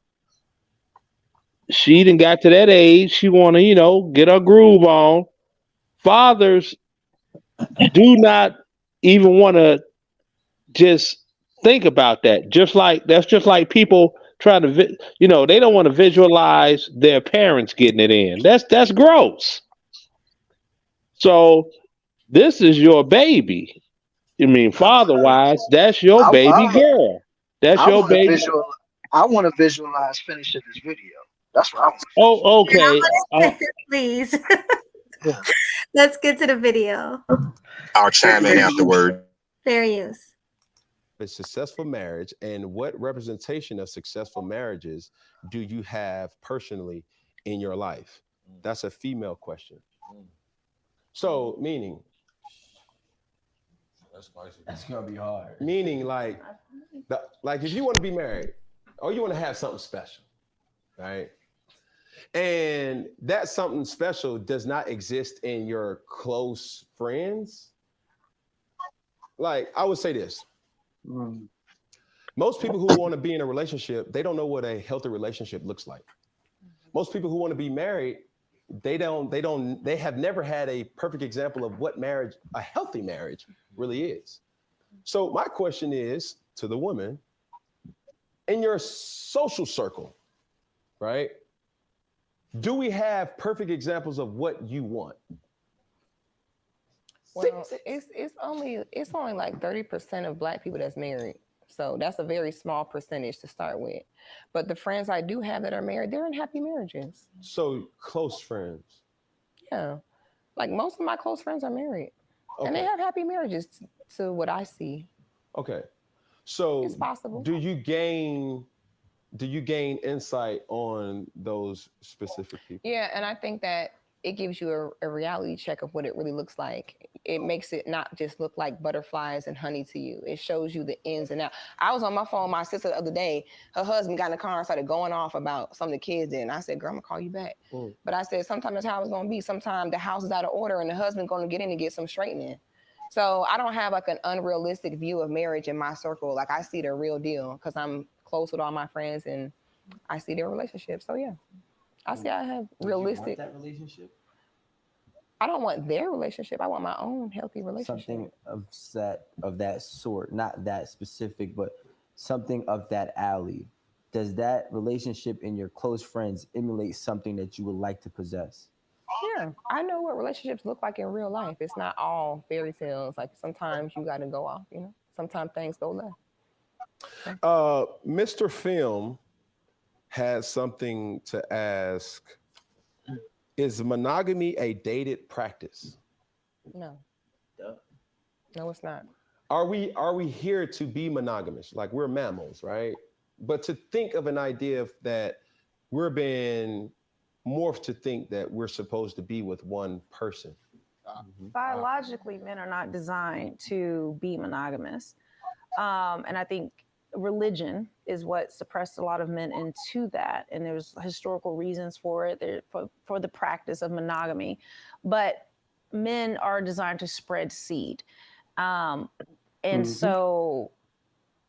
She done got to that age. She want to, get her groove on. Fathers do not even want to just think about that. That's just like people trying to, they don't want to visualize their parents getting it in. That's gross. So this is your baby. I mean, father wise, that's your baby girl. That's your baby. I want to visualize finishing this video. That's what I want. Oh, okay. Please. Yeah. Let's get to the video. I'll chime in afterward. Fair use. A successful marriage, and what representation of successful marriages do you have personally in your life? That's a female question. So, meaning, That's gonna be hard. meaning like if you want to be married, or you want to have something special, right? And that something special does not exist in your close friends. Like, I would say this. Most people who want to be in a relationship, they don't know what a healthy relationship looks like. Most people who want to be married, they have never had a perfect example of what a healthy marriage really is. So my question is to the woman, in your social circle, right? Do we have perfect examples of what you want? Well, it's only like 30% of Black people that's married. So that's a very small percentage to start with. But the friends I do have that are married, they're in happy marriages. So close friends. Yeah. Like most of my close friends are married. Okay. And they have happy marriages to what I see. Okay. So it's possible. Do you gain insight on those specific people? Yeah, and I think that it gives you a reality check of what it really looks like. It makes it not just look like butterflies and honey to you. It shows you the ins and outs. I was on my phone with my sister the other day. Her husband got in the car and started going off about some of the kids did. And I said, girl, I'm going to call you back. But I said, sometimes that's how it's going to be. Sometimes the house is out of order and the husband's going to get in and get some straightening. So I don't have like an unrealistic view of marriage in my circle. Like I see the real deal because I'm close with all my friends and I see their relationships. So yeah. I see I have realistic. You want that relationship? I don't want their relationship. I want my own healthy relationship. Something of that sort, not that specific, but something of that alley. Does that relationship in your close friends emulate something that you would like to possess? Yeah, I know what relationships look like in real life. It's not all fairy tales. Like sometimes you got to go off, Sometimes things go left. Mr. Film has something to ask. Is monogamy a dated practice? No. No, it's not. Are we here to be monogamous? Like we're mammals, right? But to think of an idea that we're being morphed to think that we're supposed to be with one person. Biologically, men are not designed to be monogamous. And I think religion is what suppressed a lot of men into that. And there's historical reasons for it, for the practice of monogamy. But men are designed to spread seed. So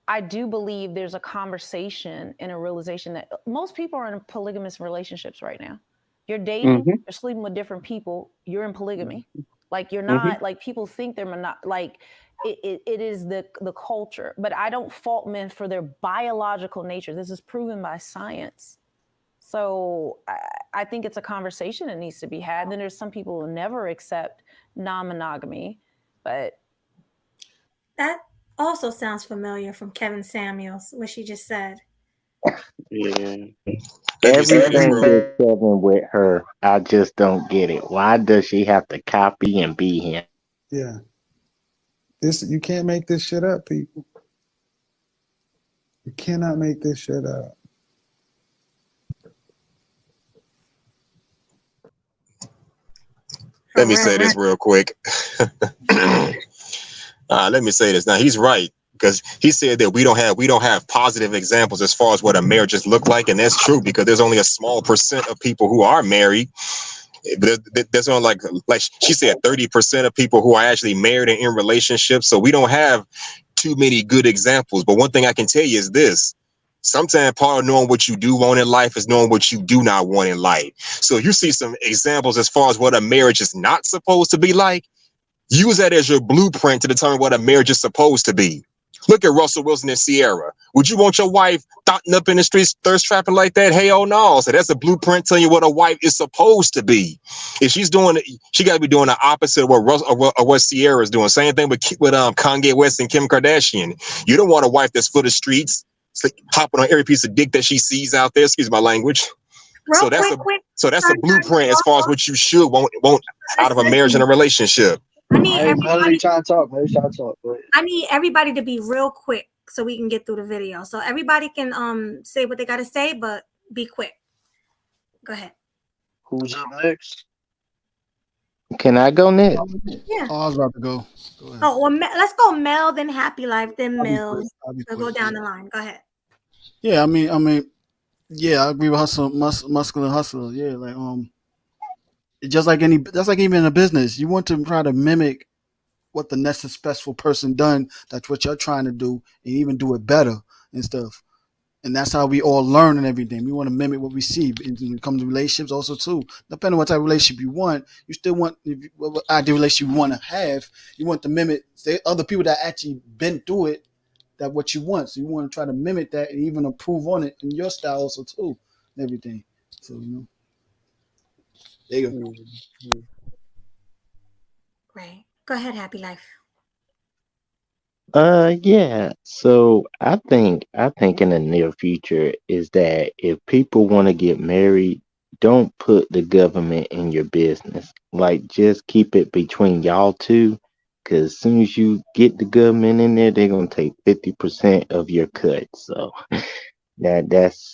I do believe there's a conversation and a realization that most people are in polygamous relationships right now. You're dating, Mm-hmm. you're sleeping with different people, you're in polygamy. Like you're Mm-hmm. not like people think they're like it is the culture. But I don't fault men for their biological nature. This is proven by science. So I think it's a conversation that needs to be had. And then there's some people who never accept non-monogamy, but That also sounds familiar from Kevin Samuels, what she just said. Yeah. Let me say this Everything real. that's Kevin with her, I just don't get it. Why does she have to copy and be him? Yeah. You can't make this shit up, people. You cannot make this shit up. Let me say this real quick. Let me say this. Now he's right, because he said that we don't have positive examples as far as what a marriages look like, and that's true because there's only a small percent of people who are married. But there's only like she said, 30% of people who are actually married and in relationships. So we don't have too many good examples. But one thing I can tell you is this: sometimes part of knowing what you do want in life is knowing what you do not want in life. So you see some examples as far as what a marriage is not supposed to be like. Use that as your blueprint to determine what a marriage is supposed to be. Look at Russell Wilson and Sierra. Would you want your wife thotting up in the streets, thirst trapping like that? Hell no. So that's a blueprint telling you what a wife is supposed to be. If she's doing it, she got to be doing the opposite of what Sierra is doing. Same thing with Kanye West and Kim Kardashian. You don't want a wife that's for the streets, hopping on every piece of dick that she sees out there. Excuse my language. So that's a blueprint as far as what you should want out of a marriage and a relationship. I need Melody trying to talk. Melody trying to talk. Go ahead. I need everybody to be real quick so we can get through the video. So everybody can say what they got to say, but be quick. Go ahead. Who's up next? Can I go next? Yeah. Oh, I was about to go. Go ahead. Oh, well, let's go Mel, then Happy Life, then I'll be Mills. quick. We'll go down the line. Go ahead. Yeah, I mean, yeah, I agree with muscular hustler. Yeah, like just like even in a business, you want to try to mimic what the next successful person done. That's what you're trying to do, and even do it better and stuff. And that's how we all learn and everything. We want to mimic what we see. And when it comes to relationships, also too, depending on what type of relationship you want, you still want what ideal relationship you want to have. You want to mimic other people that actually been through it. That what you want. So you want to try to mimic that and even improve on it in your style also too, and everything. So there you go. Right. Go ahead, Happy Life. Yeah. So I think in the near future is that if people want to get married, don't put the government in your business. Like just keep it between y'all two. Cause as soon as you get the government in there, they're gonna take 50% of your cut. So that's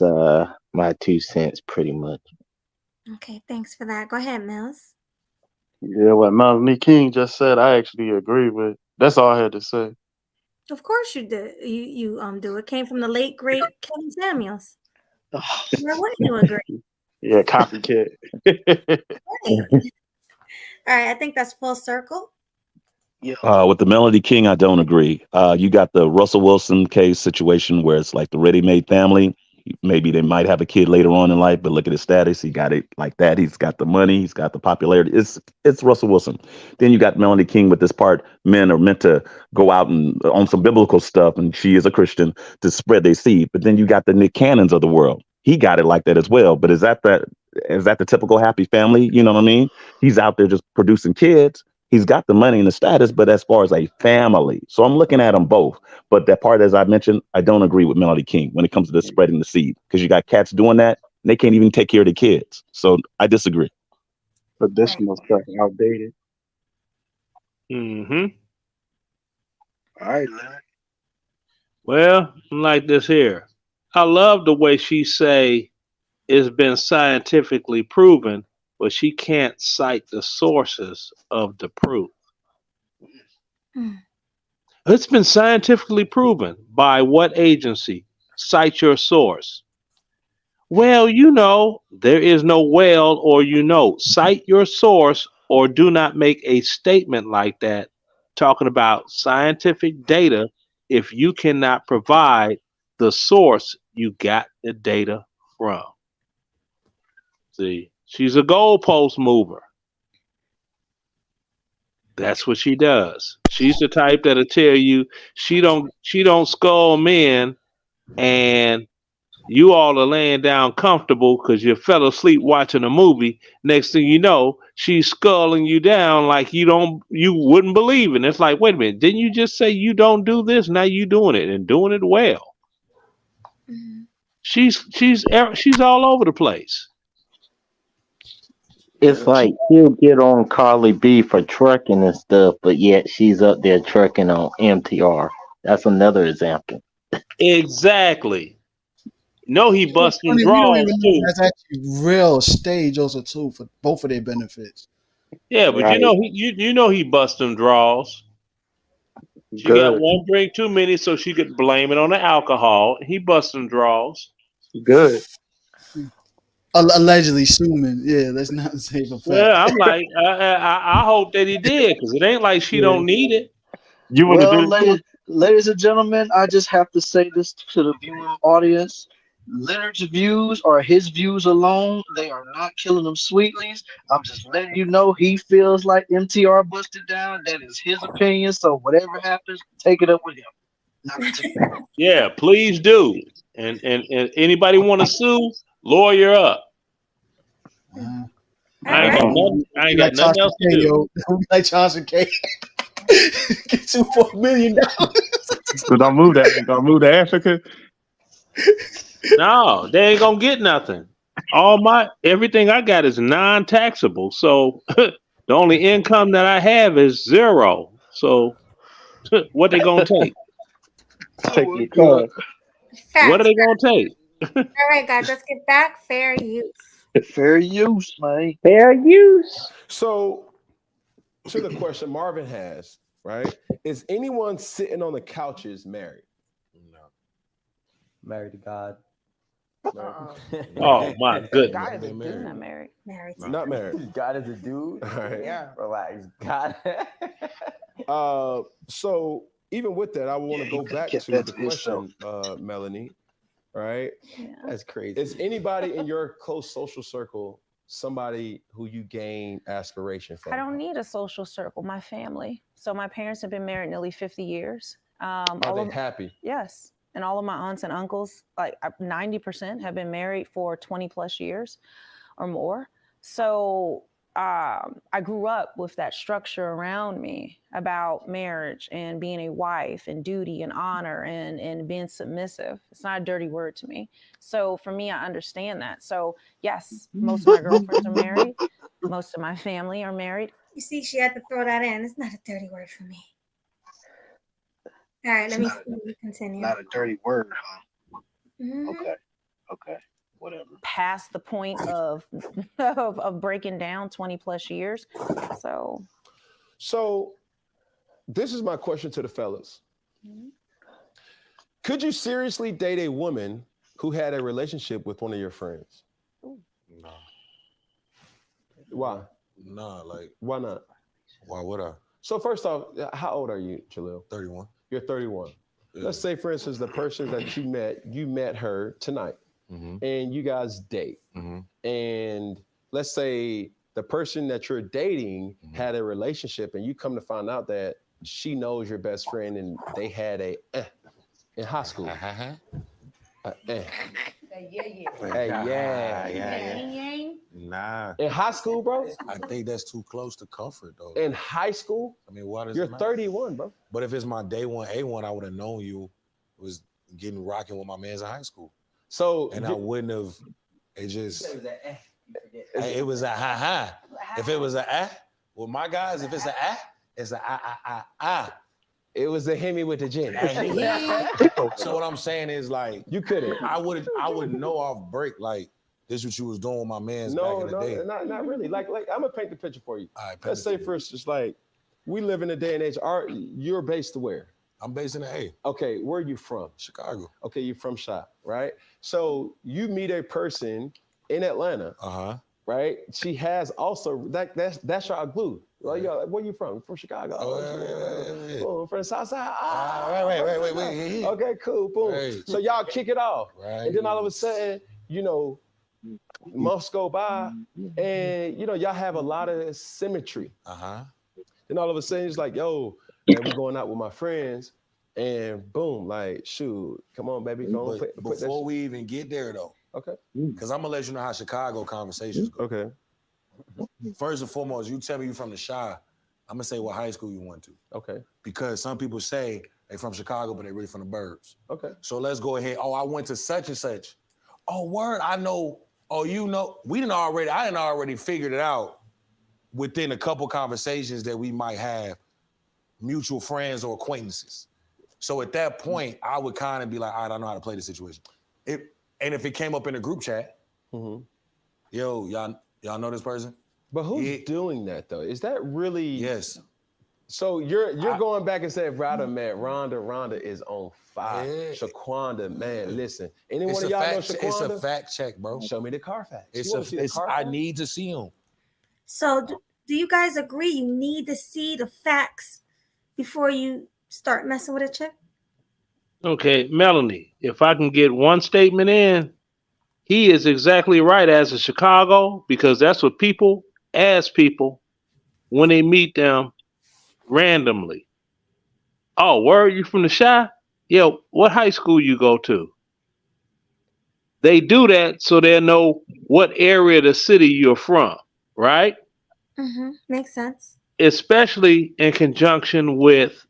my 2 cents pretty much. Okay, thanks for that. Go ahead, Mills. Yeah, what Melanie King just said, I actually agree with. That's all I had to say. Of course you did. You do. It came from the late great Kevin Samuels. Why wouldn't you agree? Yeah, copycat. Right. All right, I think that's full circle. With the Melody King, I don't agree. You got the Russell Wilson case situation where it's like the ready-made family. Maybe they might have a kid later on in life, but look at his status. He got it like that. He's got the money. He's got the popularity. It's Russell Wilson. Then you got Melanie King with this part. Men are meant to go out and on some biblical stuff, and she is a Christian to spread their seed. But then you got the Nick Cannons of the world. He got it like that as well. But is that the typical happy family? You know what I mean? He's out there just producing kids. He's got the money and the status, but as far as a family, so I'm looking at them both. But that part, as I mentioned, I don't agree with Melody King when it comes to the spreading the seed, because you got cats doing that and they can't even take care of the kids. So I disagree. Traditional stuff outdated. Mm-hmm. All right, Leonard. Well, like this here. I love the way she say it's been scientifically proven, but she can't cite the sources of the proof. It's been scientifically proven. By what agency? Cite your source. Well, there is no well or cite your source or do not make a statement like that talking about scientific data if you cannot provide the source you got the data from. See, she's a goalpost mover. That's what she does. She's the type that'll tell you she don't skull men, and you all are laying down comfortable because you fell asleep watching a movie. Next thing you know, she's sculling you down like you wouldn't believe it. And it's like, wait a minute, didn't you just say you don't do this? Now you doing it and doing it well. She's all over the place. It's like he'll get on Carly B for trucking and stuff, but yet she's up there trucking on MTR. That's another example. Exactly. No, he busting Funny, we don't draws even know too. that's actually real stage also too for both of their benefits. Yeah, but Right. you know he bust them draws. She got Good. one drink too many, so she could blame it on the alcohol. He bust them draws. Good. Allegedly assuming, yeah, let's not say for fact. Well, I'm like, I hope that he did, because it ain't like she Yeah. don't need it. You want to Well, do ladies and gentlemen, I just have to say this to the viewing audience. Leonard's views are his views alone. They are not killing them sweetlies. I'm just letting you know he feels like MTR busted down. That is his opinion. So whatever happens, take it up with him. Not with me. Yeah, please do. And anybody want to sue? Lawyer up. I ain't got nothing else to do. Like Johnson K. Get $2.4 million. So don't move to Africa. No, they ain't gonna get nothing. Everything I got is non-taxable. So the only income that I have is zero. So what they gonna take? Take your car. What are they gonna take? All right, guys, let's get back. Fair use. Fair use, man. Fair use. So, to the question Marvin has, right? Is anyone sitting on the couches married? No. Married to God. Oh my goodness. God is a dude, not married. Married. Not married. God is a dude. All right. Yeah. Relax. God. So even with that, I want to go back kept to that the to yourself. question, Melanie. Right? That's crazy. Is anybody in your close social circle somebody who you gain aspiration from? I don't need a social circle. My family. So my parents have been married nearly 50 years. Are they happy? Yes. And all of my aunts and uncles, like 90%, have been married for 20 plus years or more. So I grew up with that structure around me about marriage and being a wife and duty and honor and being submissive. It's not a dirty word to me. So for me, I understand that. So yes, most of my girlfriends are married. Most of my family are married. You see, she had to throw that in. It's not a dirty word for me. All right, let me continue. Not a dirty word, huh? Mhm. Okay. Whatever. Past the point of breaking down 20 plus years. So this is my question to the fellas. Could you seriously date a woman who had a relationship with one of your friends? No. Why? Nah, like Why not? why would I? So first off, how old are you, Jalil? 31. You're 31. Yeah. Let's say, for instance, the person that you met her tonight, and you guys date. And let's say the person that you're dating had a relationship, and you come to find out that she knows your best friend, and they had a in high school. Nah. In high school, bro? I think that's too close to comfort, though. In high school? I mean, why does You're it matter? 31, bro. But if it's my day one, A1, I would have known you was getting rocking with my mans in high school. So, and I wouldn't have. It just. It was a ha. If it was a well, my guys, if it's a it's a It was a Hemi with the gin. So what I'm saying is, like, you couldn't. I would know off break, like, this what you was doing with my mans back in the day. Not really. Like I'm gonna paint the picture for you. Let's say first, it's like we live in a day and age. You're based where? I'm based in the A. Okay, where are you from? Chicago. Okay, you're from Chi, right? So you meet a person in Atlanta. Right? She has also that's your glue. Like, yo, like, where you from? From Chicago. Oh, from the South Side. Wait. Okay, cool, boom. Right. So y'all kick it off, Right. and then all of a sudden, you know, months go by, and you know, y'all have a lot of symmetry. Then all of a sudden, it's like, yo, man, we going out with my friends, and boom, like, shoot, come on, baby, go on. Put Before we even get there, though, okay, because I'm gonna let you know how Chicago conversations go. Okay. First and foremost, you tell me you from the Chi, I'm gonna say what high school you went to. Okay. Because some people say they from Chicago, but they really from the burbs. Okay. So let's go ahead. Oh, I went to such and such. Oh, word, I know. Oh, you know, I didn't already figured it out within a couple conversations that we might have, mutual friends or acquaintances. So at that point, I would kind of be like, all right, I know how to play the situation. And if it came up in a group chat, yo, y'all know this person? But who's doing that though? Is that really? Yes. So you're going back and saying, Rhonda, man, Rhonda is on fire. Yeah. Shaquanda, man, listen. Anyone It's of a y'all know fact. Shaquanda? It's a fact check, bro. Show me the Carfax. I need to see them. So do you guys agree you need to see the facts before you start messing with a chick? Okay, Melanie, if I can get one statement in, he is exactly right as a Chicago, because that's what people ask people when they meet them randomly. Oh, where are you from the Chi? Yeah, what high school you go to? They do that so they know what area of the city you're from, right? Mm-hmm. Makes sense. Especially in conjunction with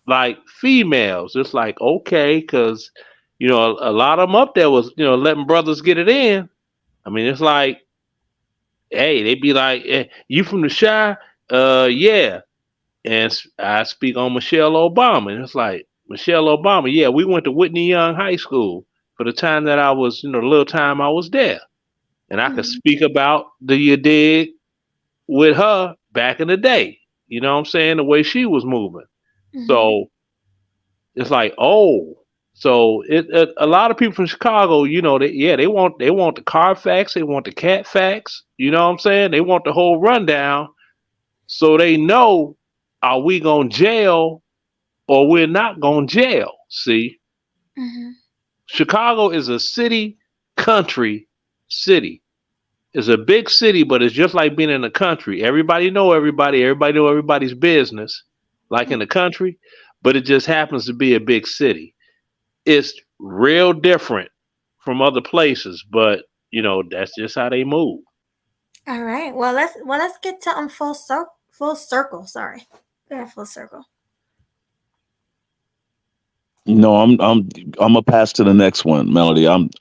like females. It's like, okay, because you know, a lot of them up there was, you know, letting brothers get it in. I mean, it's like, hey, they be like, you from the Chi? Yeah. And I speak on Michelle Obama. And it's like, Michelle Obama, yeah, we went to Whitney Young High School for the time that I was, you know, the little time I was there. And I could speak about you dig with her back in the day. You know what I'm saying? The way she was moving. So it's like, oh, so a lot of people from Chicago, you know, they want the Carfax, they want the cat facts, you know what I'm saying? They want the whole rundown, so they know, are we going to jail or we're not going to jail? See, Chicago is a country city. It's a big city, but it's just like being in the country. Everybody know everybody know everybody's business, like in the country, but it just happens to be a big city. It's real different from other places, but you know, that's just how they move. All right. Well, let's get to full circle. Sorry. Yeah, full circle. No, I'm gonna pass to the next one, Melody. I'm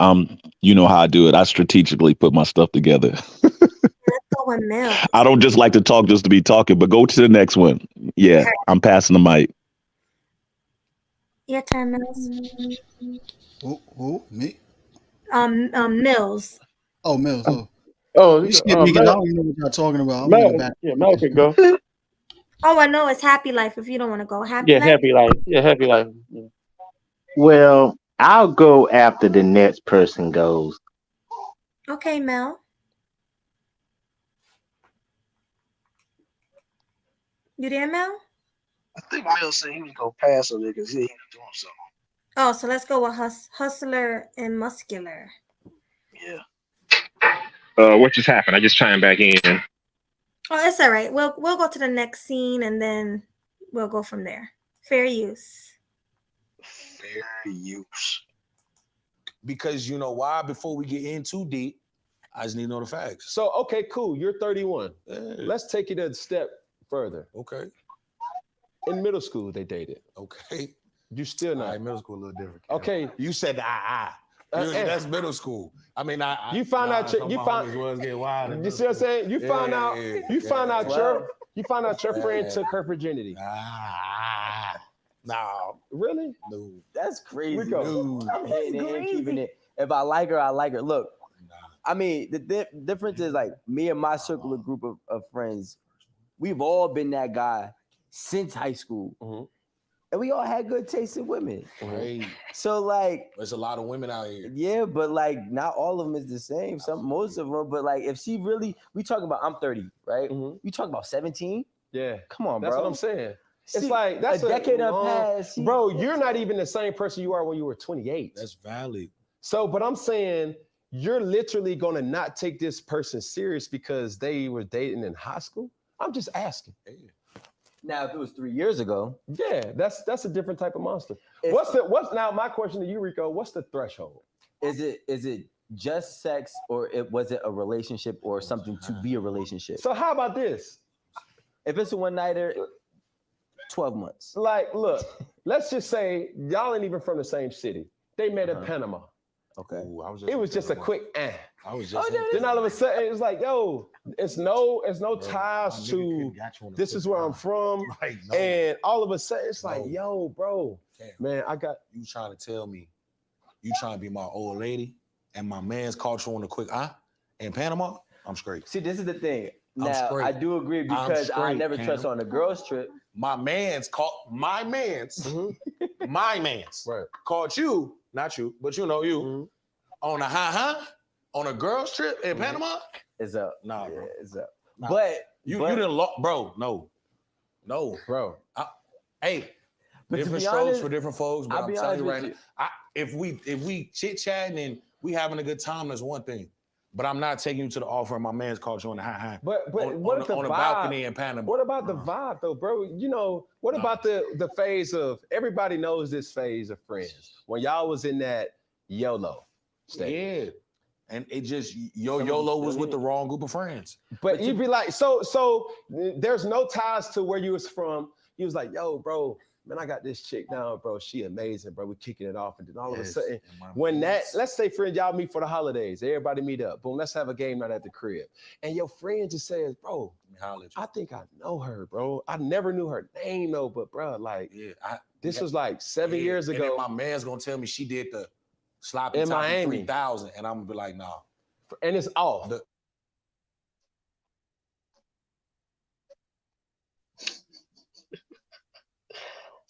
you know how I do it. I strategically put my stuff together. Let's go with Mel. I don't just like to talk just to be talking, but go to the next one. Yeah, I'm passing the mic. Your turn, Mills. Who? Me? Mills. Oh, Mills. Oh, you skip me because I don't even know what y'all talking about. I'm in the back. Yeah, Mel can go. Oh, I know it's Happy Life. If you don't want to go, Happy Yeah, Life. happy life. Yeah, happy life. Yeah. Well, I'll go after the next person goes. Okay, Mel. You there, Mel? I think Mel said he was gonna pass on it because he was doing something. Oh, so let's go with Hustler and Muscular. Yeah. What just happened? I just chimed back in. Oh, it's all right. We'll go to the next scene and then we'll go from there. Fair use. Fair use. Because you know why? Before we get in too deep, I just need to know the facts. So, okay, cool. You're 31. Let's take it a step further. Okay. In middle school, they dated. Okay. You still not. All right, middle school a little different. Okay. You said the that's middle school. I mean, you found out you found you see what I'm saying? You find out your friend took her virginity. No. Really? No. That's crazy. Rico. I'm hitting it and keeping it. If I like her, I like her. Look, I mean, the difference is like me and my circle of group of friends, we've all been that guy since high school. And we all had good taste in women. Right. So like, there's a lot of women out here. Yeah, but like not all of them is the same. Most of them, but like if she really, we talking about, I'm 30, right? We talking about 17. Yeah. Come on, That's bro. what I'm saying. It's See, like that's a decade of past. Bro, you're not even the same person you are when you were 28. That's valid. So, but I'm saying you're literally gonna not take this person serious because they were dating in high school. I'm just asking. Now, if it was 3 years ago, yeah, that's a different type of monster. What's now? My question to you, Rico, what's the threshold? Is it just sex, or was it a relationship or something to be a relationship? So how about this? If it's a one-nighter, 12 months. Like, look, let's just say y'all ain't even from the same city. They met in Panama. Okay. Ooh, It was just a quick I was just then all of a sudden it was like, yo, it's no ties to this is where I'm from. Right, no. And all of a sudden it's like, yo, bro, man, I got you trying to tell me you trying to be my old lady and my man's caught you on the quick eye in Panama? I'm straight. See, this is the thing. I'm Now, straight. I do agree because I never trust on a girl's trip. My man's my man's right. caught you, not you, but you know you on a on a girl's trip in Panama. It's up. Nah, bro. It's up. Nah. But you didn't bro. No, bro. Hey, but different to be strokes honest, for different folks. But I'll I'm be telling you honest right with now, if we chit chatting and we having a good time, that's one thing. But I'm not taking you to the offer and my man's caught you on the high. But on, what on, if the on a vibe, balcony in Panama? What about the vibe though, bro? You know, what about the phase of everybody knows this phase of friends when y'all was in that YOLO stage? Yeah. And it just YOLO was with the wrong group of friends. But you'd be like, so there's no ties to where you was from. He was like, yo, bro, man, I got this chick now, bro. She amazing, bro. We kicking it off. And then all of a sudden, when let's say friend, y'all meet for the holidays. Everybody meet up. Boom, let's have a game night at the crib. And your friend just says, bro, I think I know her, bro. I never knew her name though, but bro, like, this was like 7 years ago. And then my man's gonna tell me she did the sloppy in toppy Miami 3000, and I'm gonna be like, nah. And it's off.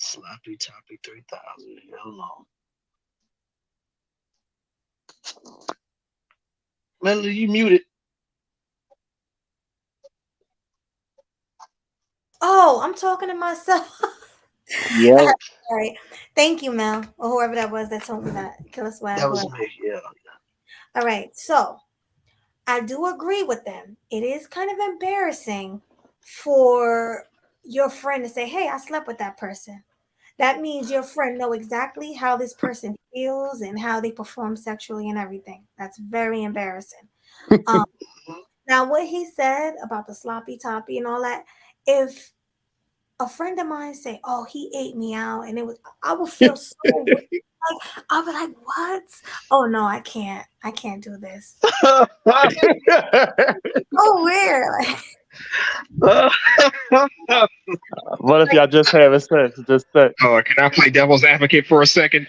Sloppy toppy 3000. Hold on. Melody, you muted. Oh, I'm talking to myself. Yep. All right. Thank you, Mel, or whoever that was that told me that. Killer Swag. That was me, yeah. All right. So I do agree with them. It is kind of embarrassing for your friend to say, hey, I slept with that person. That means your friend know exactly how this person feels and how they perform sexually and everything. That's very embarrassing. Now, what he said about the sloppy toppy and all that, if a friend of mine say, oh, he ate me out, and I would feel so weird. Like, I'll be like, what? Oh no, I can't do this. Oh, weird. What if y'all just having sex? Just sex. Can I play devil's advocate for a second?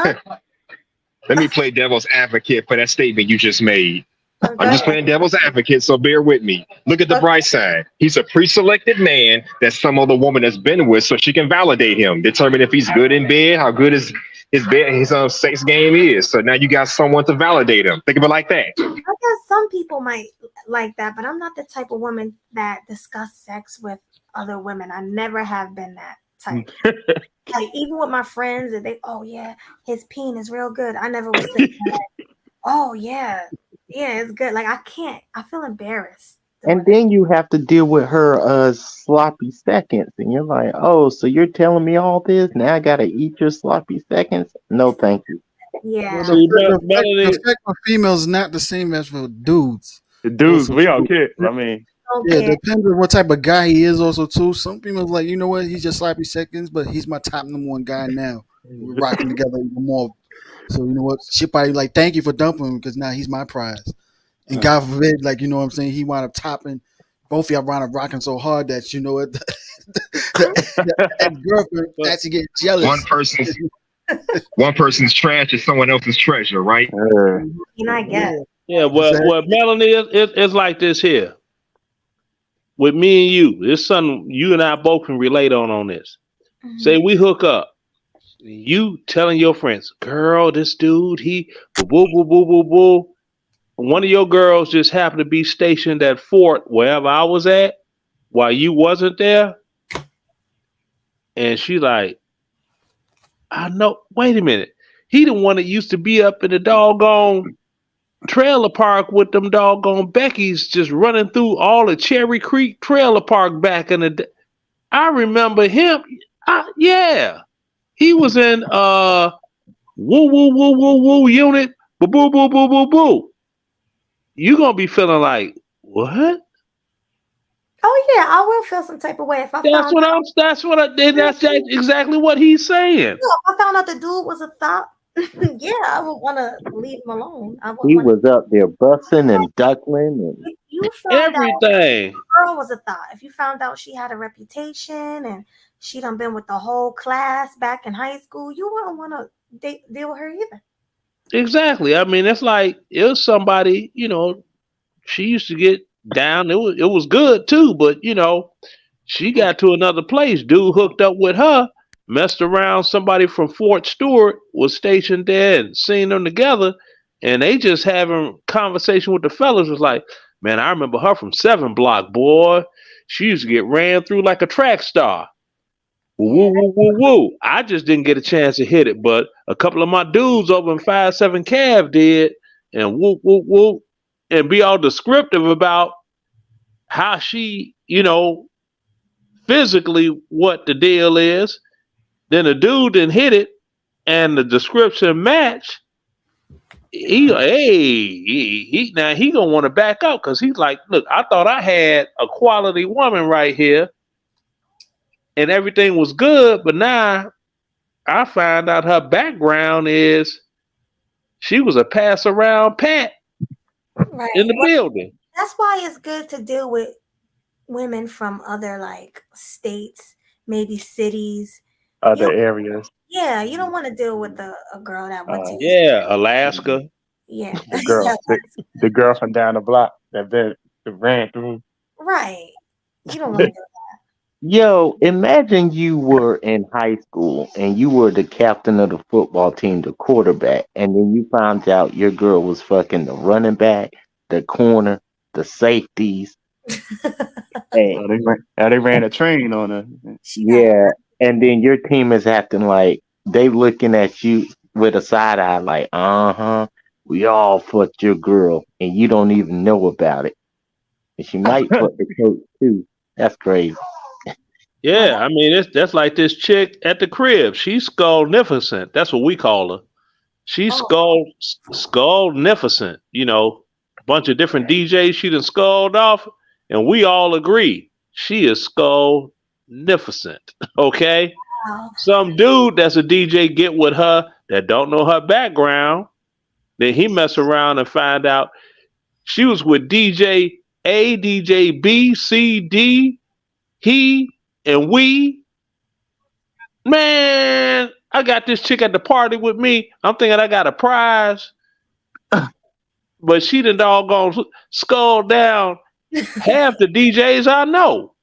Let me play devil's advocate for that statement you just made. I'm just playing devil's advocate, so bear with me. Look at the bright side. He's a pre-selected man that some other woman has been with, so she can validate him, determine if he's good in bed, how good his sex game is. So now you got someone to validate him. Think of it like that. I guess some people might like that, but I'm not the type of woman that discuss sex with other women. I never have been that type. Like even with my friends, and oh yeah, his peen is real good. I never was saying that. Oh yeah, it's good. Like I feel embarrassed. And then you have to deal with her sloppy seconds, and you're like, oh, so you're telling me all this? Now I gotta eat your sloppy seconds? No, thank you. Yeah. The effect for females is not the same as for dudes. The dudes, we all kid. I mean, yeah, it depends on what type of guy he is also too. Some females like, you know what, he's just sloppy seconds, but he's my top number one guy now. We're rocking together even more. So you know what, she probably like, thank you for dumping him because now he's my prize. And God forbid, like, you know what I'm saying, he wound up topping, both of y'all wound up rocking so hard that, you know what, the girlfriend actually get jealous. One person's trash is someone else's treasure, right? And I guess. Yeah, well, Melanie, it's like this here. With me and you, it's something you and I both can relate on this. Mm-hmm. Say we hook up. You telling your friends, girl, this dude, he boo, boo, boo, boo, boo. One of your girls just happened to be stationed at Fort, wherever I was at, while you wasn't there, and she like, I know. Wait a minute, he the one that used to be up in the doggone trailer park with them doggone Becky's, just running through all the Cherry Creek trailer park back in the day. I remember him. Yeah, he was in woo woo woo woo woo unit. Boo boo boo boo boo boo. You gonna be feeling like what? Oh yeah, I will feel some type of way if I That's found what out. I'm. That's exactly what he's saying. Yeah, if I found out the dude was a thought, yeah, I would want to leave him alone. I would He want was up there bussing and duckling and if you found out Everything. the girl was a thought. If you found out she had a reputation and she done been with the whole class back in high school, you wouldn't want to deal with her either. Exactly. I mean, it's like it was somebody. She used to get down. It was good too, but she got to another place. Dude hooked up with her, messed around. Somebody from Fort Stewart was stationed there and seen them together, and they just having conversation with the fellas. Was like, man, I remember her from 7 Block, boy. She used to get ran through like a track star. Woo, woo, woo, woo. I just didn't get a chance to hit it, but a couple of my dudes over in 5-7 Cav did, and woo, woo, woo, and be all descriptive about how she, physically what the deal is. Then the dude didn't hit it, and the description match. Now he gonna want to back up because he's like, look, I thought I had a quality woman right here, and everything was good, but now I find out her background is she was a pass around Pat Right. in the building. That's why it's good to deal with women from other like states, maybe cities. Other areas. Yeah, you don't want to deal with a girl that went to Yeah, Alaska. yeah. The girl, the girl from down the block that ran through. Right. You don't want to do Yo, imagine you were in high school and you were the captain of the football team, the quarterback, and then you found out your girl was fucking the running back, the corner, the safeties. Hey, They ran a train on her. yeah, and then your team is acting like they looking at you with a side eye, like, we all fucked your girl, and you don't even know about it. And she might fuck the coach too. That's crazy. Yeah, I mean that's like this chick at the crib. She's skullnificent. That's what we call her. She's skullnificent. Bunch of different DJs she done skulled off, and we all agree she is skullnificent. Okay, some dude that's a DJ get with her that don't know her background. Then he mess around and find out she was with DJ A, DJ B, C, D, he. And man, I got this chick at the party with me. I'm thinking I got a prize. But she done doggone skull down half the DJs I know.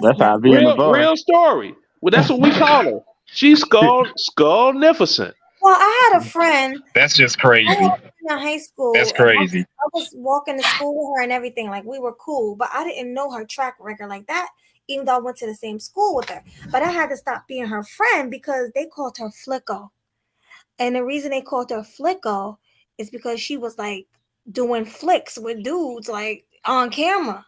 That's how I be in the bar. Real story. Well, that's what we call her. She's skullnificent. Well, I had a friend. That's just crazy. I had a friend in high school. That's crazy. I was walking to school with her and everything. Like, we were cool, but I didn't know her track record like that, even though I went to the same school with her. But I had to stop being her friend because they called her Flicko. And the reason they called her Flicko is because she was like doing flicks with dudes like on camera.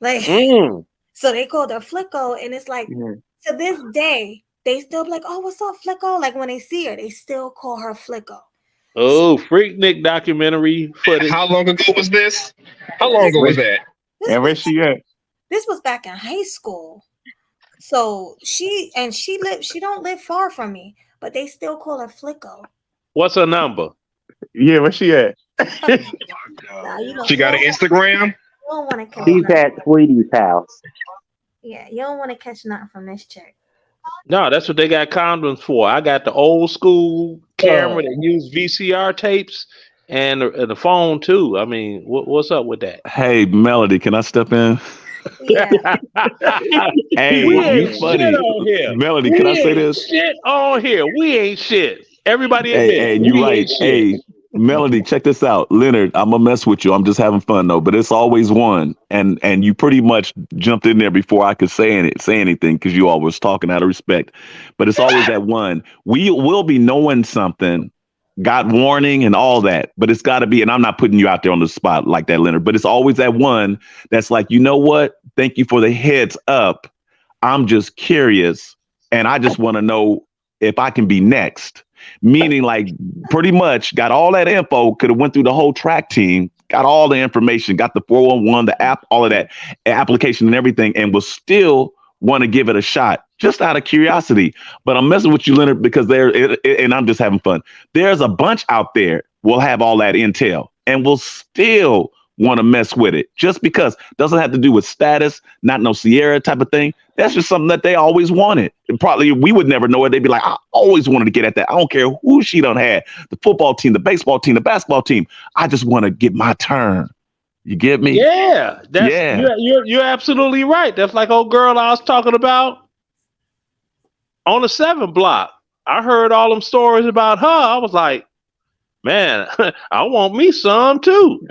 Like so they called her Flicko, and it's like to this day, they still be like, oh, what's up, Flicko? Like when they see her, they still call her Flicko. Oh, Freaknik documentary footage. How long ago was this? How long ago was that? And where she at? This was back in high school. So she don't live far from me, but they still call her Flicko. What's her number? Yeah, where she at? She got an Instagram? You don't want to catch She's at Sweetie's house. Yeah, you don't want to catch nothing from this chick. No, that's what they got condoms for. I got the old school camera that used VCR tapes and the phone too. I mean, what's up with that? Hey, Melody, can I step in? Yeah. Hey, we you ain't funny. shit on here. Melody, We can I say ain't this? Shit on here. We ain't shit. Everybody admit Hey, we you ain't right. shit. Hey, Melody, check this out. Leonard, I'm gonna mess with you. I'm just having fun though, but it's always one. And you pretty much jumped in there before I could say anything because you all was talking out of respect. But it's always that one. We will be knowing something, got warning and all that, but it's got to be. And I'm not putting you out there on the spot like that, Leonard. But it's always that one that's like, you know what? Thank you for the heads up. I'm just curious, and I just want to know if I can be next. Meaning, like, pretty much got all that info, could have went through the whole track team, got all the information, got the 411, the app, all of that application and everything, and will still want to give it a shot just out of curiosity. But I'm messing with you, Leonard, because and I'm just having fun. There's a bunch out there will have all that intel and will still want to mess with it just because. Doesn't have to do with status, not no Sierra type of thing. That's just something that they always wanted. And probably we would never know it. They'd be like, I always wanted to get at that. I don't care who she done had, the football team, the baseball team, the basketball team. I just want to get my turn. You get me? Yeah, you're absolutely right. That's like old girl I was talking about on the 7 block. I heard all them stories about her. I was like, man, I want me some too.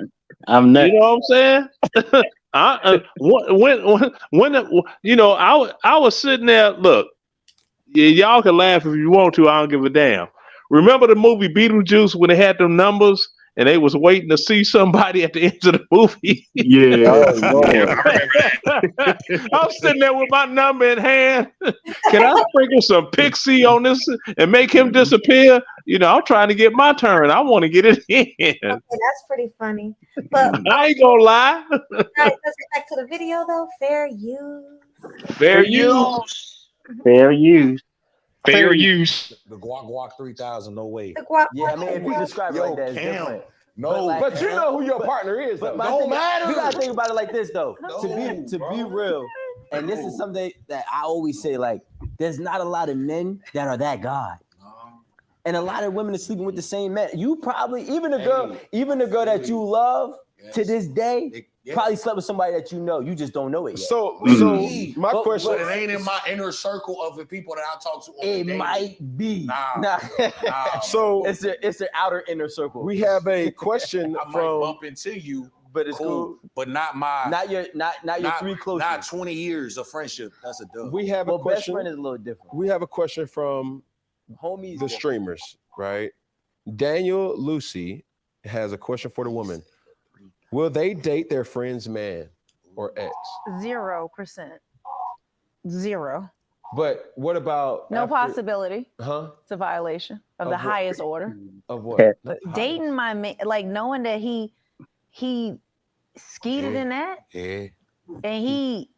I'm next. You know what I'm saying? I was sitting there. Look, y'all can laugh if you want to. I don't give a damn. Remember the movie Beetlejuice when they had them numbers and they was waiting to see somebody at the end of the movie? Yeah. I'm sitting there with my number in hand. Can I sprinkle some pixie on this and make him disappear? You know, I'm trying to get my turn. I want to get it in. Okay, that's pretty funny. But I ain't gonna lie. let's get back to the video though. Fair use. Fair use. Fair use. Fair use. The guac 3000, no way. The guac. Yeah, I mean, if you describe it like that, it's different. No, But you know who your partner is, though. Don't matter. You gotta think about it like this, though. To be real, and this is something that I always say, like, there's not a lot of men that are that God. And a lot of women are sleeping with the same man. You probably, even the girl that you love to this day, probably slept with somebody that you know. You just don't know it yet. So my question, but it ain't in my inner circle of the people that I talk to. It might be. Nah. So it's an outer inner circle. We have a question I might bump into you, but it's cool. But not your 3 closest. Not 20 years of friendship. That's a dub. We have a question. Best friend is a little different. We have a question from homies, the streamers, right? Daniel Lucy has a question for the woman. Will they date their friend's man or ex? 0%. 0. But what about no possibility? Huh? It's a violation of the highest order. Of what? Dating my man, like knowing that he skeeted in that, and he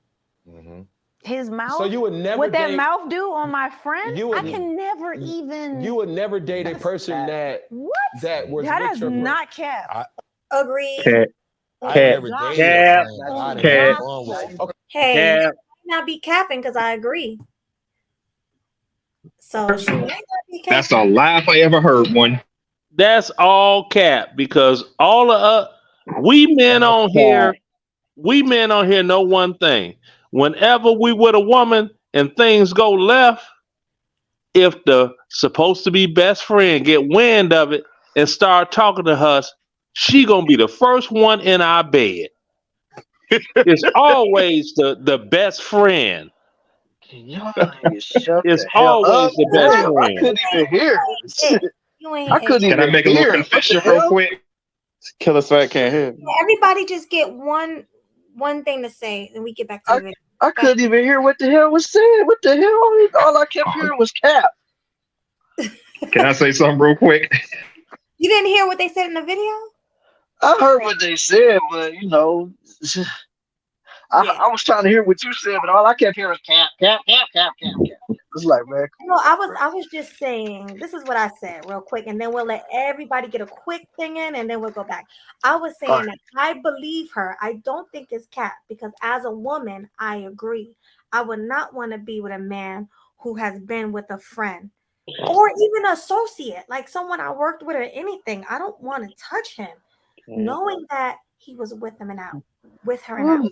his mouth. So you would never what that date, mouth do on my friend? I can never even. You would never date a person that was that with is your not cap. Agreed. Hey, might not be capping because I agree. So she might not be capping. That's the laugh I ever heard one. That's all cap because all of us, we men on here know one thing. Whenever we with a woman and things go left, if the supposed to be best friend get wind of it and start talking to us, she gonna be the first one in our bed. It's always the best friend. It's always the best friend. I couldn't even hear. Can I make a little confession real quick? Killer Swag can't hear. Everybody just get one thing to say, and we get back to the video. I couldn't even hear what the hell was said. What the hell? All I kept hearing was cap. Can I say something real quick? You didn't hear what they said in the video? I heard what they said, but you know, I was trying to hear what you said, but all I kept hearing was cap. It's like, man. No, I was just saying, this is what I said real quick, and then we'll let everybody get a quick thing in, and then we'll go back. I was saying that I believe her. I don't think it's cap, because as a woman, I agree. I would not want to be with a man who has been with a friend or even an associate, like someone I worked with or anything. I don't want to touch him, knowing that he was with him and out, with her and out.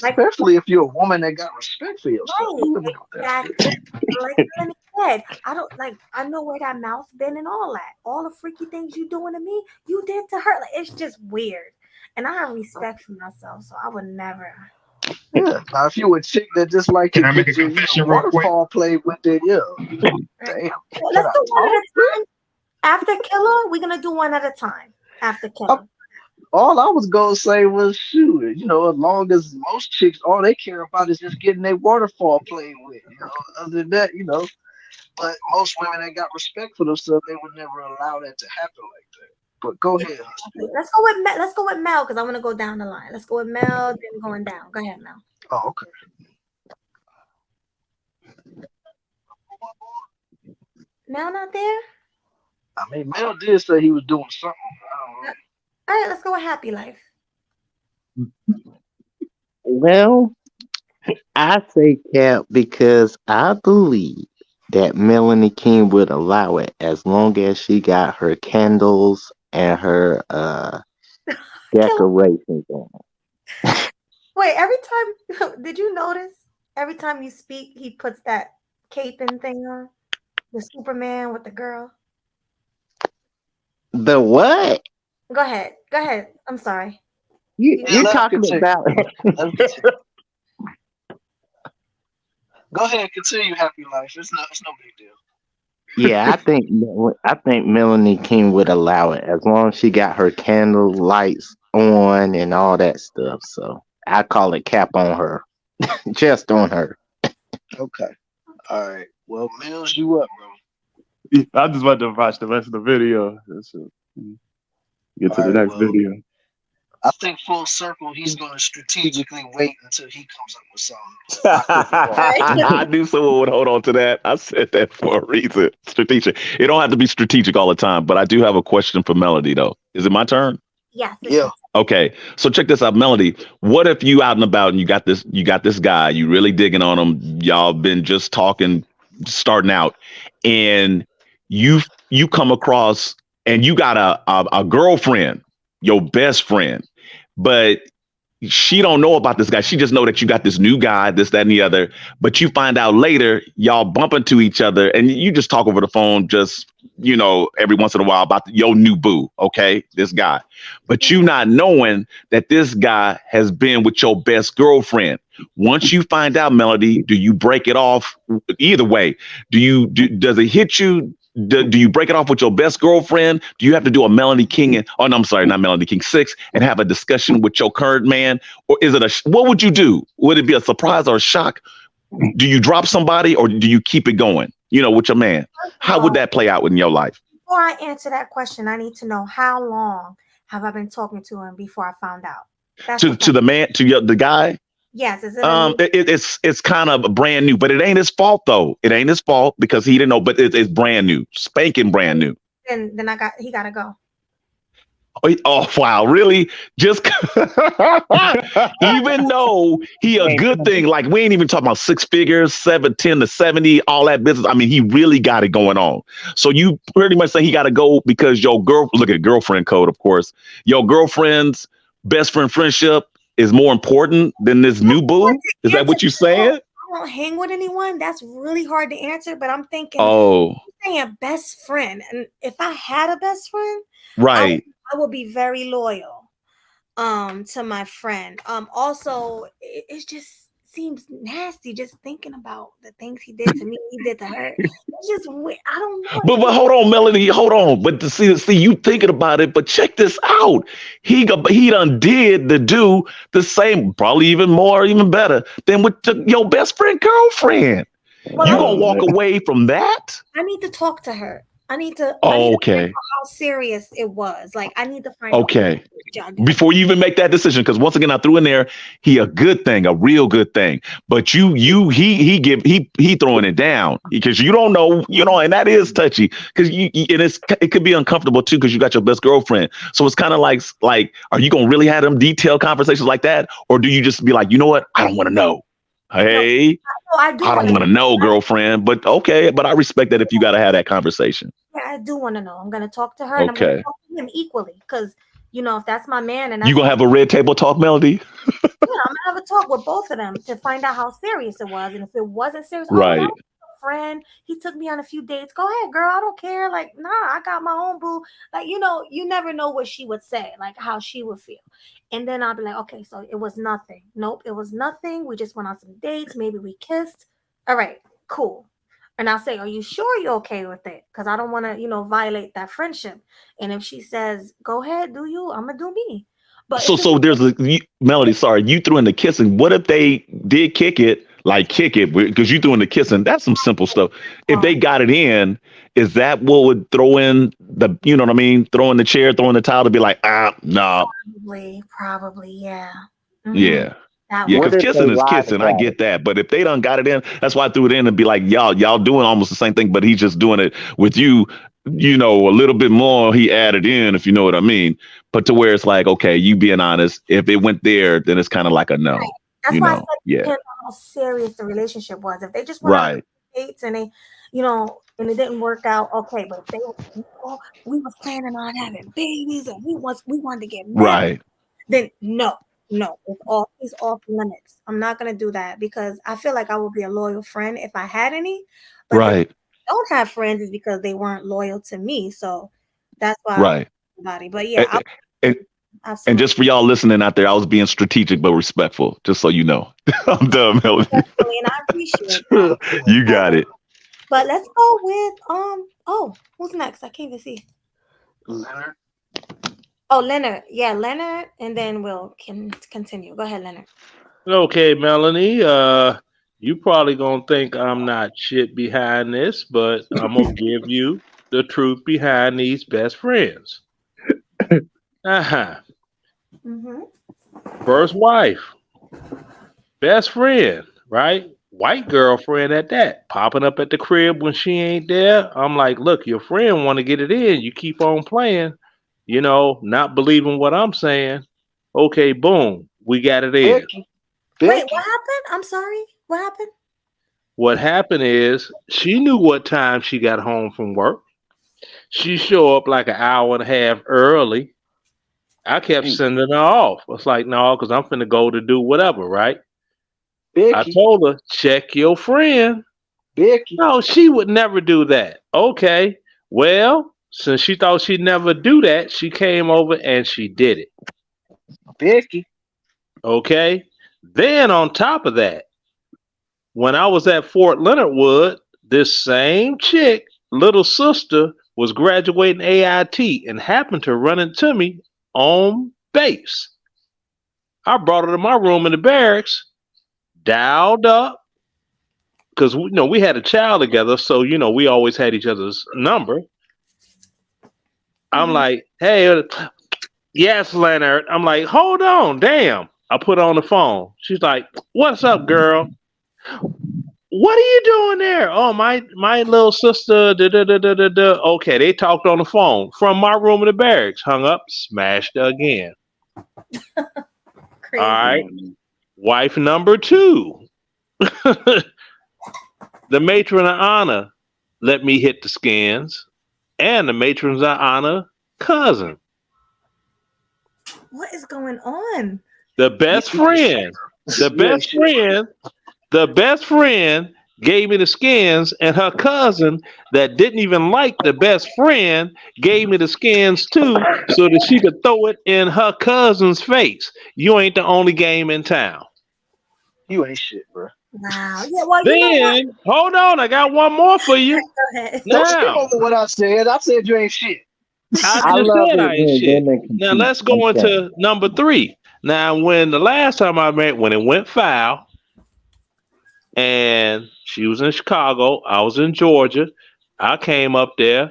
Like, Especially if you're a woman that got respect for yourself. right, You wouldn't want that. exactly. Like Melanie said, I know where that mouth been and all that. All the freaky things you doing to me, you did to her. Like, it's just weird. And I have respect for myself, so I would never. Yeah. Now, if you a chick that just like to Can I make a get your confession real quick? waterfall play with it, yeah. Right. Damn. Well, Can let's I do one at talk? a time. After Killer, we're gonna do one at a time. After Killer. All I was gonna say was, shoot, as long as most chicks, all they care about is just getting their waterfall played with. Other than that, but most women that got respect for themselves, they would never allow that to happen like that. But go ahead. Okay, let's go with Mel. Let's go with Mel because I want to go down the line. Let's go with Mel, then going down. Go ahead, Mel. Oh, okay. Mel not there? I mean, Mel did say he was doing something. I don't know. All right, let's go with Happy Life. Well, I say Cap because I believe that Melanie King would allow it as long as she got her candles and her decorations on. Wait, every time, did you notice? Every time you speak, he puts that cape and thing on. The Superman with the girl. The what? Go ahead. Go ahead. I'm sorry. You're talking about. Go ahead, continue Happy Life. It's no big deal. Yeah, I think Melanie King would allow it as long as she got her candle lights on and all that stuff. So I call it Cap on her, just on her. Okay. All right. Well, Mills, you up, bro? I just want to watch the rest of the video. Get to the next video. I think full circle, he's going to strategically wait until he comes up with something. I knew someone would hold on to that. I said that for a reason. Strategic. It don't have to be strategic all the time, but I do have a question for Melody, though. Is it my turn? Yes. Yeah. Okay. So check this out, Melody. What if you out and about and you got this guy, you really digging on him, y'all been just talking, starting out, and you come across and you got a girlfriend, your best friend, but she don't know about this guy. She just know that you got this new guy, this, that, and the other. But you find out later, y'all bump into each other, and you just talk over the phone, just every once in a while about your new boo. Okay, this guy, but you not knowing that this guy has been with your best girlfriend. Once you find out, Melody, do you break it off? Either way, does it hit you? Do you break it off with your best girlfriend? Do you have to do a Melanie King I'm sorry, not Melanie King 6 and have a discussion with your current man? Or is it what would you do? Would it be a surprise or a shock? Do you drop somebody or do you keep it going, with your man? How would that play out in your life? Before I answer that question, I need to know how long have I been talking to him before I found out? To the man, to the guy? Yes, is it it's kind of brand new, but it ain't his fault though. It ain't his fault because he didn't know, but it's brand new, spanking brand new. Then he gotta go. Oh wow, really? Just even though he a good thing, like we ain't even talking about 6 figures, 10 to 70, all that business. I mean, he really got it going on. So you pretty much say he got to go because your look at girlfriend code, of course. Your girlfriend's best friend friendship is more important than this new boo? Is that what you're saying? I don't hang with anyone. That's really hard to answer, but I'm thinking, you're saying best friend. And if I had a best friend, right, I would be very loyal to my friend. Also, it just seems nasty just thinking about the things he did to me, he did to her. It's just weird. I don't know. But hold on, Melody, hold on. But to see you thinking about it, but check this out. He done did do the same, probably even more, even better than with your best friend girlfriend. Well, you gonna walk away from that? I need to talk to her. I need to okay. Find out how serious it was. Like I need to find out. Before you even make that decision, because once again, I threw in there, he a good thing, a real good thing. But he throwing it down because you don't know, and that is touchy because it could be uncomfortable too because you got your best girlfriend. So it's kind of like, are you gonna really have them detailed conversations like that, or do you just be like, you know what, I don't want to know. Hey, I don't want to know, girlfriend, but okay. But I respect that if you got to have that conversation. Yeah, I do want to know. I'm going to talk to her and I'm going to talk to him equally because, if that's my man and you going to have a red table talk, Melody? gonna have a talk with both of them to find out how serious it was, and if it wasn't serious, oh, Right. that was a friend. He took me on a few dates. Go ahead, girl. I don't care. Like, nah, I got my own boo. Like, you know, you never know what she would say, like how she would feel, and then I'll be like, okay, so it was nothing. Nope, it was nothing. We just went on some dates. Maybe we kissed. All right, cool. And I'll say, are you sure you're okay with it? Because I don't want to, you know, violate that friendship. And if she says, go ahead, do you, I'm going to do me. But So if it was, there's Melody. Sorry, you threw in the kissing. What if they did kick it? Like kick it because you threw in the kissing. That's some simple stuff. If they got it in, is that what would throw in the? You know what I mean? Throw in the chair, throw in the towel to be like, no. probably, yeah. Mm-hmm. Yeah. That Yeah, would. because kissing is kissing. I get that. But if they done got it in, that's why I threw it in and be like, y'all doing almost the same thing, but he's just doing it with you, you know, a little bit more. He added in, if you know what I mean. But to where it's like, okay, you being honest, if it went there, then it's kind of like a no. Right. That's You why I know, said it yeah. depends on how serious the relationship was. If they just went on Right. dates and they, you know, and it didn't work out, okay. But if they, oh, we was planning on having babies and we wanted to get married, Right. then no, it's off limits. I'm not gonna do that because I feel like I would be a loyal friend if I had any. But Right. if I don't have friends is because they weren't loyal to me. So that's why Right. everybody. But yeah, And absolutely. just for y'all listening out there, I was being strategic but respectful, just so you know. I'm done, Melody. Definitely, and I appreciate that. You got it. But let's go with who's next? I can't even see. Leonard. Oh, Leonard. Yeah, Leonard, and then we'll can continue. Go ahead, Leonard. Okay, Melanie. You probably gonna think I'm not shit behind this, but I'm gonna give you the truth behind these best friends. Mm-hmm. First wife, best friend, right? White girlfriend at that, popping up at the crib when she ain't there. I'm like, look, your friend want to get it in. You keep on playing, you know, not believing what I'm saying. Okay, boom, we got it in. Wait, what happened? I'm sorry. What happened? What happened is she knew what time she got home from work. She show up like an hour and a half early. I kept sending her off. I was like, no, because I'm finna go to do whatever, right? I told her, check your friend. No, she would never do that. Okay. Well, since she thought she'd never do that, she came over and she did it. Becky. Okay. Then on top of that, when I was at Fort Leonard Wood, this same chick, little sister, was graduating AIT and happened to run into me on base. I brought her to my room in the barracks, dialed up, because we had a child together, so we always had each other's number. I'm like, hey, yes, Leonard. I'm like, hold on, damn. I put her on the phone. She's like, what's up, girl? What are you doing there? Oh, my little sister. Okay, they talked on the phone from my room in the barracks. Hung up, smashed her again. Crazy. All right, wife number 2. The matron of honor let me hit the skins, and the matrons of honor cousin. What is going on? The best friend. The best friend gave me the skins, and her cousin that didn't even like the best friend gave me the skins too, so that she could throw it in her cousin's face. You ain't the only game in town. You ain't shit, bro. Wow. Yeah, well, Then, hold on, I got one more for you. Go ahead. Don't skip over what I said. I said you ain't shit. I just said I ain't shit. Now let's go into number 3. Now, when the last time I met, when it went foul, and she was in Chicago, I was in Georgia. I came up there.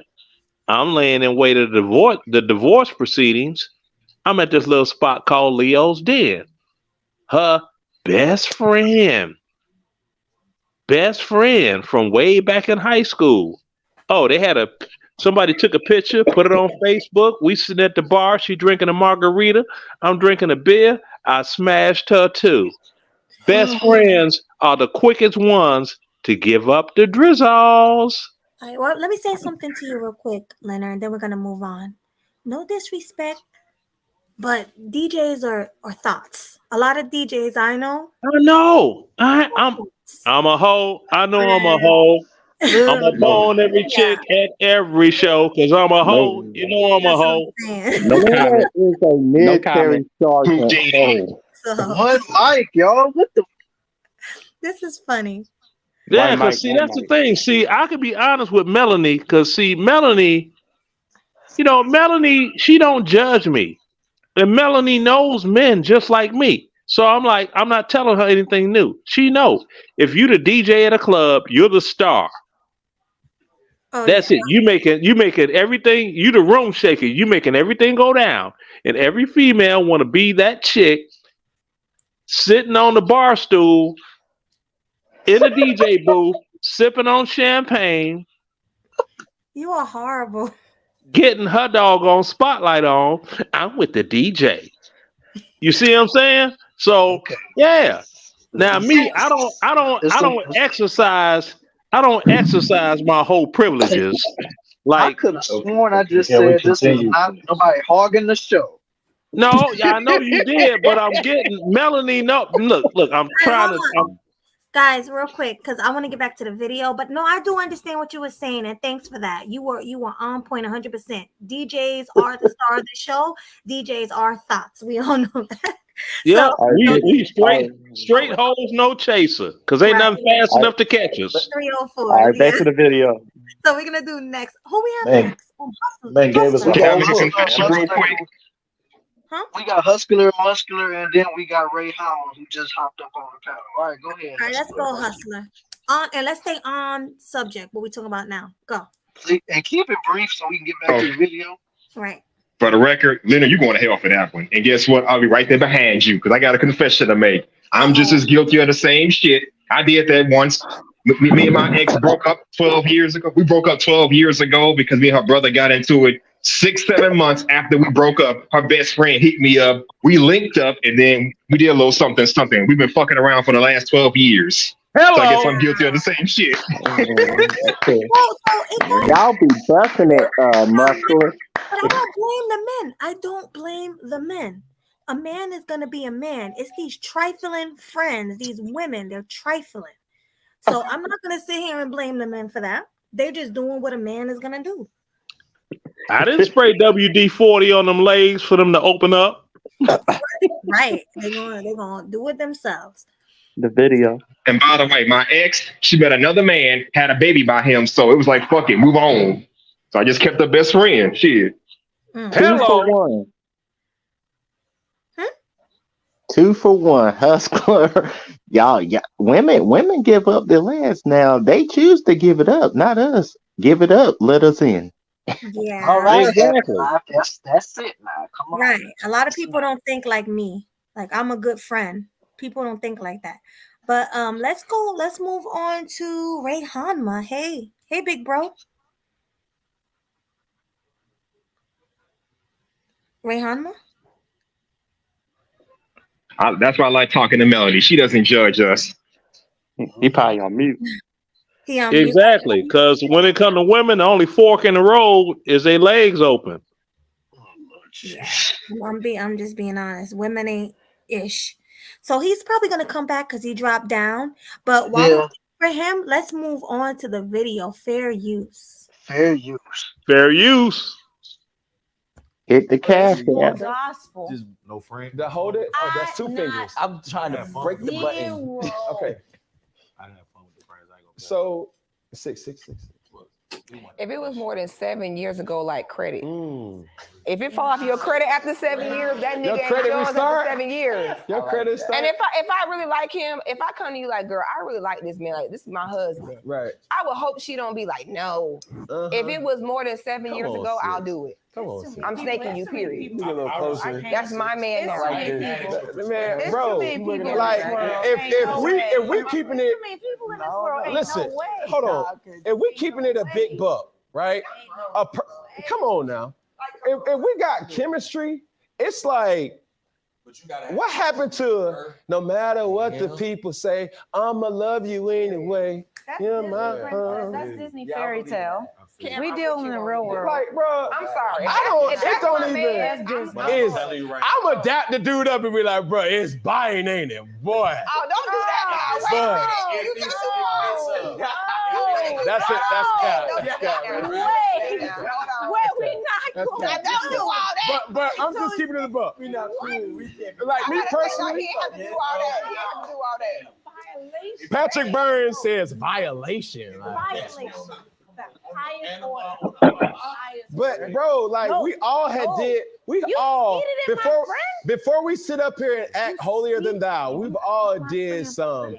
I'm laying in wait of the divorce proceedings. I'm at this little spot called Leo's Den. Her best friend from way back in high school. Oh, they had somebody took a picture, put it on Facebook. We sitting at the bar. She drinking a margarita. I'm drinking a beer. I smashed her too. Best friends are the quickest ones to give up the drizzles. All right, well, let me say something to you real quick, Leonard, and then we're gonna move on. No disrespect, But DJs are thoughts. A lot of DJs I know. I know. I'm a hoe. I know I'm a hoe. I'm a bone every chick at every show because I'm a hoe. No, You know I'm a hoe. no comment. Is a No military comment. sergeant hoe. One mic, y'all. What the? This is funny. Yeah, One mic, because see, one that's the mic. thing. See, I can be honest with Melanie because see, Melanie, Melanie, she don't judge me. And Melanie knows men just like me. So I'm like, I'm not telling her anything new. She knows. If you the DJ at a club, you're the star. That's it. You making everything, you the room shaker. You making everything go down. And every female want to be that chick sitting on the bar stool in the DJ booth, sipping on champagne, You are horrible. getting her doggone spotlight on. I'm with the DJ. You see what I'm saying? So yeah. Now me, I don't exercise my whole privileges. I Like could have sworn I just said this is not nobody hogging the show. no, yeah, I know you did, but I'm getting Melanie. No, look, I'm trying to. Guys, real quick, because I want to get back to the video. But no, I do understand what you were saying, and thanks for that. You were on point 100%. DJs are the star of the show. DJs are thoughts. We all know that. Yeah, So, we straight hoes, no chaser, because ain't nothing fast enough to catch us. 304. All right, back to the video. So we're gonna do next. Who we have Man, next? man gave us a Can I whole make a book. confession real quick? We got Hustler, Muscular, and then we got Ray Howard who just hopped up on the panel. All right, go ahead. All right, let's go, Hustler. And let's stay on subject. What we talking about now? Go. And keep it brief so we can get back to the video. Right. For the record, Leonard, you're going to hell for that one. And guess what? I'll be right there behind you because I got a confession to make. I'm just as guilty of the same shit. I did that once. Me and my ex broke up 12 years ago. We broke up 12 years ago because me and her brother got into it 6-7 months after we broke up. Her best friend hit me up. We linked up and then we did a little something. We've been fucking around for the last 12 years. Hello. So I guess I'm guilty of the same shit. Y'all be busting it, Muscular. But I don't blame the men. I don't blame the men. A man is gonna be a man. It's these trifling friends, these women, they're trifling. So I'm not gonna sit here and blame the men for that. They're just doing what a man is gonna do. I didn't spray WD-40 on them legs for them to open up. Right. They're gonna do it themselves. The video. And by the way, my ex, she met another man, had a baby by him. So it was like, fuck it, move on. So I just kept her best friend. Shit. 2 for 1. 2 for 1, Hustler. Y'all, women give up their last now. They choose to give it up, not us. Give it up. Let us in. Yeah. All right, Exactly. That's it now. Come on. Right. A lot of people don't think like me. Like I'm a good friend. People don't think like that. But let's go. Let's move on to Ray Hanma. Hey, big bro. Ray Hanma? That's why I like talking to Melody. She doesn't judge us. He probably on mute. Exactly, because when it comes to women, the only fork in the road is their legs open. Yeah. I'm just being honest. Women ain't ish. So he's probably gonna come back because he dropped down. But while for him, let's move on to the video. Fair use. Fair use. Fair use. Hit the cash app. Gospel. Just no friend. To hold it? Oh, that's 2 fingers. I'm trying to break the button. Okay. I didn't have fun with the friends. I go. So 6. If it was more than 7 years ago, like credit. If it fall off your credit after 7 years, that nigga ain't yours after 7 years. Your credit start. And if I really like him, if I come to you like, girl, I really like this man, like this is my husband. Right. I would hope she don't be like, no. If it was more than 7 years ago, I'll do it. Come on, sis. I'm snaking you, period. Get a little closer. That's my man now. Man, bro, like if we keeping it, listen, hold on. If we keeping it a big buck, right? Come on now. If we got chemistry, it's like, what happened to no matter what the people say, I'ma love you anyway. That's Disney fairy tale. We deal in the real world. Like, bro, I'm sorry. I don't. If It that's don't my even. man, I'm adapt the dude up and be like, bro, it's buying, ain't it, boy? Oh, don't do that now. Wait a minute. That's it. That's cap. That's cap. Wait, we not going. Don't do all that. But I'm just keeping it a buck. We not cool. We can't. Like me personally. He have to do all that. He have to do all that. Patrick Burns says violation. Violation. But bro, like we all had did. We all before we sit up here and act holier than thou. We've all did some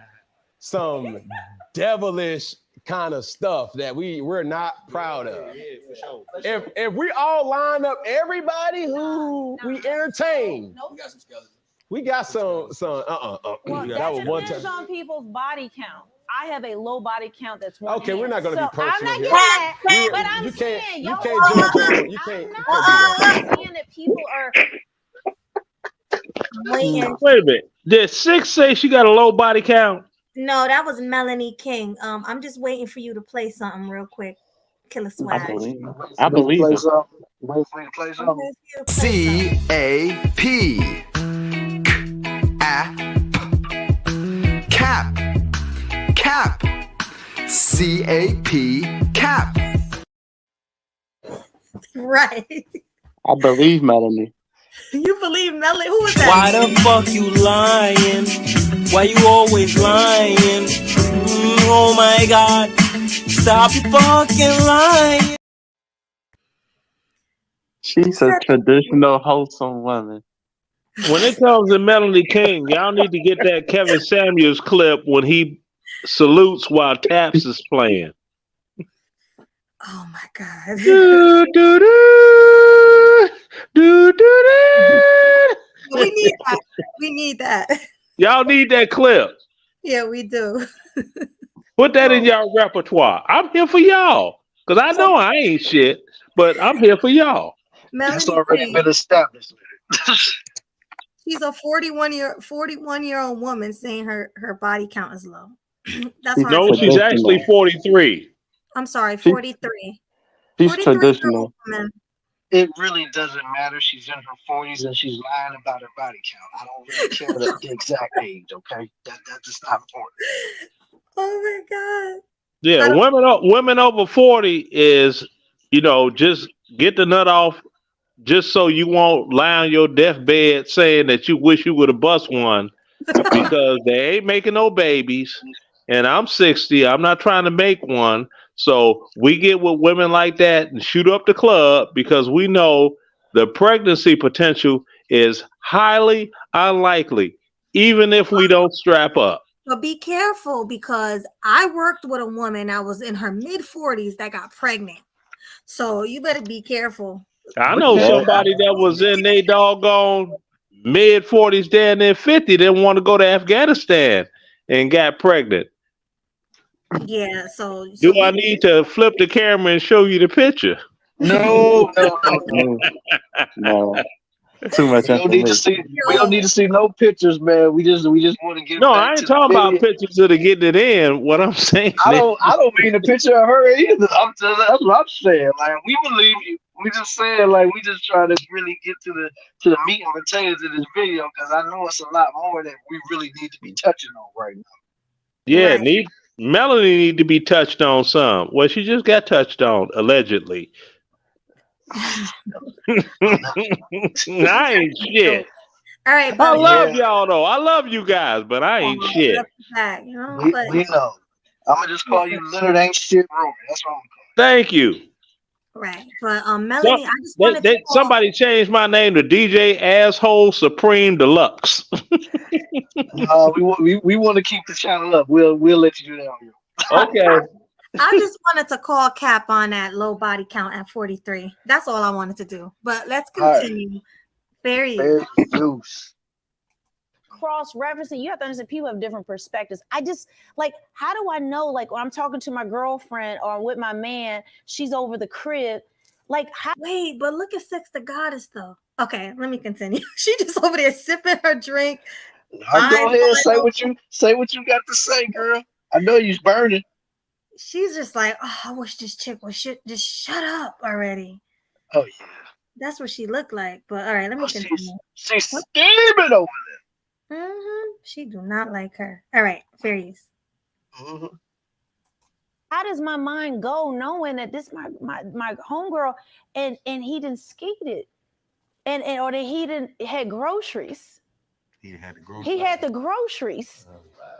devilish kind of stuff that we're not proud of. If we all line up everybody who we entertain, we got some Well, that was one depends time. on people's body count. I have a low body count that's one. Okay, we're not going to be personal I'm not here. getting that, but I'm saying, you can't judge on. You can't. I'm saying that people are. Wait a minute. Did Six say she got a low body count? No, that was Melanie King. I'm just waiting for you to play something real quick. Killer Swag. I believe it. Wait for you to play something. C-A-P. Cap. Cap. C-A-P. Cap. Right. I believe Melanie. You believe Melanie? Who was that? Why the fuck you lying? Why you always lying? Oh my God. Stop your fucking lying. She's a traditional, wholesome woman. When it comes to Melanie King, y'all need to get that Kevin Samuels clip when he salutes while Taps is playing. Oh my God. Do, do, do, do, do, do. We need that. We need that. Y'all need that clip. Yeah, we do. Put that in y'all repertoire. I'm here for y'all. Because I know I ain't shit, but I'm here for y'all. That's already been established. She's a 41-year-old woman saying her body count is low. That's No, she's actually 43. I'm sorry, 43. She's traditional. It really doesn't matter. She's in her 40s and she's lying about her body count. I don't really care the exact age, okay? That's just not important. Oh my God. Yeah, women over 40 is, just get the nut off just so you won't lie on your deathbed saying that you wish you would have bust one because they ain't making no babies. And I'm 60. I'm not trying to make one. So we get with women like that and shoot up the club because we know the pregnancy potential is highly unlikely, even if we don't strap up. But be careful because I worked with a woman that was in her mid-40s that got pregnant. So you better be careful. I know somebody that was in their doggone mid-40s, down there 50, didn't want to go to Afghanistan and got pregnant. Yeah, so Do I need to flip the camera and show you the picture? No. Too much We don't need to see no pictures, man. We just want to get. No, I ain't talking about pictures of the getting it in. What I'm saying, I don't mean a picture of her either. That's what I'm saying. Like we believe you. We just saying like we just trying to really get to the meat and potatoes of this video because I know it's a lot more that we really need to be touching on right now. Yeah, Right. Melanie need to be touched on some. Well, she just got touched on allegedly. I ain't shit. All right, I but love y'all though. I love you guys, but I ain't shit. you know, We but know. I'm gonna just call you Leonard ain't shit Roman. That's what I'm Thank you. right. But Melanie, I just wanted to call, Somebody changed my name to DJ Asshole Supreme Deluxe. we want to keep the channel up. We'll let you do that on your Okay. I just wanted to call Cap on that low body count at 43. That's all I wanted to do. But let's continue. Very loose. Cross-referencing, you have to understand people have different perspectives. I just like, how do I know, like when I'm talking to my girlfriend or with my man, she's over the crib, like wait, but look at Sex the Goddess though. Okay, let me continue. She just over there sipping her drink. Go ahead, say what you got to say, girl. I know you's burning. she's just like, oh, I wish this chick would just shut up already. Oh yeah. That's what she looked like. But all right, let me continue. She's steaming over there. She do not like her. All right, fair use. How does my mind go knowing that this my homegirl and he didn't skated and or that he didn't had groceries. He had the groceries. He had the groceries.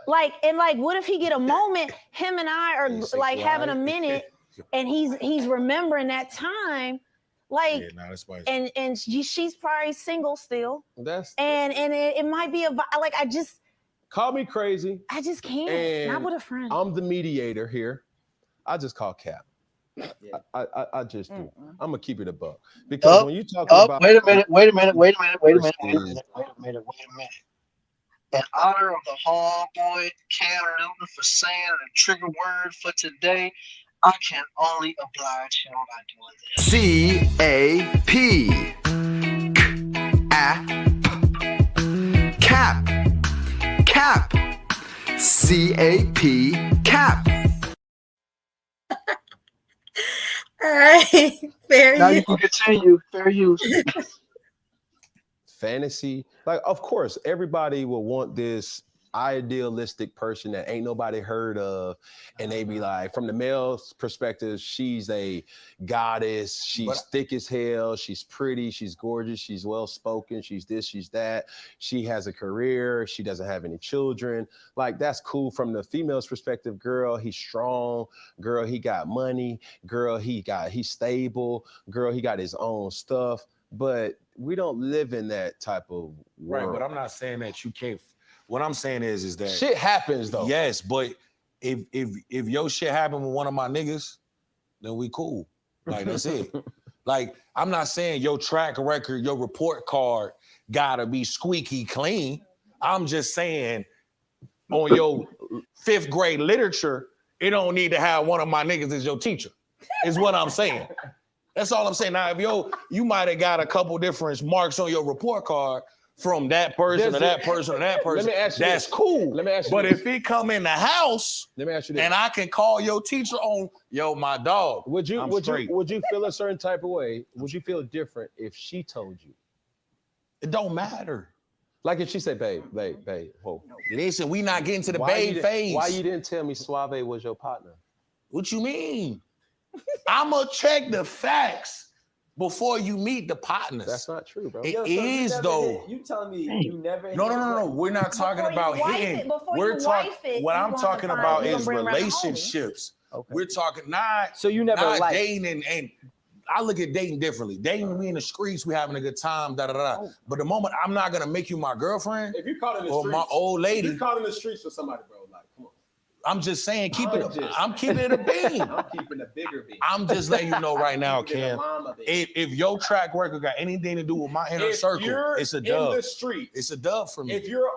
Like what if he get a moment? Him and I are like having a minute, and he's remembering that time. Like, and she's probably single still. And it might be like I just call me crazy. I just can't. And not with a friend. I'm the mediator here. I just call Cap. I just do. I'm gonna keep it a buck because when you talk about wait a minute. In honor of the homeboy Cam Newton for saying the trigger word for today, I can only oblige him by doing this. CAP. Cap. CAP. Cap. All right, fair use. Now you can continue. Fair use. Fantasy, like of course everybody will want this idealistic person that ain't nobody heard of, and they be like, from the male's perspective, she's a goddess, she's thick as hell, she's pretty, she's gorgeous, she's well spoken, she's this, she's that, she has a career, she doesn't have any children. Like that's cool from the female's perspective. Girl, he's strong. Girl, he got money. Girl, he's stable. Girl, he got his own stuff. But we don't live in that type of world. Right, but I'm not saying that you can't. What I'm saying is that shit happens though. Yes, but if your shit happened with one of my niggas, then we cool. Like that's it. Like I'm not saying your track record, your report card gotta be squeaky clean. I'm just saying on your 5th grade literature, it don't need to have one of my niggas as your teacher. Is what I'm saying. That's all I'm saying. Now, if you might have got a couple different marks on your report card from that person to that person to that person, that's cool. Let me ask you but this. if it come in the house, let me ask you this. And I can call your teacher on, my dog. Would you feel a certain type of way? Would you feel different if she told you? It don't matter. Like if she said, babe, whoa. Listen, we not getting to the babe phase. Why you didn't tell me Suave was your partner? What you mean? I'ma check the facts before you meet the partners. That's not true, bro. It is though. You telling me you never? No. We're not talking about hitting. We're talking. What I'm talking about is relationships. Okay. We're talking not. So you never not liked. dating and I look at dating differently. Dating me in the streets, we having a good time, da da da. But the moment I'm not gonna make you my girlfriend if you caught in the or streets, my old lady, if you caught in the streets with somebody, bro, like come on. I'm just saying, I'm keeping it a beam. I'm keeping a bigger beam. I'm just letting you know right now, Cam. If your track record got anything to do with my inner circle, it's a dub. In the street, it's a dub for me. If you're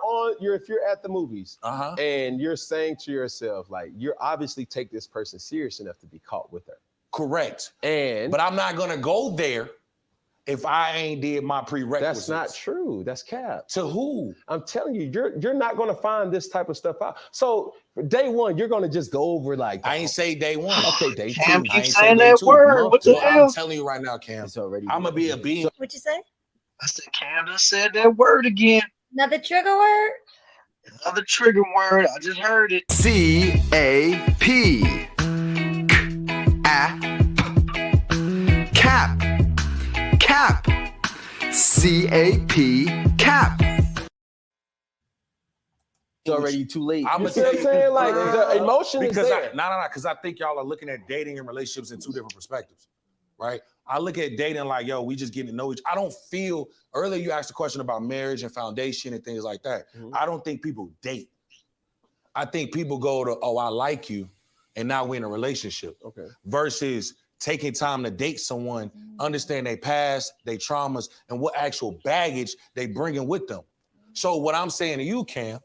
at the movies, and you're saying to yourself, like, you're obviously take this person serious enough to be caught with her. Correct. But I'm not gonna go there if I ain't did my prerequisites. That's not true. That's cap. To who? I'm telling you, you're not gonna find this type of stuff out. So day one, you're gonna just go over like I ain't say day one. Okay, day Cam two. keep saying that word. What the hell? I'm telling you right now, Cam. I'm gonna be a being. What you say? I said Cam just said that word again. Another trigger word? Another trigger word. I just heard it. CAP. Cap. Cap. CAP. Cap. It's already too late. I'm You see what I'm saying? Like the emotion is there. Because I think y'all are looking at dating and relationships in two different perspectives, right? I look at dating like, yo, we just getting to know each. I don't feel, earlier you asked a question about marriage and foundation and things like that. Mm-hmm. I don't think people date. I think people go to, oh, I like you, and now we're in a relationship. Okay. Versus taking time to date someone, understand their past, their traumas, and what actual baggage they bringing with them. So what I'm saying to you, Cam,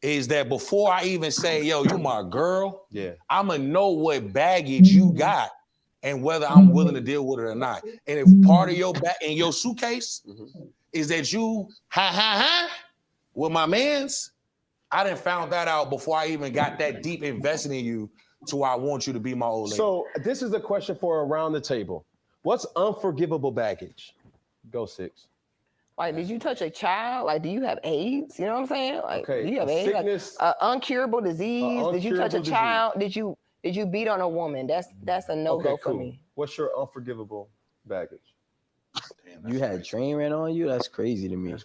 is that before I even say, yo, you my girl, I'ma know what baggage you got and whether I'm willing to deal with it or not. And if part of your in your suitcase is that you with my mans, I done found that out before I even got that deep invested in you to where I want you to be my old lady. So this is a question for around the table. What's unforgivable baggage? Go 6. Like, did you touch a child? Like, do you have AIDS? You know what I'm saying? Like, Okay, do you have a AIDS? sickness, like, uncurable disease? Did you touch a uncurable child? Did you beat on a woman? That's a no-go for me. What's your unforgivable baggage? You had a train ran on you? That's crazy to me.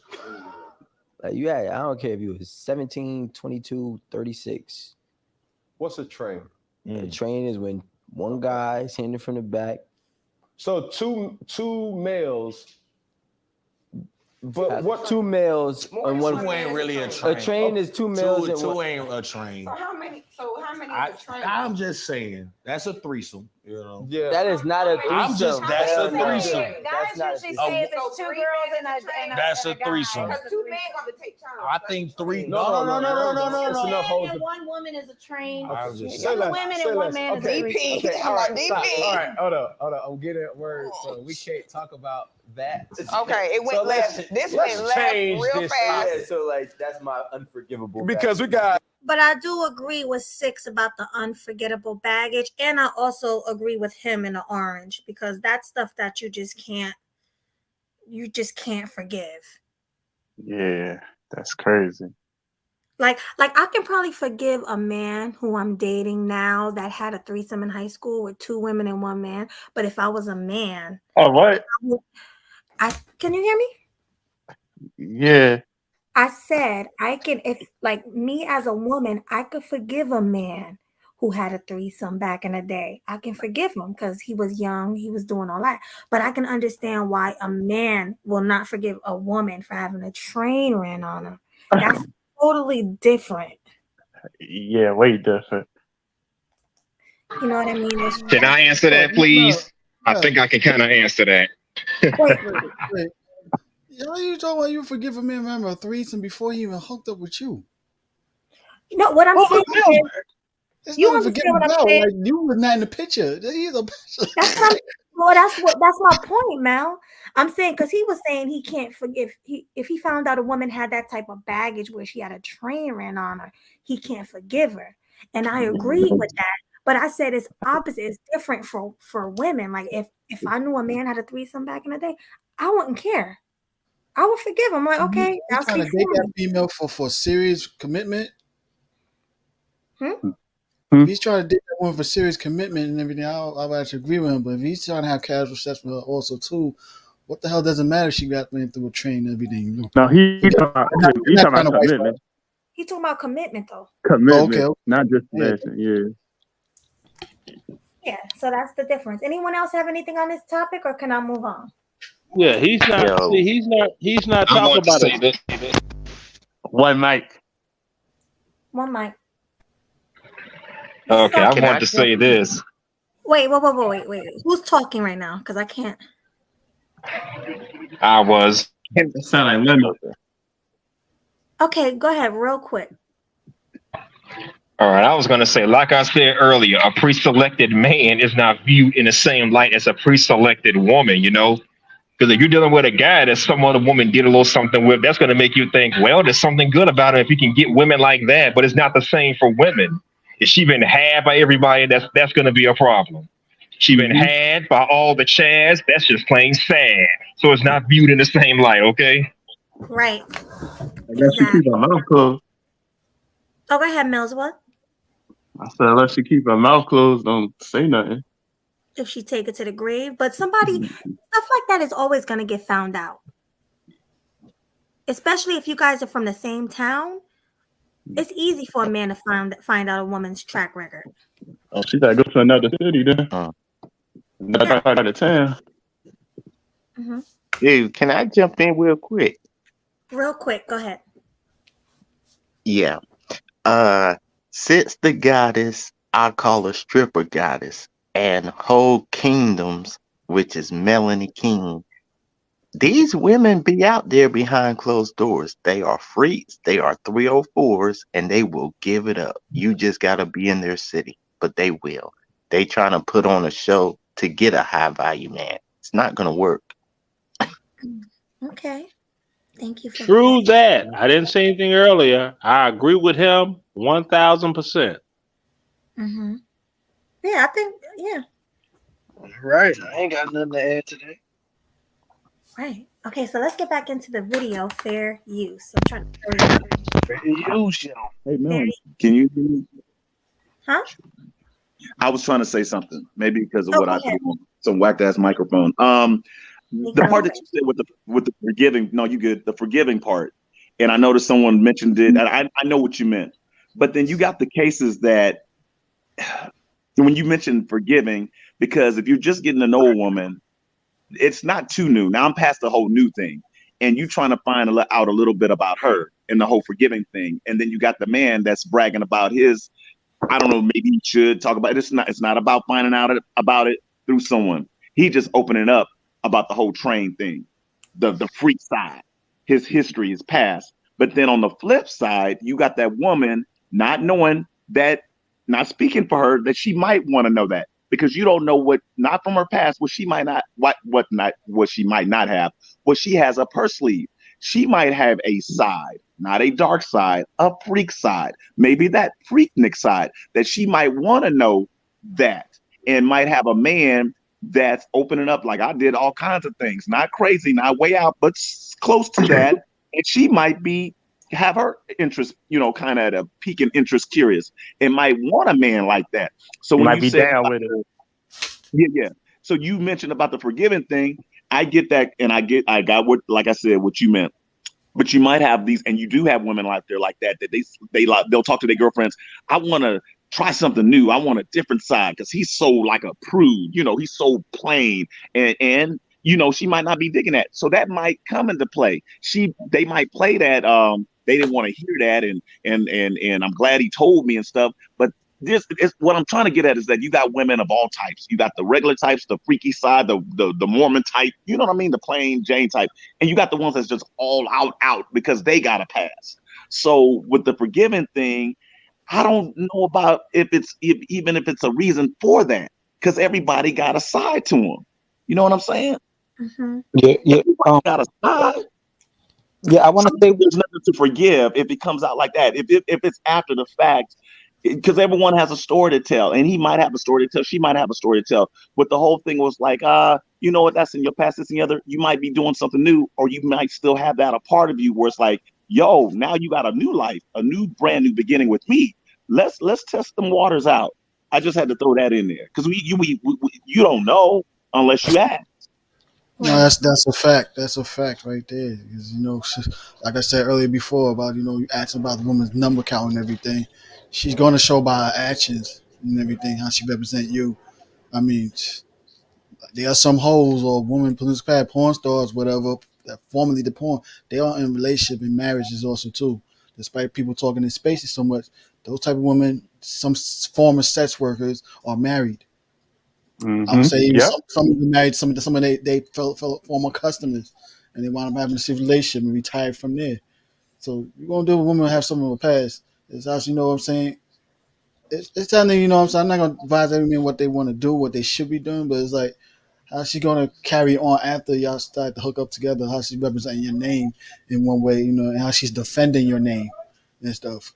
Like you had, I don't care if you was 17, 22, 36. What's a train? A train is when one guy is hitting it from the back. So two males. But what 2 males on one? Two ain't really a train. A train is 2 males. Two ain't a train. So how many is a train? I'm just saying that's a threesome. You know. Yeah. That is not a threesome. That's a threesome. Guys usually say if it's 2 girls and a That's a and guy. threesome. Because 2 men gonna take turns. I think 3. No. It's Enough man hoes. and 1 woman is a train. I was just Say 2 less, women say and 1 less. man is a Okay. threesome. DP. All right, DP. stop. All right, hold up. I'm getting a word, so we can't talk about that. Okay, it went So left. This went let's left change real this fast. Yeah, so like that's my unforgivable. Because we got. But I do agree with 6 about the unforgettable baggage, and I also agree with him in the orange because that's stuff that you just can't forgive. Yeah, that's crazy. Like I can probably forgive a man who I'm dating now that had a threesome in high school with 2 women and 1 man. But if I was a man, Oh, what? Can you hear me? Yeah. I said I can, if like me as a woman, I could forgive a man who had a threesome back in the day. I can forgive him because he was young, he was doing all that. But I can understand why a man will not forgive a woman for having a train ran on her. That's totally different. Yeah, way different. You know what I mean? Can I answer that, please? I think I can kind of answer that. Wait. How you talking about you forgive a man remember a threesome before he even hooked up with you? You know what I'm saying? It's You not understand what I'm Mel. saying? Like you was not in the picture. He's a That's my point, Mel. I'm saying because he was saying he can't forgive. If he found out a woman had that type of baggage where she had a train ran on her, he can't forgive her. And I agree with that. But I said it's opposite. It's different for women. Like if I knew a man had a threesome back in the day, I wouldn't care. I would forgive him. Like, okay, He's I'll trying to speak date for that me. female for serious commitment. Hmm? If he's trying to date that one for serious commitment and everything, I would actually agree with him. But if he's trying to have casual sex with her also too, what the hell does it matter? She got went through a train and everything. No, he's talking about commitment. He talking about commitment though. Commitment, okay. not just Yeah. passion. Yeah. Yeah, so that's the difference. Anyone else have anything on this topic, or can I move on? Yeah, he's not. Yo. See, he's not I talking want to about say it. this. One mic. One mic. Okay, I Can want I to say this. Wait. Who's talking right now? Because I can't. I was. Sound like Linda. Okay, go ahead, real quick. All right, I was going to say, like I said earlier, a pre-selected man is not viewed in the same light as a pre-selected woman, you know? Because if you're dealing with a guy that some other woman did a little something with, that's going to make you think, well, there's something good about it if you can get women like that. But it's not the same for women. If she's been had by everybody, that's going to be a problem. She been had by all the chads, that's just plain sad. So it's not viewed in the same light, okay? Right. Unless she keep her mouth closed. Oh, go ahead, Mills. What? I said, unless she keep her mouth closed, don't say nothing. If she take it to the grave, but stuff like that is always going to get found out. Especially if you guys are from the same town, it's easy for a man to find out a woman's track record. Oh, she gotta go to another city then. Another part of the town. Mm-hmm. Dude, can I jump in real quick? Real quick, go ahead. Yeah. Since the goddess, I call her stripper goddess, and whole kingdoms, which is Melanie King, these women be out there behind closed doors. They are freaks, they are 304s, and they will give it up. You just gotta be in their city, but they will. They trying to put on a show to get a high value man. It's not gonna work. Okay. Thank you for True that. I didn't say anything earlier. I agree with him 1,000%. Mm-hmm. Yeah, I think, yeah. Right. I ain't got nothing to add to that. Right. Okay, so let's get back into the video, fair use. I'm trying to throw it up. Fair use, yo. Hey, Fair Melanie, can you hear me? Huh? I was trying to say something, maybe because of Oh, what go I ahead. put on some whacked ass microphone. The part that you said with the forgiving, no, you good. The forgiving part, and I noticed someone mentioned it, and I know what you meant. But then you got the cases that when you mentioned forgiving, because if you're just getting to know a woman, it's not too new. Now I'm past the whole new thing, and you trying to find out a little bit about her and the whole forgiving thing, and then you got the man that's bragging about his. I don't know. Maybe he should talk about it. It's not about finding out about it through someone. He just opening up about the whole train thing, the freak side, his history, his past. But then on the flip side, you got that woman not knowing that, not speaking for her, that she might want to know that because you don't know what, not from her past, what she might not, what she might not have, what she has up her sleeve. She might have a side, not a dark side, a freak side, maybe that freaknik side that she might want to know that, and might have a man that's opening up like I did all kinds of things, not crazy, not way out, but close to that. And she might be have her interest, kind of at a peak in interest, curious, and might want a man like that. So You when might you be said down with it. yeah. So you mentioned about the forgiving thing. I get that, and I got what, like I said, what you meant. But you might have these, and you do have women out there like that they'll talk to their girlfriends. I want to try something new. I want a different side because he's so like a prude. He's so plain, and she might not be digging that. So that might come into play. They might play that. They didn't want to hear that, and I'm glad he told me and stuff. But this is what I'm trying to get at is that you got women of all types. You got the regular types, the freaky side, the Mormon type. You know what I mean? The plain Jane type. And you got the ones that's just all out because they got a pass. So with the forgiving thing, I don't know about even if it's a reason for that, because everybody got a side to them. You know what I'm saying? Mm-hmm. Yeah. Everybody got a side. Yeah, I want to say there's nothing to forgive if it comes out like that. If it's after the fact, because everyone has a story to tell, and he might have a story to tell, she might have a story to tell. But the whole thing was like, you know what, that's in your past, that's in the other. You might be doing something new, or you might still have that a part of you where it's like, yo, now you got a new life, a new brand new beginning with me. Let's test them waters out. I just had to throw that in there because you don't know unless you ask. No, that's a fact. That's a fact right there. Because like I said earlier before about you asking about the woman's number count and everything. She's going to show by her actions and everything how she represent you. I mean, there are some hoes or women police porn stars, whatever, that formerly the porn. They are in relationship and marriages also too. Despite people talking in spaces so much, those type of women, some former sex workers are married. I would say even some of them married some of they former customers, and they wound up having a serious relationship and retired from there. So you're gonna do a woman have some of a past. It's actually, what I'm saying. It's telling you, what I'm saying. I'm not gonna advise every man what they want to do, what they should be doing, but it's like how's she gonna carry on after y'all start to hook up together? How she representing your name in one way, and how she's defending your name and stuff.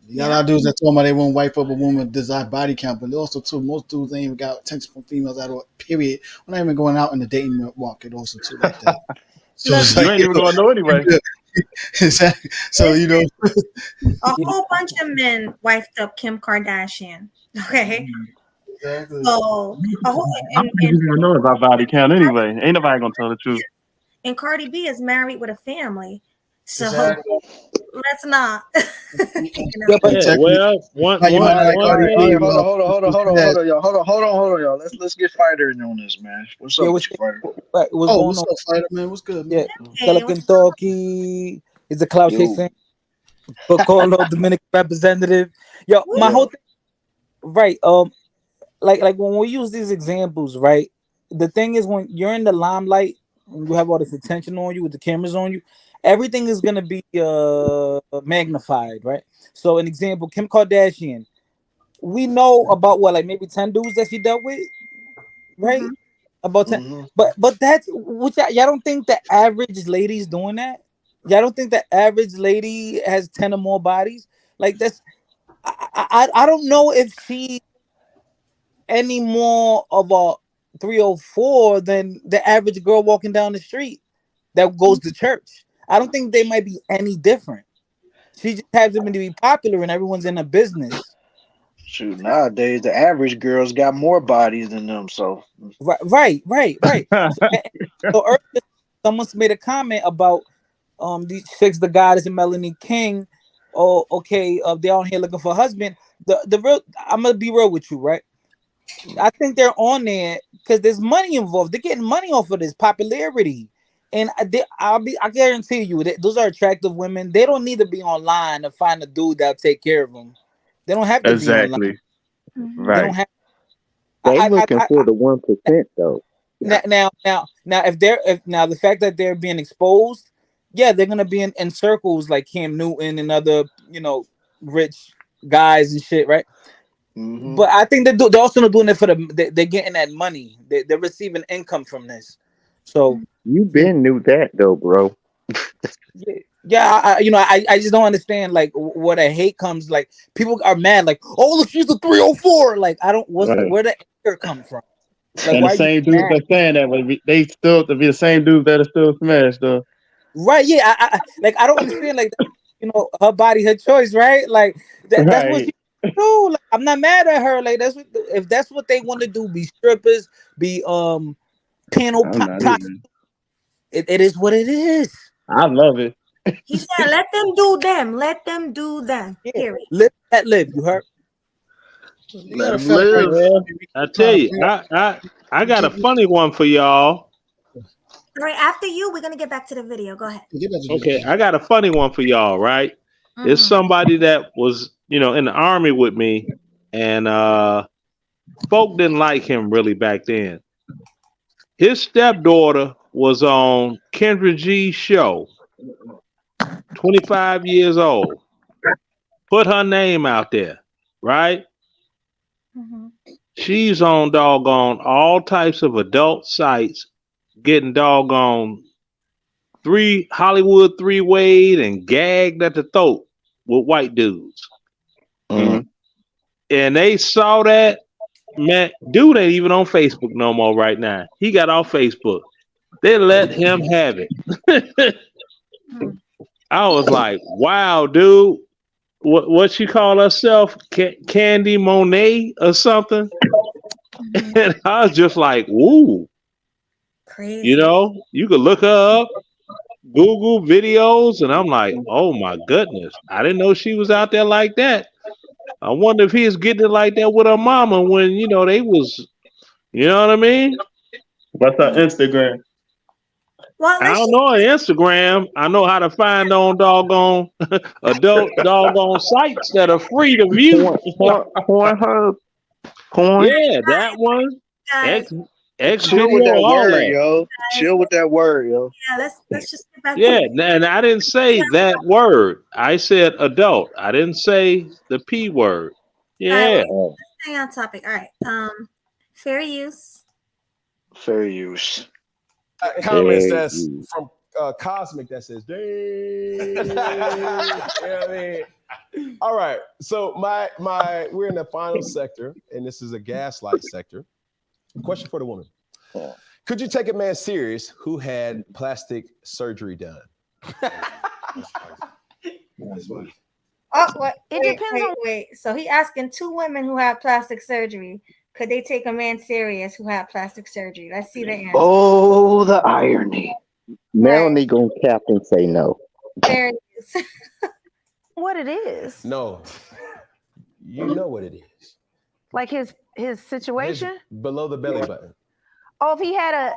You got a lot of dudes that told me they won't wipe up a woman with desired body count, but also too, most dudes ain't even got attention from females at all. Period. We're not even going out in the dating market also too like that. So it's You like, ain't even gonna know anyway. Exactly. So a whole bunch of men wifed up Kim Kardashian. Okay. Exactly. So I'm even gonna know about body count anyway. Ain't nobody gonna tell the truth. and Cardi B is married with a family. So Exactly. let's not. Well, one Hold on, thing. y'all. Let's get fighter in on this, man. What's up with you, fighter? Right, what's going what's on? up, fighter man? What's good, man? Yeah, Pelican Talkie is a cloud chasing, but called Dominican representative. Yo, my whole thing, right? Like when we use these examples, right? The thing is, when you're in the limelight, when you have all this attention on you, with the cameras on you, everything is gonna be magnified, right? So, an example, Kim Kardashian. We know about what, like maybe 10 dudes that she dealt with, right? About 10, but that's which y'all don't think the average lady's doing that? Y'all don't think the average lady has 10 or more bodies? Like that's I don't know if she any more of a 304 than the average girl walking down the street that goes to church. I don't think they might be any different. She just happens to be popular and everyone's in a business. Shoot, nowadays the average girls got more bodies than them. So Right. So earlier, someone made a comment about these chicks, the goddess and Melanie King. Oh, okay, they're on here looking for a husband. The real, I'm gonna be real with you, right? I think they're on there because there's money involved. They're getting money off of this popularity, and I guarantee you that those are attractive women. They don't need to be online to find a dude that'll take care of them. They don't have to be online. Exactly. They Right. don't have. They looking for the 1% though. Now, if the fact that they're being exposed, yeah, they're gonna be in circles like Cam Newton and other, rich guys and shit, right? But I think they're also not doing it for they're getting that money. They're receiving income from this. So You been knew that though, bro. yeah, I just don't understand like where the hate comes. Like people are mad, like, oh look, she's a 304. Like I don't, Right. where the anger come from? Like And why the are you same dudes mad? that saying that would be they still to be the same dudes that are still smashed though. Right? Yeah, I don't understand. Like, her body, her choice, right? Like that's what she do. Like, I'm not mad at her. Like if that's what they want to do, be strippers, be piano I'm not prostitutes. even. It is what it is. I love it. He said, "Let them do them. Let them do them." Period. Live that live. You heard? Let them live. Well, I tell you, I got a funny one for y'all. All right, after you, we're gonna get back to the video. Go ahead. Okay, I got a funny one for y'all, right? It's somebody that was, in the army with me, and folk didn't like him really back then. His stepdaughter was on Kendra G's show, 25 years old. Put her name out there, right? She's on doggone all types of adult sites, getting doggone Hollywood 3-wayed and gagged at the throat with white dudes. And they saw that, man, dude ain't even on Facebook no more right now. He got off Facebook. They let him have it. I was like, wow, dude. What she call herself? Candy Monet or something? And I was just like, woo. Crazy. You could look her up, Google videos, and I'm like, oh my goodness. I didn't know she was out there like that. I wonder if he's getting it like that with her mama when, they was, you know what I mean? What's her Instagram? Well, I don't know on Instagram. I know how to find on doggone adult doggone sites that are free to view. Pornhub. Porn. Yeah, that one. X Chill with video, that all word, that. yo. Chill with that word, yo. Yeah, let's just get back Yeah, to it. and I didn't say that word. I said adult. I didn't say the P word. Yeah. Let's stay on topic. All right. Fair use. Fair use. Comments that's from Cosmic that says, dang. You know what I mean? All right. So we're in the final sector, and this is a gaslight sector. Question for the woman. Could you take a man serious who had plastic surgery done? Oh, what? Wait. So he asking two women who have plastic surgery. Could they take a man serious who had plastic surgery? Let's see the answer. Oh, the irony. Melanie gonna cap and say no. There it is. What it is? No. You know what it is. Like his situation? Below the belly button. Oh, if he had a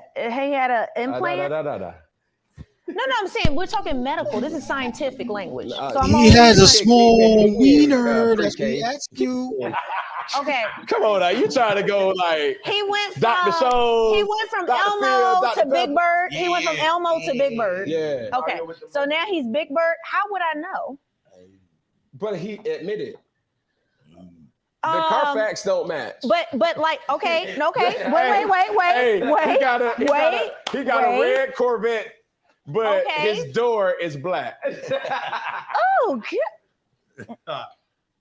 implant. No, I'm saying we're talking medical. This is scientific language. So He has a small wiener. That's what he asked you. Okay. Come on now, you trying to go like he went from Dr. Show. He went from Dr. Elmo Phil, to Dr. Big Bird. He went from Elmo to Big Bird. Yeah. Okay. So now he's Big Bird. How would I know? But he admitted. The Carfax don't match. But like, okay. Wait. He got a red Corvette, but his door is black. Oh, good.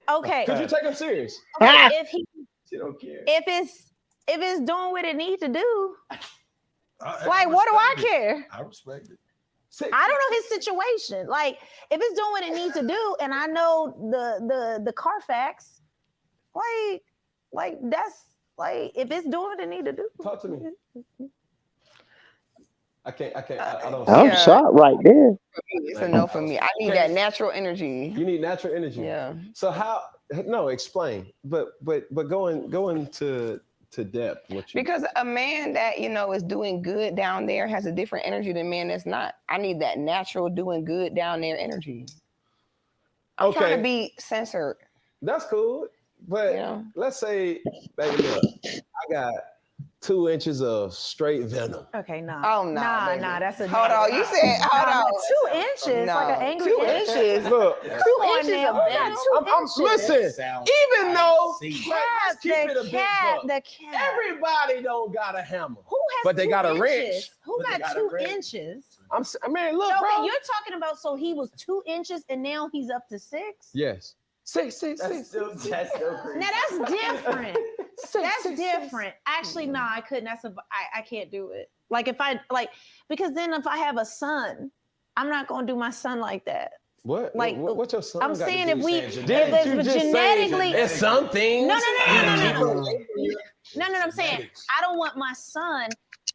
Okay. Could you take him serious? Okay, if he She don't care. If it's doing what it needs to do, I what do I respect it. care? I respect it. I don't know his situation. Like, if it's doing what it needs to do, and I know the Carfax, like that's like, if it's doing what it need to do. Talk to me. I don't. I'm shocked right there. It's a no for me. I need that natural energy. You need natural energy. Yeah. So how? No, explain. But going to depth. Because a man that is doing good down there has a different energy than a man that's not. I need that natural doing good down there energy. I'm trying to be censored. That's cool. But let's say, baby, look, I got 2 inches of straight venom. Okay, nah. Oh, no. Nah, that's a Hold on. You said, hold on. 2 inches, No. like an angry 2 inches. Look, 2 inches inches of of venom. listen, even though let's keep it a big buck. The cat. Everybody don't got a hammer. Who has but they 2 got a inches? wrench. Who got 2 inches? I mean, look, So, bro. you're talking about, so he was 2 inches and now he's up to 6? Yes. Six. That's still crazy. Now that's different. That's different. Actually, no, I couldn't. I can't do it. Like, if I because then if I have a son, I'm not gonna do my son like that. What? Like, what's your son? I'm got saying to do? if Didn't you it's just genetically, say it's something. No. I'm saying I don't want my son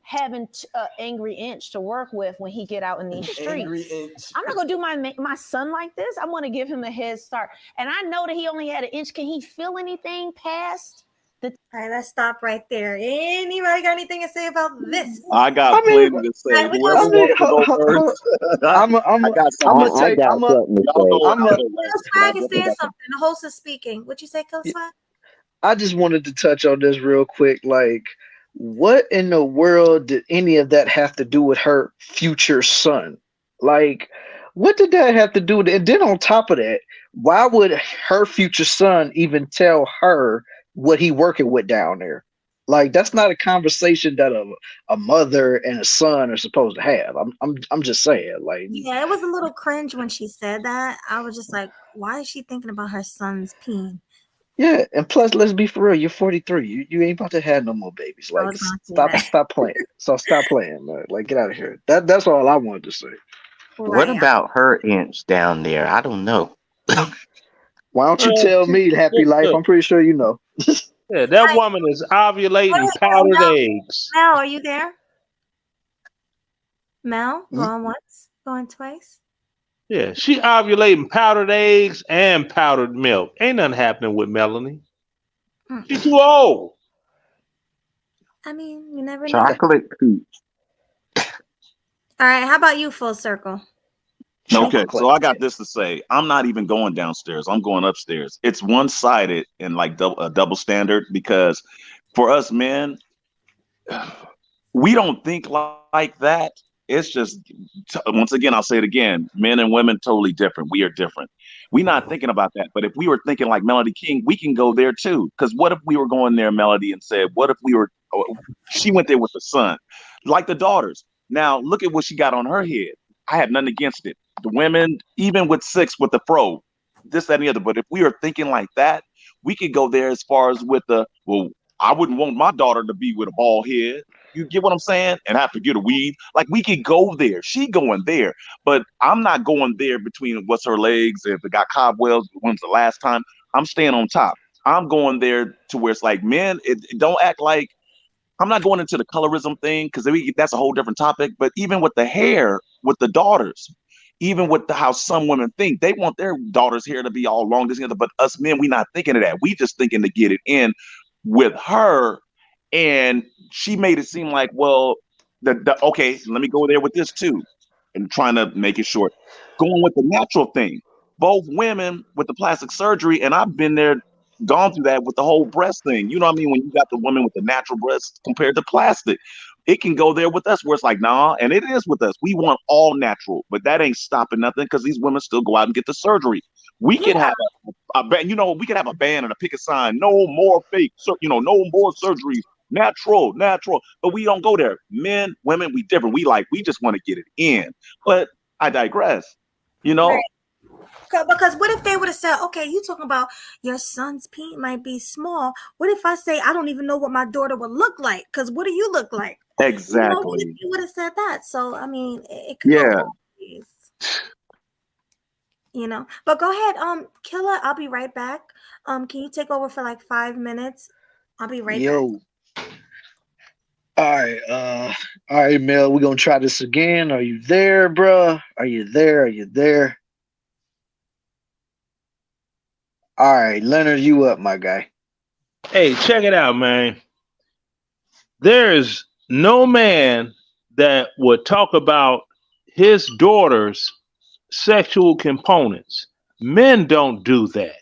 having an angry inch to work with when he get out in these streets. I'm not gonna do my son like this. I want to give him a head start. And I know that he only had an inch. Can he feel anything past the? All right, let's stop right there. Anybody got anything to say about this? I got plenty to say. Whoever wants to go first. I'm gonna take. Swag is saying something. The host is speaking. What you say, Killer Swag? I just wanted to touch on this real quick. Like, what in the world did any of that have to do with her future son? Like, what did that have to do with it? And then on top of that, why would her future son even tell her what he working with down there? Like, that's not a conversation that a mother and a son are supposed to have. I'm just saying, like, Yeah, it was a little cringe when she said that. I was just like, why is she thinking about her son's peen? yeah. And plus, let's be for real. You're 43. You ain't about to have no more babies. Like, stop playing. So stop playing, man. Like, get out of here. That's all I wanted to say. What about her inch down there? I don't know. Why don't you tell me, Happy Life? I'm pretty sure you know. Yeah, that woman is ovulating powdered eggs. Mel, are you there? Mel, going once, going twice. Yeah, she ovulating powdered eggs and powdered milk. Ain't nothing happening with Melanie. She's too old. I mean, you never know. Chocolate coops. All right, how about you, Full Circle? Okay, so I got this to say. I'm not even going downstairs. I'm going upstairs. It's one-sided and like a double standard, because for us men, we don't think like that. It's just, once again, I'll say it again, men and women totally different. We are different. We're not thinking about that. But if we were thinking like Melody King, we can go there too. Because what if we were going there, Melody, and said, what if she went there with the son, like the daughters. Now, look at what she got on her head. I had nothing against it. The women, even with 6 with the fro, this, that, and the other. But if we are thinking like that, we could go there as far as with I wouldn't want my daughter to be with a bald head. You get what I'm saying? And have to get a weave. Like, we could go there. She going there. But I'm not going there between what's her legs. If it got cobwebs, when's the last time? I'm staying on top. I'm going there to where it's like, men, don't act like, I'm not going into the colorism thing, because that's a whole different topic. But even with the hair, with the daughters, even with how some women think, they want their daughters' hair to be all long, this and the other. But us men, we not thinking of that. We just thinking to get it in with her. And she made it seem like, well, okay, let me go there with this too. And trying to make it short. Going with the natural thing. Both women with the plastic surgery, and I've been there, gone through that with the whole breast thing. You know what I mean? When you got the woman with the natural breast compared to plastic, it can go there with us where it's like, nah, and it is with us. We want all natural, but that ain't stopping nothing, because these women still go out and get the surgery. We could have a ban, we could have a ban and a picket sign, no more fake, no more surgeries, natural, but we don't go there. Men, women, we different. We just want to get it in, but I digress, Right. Because what if they would have said, okay, you talking about your son's pee might be small. What if I say I don't even know what my daughter would look like? Because what do you look like? What if Exactly. you would have said that? So I mean, it could go Yeah. both ways. But go ahead, Killer. I'll be right back. Can you take over for like 5 minutes? I'll be right back. Yo. All right, Mel, we're gonna try this again. Are you there, bruh? Are you there? Are you there? All right, Leonard, you up, my guy. Hey, check it out, man. There is no man that would talk about his daughter's sexual components. Men don't do that.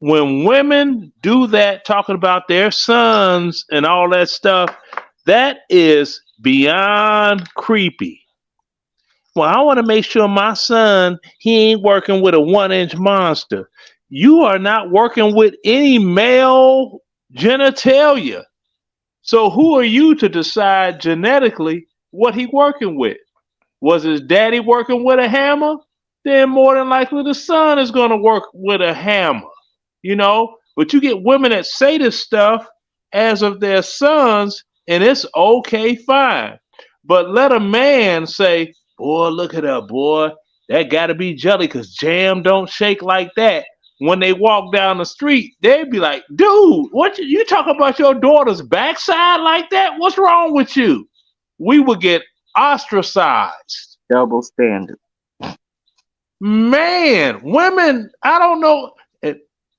When women do that, talking about their sons and all that stuff, that is beyond creepy. Well, I want to make sure my son, he ain't working with a 1-inch monster. You are not working with any male genitalia. So who are you to decide genetically what he working with? Was his daddy working with a hammer? Then more than likely the son is going to work with a hammer. But you get women that say this stuff as of their sons, and it's okay, fine. But let a man say, boy, look at her, boy, that gotta be jelly, because jam don't shake like that. When they walk down the street, they'd be like, dude, what you talking about your daughter's backside like that? What's wrong with you? We would get ostracized. Double standard. Man, women, I don't know.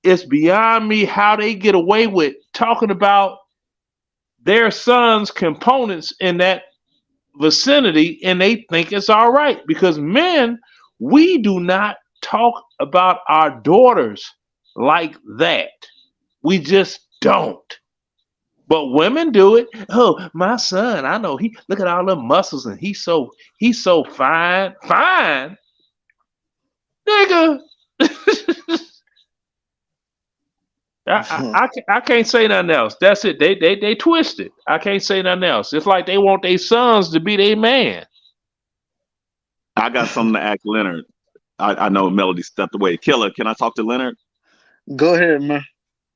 It's beyond me how they get away with talking about their son's components in that vicinity, and they think it's all right. Because men, we do not talk about our daughters like that. We just don't. But women do it. Oh, my son, I know he look at all the muscles and he's so fine. Fine? Nigga. I can't say nothing else. That's it. They twist it. I can't say nothing else. It's like they want their sons to be their man. I got something to ask Leonard. I know Melody stepped away. Killer, can I talk to Leonard? Go ahead, man.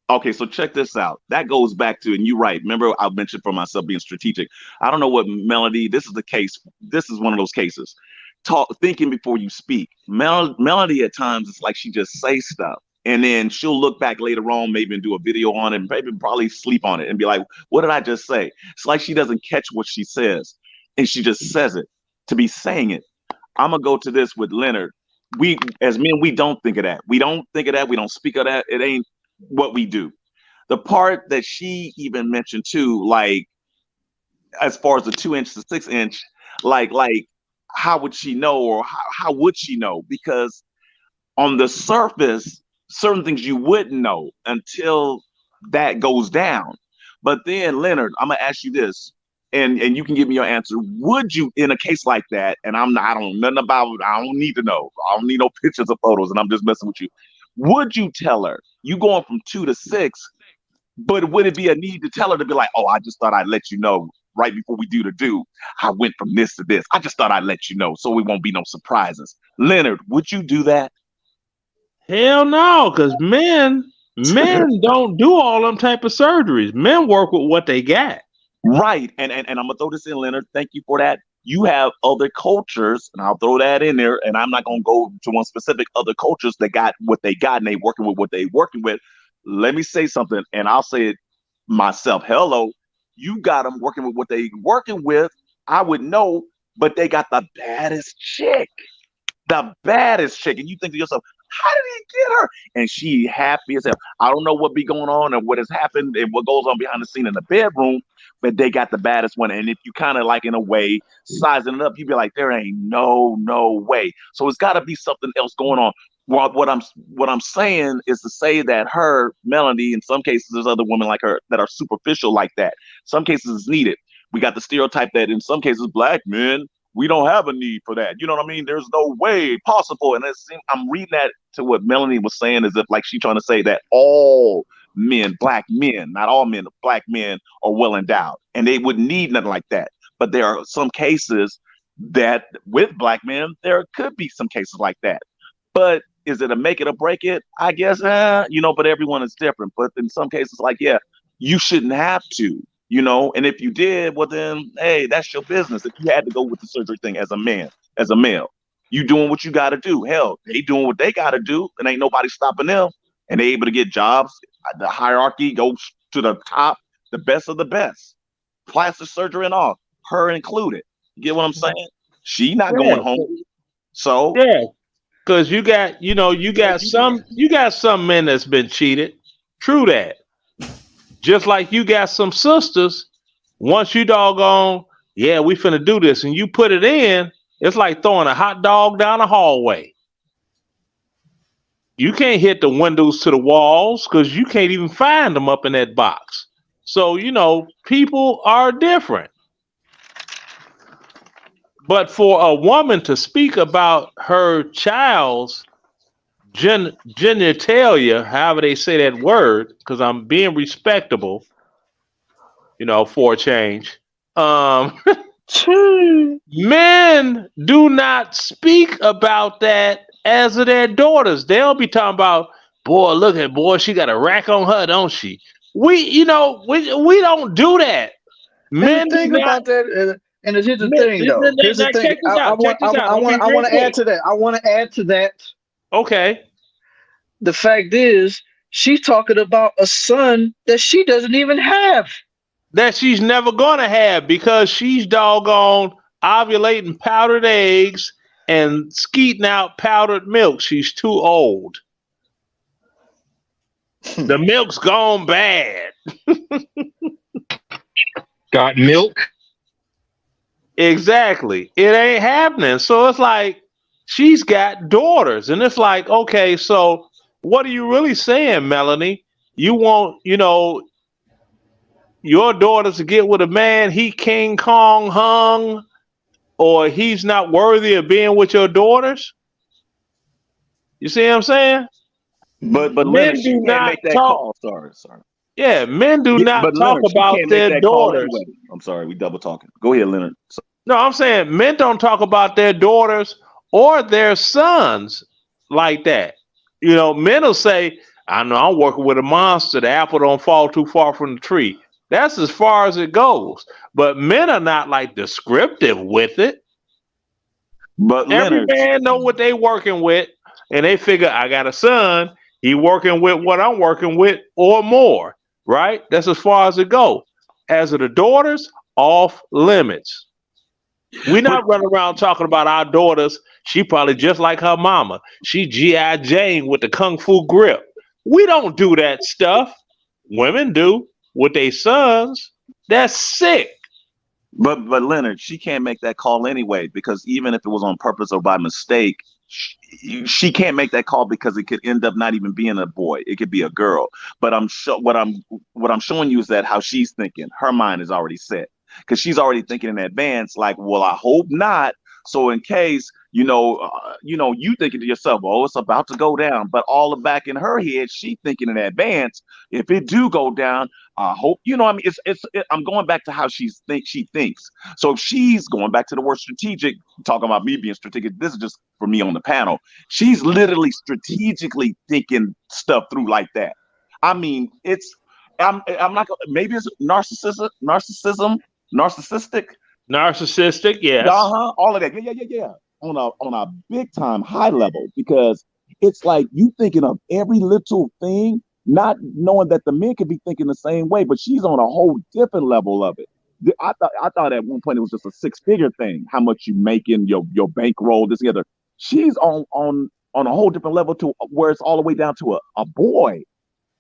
Okay, so check this out. That goes back to, and you're right. Remember, I mentioned for myself being strategic. I don't know what Melody. This is the case. This is one of those cases. Thinking before you speak. Melody at times it's like she just says stuff, and then she'll look back later on, maybe and do a video on it, and maybe probably sleep on it, and be like, "What did I just say?" It's like she doesn't catch what she says, and she just says it to be saying it. I'm gonna go to this with Leonard. We as men, we don't think of that. We don't think of that. We don't speak of that. It ain't what we do. The part that she even mentioned too, like as far as the 2-inch to 6-inch, like how would she know, or how would she know? Because on the surface, certain things you wouldn't know until that goes down. But then, Leonard, I'm gonna ask you this, and you can give me your answer. Would you, in a case like that, and I don't know nothing about it, I don't need to know. I don't need no pictures or photos, and I'm just messing with you. Would you tell her you going from 2 to 6? But would it be a need to tell her to be like, oh, I just thought I'd let you know right before we do, I went from this to this. I just thought I'd let you know so it won't be no surprises. Leonard, would you do that? Hell no, because men don't do all them type of surgeries. Men work with what they got. Right. And I'm gonna throw this in, Leonard. Thank you for that. You have other cultures, and I'll throw that in there, and I'm not gonna go to one specific other cultures that got what they got and they working with what they working with. Let me say something, and I'll say it myself. Hello, you got them working with what they working with. I would know, but they got the baddest chick. The baddest chick. And you think to yourself, how did he get her? And she happy as hell. I don't know what be going on and what has happened and what goes on behind the scene in the bedroom, but they got the baddest one. And if you kind of like in a way sizing it up, you'd be like, there ain't no way. So it's got to be something else going on. Well, what I'm saying is to say that her, Melanie, in some cases there's other women like her that are superficial like that. Some cases it's needed. We got the stereotype that in some cases black men, we don't have a need for that. You know what I mean? There's no way possible. And I'm reading that to what Melanie was saying, as if like she's trying to say that all men, black men, not all men, black men are well endowed, and they wouldn't need nothing like that. But there are some cases that with black men, there could be some cases like that. But is it a make it or break it? I guess, but everyone is different. But in some cases, like, yeah, you shouldn't have to, and if you did, well, then, hey, that's your business. If you had to go with the surgery thing as a man, as a male, you doing what you got to do. Hell, they doing what they got to do, and ain't nobody stopping them. And they able to get jobs. The hierarchy goes to the top, the best of the best. Plastic surgery and all, her included. You get what I'm saying? She not going home. So yeah, because you got some men that's been cheated. True that. Just like you got some sisters. Once you doggone, yeah, we finna do this, and you put it in, it's like throwing a hot dog down a hallway. You can't hit the windows to the walls because you can't even find them up in that box. So, people are different. But for a woman to speak about her child's genitalia, however they say that word, because I'm being respectable, for a change. Men do not speak about that as of their daughters. They'll be talking about, boy, look at boy, she got a rack on her, don't she? We don't do that. Men think about that, and here's the thing, though. Here's the thing. I want to add to that. I want to add to that. Okay. The fact is, she's talking about a son that she doesn't even have. That she's never gonna have because she's doggone ovulating powdered eggs and skeeting out powdered milk. She's too old. The milk's gone bad. Got milk? Exactly. It ain't happening. So it's like she's got daughters. And it's like, okay, so what are you really saying, Melanie? You want, your daughters to get with a man he King Kong hung, or he's not worthy of being with your daughters? You see what I'm saying? But men Leonard, do she can't not make that talk. call. Sorry. Yeah, men do not but talk Leonard, she about can't their make that call daughters. anyway. I'm sorry, we double talking. Go ahead, Leonard. No, I'm saying men don't talk about their daughters or their sons like that. Men will say, I know I'm working with a monster. The apple don't fall too far from the tree. That's as far as it goes. But men are not like descriptive with it. But every Leonard, man know what they working with, and they figure I got a son. He working with what I'm working with or more. Right? That's as far as it goes. As of the daughters, off limits. We're not running around talking about our daughters. She probably just like her mama. She G.I. Jane with the Kung Fu grip. We don't do that stuff. Women do with their sons. That's sick. But Leonard, she can't make that call anyway, because even if it was on purpose or by mistake, she can't make that call because it could end up not even being a boy. It could be a girl. But what I'm showing you is that how she's thinking. Her mind is already set because she's already thinking in advance. Like, well, I hope not. So in case, you thinking to yourself, oh, it's about to go down. But all the back in her head, she thinking in advance. If it do go down, I hope, I'm going back to how she thinks. So if she's going back to the word strategic, talking about me being strategic, this is just for me on the panel. She's literally strategically thinking stuff through like that. I mean, I'm not, maybe it's narcissistic, yes. All of that. Yeah. On a big time high level, because it's like you thinking of every little thing, not knowing that the men could be thinking the same way, but she's on a whole different level of it. I thought at one point it was just a 6-figure thing, how much you make in your bankroll, this, the other. She's on a whole different level to where it's all the way down to a boy.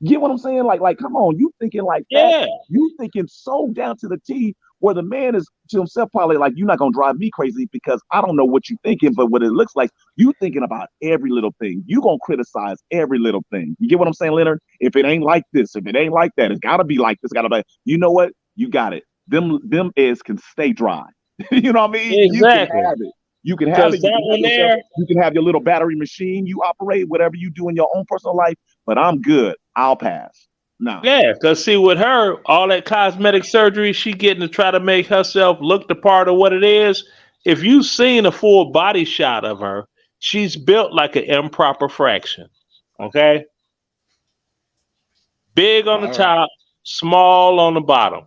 You get what I'm saying? Like, come on, you thinking like that? Yeah. You thinking so down to the T, where the man is to himself probably like, you're not gonna drive me crazy because I don't know what you're thinking, but what it looks like, you thinking about every little thing. You gonna criticize every little thing. You get what I'm saying, Leonard? If it ain't like this, if it ain't like that, it's gotta be like this, gotta be. You know what? You got it. Them eggs can stay dry. You know what I mean? Exactly. You can have it. You can have it. You can have your little battery machine you operate, whatever you do in your own personal life. But I'm good. I'll pass. No. Yeah, because see, with her, all that cosmetic surgery she getting to try to make herself look the part of what it is, if you've seen a full body shot of her, she's built like an improper fraction. Okay, big on the All right. top, small on the bottom.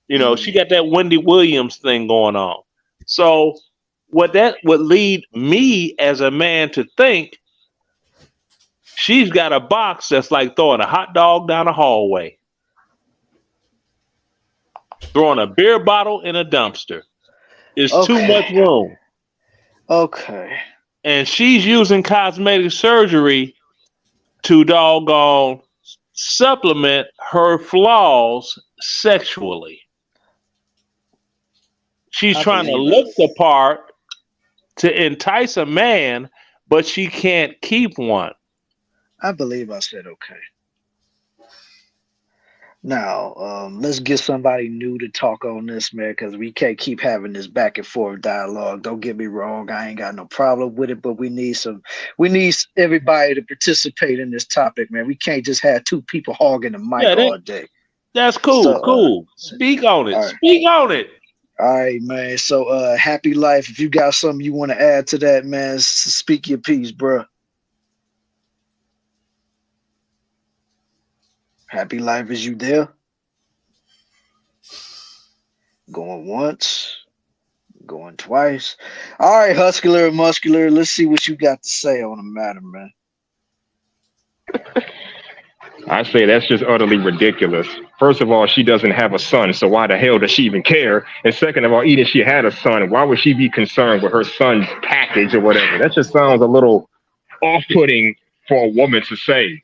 You know, she got that Wendy Williams thing going on. So what that would lead me as a man to think, she's got a box that's like throwing a hot dog down a hallway, throwing a beer bottle in a dumpster. It's too much Okay. room. Okay. And she's using cosmetic surgery to doggone supplement her flaws sexually. She's I trying to believe look the part to entice a man, but she can't keep one. I believe I said okay. Now, let's get somebody new to talk on this, man, because we can't keep having this back and forth dialogue. Don't get me wrong, I ain't got no problem with it, but we need everybody to participate in this topic, man. We can't just have two people hogging the mic Yeah, all day. that's cool. So, Cool. Speak on it. all right. Speak on it. All right, man. So, Happy Life, if you got something you want to add to that, man, speak your piece, bro. Happy Life, is you there? Going once, going twice. All right, Huscular and Muscular, let's see what you got to say on the matter, man. I say that's just utterly ridiculous. First of all, she doesn't have a son, so why the hell does she even care? And second of all, even if she had a son, why would she be concerned with her son's package or whatever? That just sounds a little off-putting for a woman to say.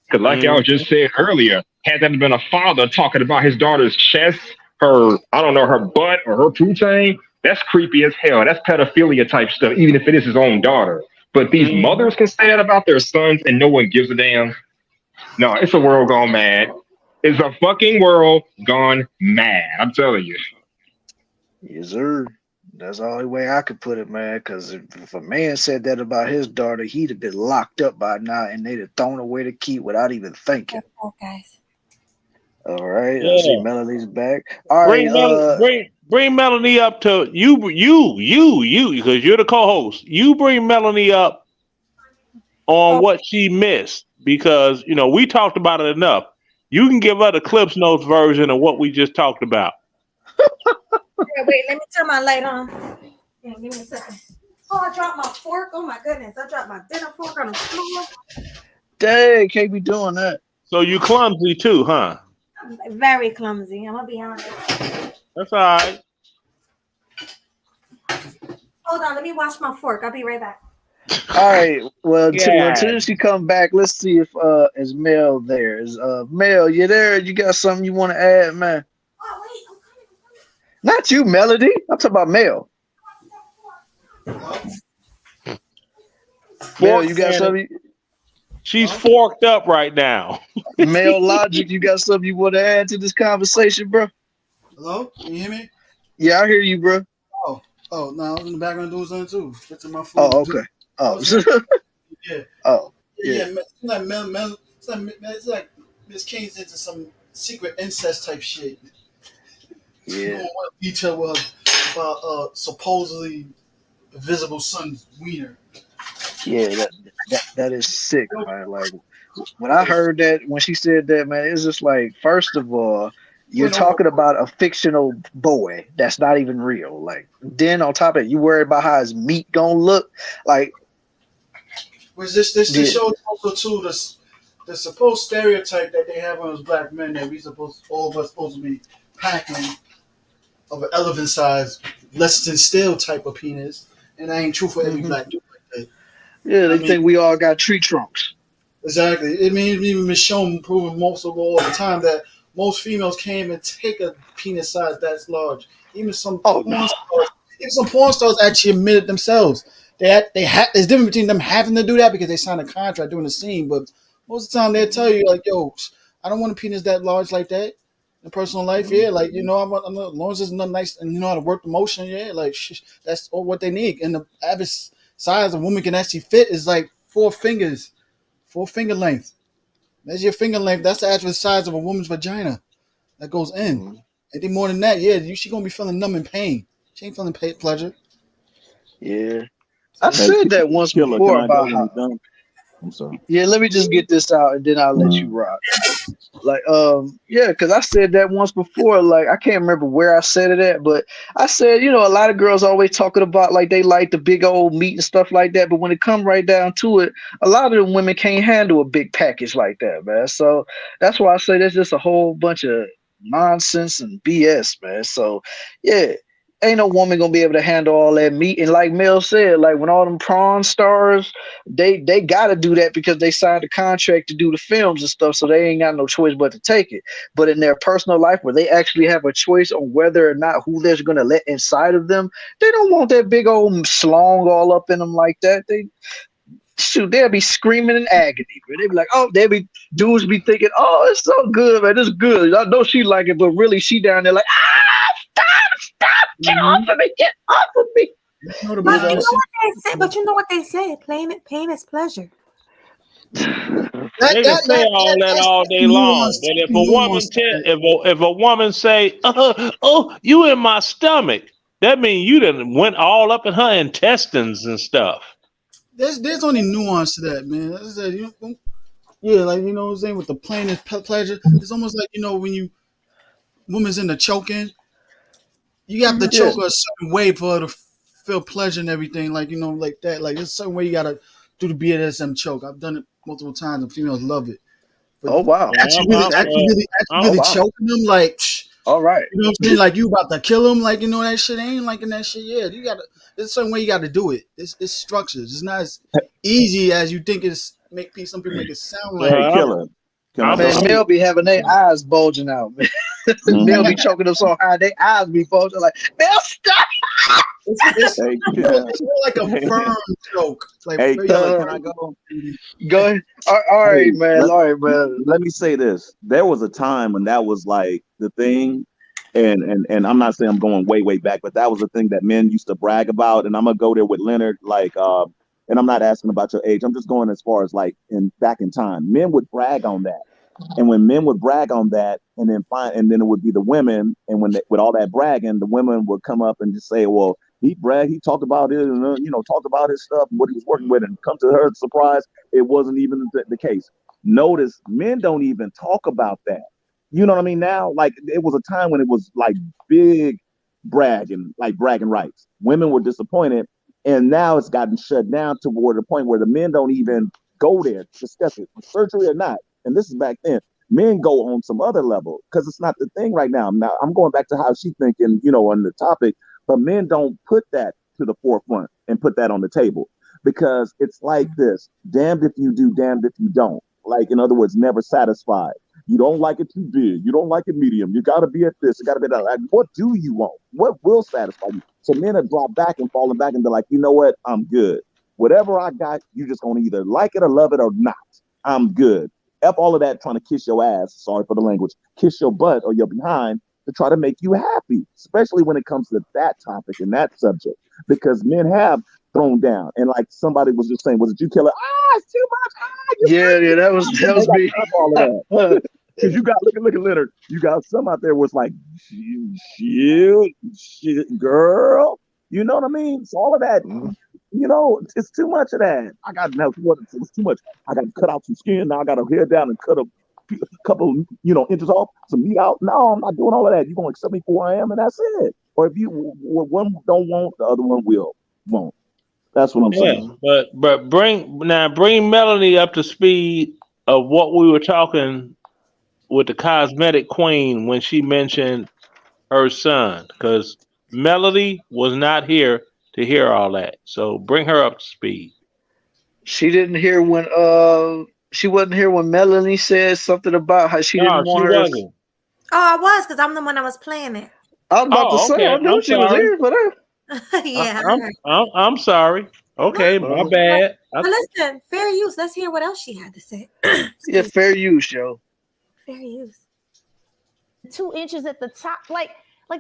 Because like y'all just said earlier, had that been a father talking about his daughter's chest, her butt or her poontang, that's creepy as hell. That's pedophilia type stuff, even if it is his own daughter. But these mothers can say that about their sons and no one gives a damn. No, it's a world gone mad. It's a fucking world gone mad. I'm telling you. Yes, sir. That's the only way I could put it, man. Because if a man said that about his daughter, he'd have been locked up by now, and they'd have thrown away the key without even thinking. Guys. All right, I Yeah. see Melanie's back. All right, Bring Melanie up to you, because you're the co-host. You bring Melanie up on what she missed, because we talked about it enough. You can give her the Clips Notes version of what we just talked about. Wait, let me turn my light on. Yeah, give me a second. Oh, I dropped my fork. Oh my goodness, I dropped my dinner fork on the floor. dang, can't be doing that. So you clumsy too, huh? I'm very clumsy. I'm gonna be honest. That's all right. Hold on, let me wash my fork. I'll be right back. All right, well, Yeah. until she come back, let's see if is Mel there. Is Mel, you there? You got something you want to add, man? Oh wait, I'm coming. Not you, Melody. I'm talking about Mel. Mel, you got something? She's forked up right now. Mel Logic, you got something you want to add to this conversation, bro? Hello? Can you hear me? Yeah, I hear you, bro. Oh, no, I was in the background doing something too. Fixing my phone. Oh, okay. Oh, yeah. Oh, Yeah. It's like Miss King's into some secret incest type shit. Yeah. What detail was about supposedly visible son's wiener. Yeah, that is sick, man. Like when I heard that, when she said that, man, it's just like, first of all, you're talking about a fictional boy that's not even real. Like, then on top of it, you worry about how his meat gonna look. Like, Was this shows also too the supposed stereotype that they have on us black men that all of us supposed to be packing of an elephant size, less than steel type of penis, and that ain't true for every black dude like that. Yeah, they think we all got tree trunks. Exactly. It means even been shown, proven most of all the time that most females can't even take a penis size that's large. Even some porn stars actually admit it themselves. There's a difference between them having to do that because they signed a contract doing the scene, but most of the time they'll tell you like, "Yo, I don't want a penis that large like that." In personal life, yeah, like I'm as long as it's not nice and you know how to work the motion, yeah, like that's all what they need. And the average size a woman can actually fit is like 4 fingers, 4 finger length. That's your finger length. That's the actual size of a woman's vagina that goes in. Anything more than that, yeah, she gonna be feeling numb in pain. She ain't feeling pleasure. Yeah. I Hey, said that once Killer, can before I go about when how. you're done? I'm sorry. Yeah, let me just get this out and then I'll let you rock. Like, yeah, because I said that once before. Like, I can't remember where I said it at, but I said, you know, a lot of girls always talking about like they like the big old meat and stuff like that. But when it come right down to it, a lot of the women can't handle a big package like that, man. So that's why I say there's just a whole bunch of nonsense and BS, man. So yeah. Ain't no woman gonna be able to handle all that meat. And like Mel said, like when all them prawn stars, they gotta do that because they signed a contract to do the films and stuff, so they ain't got no choice but to take it. But in their personal life where they actually have a choice on whether or not who they're gonna let inside of them, they don't want that big old slong all up in them like that. They'll be screaming in agony. Bro. They be like, oh, they be dudes be thinking, oh, it's so good, man, it's good. I know she like it, but really she down there like, stop, get off of me, get off of me. But you know what they say. But you know what they say. Pain is pleasure. They can say all that all day long, but if a woman if a woman say, "Oh, you in my stomach," that means you done went all up in her intestines and stuff. There's only nuance to that, man. That's that, you know, yeah, like you know what I'm saying with the plainest pleasure. It's almost like, you know, when you woman's in the choking, you have to choke her a certain way for her to feel pleasure and everything, like, you know, like that. Like there's a certain way you gotta do the BDSM choke. I've done it multiple times and females love it. But oh wow, actually choking them, like, all right, you know what I'm saying? Like you about to kill them, like, you know, that shit ain't liking that shit. Yeah, you gotta. There's a certain way you got to do it. It's structures. It's not as easy as you think. It's some people make it sound like. Hey, Killer. Man, Mel be having their eyes bulging out, man. Mel be choking them so high, their eyes be bulging like, Mel, stop! It's more like a firm choke. Like, hey, Killer, can I go? Go ahead. All right, man. All right, man. Let me say this. There was a time when that was like the thing, and I'm not saying I'm going way back, but that was the thing that men used to brag about. And I'm gonna go there with Leonard, like, and I'm not asking about your age. I'm just going as far as like back in time. Men would brag on that. And when men would brag on that, and then it would be the women, and with all that bragging, the women would come up and just say, "Well, he bragged, he talked about it, and talked about his stuff and what he was working with." And come to her surprise, it wasn't even the case. Notice, men don't even talk about that. You know what I mean? Now, like it was a time when it was like big bragging, like bragging rights. Women were disappointed, and now it's gotten shut down toward the point where the men don't even go there to discuss it, surgery or not. And this is back then. Men go on some other level because it's not the thing right now. Now I'm going back to how she's thinking, on the topic, but men don't put that to the forefront and put that on the table because it's like this: damned if you do, damned if you don't. Like, in other words, never satisfied. You don't like it too big. You don't like it medium. You got to be at this. You got to be at that. Like, what do you want? What will satisfy you? So men have dropped back and fallen back and they're like, you know what? I'm good. Whatever I got, you're just going to either like it or love it or not. I'm good. F all of that trying to kiss your ass, sorry for the language, kiss your butt or your behind to try to make you happy, especially when it comes to that topic and that subject, because men have thrown down. And like somebody was just saying, was it you, Killer? It's too much. Yeah, that was me. All of that. Because you got, look at Leonard, you got some out there was like, shit, girl. You know what I mean? So all of that, it's too much of that. I got it's too much. I got to cut out some skin. Now I got to hair down and cut a couple, inches off, some meat out. No, I'm not doing all of that. You're going to accept me for who I am, and that's it. Or if one don't want, the other one won't. That's what I'm saying. But bring Melanie up to speed of what we were talking with the cosmetic queen when she mentioned her son, because Melody was not here to hear all that. So bring her up to speed. She didn't hear when she wasn't here when Melanie said something about how she didn't want her. Oh, I was, because I'm the one that was playing it. I was about to say, I knew she was here for that. Yeah. I'm sorry. Okay, my bad. But listen, fair use. Let's hear what else she had to say. Yeah, fair use, yo. Fair use. 2 inches at the top, like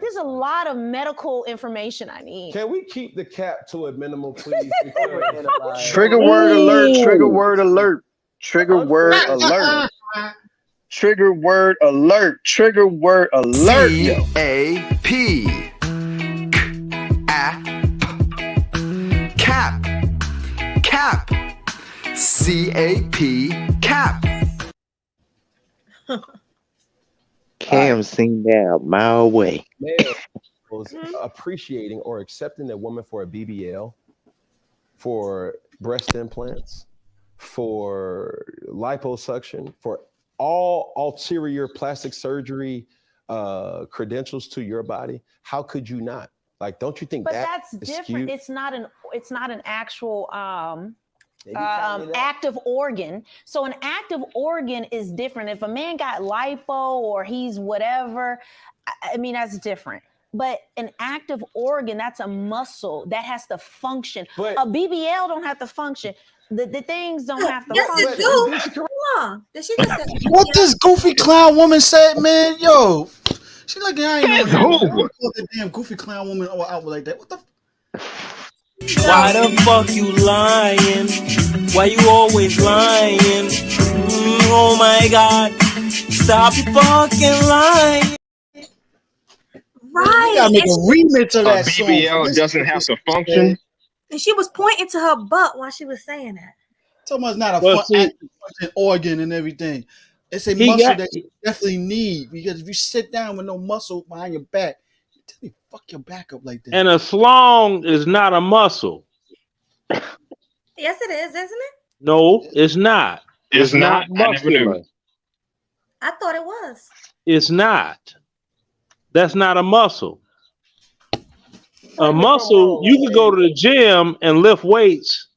there's a lot of medical information I need. Can we keep the cap to a minimum, please? Trigger word alert. Trigger word alert. Trigger word alert. Trigger word alert. Trigger word alert. CAP. Cap. Cam seen that a mile away. Was appreciating or accepting a woman for a BBL, for breast implants, for liposuction, for all ulterior plastic surgery credentials to your body. How could you not? Like, don't you think But that that's is different. skewed? It's not an actual active organ. So an active organ is different. If a man got lipo or he's whatever, I mean, that's different. But an active organ, that's a muscle that has to function. But a BBL don't have to function. The things don't have to Yes, function. it do. Hold on. Did she just say What this goofy clown woman said, man? Yo, she like I ain't know. Don't call that damn goofy clown woman out like that. What the? Why the fuck you lying? Why you always lying? Oh my God, stop your fucking lying. right? You gotta make a remix of A that song. BBL doesn't have to function. And she was pointing to her butt while she was saying that. Talking about it's not a Well, fun see, active functioning organ and everything. It's a he muscle got that you definitely need because if you sit down with no muscle behind your back, you tell me fuck your back up like that. and a slong is not a muscle. Yes, it is, isn't it? No, it's not. It's not. I never knew. muscular. I thought it was. It's not. That's not a muscle. A muscle, you could go to the gym and lift weights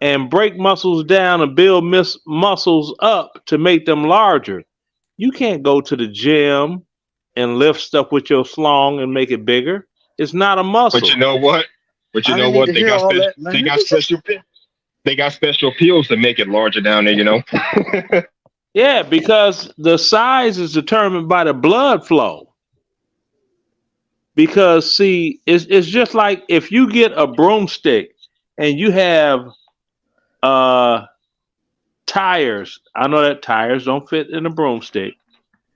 and break muscles down and build muscles up to make them larger. You can't go to the gym and lift stuff with your slong and make it bigger. It's not a muscle. But you know what? But you I know didn't need what? to They hear got all special. that, man. They got special. They got special pills to make it larger down there. You know. Yeah, because the size is determined by the blood flow. Because see, it's just like if you get a broomstick and you have tires. I know that tires don't fit in a broomstick,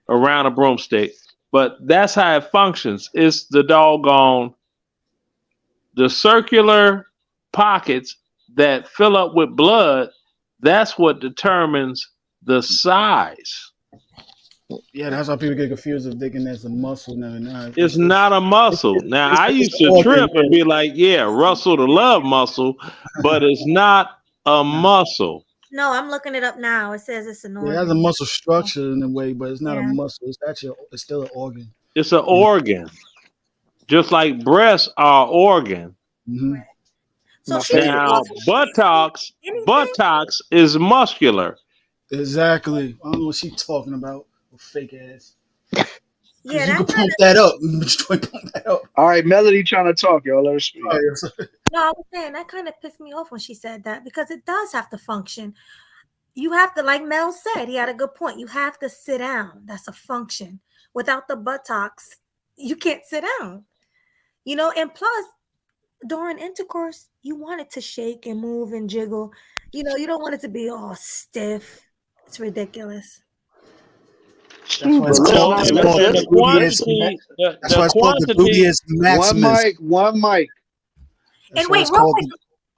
around a broomstick, but that's how it functions. It's the circular pockets that fill up with blood. That's what determines the size. Yeah, that's how people get confused if thinking that's a muscle. No, It's not a muscle. Now, I it's used an to organ. trip and be like, yeah, Russell the love muscle, but it's not a muscle. No, I'm looking it up now. It says it's an Yeah, organ. it has a muscle structure in a way, but it's not a Yeah. muscle. It's still an organ. It's an organ. Just like breasts are organ. Mm-hmm. So she Now, buttocks is muscular. Exactly. I don't know what she's talking about. Fake ass. Yeah, you can pump that up. Pump that up. All right, Melody trying to talk, y'all. Let her speak. No, I was saying that kind of pissed me off when she said that because it does have to function. You have to, like Mel said, he had a good point. You have to sit down. That's a function. Without the buttocks, you can't sit down. You know, and plus, during intercourse, you want it to shake and move and jiggle. You know, you don't want it to be all stiff. It's ridiculous. That's why it's called the gluteus maximus. One mic. And wait, real quick.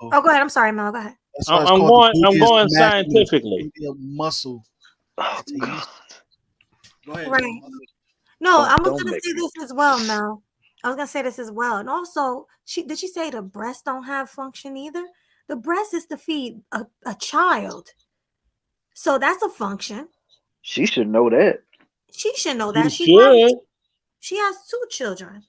Oh, go ahead. I'm sorry, Mel. Go ahead. I'm going scientifically. Muscle. Right. No, I was going to say this as well, Mel. I was going to say this as well. And also, did she say the breast don't have function either? The breast is to feed a child. So that's a function. She should know that. She should know that. She should. She has 2 children.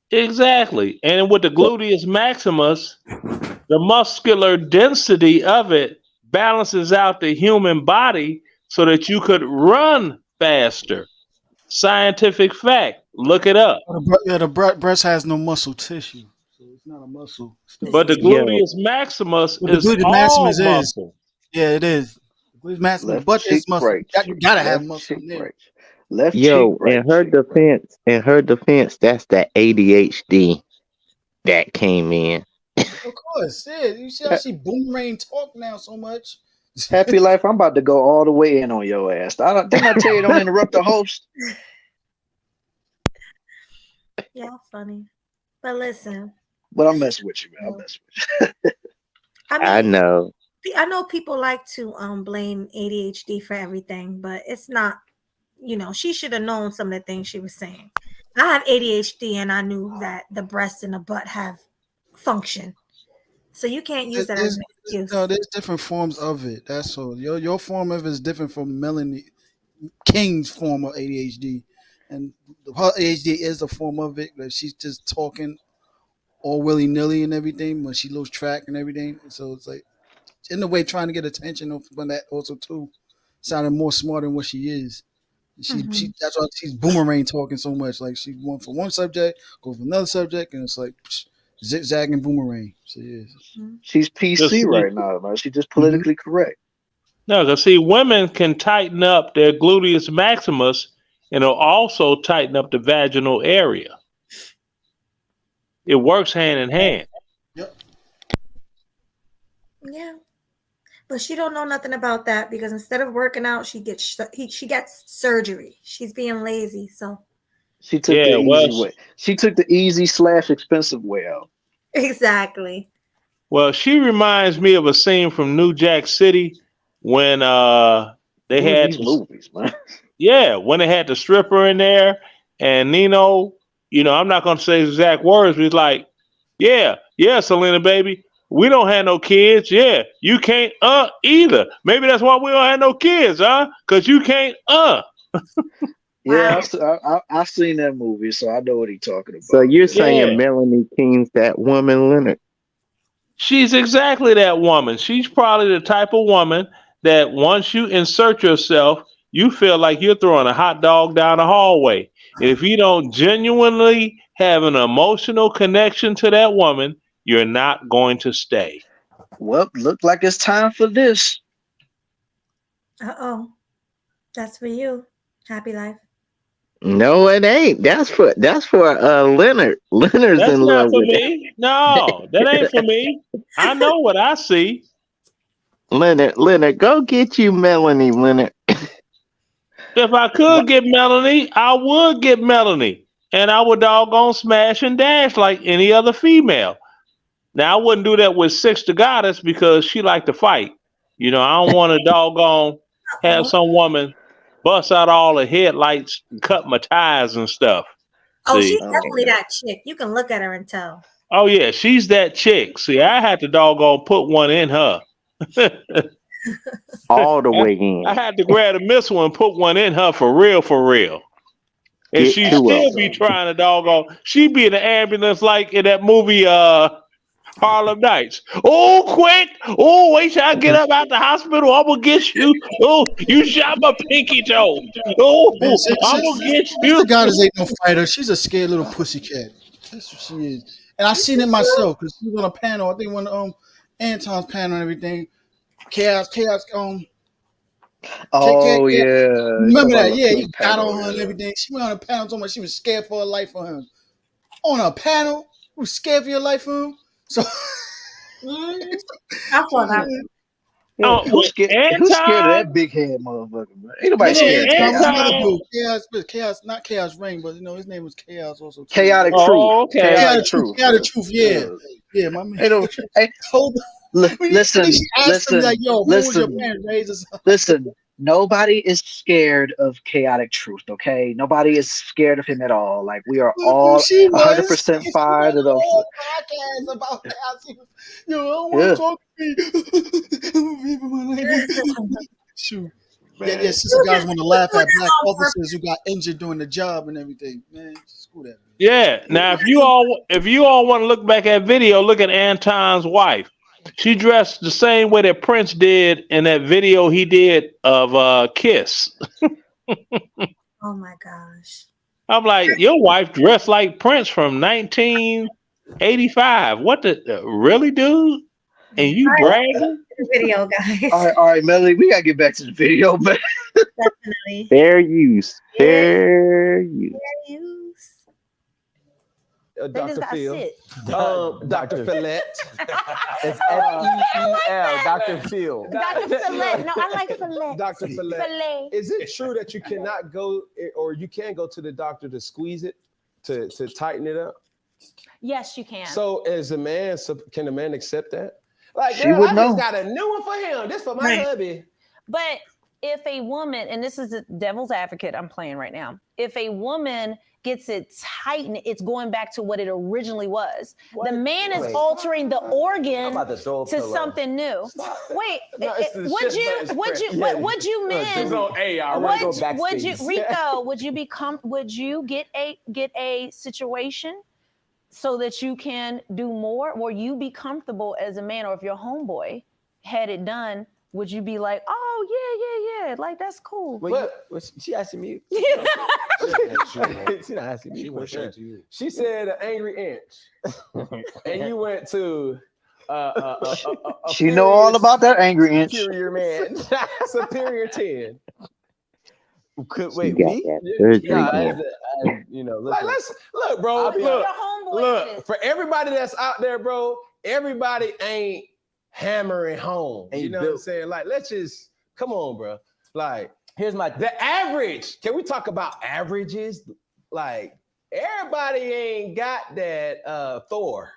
Exactly. And with the gluteus maximus, the muscular density of it balances out the human body so that you could run faster. Scientific fact. Look it up. Yeah, the breast has no muscle tissue. So it's not a muscle. But the gluteus maximus is all muscle. Yeah, it is. The gluteus maximus, but it's muscle. You gotta have muscle in there. Left Yo, cheek, right in her defense, that's the ADHD that came in. Of course, yeah. You see how she boomerang talk now so much. Happy life, I'm about to go all the way in on your ass. Didn't I tell you don't interrupt the host? Yeah, funny. But listen. But I'm messing with you, man. I'm messing with you. I know. I know people like to blame ADHD for everything, but it's not. She should have known some of the things she was saying. I have ADHD, and I knew that the breast and the butt have function, so you can't use that as an excuse. No, there's different forms of it. That's all. Your form of it is different from Melanie King's form of ADHD, and her ADHD is a form of it. That she's just talking all willy nilly and everything when she loses track and everything. So it's like, in a way, trying to get attention from that also too, sounding more smart than what she is. She that's why she's boomerang talking so much. Like she went from one subject, goes for another subject, and it's like zigzag and boomerang. So yeah, She's PC right now, man. She's just politically correct. No, because see, women can tighten up their gluteus maximus and it'll also tighten up the vaginal area. It works hand in hand. Yeah, but she don't know nothing about that because instead of working out, she gets surgery. She's being lazy, so She took the easy way. She took the easy / expensive way out. exactly. Well, she reminds me of a scene from New Jack City when they had these movies, man. Yeah, when they had the stripper in there and Nino, I'm not gonna say exact words, but he's like, yeah, Selena baby, we don't have no kids. Yeah, you can't either. Maybe that's why we don't have no kids, huh? Because you can't Yeah, I've seen that movie, so I know what he's talking about. So you're saying Melanie King's that woman, Leonard? She's exactly that woman. She's probably the type of woman that once you insert yourself, you feel like you're throwing a hot dog down the hallway. And if you don't genuinely have an emotional connection to that woman, you're not going to stay. Well, look like it's time for this. That's for you. Happy life. No, it ain't. That's for Leonard. Leonard's That's in not love for with me. No, that ain't for me. I know what I see. Leonard, go get you Melanie, Leonard. If I could get Melanie, I would get Melanie. And I would doggone smash and dash like any other female. Now, I wouldn't do that with Six the Goddess because she like to fight. I don't want to doggone have some woman bust out all the headlights and cut my tires and stuff. Oh, See? she's definitely that chick. You can look at her and tell. Oh, yeah, she's that chick. See, I had to doggone put one in her. All the way in. I had to grab a missile and put one in her for real, for real. And she still be trying to doggone. She be in the ambulance like in that movie Harlem Nights. Oh, quick. Oh, wait till I get up out the hospital. I'm going to get you. Oh, you shot my pinky toe. Oh, I'm going to get you. The goddess ain't no fighter. She's a scared little pussycat. That's what she is. And I seen it myself because she was on a panel. I think one of Anton's panel and everything. Chaos. Oh, yeah. Remember that? Yeah, he got on her and everything. She went on a panel talking about she was scared for her life for him. On a panel? You was scared for your life for him? So I saw that. Yeah, who's scared of that big head motherfucker, man? Ain't nobody scared of Chaos, not Chaos Ring, but his name was Chaos also. Chaotic Truth. Okay. Chaotic Truth, yeah, my man. Hold on. Listen, like, yo, what was your parents raised us? Listen, nobody is scared of Chaotic Truth, okay? Nobody is scared of him at all. Like, we are all 100% fine of those. Podcast about Chaos. Yo, I don't want to talk to me. Shoot. Yeah, sister guys want to laugh at black officers who got injured doing the job and everything. Man, screw that. Yeah. Now, if you all want to look back at video, look at Anton's wife. She dressed the same way that Prince did in that video he did of Kiss. Oh my gosh. I'm like, your wife dressed like Prince from 1985. What the really, dude? And you bragging? Video, guys. All right, Melanie, we gotta get back to the video, man. Definitely. Fair use. Dr. Phil. Dr. Philette. It's F-E-E-L, Dr. Phil. Dr. Fillet. No, I like fillet. Dr. Fillet. Fillet. Is it true that you cannot go, or you can go to the doctor to squeeze it, to tighten it up? Yes, you can. So as a man, can a man accept that? Like, She girl, would I know. just got a new one for him. This for my Right. hubby. But if a woman, and this is the devil's advocate I'm playing right now, if a woman gets it tightened, it's going back to what it originally was. What? The man is Wait. altering the organ I'm about to throw a to pillow. something new. Wait, No, it's the would shift you, button would you, spread. what Yeah. would you Look, men? it's on A I wanna go already. Would you, backspace. Rico? Would you get a situation so that you can do more, or you be comfortable as a man, or if your homeboy had it done, would you be like, oh yeah, like that's cool? She asking me. She not asking me. She went straight to you. She said an angry inch, and you went to She know all about that angry inch. superior man, superior 10. Wait, She got me? that surgery Nah, in. you know, Listen, let's look, bro. Look, for everybody that's out there, bro. Everybody ain't hammering home. You know what I'm saying? Like, let's just come on, bro. Like, here's my the average. Can we talk about averages? Like, everybody ain't got that Thor.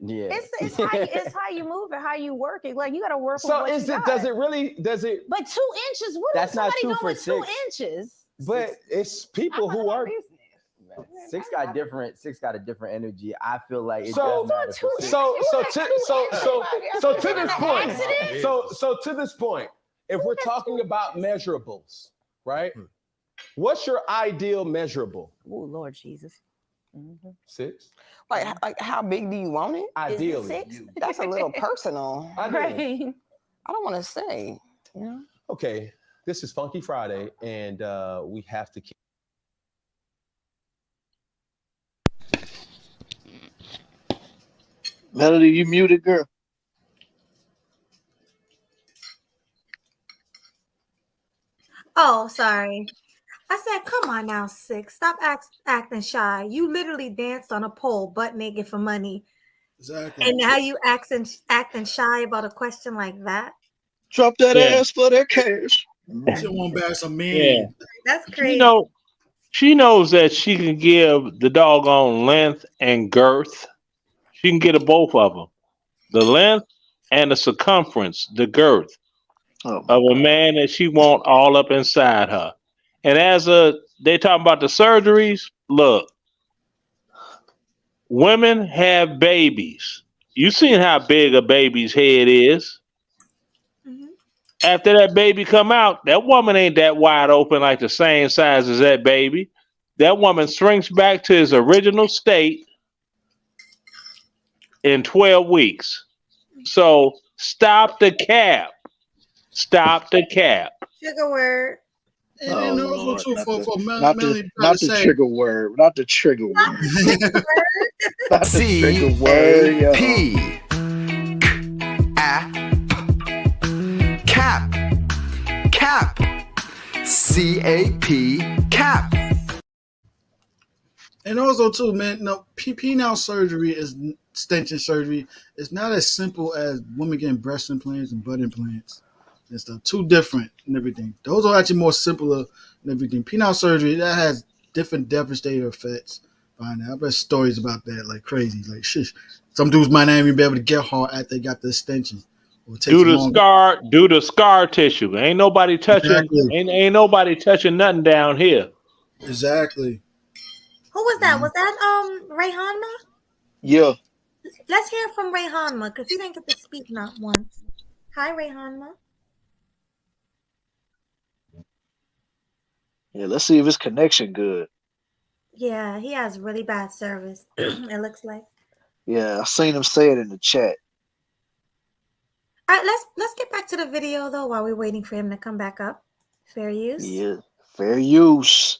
Yeah. It's how you move it, how you work it. Like, you got to work. So with what is you it? got. Does it really? Does it? But 2 inches. What That's is not somebody two doing for with 2 6. inches? But it's people who are. Six got a different energy. I feel like it So does matter for six. so to this point. So to this point, if we're talking about measurables, right? What's your ideal measurable? Oh, Lord Jesus. 6. Like how big do you want it? Ideally. 6? That's a little personal. Ideally. I don't want to say. You know. Okay, this is Funky Friday, and we have to keep. Melody, you muted, girl. Oh, sorry. I said, come on now, 6. Stop acting shy. You literally danced on a pole butt naked for money. Exactly. And now you acting shy about a question like that? Drop that Yeah. ass for that cash. She won't bash a man. Yeah. That's crazy. She knows that she can give the doggone length and girth. She can get both of them. The length and the circumference, the girth of a man that she want all up inside her. And they talking about the surgeries, look, women have babies. You seen how big a baby's head is. After that baby come out, that woman ain't that wide open like the same size as that baby. That woman shrinks back to his original state in 12 weeks. So stop the cap. Stop the cap. Sugar word. And also too for Not Melanie the trigger word. Not the trigger word. Not the trigger word. Yo. C-A-P. Cap. Cap. C-A-P. Cap. And also too, man, no, penile surgery is extension surgery. It's not as simple as women getting breast implants and butt implants and stuff. Too different and everything. Those are actually more simpler and everything. Penile surgery, that has different devastating effects behind that. I've read stories about that like crazy. Like shit. Some dudes might not even be able to get hard after they got the extension. Do the scar tissue. Ain't nobody touching ain't nobody touching nothing down here. Exactly. Who was that? Was that Rayhanma? Yeah. Let's hear from Rayhanma because he didn't get to speak not once. Hi, Rayhanma. Yeah, let's see if his connection good. Yeah, he has really bad service. It looks like. Yeah, I seen him say it in the chat. All right, let's get back to the video though while we're waiting for him to come back up. Fair use. Yeah, fair use.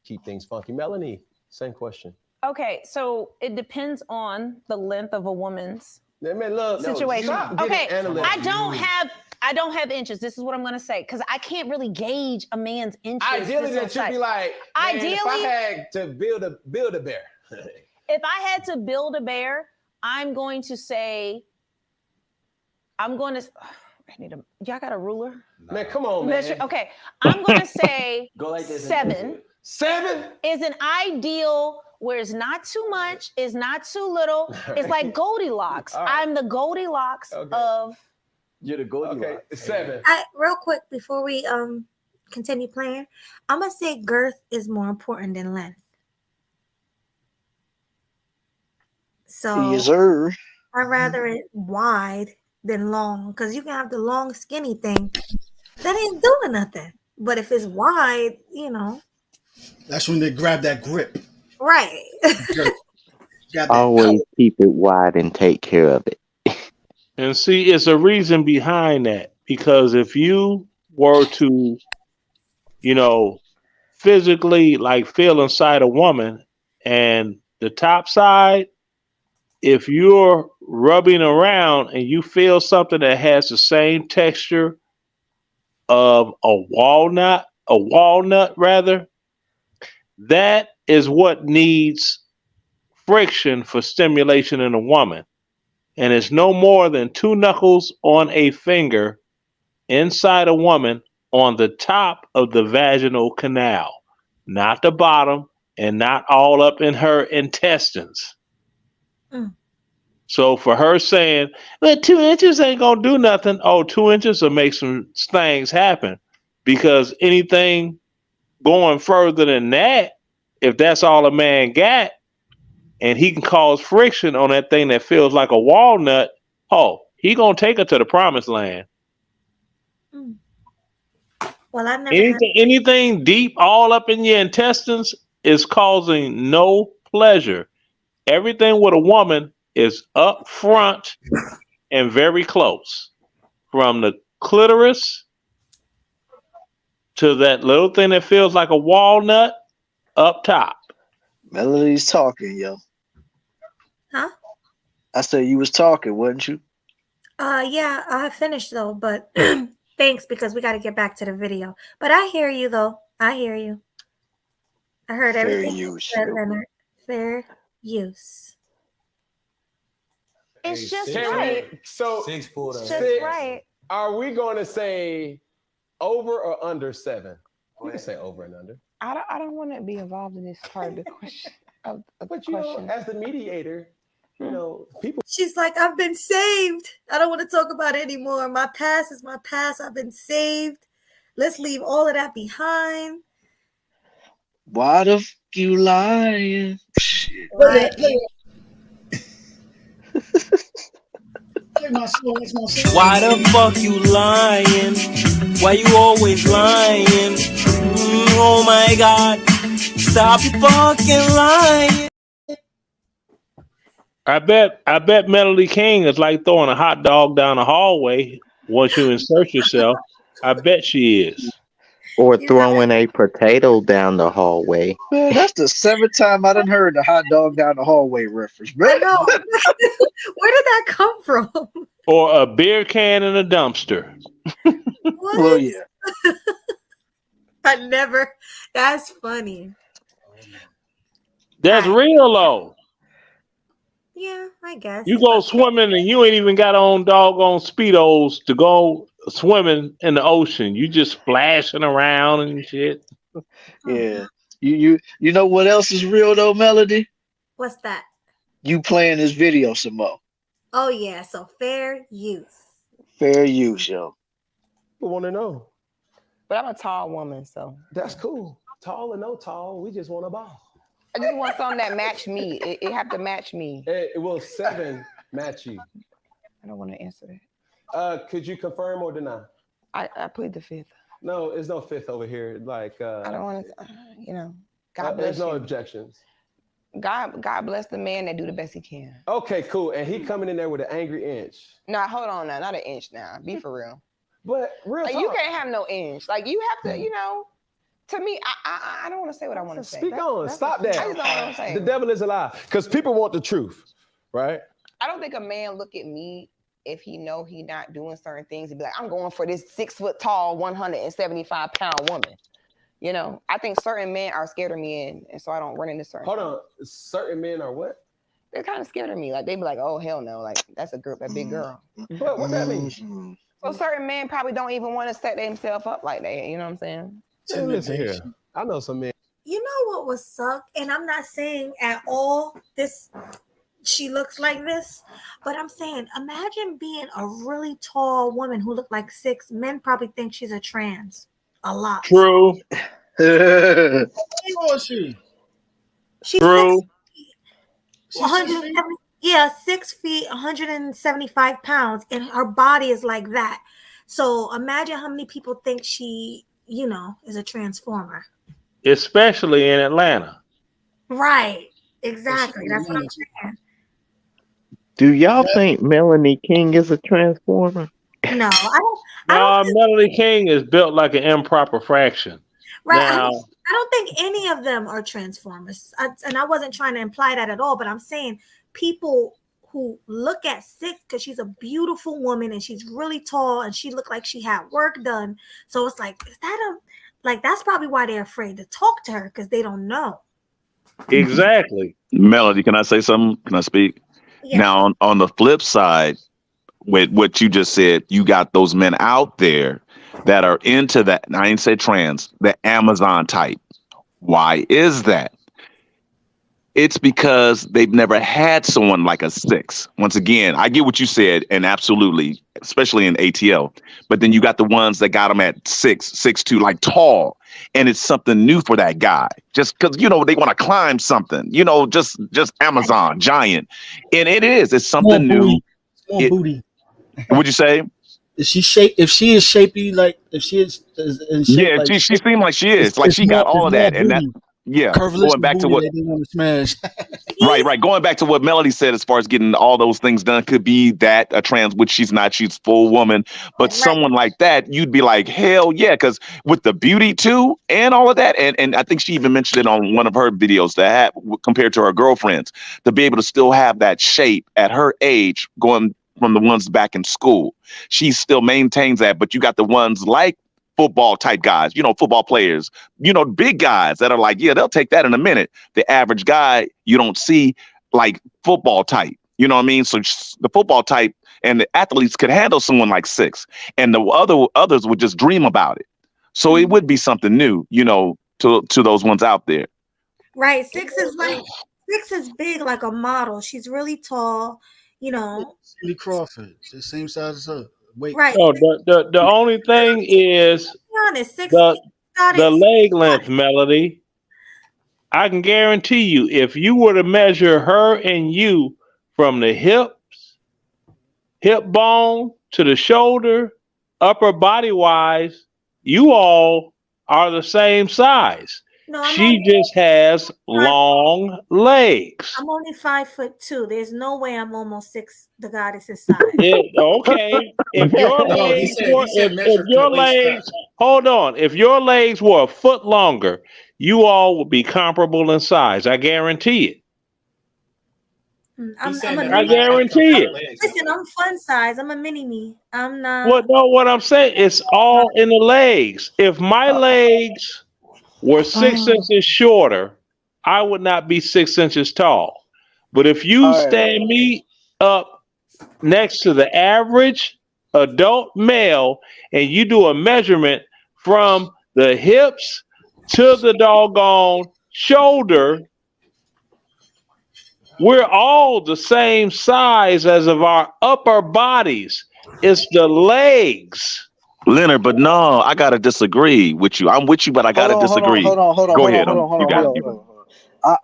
Keep things funky. Melanie, same question. Okay, so it depends on the length of a woman's situation. Okay, I don't have inches. This is what I'm gonna say because I can't really gauge a man's inches. Ideally, that should be like, ideally, if I had to build a bear. If I had to build a bear, I'm going to say, y'all got a ruler? Man, come on, man. Okay, I'm gonna say Go like this 7. 7 is an ideal where it's not too much, it's not too little. It's like Goldilocks. All right. I'm the Goldilocks of. You're the Goldilocks. Okay, 7. Real quick before we continue playing, I'm gonna say girth is more important than length. So Yes, sir. I'd rather it wide than long, because you can have the long skinny thing that ain't doing nothing. But if it's wide, That's when they grab that grip. right. Got that Always keep it wide and take care of it. And see, it's a reason behind that. Because if you were to, physically like feel inside a woman and the top side, if you're rubbing around and you feel something that has the same texture of a walnut rather, that is what needs friction for stimulation in a woman. And it's no more than 2 knuckles on a finger inside a woman on the top of the vaginal canal, not the bottom and not all up in her intestines. Mm. So for her saying, well, 2 inches ain't gonna do nothing. Oh, 2 inches will make some things happen, because anything going further than that, if that's all a man got, and he can cause friction on that thing that feels like a walnut, he gonna take her to the promised land. Mm. Well, I never had. Anything deep all up in your intestines is causing no pleasure. Everything with a woman is up front and very close, from the clitoris to that little thing that feels like a walnut up top. Melody's talking, yo. Huh? I said you was talking, wasn't you? Yeah, I finished though, but thanks, because we got to get back to the video. But I hear you though. I hear you. I heard Fair everything you use. said, Leonard. Fair use. It's just Can right. we, so Six pulled up. Just 6, right. are we going to say over or under 7? We can say over and under. I don't want to be involved in this part of the question. Of the But question. as the mediator, people. She's like, I've been saved. I don't want to talk about it anymore. My past is my past. I've been saved. Let's leave all of that behind. Why the f you lying? Shit. Right. Why the fuck you lying? Why you always lying? Oh my God, stop your fucking lying. I bet Melody King is like throwing a hot dog down the hallway once you insert yourself. I bet she is. Or throwing a potato down the hallway. Man, that's the 7th time I done heard the hot dog down the hallway reference, bro. I know. Where did that come from? Or a beer can in a dumpster. What? Well, yeah. I never. That's funny. That's real though. Yeah, I guess. You go swimming and you ain't even got on doggone Speedos to go swimming in the ocean. You just splashing around and shit. Yeah. You know what else is real though, Melody? What's that? You playing this video some more. Oh yeah, so fair use. Fair use, yo. People want to know. But I'm a tall woman, so That's cool. Tall or no tall, we just want a ball. I just want something that match me. It have to match me. It will 7 match you. I don't want to answer that. Could you confirm or deny? I plead the 5th. No, there's no 5th over here. Like I don't want to. God bless there's no you. objections. God bless the man that do the best he can. Okay, cool. And he coming in there with an angry inch. No, hold on now, not an inch now. Be for real. But real Like, talk. you can't have no inch. Like, you have to, to me, I don't want to say what I want to say. Speak on. Stop I just that. don't want to say. The devil is alive. Because people want the truth, right? I don't think a man look at me if he know he not doing certain things and be like, I'm going for this 6 foot tall, 175 pound woman. I think certain men are scared of me, and so I don't run into certain. Hold on. Certain men are what? They're kind of scared of me. Like, they be like, oh, hell no. Like, that's a big girl. But what that mean? So certain men probably don't even want to set themselves up like that. You know what I'm saying? Hey, listen here. I know some men You know what would suck? And I'm not saying at all this she looks like this, but I'm saying imagine being a really tall woman who looked like 6. Men probably think she's a trans. A lot. True. How tall is she? She's True. 170, yeah, 6 feet, 175 pounds, and her body is like that. So imagine how many people think she, is a transformer. Especially in Atlanta. Right. Exactly. That's what I'm saying. Do y'all think Melanie King is a transformer? No, I don't. Melanie King is built like an improper fraction. Right. Now, I don't think any of them are transformers. And I wasn't trying to imply that at all, but I'm saying people who look at 6 because she's a beautiful woman and she's really tall and she looked like she had work done. So it's like, is that that's probably why they're afraid to talk to her because they don't know. exactly. Melody, can I say something? Can I speak? Yeah. Now, on the flip side, with what you just said, you got those men out there that are into that. And I ain't say trans, the Amazon type. Why is that? It's because they've never had someone like a 6. Once again, I get what you said, and absolutely, especially in ATL. But then you got the ones that got them at 6'2", like tall, and it's something new for that guy. Just because they want to climb something, just Amazon giant, and it's something new. Small booty. What'd you say? Is she shape? If she is shapy, like if she is in shape, Yeah, like, she seemed like she is. Like she got all of that, and that. Yeah, going back to what they want to smash. right. Going back to what Melody said, as far as getting all those things done, could be that a trans, which she's not. She's full woman, but someone like that, you'd be like, hell yeah, because with the beauty too, and all of that, and I think she even mentioned it on one of her videos that compared to her girlfriends, to be able to still have that shape at her age, going from the ones back in school, she still maintains that. But you got the ones like football type guys, football players, big guys that are like, yeah, they'll take that in a minute. The average guy, you don't see like football type, you know what I mean? So the football type and the athletes could handle someone like 6, and the others would just dream about it. So it would be something new, to those ones out there. Right. 6 is big like a model. She's really tall, Cindy Crawford, the same size as her. Wait. Right. Oh, the only thing is the leg length, Melody. I can guarantee you, if you were to measure her and you from the hip bone to the shoulder, upper body wise, you all are the same size. No, she just has long legs. I'm only 5'2". There's no way I'm almost 6. The goddess's size. Okay. If your No, he legs said were, if measure your from the waist legs, hold on. If your legs were a foot longer, you all would be comparable in size. I guarantee it. I guarantee it. Listen, I'm fun size. I'm a mini me. I'm not. What I'm saying, it's all in the legs. If my legs were 6 inches shorter, I would not be 6 inches tall. But if you stand me up next to the average adult male and you do a measurement from the hips to the doggone shoulder, we're all the same size as of our upper bodies. It's the legs. Leonard, but no, I gotta disagree with you. I'm with you, but I gotta disagree. Hold on. Go ahead.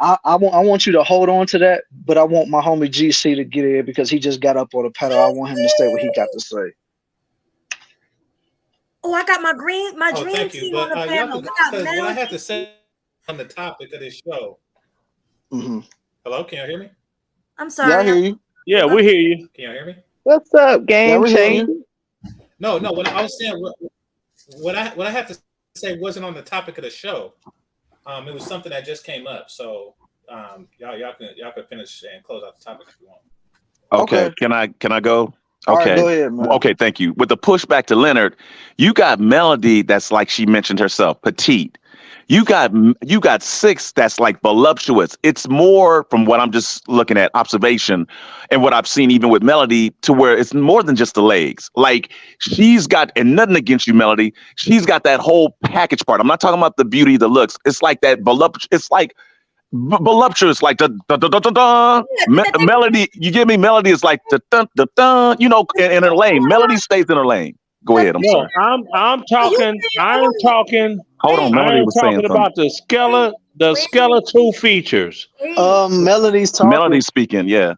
I want you to hold on to that, but I want my homie GC to get in because he just got up on the panel. I want him to say what he got to say. Oh, I got my dream team on the panel. Because what I have to say on the topic of this show. Mm-hmm. Hello, can you hear me? I'm sorry. Yeah, I hear you. Yeah, we hear you. Can you hear me? What's up, game changer? No. What I was saying, what I have to say wasn't on the topic of the show. It was something that just came up. So y'all can finish and close out the topic if you want. Okay. Can I go? All Okay. right, go ahead, man. Okay, thank you. With the pushback to Leonard, you got Melody that's like she mentioned herself, petite. You got 6 that's like voluptuous. It's more from what I'm just looking at observation and what I've seen even with Melody to where it's more than just the legs. Like she's got, and nothing against you, Melody. She's got that whole package part. I'm not talking about the beauty, the looks. It's like that voluptuous. It's like voluptuous, like the Melody. You give me Melody is like the dun the dun. You know, in her lane. Melody stays in her lane. Go ahead. I'm sorry. I'm talking. I'm talking. Hold on, I Melody am was saying talking something. about the skeletal features. Melody's talking. Melody's speaking. Yeah.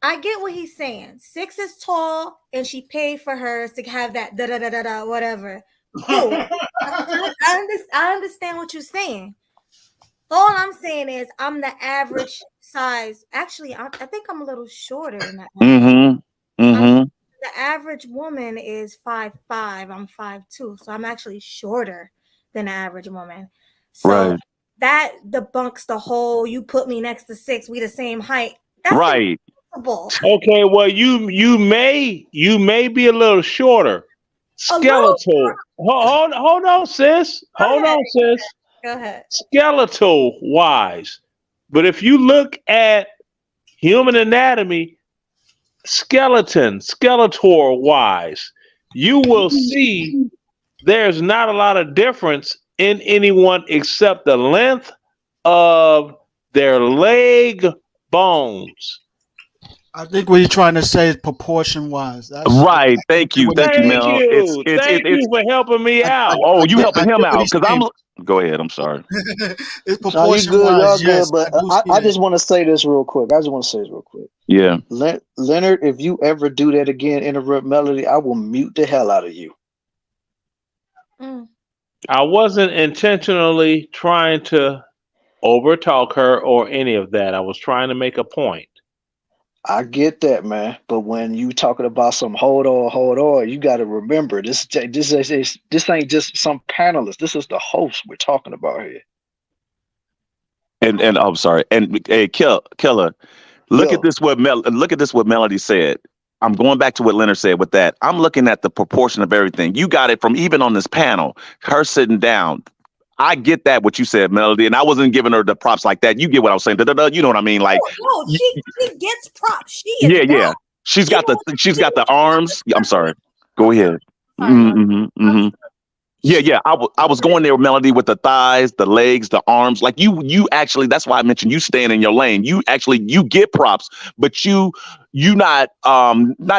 I get what he's saying. 6 is tall, and she paid for hers to have that da da da da da whatever. Cool. I understand what you're saying. All I'm saying is I'm the average size. Actually, I think I'm a little shorter than that. The average woman is 5'5". I'm 5'2", so I'm actually shorter than the average woman. So Right. that debunks the whole "you put me next to 6, we the same height." That's right. impossible. Okay, well you may be a little shorter. Skeletal. Hold on, sis. Hold on, sis. Go ahead. Skeletal wise. But if you look at human anatomy, skeletor wise, you will see there's not a lot of difference in anyone except the length of their leg bones. I think what you're trying to say is proportion wise. Right. Thank you. Thank you, Mel. Thank you for helping me out. Oh, you helping him out because I'm. Go ahead. I'm sorry. It's No, you proportion good, y'all wise. good. Yes, But I just want to say this real quick. Yeah. Leonard, if you ever do that again, interrupt Melody, I will mute the hell out of you. I wasn't intentionally trying to overtalk her or any of that. I was trying to make a point. I get that, man. But when you talking about some hold on, you got to remember this ain't just some panelists. This is the host we're talking about here. And I'm sorry. And hey, Killer, look at this. What Melody said. I'm going back to what Leonard said with that. I'm looking at the proportion of everything. You got it from even on this panel, her sitting down. I get that what you said, Melody, and I wasn't giving her the props like that. You get what I was saying. You know what I mean? Like, no, she gets props. She is yeah. She's got the arms. I'm sorry. Go ahead. Yeah. I was going there, Melody, with the thighs, the legs, the arms. Like you actually. That's why I mentioned you staying in your lane. You get props, but you not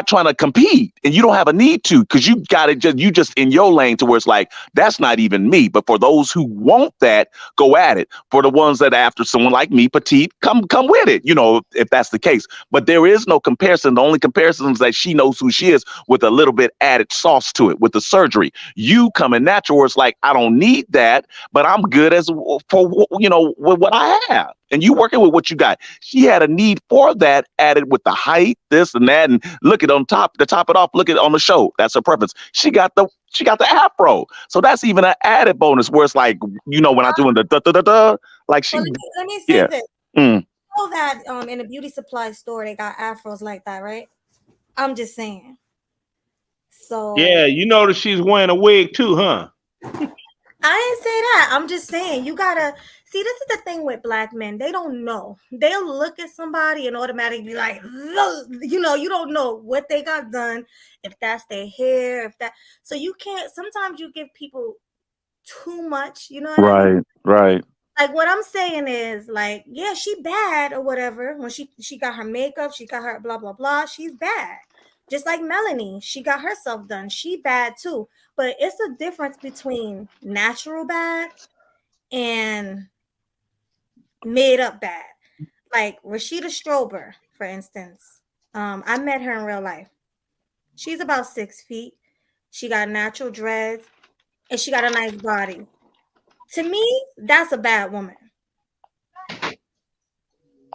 trying to compete, and you don't have a need to because you got it. Just in your lane to where it's like that's not even me. But for those who want that, go at it. For the ones that are after someone like me, petite, come with it. You know, if that's the case. But there is no comparison. The only comparison is that she knows who she is with a little bit added sauce to it with the surgery. You coming natural, it's like I don't need that, but I'm good for with what I have. And you working with what you got. She had a need for that added with the height, this and that, and look at on top to top it off. Look at on the show. That's her preference. She got the afro, so that's even an added bonus. Where it's like when I'm doing the da da da da, like she. Let me say this. Mm. You know that in a beauty supply store they got afros like that, right? I'm just saying. So yeah, you notice she's wearing a wig too, huh? I didn't say that. I'm just saying you gotta see. This is the thing with black men. They don't know. They'll look at somebody and automatically be like, you don't know what they got done, if that's their hair, if that. So you can't. Sometimes you give people too much. You know what I mean? Right. Like what I'm saying is like, yeah, she bad or whatever. When she got her makeup, she got her blah blah blah. She's bad. Just like Melanie, she got herself done. She bad too. But it's a difference between natural bad and made up bad. Like Rashida Strober, for instance. I met her in real life. She's about 6 feet. She got natural dreads and she got a nice body. To me, that's a bad woman.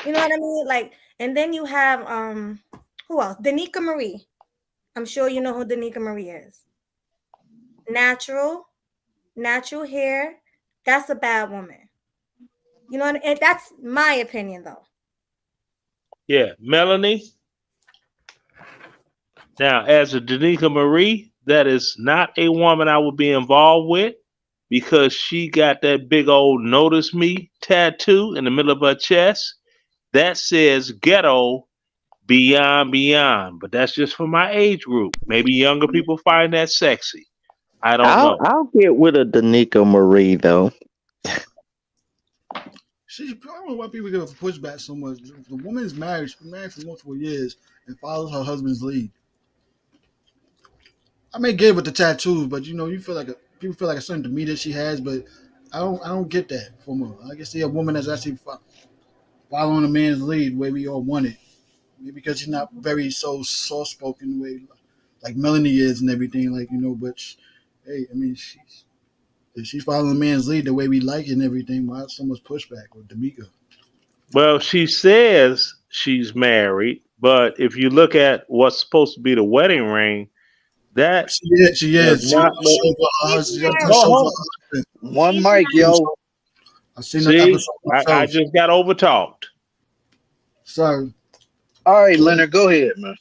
You know what I mean? Like, and then you have who else? Danica Marie. I'm sure you know who Danica Marie is. Natural hair. That's a bad woman. You know, and that's my opinion, though. Yeah, Melanie. Now, as a Danica Marie, that is not a woman I would be involved with. because she got that big old "Notice Me" tattoo in the middle of her chest that says "Ghetto Beyond Beyond." But that's just for my age group. Maybe younger people find that sexy. I don't know. I'll get with a Danica Marie though. I don't know why people give a pushback so much. The woman is married. She's been married for multiple years and follows her husband's lead. I may get with the tattoos, but you feel like people feel like a certain demeanor she has, but I don't get that from her. I can see a woman that's actually following a man's lead the way we all want it. Maybe because she's not very so soft spoken the way like Melanie is and everything, but hey, I mean if she's following a man's lead the way we like it and everything, why so much pushback with D'Amica? Well, she says she's married, but if you look at what's supposed to be the wedding ring, that she is. does not look. One mic, yo. I seen See, the episode myself. I just got overtalked. Sorry. All right, Leonard, go ahead, man.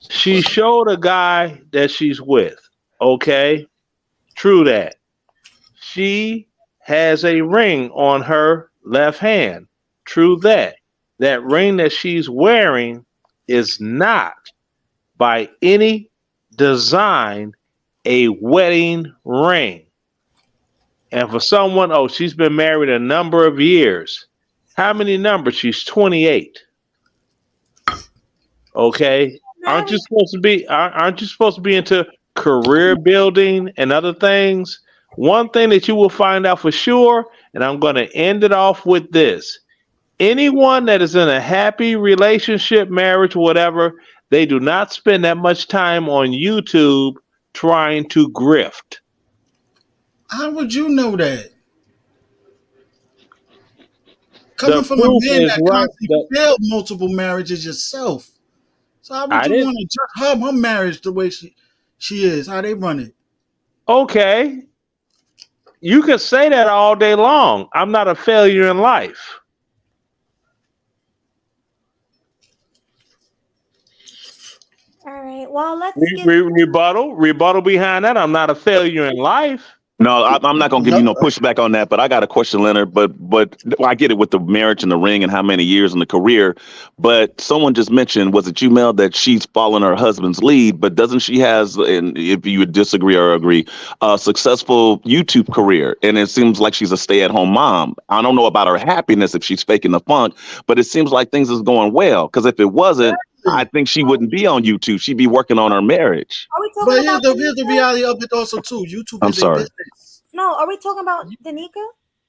She showed a guy that she's with. Okay, true that. She has a ring on her left hand. True that. That ring that she's wearing is not by any design a wedding ring. And for someone, she's been married a number of years. How many numbers? She's 28. Okay. Aren't you supposed to be into career building and other things? One thing that you will find out for sure, and I'm going to end it off with this. Anyone that is in a happy relationship, marriage, whatever, they do not spend that much time on YouTube trying to grift. How would you know that? Coming from a man that constantly failed multiple marriages yourself. So how would you want to judge her marriage the way she is? How they run it? Okay. You can say that all day long. I'm not a failure in life. All right. Well, let's get rebuttal behind that. I'm not a failure in life. No, I'm not gonna give you no pushback on that. But I got a question, Leonard. But I get it with the marriage and the ring and how many years in the career. But someone just mentioned, was it you, Mel, that she's following her husband's lead? But doesn't she has, and if you would disagree or agree, a successful YouTube career? And it seems like she's a stay-at-home mom. I don't know about her happiness if she's faking the funk, but it seems like things is going well. Because if it wasn't, I think she wouldn't be on YouTube. She'd be working on her marriage. Are we talking about here's the reality of it also too. YouTube I'm is a sorry. business. No, are we talking about Danica?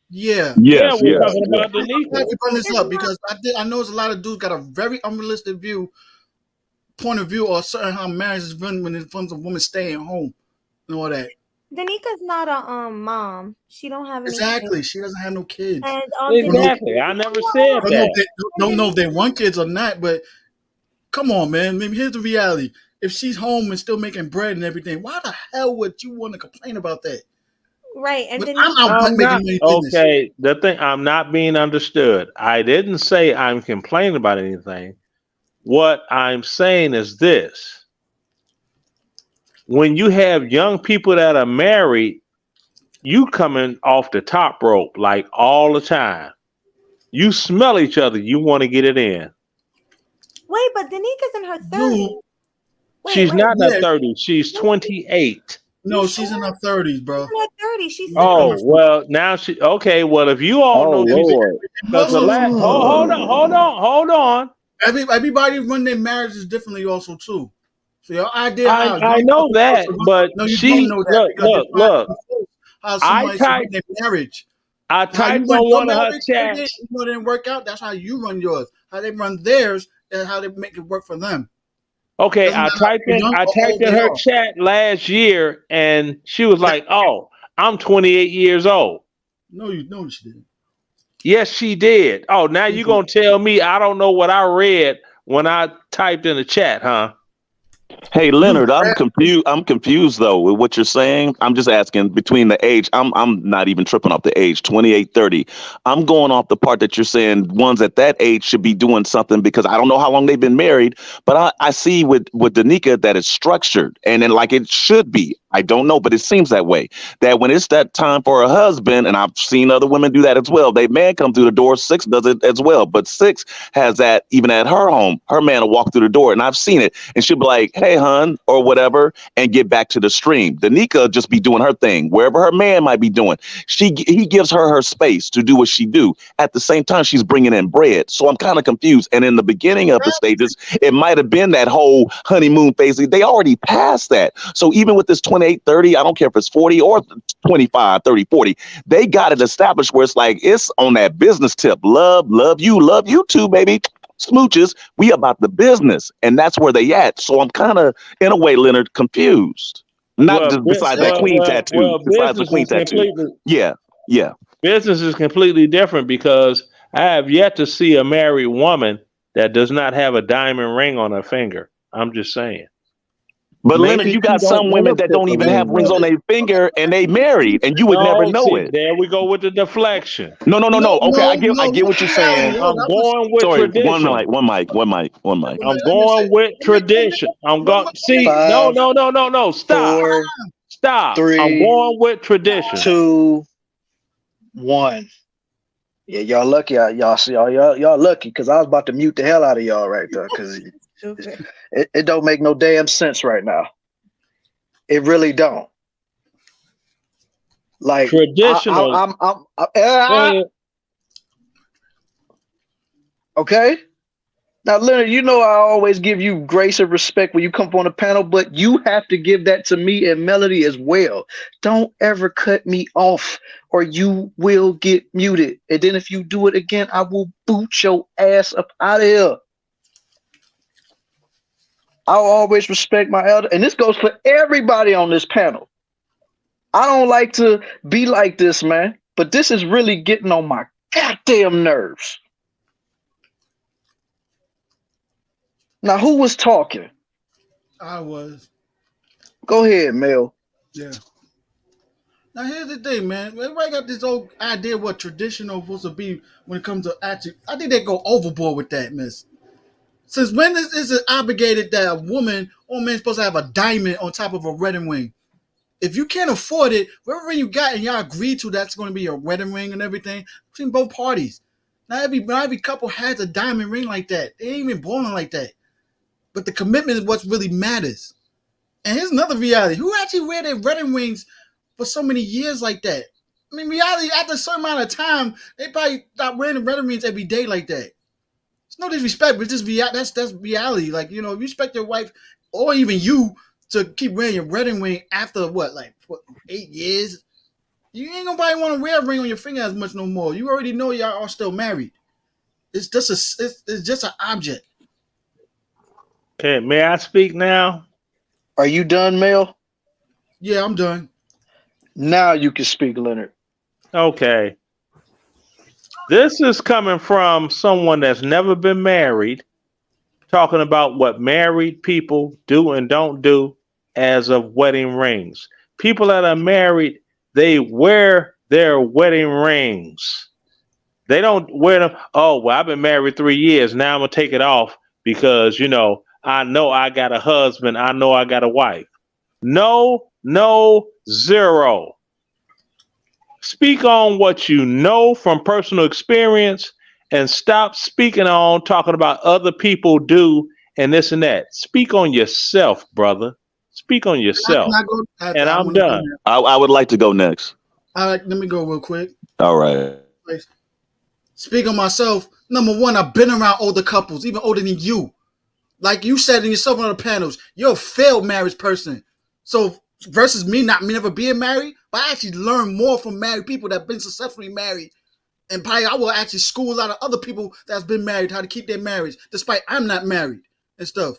Yeah. Yes, we're yes. talking about I'm Danica. glad you bring this up because I know there's a lot of dudes got a very unrealistic point of view or certain how marriage is run when it comes to women staying home and all that. Danica's not a mom. She don't have any Exactly. kids. She doesn't have no kids. And Exactly. I never said that. Don't know if they want kids or not, but come on, man. Maybe here's the reality. If she's home and still making bread and everything, why the hell would you want to complain about that? Right. And then okay. The thing, I'm not being understood. I didn't say I'm complaining about anything. What I'm saying is this. When you have young people that are married, you coming off the top rope like all the time. You smell each other. You want to get it in. Wait, but Danica's in her 30s. She's not in her 30s. She's 28. No, she's in her 30s, bro. She's in her 30s. She's well, now she okay. Well, if you all know Lord. Hold on. Everybody run their marriages differently, also too. So your idea, I know that, but no, you she don't know that look. How somebody should run their marriage. I typed on one of her chats. You know, it didn't work out. That's how you run yours. How they run theirs and how they make it work for them. Okay, I typed in her chat last year, and she was like, "Oh, I'm 28 years old." No, she didn't. Yes, she did. Oh, now you gonna tell me I don't know what I read when I typed in the chat, huh? Hey, Leonard, I'm confused though with what you're saying. I'm just asking between the age. I'm not even tripping off the age, 28, 30. I'm going off the part that you're saying ones at that age should be doing something because I don't know how long they've been married, but I see with Danica that it's structured and then like it should be. I don't know, but it seems that way. That when it's that time for a husband, and I've seen other women do that as well. They man come through the door, 6 does it as well. But 6 has that even at her home. Her man will walk through the door, and I've seen it. And she'll be like, "Hey, hun," or whatever, and get back to the stream. Danica just be doing her thing, wherever her man might be doing. He gives her space to do what she do. At the same time, she's bringing in bread. So I'm kind of confused. And in the beginning of the stages, it might have been that whole honeymoon phase. They already passed that. So even with this 28, 30, I don't care if it's 40 or 25, 30, 40, they got it established where it's like, it's on that business tip. Love you too, baby. Smooches. We about the business. And that's where they at. So I'm kind of, in a way, Leonard, confused. Not just besides that queen tattoo. Besides the queen tattoo. Yeah. Business is completely different because I have yet to see a married woman that does not have a diamond ring on her finger. I'm just saying. But Leonard, you got some women that don't even have rings on their finger and they married, and you would never know it. There we go with the deflection. No. Okay, I get what you're saying. I'm going with tradition. One mic. I'm going with tradition. I'm going. See, no. Stop. 3, I'm going with tradition. 2, 1. Yeah, y'all lucky. Y'all lucky because I was about to mute the hell out of y'all right there because it don't make no damn sense right now. It really don't. Like traditional. Okay. Now, Leonard, you know I always give you grace and respect when you come on the panel, but you have to give that to me and Melody as well. Don't ever cut me off or you will get muted. And then if you do it again, I will boot your ass up out of here. I'll always respect my elder. And this goes for everybody on this panel. I don't like to be like this, man, but this is really getting on my goddamn nerves. Now, who was talking? I was. Go ahead, Mel. Yeah. Now, here's the thing, man. Everybody got this old idea what traditional supposed to be when it comes to actually. I think they go overboard with that, miss. Since when is it obligated that a woman or man is supposed to have a diamond on top of a wedding ring? If you can't afford it, whatever ring you got and y'all agree to that's going to be your wedding ring and everything between both parties. Not every couple has a diamond ring like that. They ain't even born like that. But the commitment is what really matters. And here's another reality. Who actually wear their wedding rings for so many years like that? I mean, reality, after a certain amount of time, they probably stop wearing the wedding rings every day like that. It's no disrespect, but just that's reality. Like, you know, if you expect your wife or even you to keep wearing your wedding ring after 8 years, you ain't nobody want to wear a ring on your finger as much no more. You already know y'all are still married. It's just an object. Okay, may I speak now? Are you done, Mel? Yeah, I'm done. Now you can speak, Leonard. Okay. This is coming from someone that's never been married, talking about what married people do and don't do as of wedding rings. People that are married, they wear their wedding rings. They don't wear them. Oh, well, I've been married 3 years. Now I'm going to take it off because, you know I got a husband. I know I got a wife. No, zero. Speak on what you know from personal experience and stop speaking on talking about other people do and this and that. Speak on yourself, brother. Speak on yourself. And I'm done. I would like to go next. All right, let me go real quick. All right. Speak on myself. Number one, I've been around older couples, even older than you. Like you said in yourself on the panels, you're a failed marriage person. So versus me never being married, but I actually learned more from married people that have been successfully married. And probably I will actually school a lot of other people that's been married how to keep their marriage, despite I'm not married and stuff.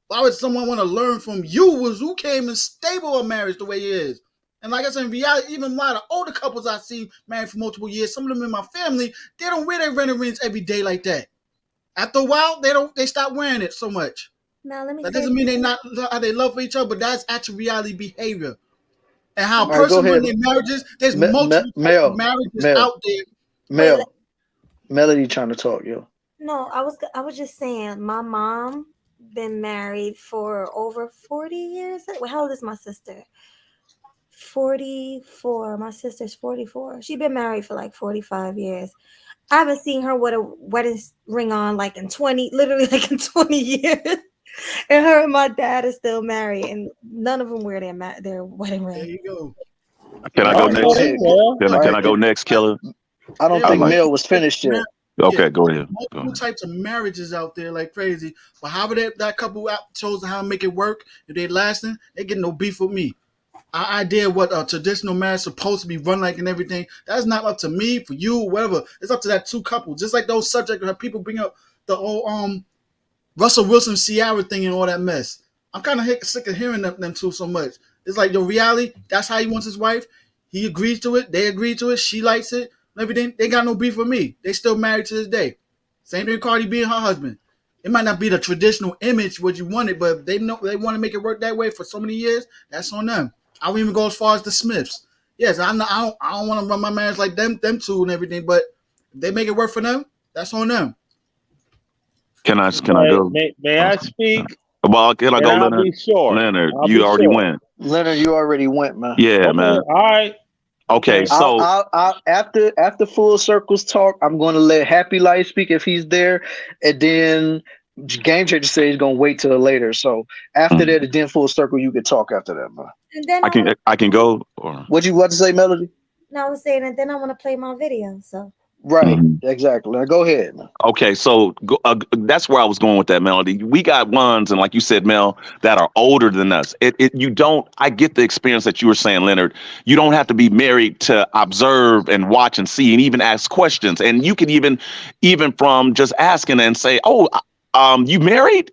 Why would someone want to learn from you who came in stable a marriage the way it is? And like I said, in reality, even a lot of older couples I've seen married for multiple years, some of them in my family, they don't wear their wedding rings every day like that. After a while, they stop wearing it so much. Now, let me that doesn't mean they love for each other, but that's actual reality behavior. And how a person in their marriages, there's multiple marriages out there. Melody trying to talk, yo. No, I was just saying, my mom been married for over 40 years. Well, how old is my sister? 44. My sister's 44. She's been married for like 45 years. I haven't seen her with a wedding ring on like in 20, literally like in 20 years. And her and my dad are still married, and none of them wear their wedding ring. There you go. Can I All go right, next? go ahead. Can I go next, Killer? I don't Yeah, think like- Mel was finished yet. Okay, go ahead. Multiple types of marriages out there like crazy. But however that couple out chose how to make it work, if they lasting, they get no beef with me. Our idea what a traditional marriage supposed to be run like and everything, that's not up to me, for you, whatever. It's up to that two couples. Just like those subjects that people bring up the whole Russell Wilson Ciara thing and all that mess. I'm kind of sick of hearing them two so much. It's like the reality. That's how he wants his wife. He agrees to it. They agree to it. She likes it. Everything. They got no beef with me. They still married to this day. Same thing with Cardi B and her husband. It might not be the traditional image what you wanted, but if they know they want to make it work that way for so many years, that's on them. I won't even go as far as the Smiths. Yes, I don't want to run my marriage like them two and everything, but if they make it work for them, that's on them. Can I go? May I speak? Well, can I And go, I'll Leonard? be short. Leonard, I'll you be already short. went. Leonard, you already went, man. Yeah, Okay, man. all right. Okay, so I'll after Full Circles talk, I'm going to let Happy Life speak if he's there, and then Game Changer said he's going to wait till later. So after that, and then Full Circle, you can talk after that, man. And then I can go. Or... What you want to say, Melody? No, I was saying, and then I want to play my video. So Right, exactly. Now go ahead, man. Okay, so that's where I was going with that, Melody. We got ones, and like you said, Mel, that are older than us. You don't. I get the experience that you were saying, Leonard. You don't have to be married to observe and watch and see, and even ask questions. And you can even from just asking and say, "Oh, you married?"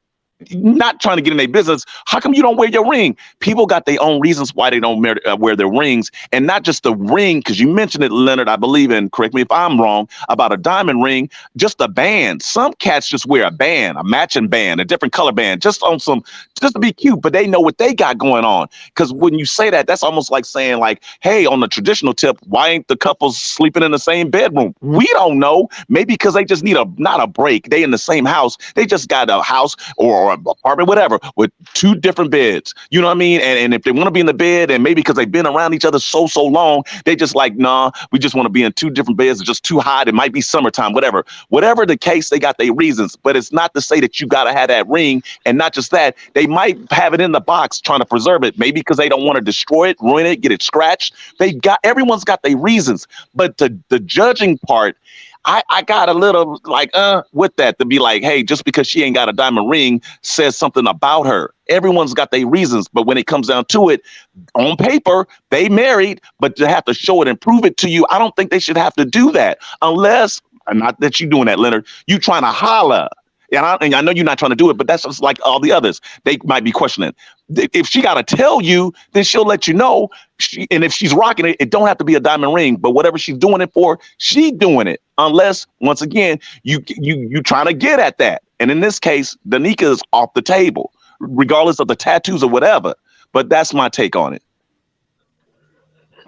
Not trying to get in their business. How come you don't wear your ring? People got their own reasons why they don't wear their rings, and not just the ring. Because you mentioned it, Leonard, I believe, and correct me if I'm wrong, about a diamond ring. Just a band. Some cats just wear a band, a matching band, a different color band, just to be cute. But they know what they got going on. Because when you say that, that's almost like saying, like, hey, on the traditional tip, why ain't the couples sleeping in the same bedroom? We don't know. Maybe because they just need not a break. They in the same house. They just got a house or an apartment, whatever, with two different beds. You know what I mean? And if they want to be in the bed, and maybe because they've been around each other so long, they just like, nah, we just want to be in two different beds. It's just too hot. It might be summertime, whatever. Whatever the case, they got their reasons. But it's not to say that you got to have that ring. And not just that, they might have it in the box trying to preserve it. Maybe because they don't want to destroy it, ruin it, get it scratched. Everyone's got their reasons. But the judging part, I got a little like with that, to be like, hey, just because she ain't got a diamond ring says something about her. Everyone's got their reasons, but when it comes down to it, on paper they married, but to have to show it and prove it to you, I don't think they should have to do that unless, not that you're doing that, Leonard, you trying to holler. And I know you're not trying to do it, but that's just like all the others. They might be questioning. If she got to tell you, then she'll let you know. And if she's rocking it, it don't have to be a diamond ring. But whatever she's doing it for, she doing it. Unless, once again, you trying to get at that. And in this case, Danica is off the table, regardless of the tattoos or whatever. But that's my take on it.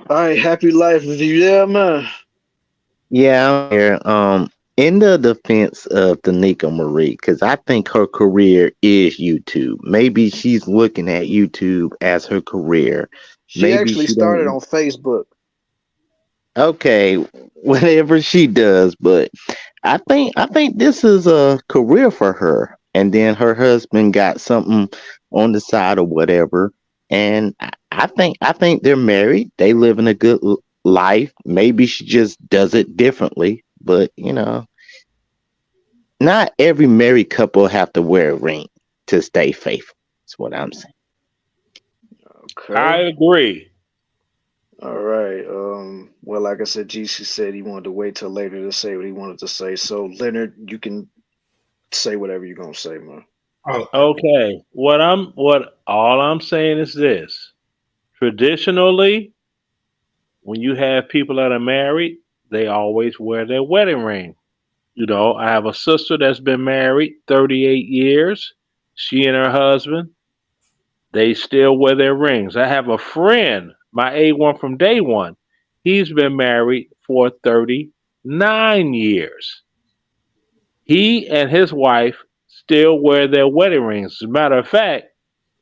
All right, Happy Life. Is you there, man? Yeah, I'm here. In the defense of Danica Marie, because I think her career is YouTube. Maybe she's looking at YouTube as her career. She actually started on Facebook. Okay, whatever she does, but I think this is a career for her. And then her husband got something on the side or whatever. And I think they're married. They live in a good life. Maybe she just does it differently. But, not every married couple have to wear a ring to stay faithful. That's what I'm saying. Okay. I agree. All right. Well, like I said, GC said he wanted to wait till later to say what he wanted to say. So, Leonard, you can say whatever you're gonna say, man. Okay. All I'm saying is this. Traditionally, when you have people that are married, they always wear their wedding ring. I have a sister that's been married 38 years. She and her husband, they still wear their rings. I have a friend, my A1 from day one. He's been married for 39 years. He and his wife still wear their wedding rings. As a matter of fact,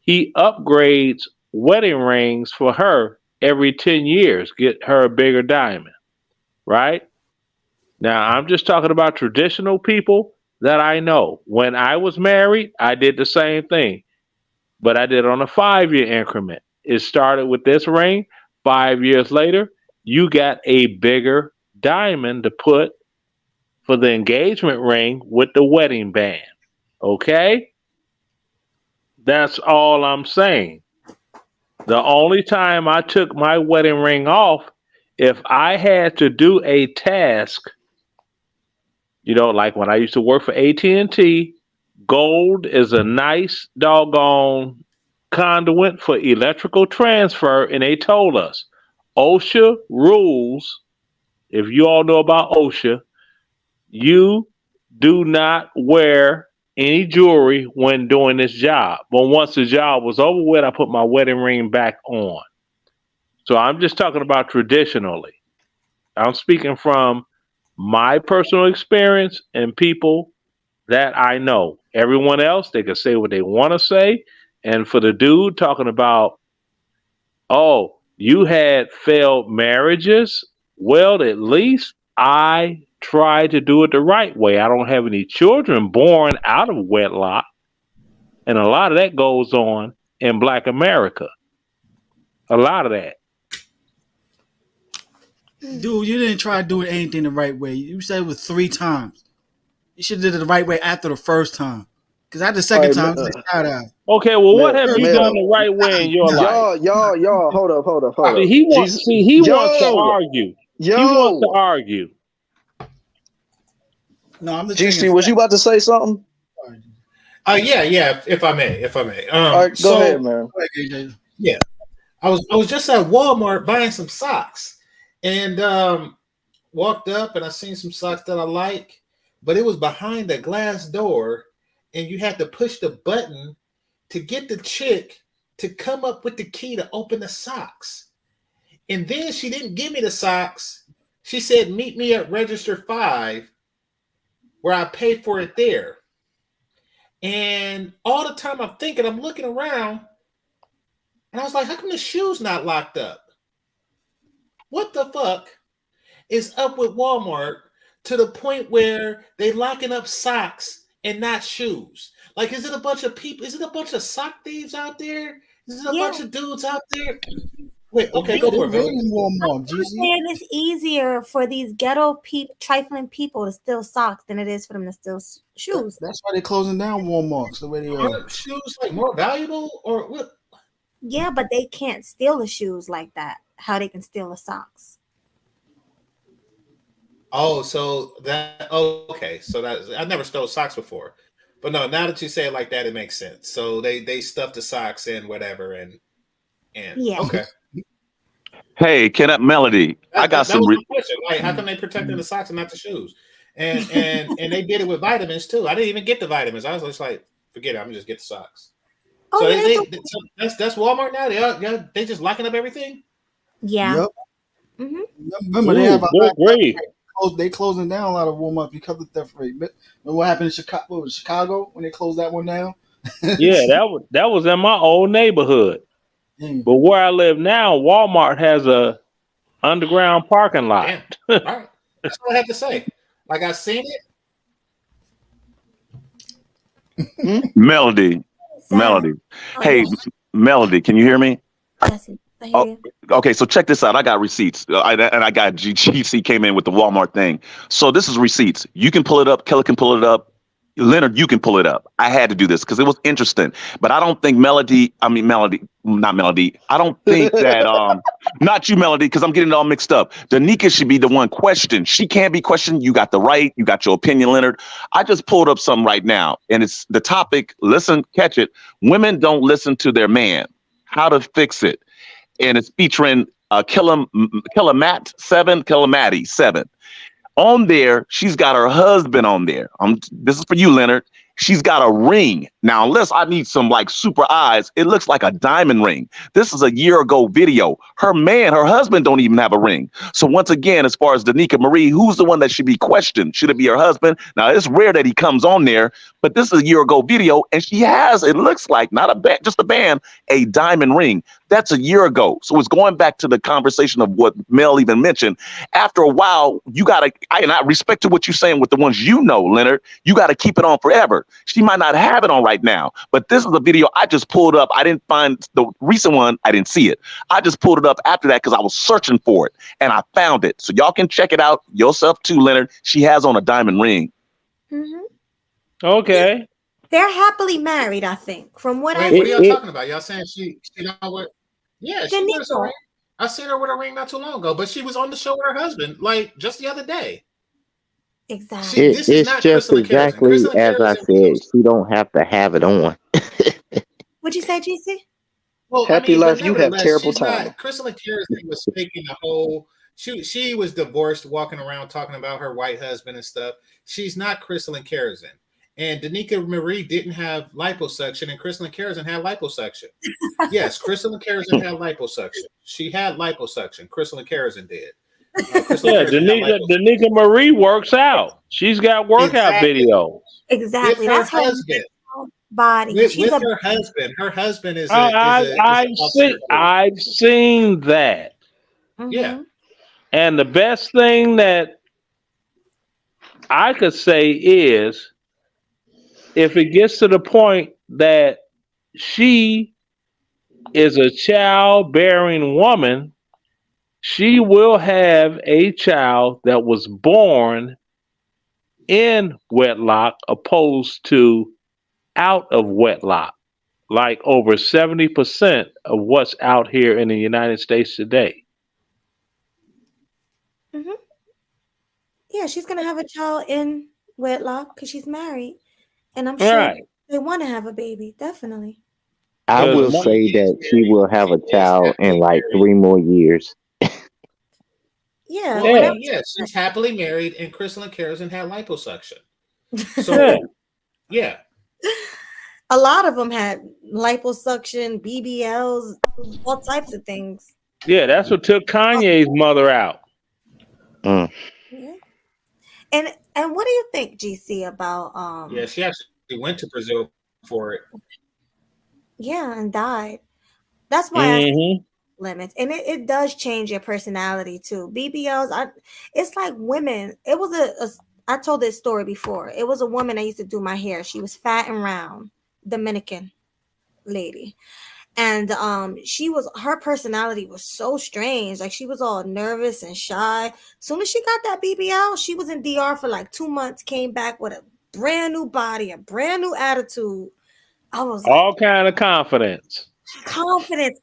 he upgrades wedding rings for her every 10 years, get her a bigger diamond, right? Now, I'm just talking about traditional people that I know. When I was married, I did the same thing, but I did it on a 5-year increment. It started with this ring. 5 years later, you got a bigger diamond to put for the engagement ring with the wedding band. Okay? That's all I'm saying. The only time I took my wedding ring off, if I had to do a task, like when I used to work for AT&T, gold is a nice doggone conduit for electrical transfer, and they told us OSHA rules. If you all know about OSHA, you do not wear any jewelry when doing this job. But once the job was over with, I put my wedding ring back on. So I'm just talking about traditionally. I'm speaking from my personal experience and people that I know. Everyone else, they can say what they want to say. And for the dude talking about, oh, you had failed marriages, well, at least I try to do it the right way. I don't have any children born out of wedlock. And a lot of that goes on in Black America. A lot of that. Dude, you didn't try doing anything the right way. You said it was 3 times. You should have did it the right way after the first time. Because after the second time, it's shout-out. Okay, well, what have you done the right way in your life? Y'all, hold up. He wants to argue. He wants to argue. No, I'm the GC, was you about to say something? Yeah, if I may. All right, go ahead, man. Yeah. I was just at Walmart buying some socks and walked up and I seen some socks that I like, but it was behind a glass door and you had to push the button to get the chick to come up with the key to open the socks. And then she didn't give me the socks. She said, meet me at register 5 where I pay for it there. And all the time I'm looking around and I was like, how come the shoe's not locked up? What the fuck is up with Walmart to the point where they locking up socks and not shoes? Like, is it a bunch of people? Is it a bunch of sock thieves out there? Is it a bunch of dudes out there? Wait, okay, go for it. I'm saying it's easier for these ghetto trifling people to steal socks than it is for them to steal shoes. That's why they're closing down Walmart. The way they are. Are shoes like more valuable or what? Yeah, but they can't steal the shoes like that. How they can steal the socks? Oh, so I never stole socks before, but no. Now that you say it like that, it makes sense. So they stuff the socks in whatever and yeah. Okay. Hey, Melody, I got some. Was my question. Like, how come they protecting the socks and not the shoes? And they did it with vitamins too. I didn't even get the vitamins. I was just like, forget it. I'm gonna just get the socks. Oh, so yeah, that's Walmart now. They just locking up everything. Yeah. Yep. Mm-hmm. Remember, they have great. They closing down a lot of Walmart because of theft rate. Remember what happened in Chicago? What was Chicago when they closed that one down? Yeah, that was in my old neighborhood. But where I live now, Walmart has a underground parking lot. All right. That's what I have to say. Like, I seen it. Melody. Hey, Melody, can you hear me? Yes, I hear you. Okay, so check this out. I got receipts. I got GC came in with the Walmart thing. So this is receipts. You can pull it up. Keller can pull it up. Leonard, you can pull it up. I had to do this because it was interesting. But I don't think not Melody. I don't think that, not you, Melody, because I'm getting it all mixed up. Danica should be the one questioned. She can't be questioned. You got the right. You got your opinion, Leonard. I just pulled up something right now. And it's the topic. Listen, catch it. Women don't listen to their man. How to fix it. And it's featuring Killamatti 7. On there, she's got her husband on there. This is for you, Leonard. she's got a ring. Now, unless I need some like super eyes, it looks like a diamond ring. This is a year ago video. Her husband don't even have a ring. So once again, as far as Danica Marie, who's the one that should be questioned? Should it be her husband? Now, it's rare that he comes on there, but this is a year ago video, and she has, it looks like, not a band, just a band, a diamond ring. That's a year ago. So it's going back to the conversation of what Mel even mentioned. After a while, you got to, and I respect to what you're saying with the ones you know, Leonard, you got to keep it on forever. She might not have it on right now, but this is a video I just pulled up. I didn't find the recent one. I didn't see it. I just pulled it up after that because I was searching for it and I found it. So y'all can check it out yourself too, Leonard. She has on a diamond ring. Okay. They're happily married, I think. From what I what are y'all talking about? Y'all saying she don't wear? Yeah, she wears a Danica. ring. I seen her with a ring not too long ago, but she was on the show with her husband like just the other day. Exactly. This is It's not just Crystal and Kerrigan. exactly Crystal and as I Kerrigan said. She don't have to have it on. What'd you say, GC? Well, Happy I mean, life, but you have nevertheless, terrible she's timing. not. Crystal and Kerrigan was faking the whole. She was divorced, walking around talking about her white husband and stuff. She's not Crystal and Kerrigan. And Danica Marie didn't have liposuction, and Crystal and Kerrigan had liposuction. Yes, Crystal and Kerrigan had liposuction. She had liposuction. Crystal and Kerrigan did. Yeah, Danica Marie works out. She's got workout videos. Exactly. With her That's her husband. body. With her husband. Her husband is a I've seen that. Yeah. And the best thing that I could say is if it gets to the point that she is a childbearing woman, she will have a child that was born in wedlock opposed to out of wedlock, like over 70% of what's out here in the United States today. Yeah, she's gonna have a child in wedlock because she's married, and I'm sure Right. they want to have a baby. Definitely. I will say that she will have a child in like 3 more years. Yeah. Well, I mean, yes, she's happily married, and Crystal and Kerrigan had liposuction. So, yeah. A lot of them had liposuction, BBLs, all types of things. Yeah, that's what took Kanye's mother out. Yeah. And what do you think, GC, about Yeah, she actually went to Brazil for it. Yeah, and died. That's why I say limits. And it does change your personality too. BBLs, it's like women. It was I told this story before. It was a woman that used to do my hair. She was fat and round, Dominican lady. And her personality was so strange. Like she was all nervous and shy. Soon as she got that BBL, she was in DR for like 2 months, came back with a brand new body, a brand new attitude. I was all kind of confidence. Confidence.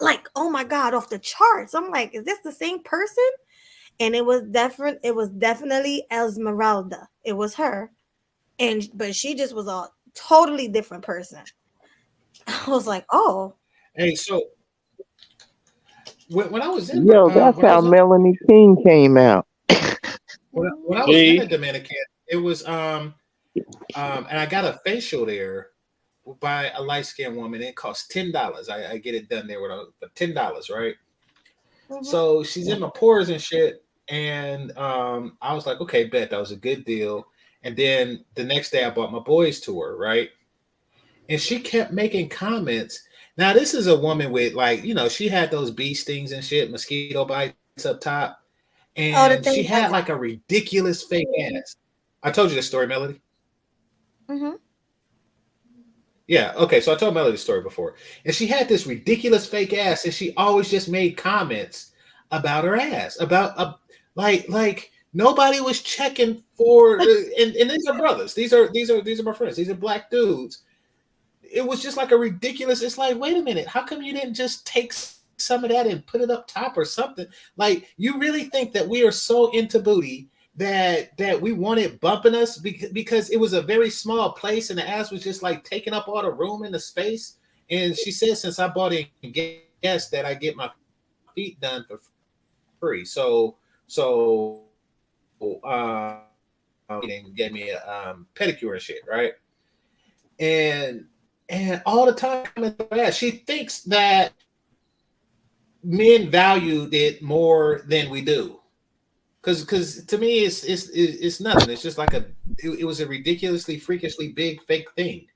Like, oh my God, off the charts. I'm like, is this the same person? And it was definitely Esmeralda. It was her. But she just was a totally different person. I was like, oh. Hey, so when I was in That's how Melanie King came out. when I was in the Dominican, it was and I got a facial there by a light-skinned woman. It cost $10. I get it done there with $10, right? So she's in my pores and shit, and I was like, okay, bet that was a good deal. And then the next day I bought my boys to her, right? And she kept making comments. Now, this is a woman with, like, she had those bee stings and shit, mosquito bites up top. And she had like a ridiculous fake ass. I told you this story, Melody. Yeah, okay. So I told Melody the story before. And she had this ridiculous fake ass, and she always just made comments about her ass. About like nobody was checking for and these are brothers. These are my friends. These are black dudes. It was just like a ridiculous. It's like, wait a minute, how come you didn't just take some of that and put it up top or something? Like, you really think that we are so into booty that we want it bumping us because it was a very small place and the ass was just like taking up all the room in the space? And she said, since I bought it in guess that I get my feet done for free. So and gave me a pedicure and shit, right? and all the time she thinks that men valued it more than we do. Because to me it's nothing. It's just like it was a ridiculously freakishly big fake thing.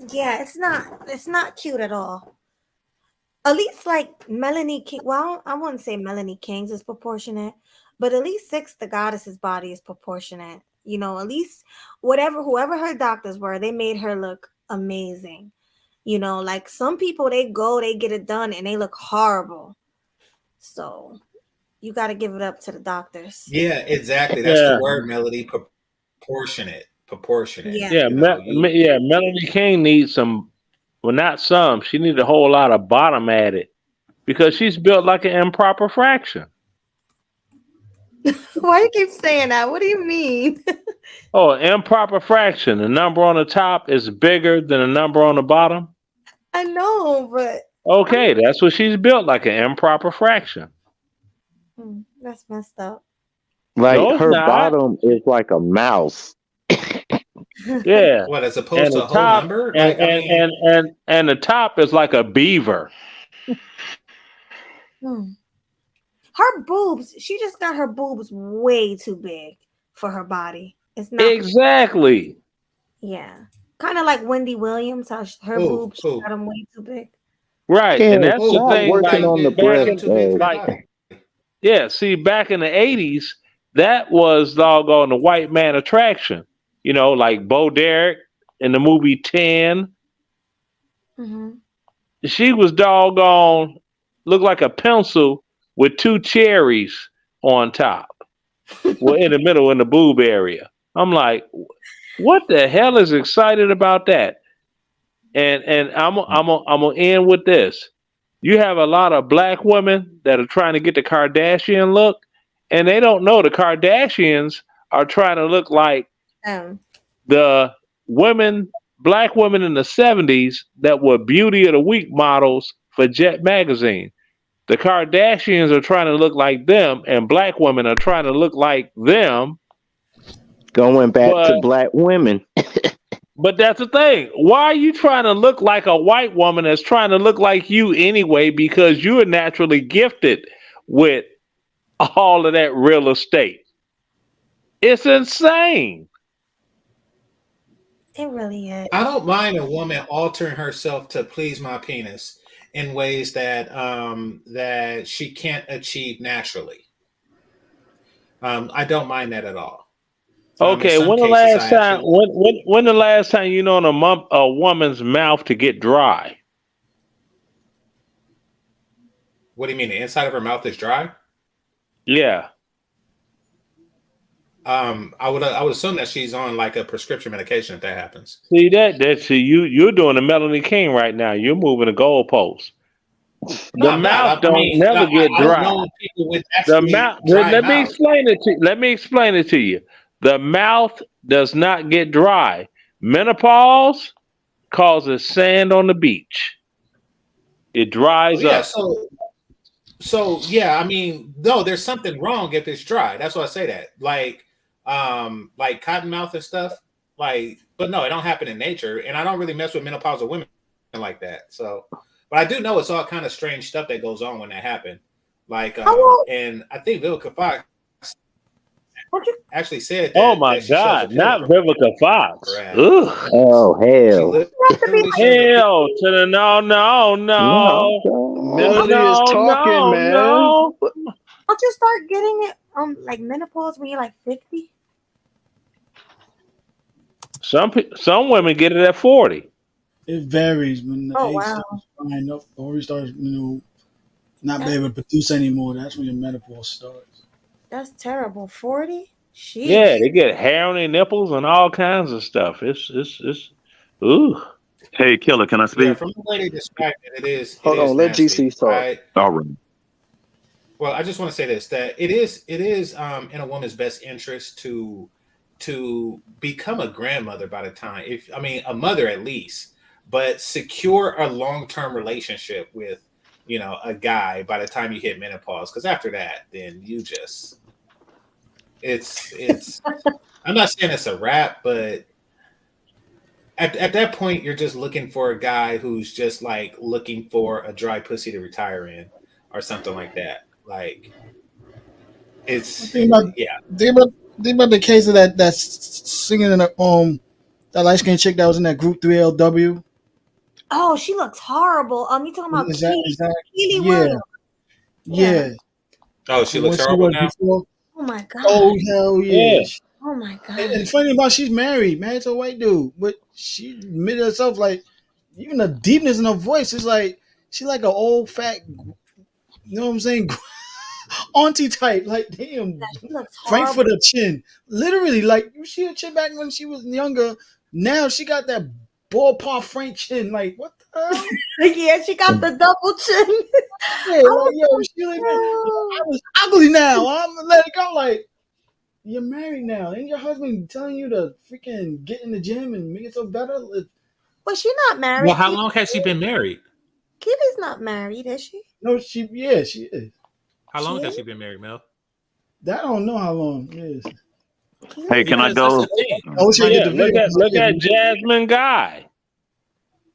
Yeah, it's not cute at all. At least like Melanie King. Well, I wouldn't say Melanie King's is proportionate, but at least Six the Goddess's body is proportionate. You know, at least whoever her doctors were, they made her look amazing. You know, like some people they get it done and they look horrible. So you got to give it up to the doctors. Yeah, exactly. That's the word, Melody. Proportionate. Yeah. Yeah, Melanie King needs some. Well, not some. She needs a whole lot of bottom added because she's built like an improper fraction. Why you keep saying that? What do you mean? Oh, improper fraction. The number on the top is bigger than the number on the bottom. I know, but okay, that's what she's built, like an improper fraction. That's messed up. Like No, her bottom is like a mouse. Yeah. What, as opposed to a whole number? Like, and the top is like a beaver. Her boobs, she just got her boobs way too big for her body. It's not exactly. Yeah. Kind of like Wendy Williams, how her boobs got them way too big. Right. Yeah, and that's the stop thing. working on the breast. Like, yeah, see, back in the 80s, that was doggone the white man attraction. You know, like Bo Derek in the movie 10. She was doggone, looked like a pencil with two cherries on top. Well, in the middle, in the boob area. I'm like, what the hell is excited about that? And I'm gonna end with this. You have a lot of black women that are trying to get the Kardashian look, and they don't know the Kardashians are trying to look like the black women in the 70s that were Beauty of the Week models for Jet Magazine. The Kardashians are trying to look like them, and black women are trying to look like them. Going back to black women. But that's the thing. Why are you trying to look like a white woman that's trying to look like you anyway? Because you are naturally gifted with all of that real estate. It's insane. It really is. I don't mind a woman altering herself to please my penis in ways that that she can't achieve naturally. I don't mind that at all. Okay, when the last time you known a woman's mouth to get dry? What do you mean? The inside of her mouth is dry? Yeah. I would assume that she's on like a prescription medication if that happens. See you're doing the Melanie King right now. You're moving the goalposts. The mouth never get dry. The mouth. Let me explain it to you. The mouth does not get dry. Menopause causes sand on the beach. It dries up. So yeah, I mean, no, there's something wrong if it's dry. That's why I say that. Like cottonmouth and stuff. Like, but no, it don't happen in nature, and I don't really mess with menopausal women like that. So, but I do know it's all kind of strange stuff that goes on when that happened. Like, and I think Vivica Fox actually said that. Oh my God, not Vivica Fox. Ugh. Oh hell. Hell to the no. Melody is talking, man. Don't you start getting it like menopause when you're like 50? Some women get it at 40. It varies when the age wow. starts up, or you start, not be able to produce anymore. That's when your menopause starts. That's terrible. 40? Sheesh. Yeah, they get hair on their nipples and all kinds of stuff. It's ooh. Hey, Killer, can I speak? Yeah, from the way they describe it is. Hold on, let GC talk. Right? All right. Well, I just want to say this: that it is in a woman's best interest to become a grandmother by the time, a mother at least, but secure a long-term relationship with a guy by the time you hit menopause, because after that, then you just it's I'm not saying it's a wrap, but at that point, you're just looking for a guy who's just like looking for a dry pussy to retire in, or something like that. Like it's Think about yeah. think about the case of that's singing in the that light skinned chick that was in that group 3LW. Oh, she looks horrible. You talking about Is that Keely yeah. Williams? Yeah. Oh, she From looks what she horrible was now. before. Oh my god. Oh hell yeah. Oh my god. And funny about she's married to a white dude, but she admitted herself like even the deepness in her voice is like she like an old fat, you know what I'm saying, auntie type. Like damn, She looks Frankfurter horrible. chin. Literally, like you see her chin back when she was younger. Now she got that ballpark Frank chin. Like what the hell? Yeah, she got the double chin. Yeah, like yo, she like I was ugly now. I'm gonna let it go. Like you're married now. Ain't your husband telling you to freaking get in the gym and make yourself better? Well, she's not married. Well, how long has she been married? Keely's not married, is she? No, she is. How long has she been married, Mel? That I don't know how long it is. Hey, can I go? Look at Jasmine Guy.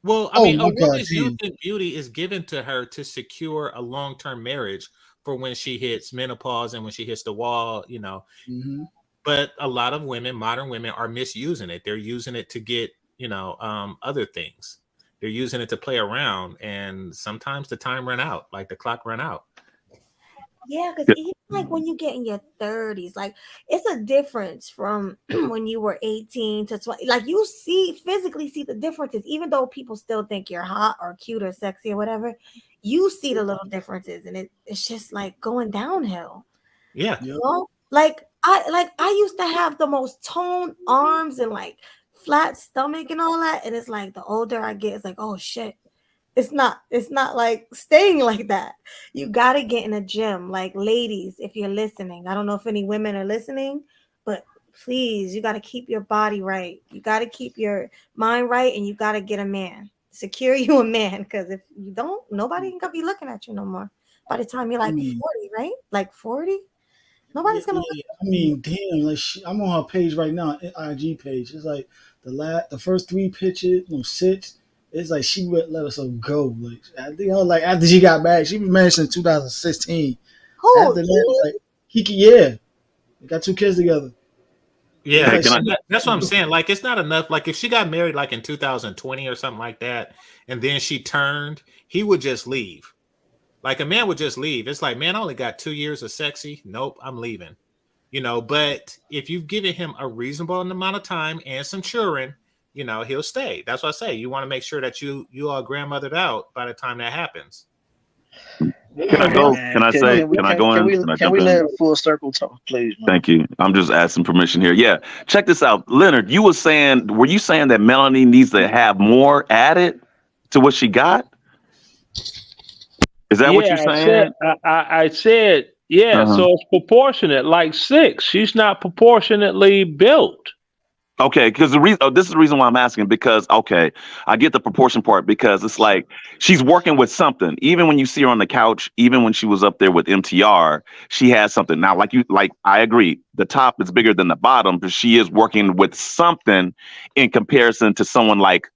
Well, I Oh mean, my a God, woman's damn. youth and beauty is given to her to secure a long-term marriage for when she hits menopause and when she hits the wall, you know. Mm-hmm. But a lot of women, modern women, are misusing it. They're using it to get, you know, other things. They're using it to play around, and sometimes the time run out, like the clock run out. Yeah, because even like when you get in your 30s, like it's a difference from when you were 18 to 20. Like you physically see the differences, even though people still think you're hot or cute or sexy or whatever. You see the little differences, and it's just like going downhill. Yeah. You know? Like I used to have the most toned arms and like flat stomach and all that, and it's like the older I get, it's like, oh shit. It's not like staying like that. You got to get in a gym. Like ladies, if you're listening, I don't know if any women are listening, but please, you got to keep your body right. You got to keep your mind right, and you got to get a man. Secure you a man, because if you don't, nobody ain't gonna be looking at you no more. By the time you're like 40, right? Like 40, nobody's gonna look at I mean, damn, like I'm on her page right now, IG page. It's like the first 3 pictures, 6. It's like she would let herself go. Like I think, like after she got married, she was married since 2016. Who? After that, like they got 2 kids together. Yeah, It's like that's what I'm saying. Like, it's not enough. Like, if she got married like in 2020 or something like that, and then she turned, he would just leave. Like, a man would just leave. It's like, man, I only got 2 years of sexy. Nope, I'm leaving. You know, but if you've given him a reasonable amount of time and some children, you know, he'll stay. That's what I say. You want to make sure that you are grandmothered out by the time that happens. Can I go? Can I say? Can I go in? Can we let full circle talk, please? Man? Thank you. I'm just asking permission here. Yeah, check this out, Leonard. Were you saying that Melanie needs to have more added to what she got? Is that what you're saying? I said, yeah. Uh-huh. So it's proportionate, like 6. She's not proportionately built. Okay, because this is the reason why I'm asking, because I get the proportion part, because it's like she's working with something. Even when you see her on the couch, even when she was up there with MTR, she has something. Now, I agree, the top is bigger than the bottom, but she is working with something in comparison to someone like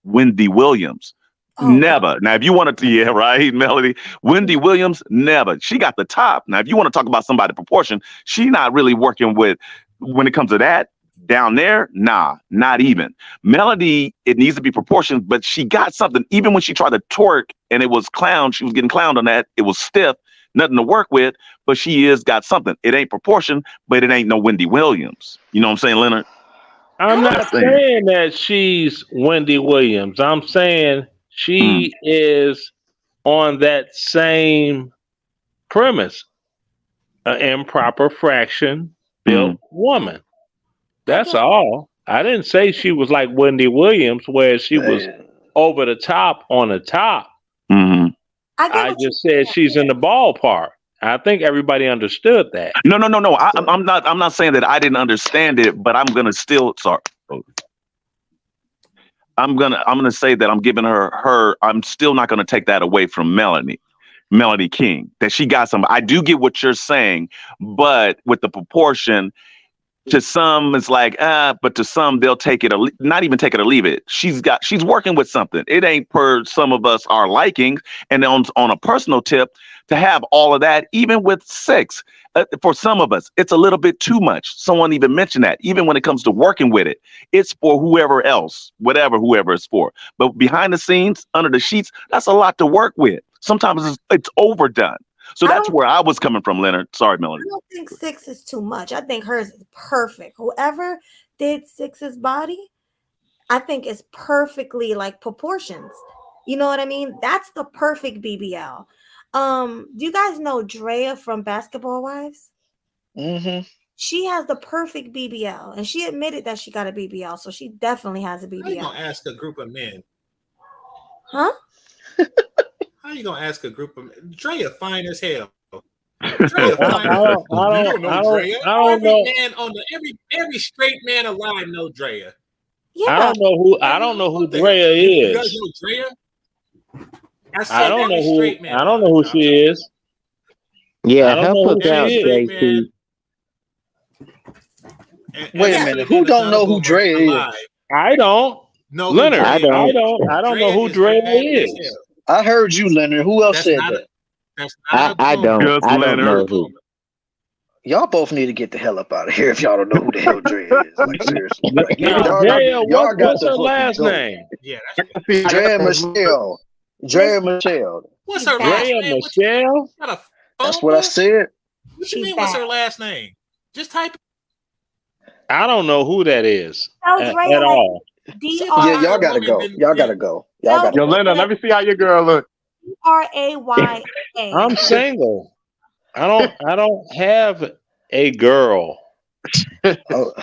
Wendy Williams. Never. Now, if you wanted to, yeah, right, Melody. Wendy Williams, never. She got the top. Now, if you want to talk about somebody proportion, she's not really working with, when it comes to that. Down there, nah, not even. Melody, it needs to be proportioned, but she got something. Even when she tried to twerk and it was she was getting clowned on that. It was stiff, nothing to work with, but she is got something. It ain't proportioned, but it ain't no Wendy Williams. You know what I'm saying, Leonard? I'm not saying that she's Wendy Williams. I'm saying she is on that same premise, an improper fraction built woman. That's all. I didn't say she was like Wendy Williams, where she was over the top on the top. Mm-hmm. I just said she's in the ballpark. I think everybody understood that. No. I'm not saying that I didn't understand it, but I'm gonna still. Sorry. I'm gonna say that I'm giving her. I'm still not gonna take that away from Melanie King. That she got some. I do get what you're saying, but with the proportion. To some, it's like, but to some, they'll take it, or not even take it or leave it. She's working with something. It ain't per some of us our liking. And on a personal tip, to have all of that, even with sex, for some of us, it's a little bit too much. Someone even mentioned that. Even when it comes to working with it, it's for whoever else, whoever it's for. But behind the scenes, under the sheets, that's a lot to work with. Sometimes it's overdone. So that's where I was coming from, Leonard. Sorry, Melody. I don't think 6 is too much. I think hers is perfect. Whoever did 6's body, I think is perfectly like proportions. You know what I mean? That's the perfect BBL. Do you guys know Drea from Basketball Wives? Mm-hmm. She has the perfect BBL, and she admitted that she got a BBL, so she definitely has a How you BBL. gonna ask a group of men? Huh? How you gonna ask a group of men? Drea fine as hell. I don't know. Every straight man alive know Drea. I don't know who Drea You guys is. know Drea? I don't know who she is. Yeah, I don't help know us who out, she is. JC. Wait a minute. Who don't know who Drea is? I don't. No, Leonard, I don't. I don't know who Drea is. I heard you, Leonard. Who else said that? I don't know who. Y'all both need to get the hell up out of here if y'all don't know who the hell Drea is. Like, seriously. Like, Now, y'all Drea, got what's to her fucking last go. name? Yeah, Drea Michelle. Drea Michelle. What's her last Drea name? Michelle? That's what I said. What you mean? What's her last name? Just type. I don't know who that is at Drea, like all. Yeah, y'all gotta go. Y'all gotta go. Y'all gotta Yo, go. Leonard, let me see how your girl look. Raya. I'm single. I don't have a girl. Oh,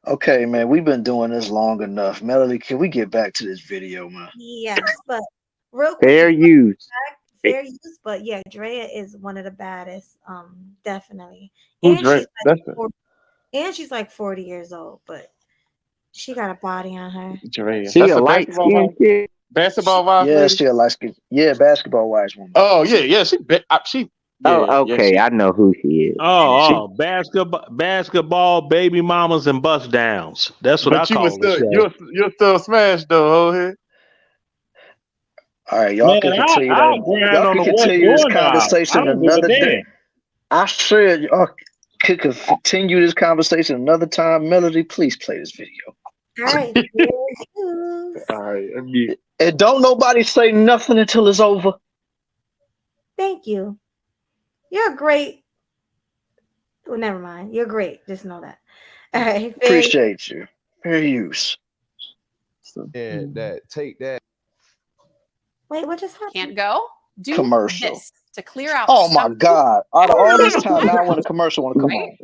okay, man. We've been doing this long enough. Melody, can we get back to this video, man? Yes, but real quick, Fair use. fair use. But yeah, Drea is one of the baddest. Definitely. Who And Drea? she's like 40 years old, but she got a body on her. Drea. She That's a a light basketball skinned wife? chick. Basketball wife, Yeah, lady? she a light skin. Yeah, basketball wise woman. Oh, yeah. Oh, okay. I know who she is. Oh, basketball, baby mamas, and bust downs. That's what I But you call was the still show. you're still smashed though, old head. All right, y'all Man, can continue I'll that. grind Y'all on can the west continue this doorknob. I conversation don't give a another day. damn. I said y'all could continue this conversation another time. Melody, please play this video. All right. All right, And don't nobody say nothing until it's over. Thank you. You're great. Well, never mind. You're great. Just know that. All right. Appreciate you. Fair use. Yeah, take that. Wait, what just happened? Can't go. Do Commercial. this to clear out. Oh my God. Out of all this time, now I want a commercial want to come on.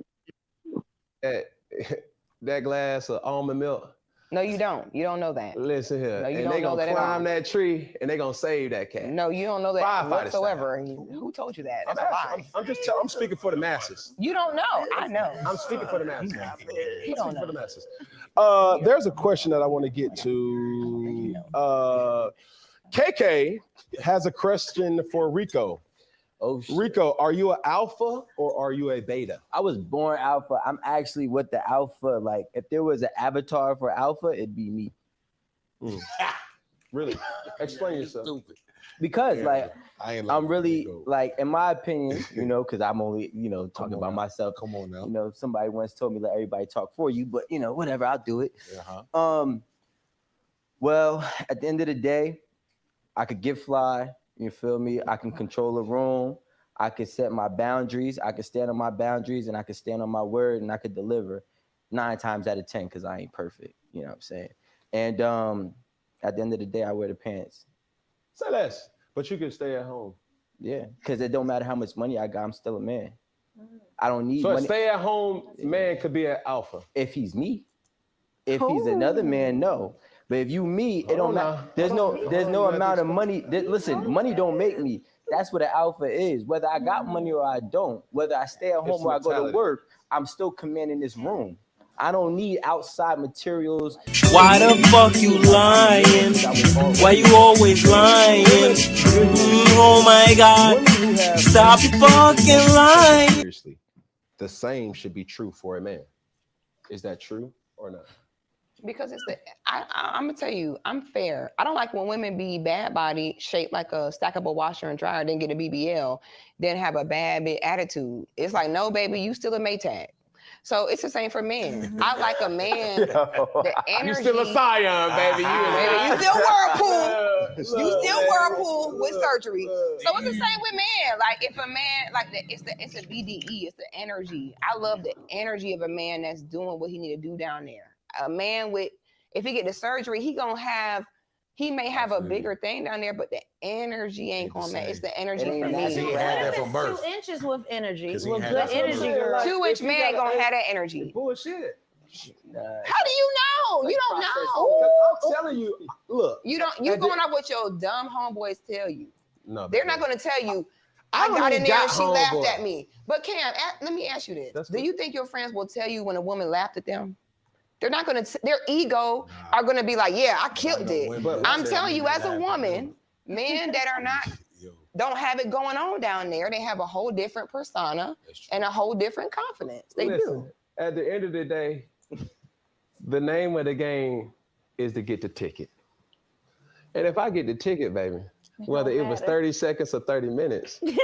That glass of almond milk. No, you don't. You don't know that. Listen here. No, you and don't they know gonna that at all. climb that tree and they gonna save that cat. No, you don't know that Firefighter whatsoever. Who told you that? That's a lie. I'm speaking for the masses. You don't know. I know. I'm speaking for the masses. You don't know. For the masses. There's a question that I want to get to. KK has a question for Rico. Oh, shit. Rico, are you an alpha or are you a beta? I was born alpha. I'm actually with the alpha. Like, if there was an avatar for alpha, it'd be me. Really? Explain yourself. Because, like, I'm really, Rico. like, in my opinion, you know, because I'm only, you know, talking about myself. Come on now. You know, somebody once told me let everybody talk for you, but, you know, whatever, I'll do it. Well, at the end of the day, I could get fly. You feel me? I can control a room. I can set my boundaries. I can stand on my boundaries, and I can stand on my word, and I could deliver 9 times out of 10 because I ain't perfect. You know what I'm saying? And at the end of the day, I wear the pants. Say less, but you can stay at home. Yeah, because it don't matter how much money I got. I'm still a man. I don't need money. So a stay-at-home man could be an alpha if he's me. If he's another man, no. But if you me, it don't matter. There's no amount of money. Listen, money don't make me. That's what an alpha is. Whether I got money or I don't, whether I stay at home or I go to work, I'm still commanding this room. I don't need outside materials. Why the fuck you lying? Why you always lying? Oh my God. Stop fucking lying. Seriously, the same should be true for a man. Is that true or not? Because I'm gonna tell you, I'm fair. I don't like when women be bad body, shaped like a stackable washer and dryer, then get a BBL, then have a bad bit attitude. It's like, no, baby, you still a Maytag. So it's the same for men. I like a man, the energy. You still a Scion, baby. You still Whirlpool. You still Whirlpool with surgery. So it's the same with men. Like if a man, like it's a BDE, it's the energy. I love the energy of a man that's doing what he need to do down there. A man if he get the surgery, he may have a bigger thing down there, but the energy ain't gonna match. It's the energy for me. What if it's 2 inches with energy? With good energy, girl. 2-inch man ain't gonna have that energy. Bullshit. How do you know? You don't know. I'm telling you, look. You going off what your dumb homeboys tell you. No, they're not gonna tell you. I I got don't in there and got she laughed homeboy. at me. But Cam, let me ask you this: do you think your friends will tell you when a woman laughed at them? They're not gonna. Their ego are gonna be like, "Yeah, I killed it." I'm telling you, as a woman, men that are not don't have it going on down there. They have a whole different persona and a whole different confidence. They do. At the end of the day, the name of the game is to get the ticket. And if I get the ticket, baby, whether it was 30 seconds or 30 minutes, I'm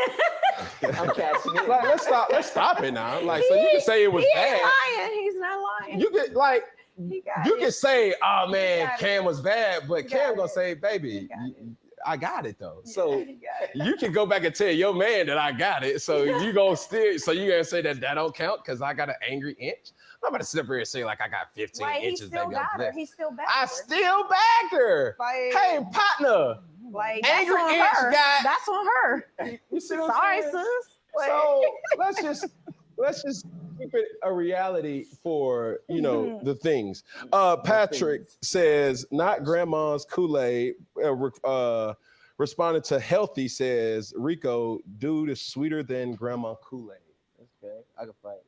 catching it. like, let's stop it now. Like, so you can say it was He bad. ain't lying. He's not lying. You can like you can say, oh man, got Cam was bad, but Cam gonna say, baby, I got it though. So you can go back and tell your man that I got it. So you gonna say that don't count because I got an angry inch. I'm gonna sit up here and say like I got 15 Like, inches, still baby. got her. He still backed I her. still backed her. Like, hey, partner. Like, angry that's on inch her. guy. That's on her. You see what Sorry, I'm saying? sis. So let's just keep it a reality for the things. Patrick says not grandma's Kool-Aid. Responding to healthy says Rico, dude is sweeter than grandma Kool-Aid. Okay, I can fight.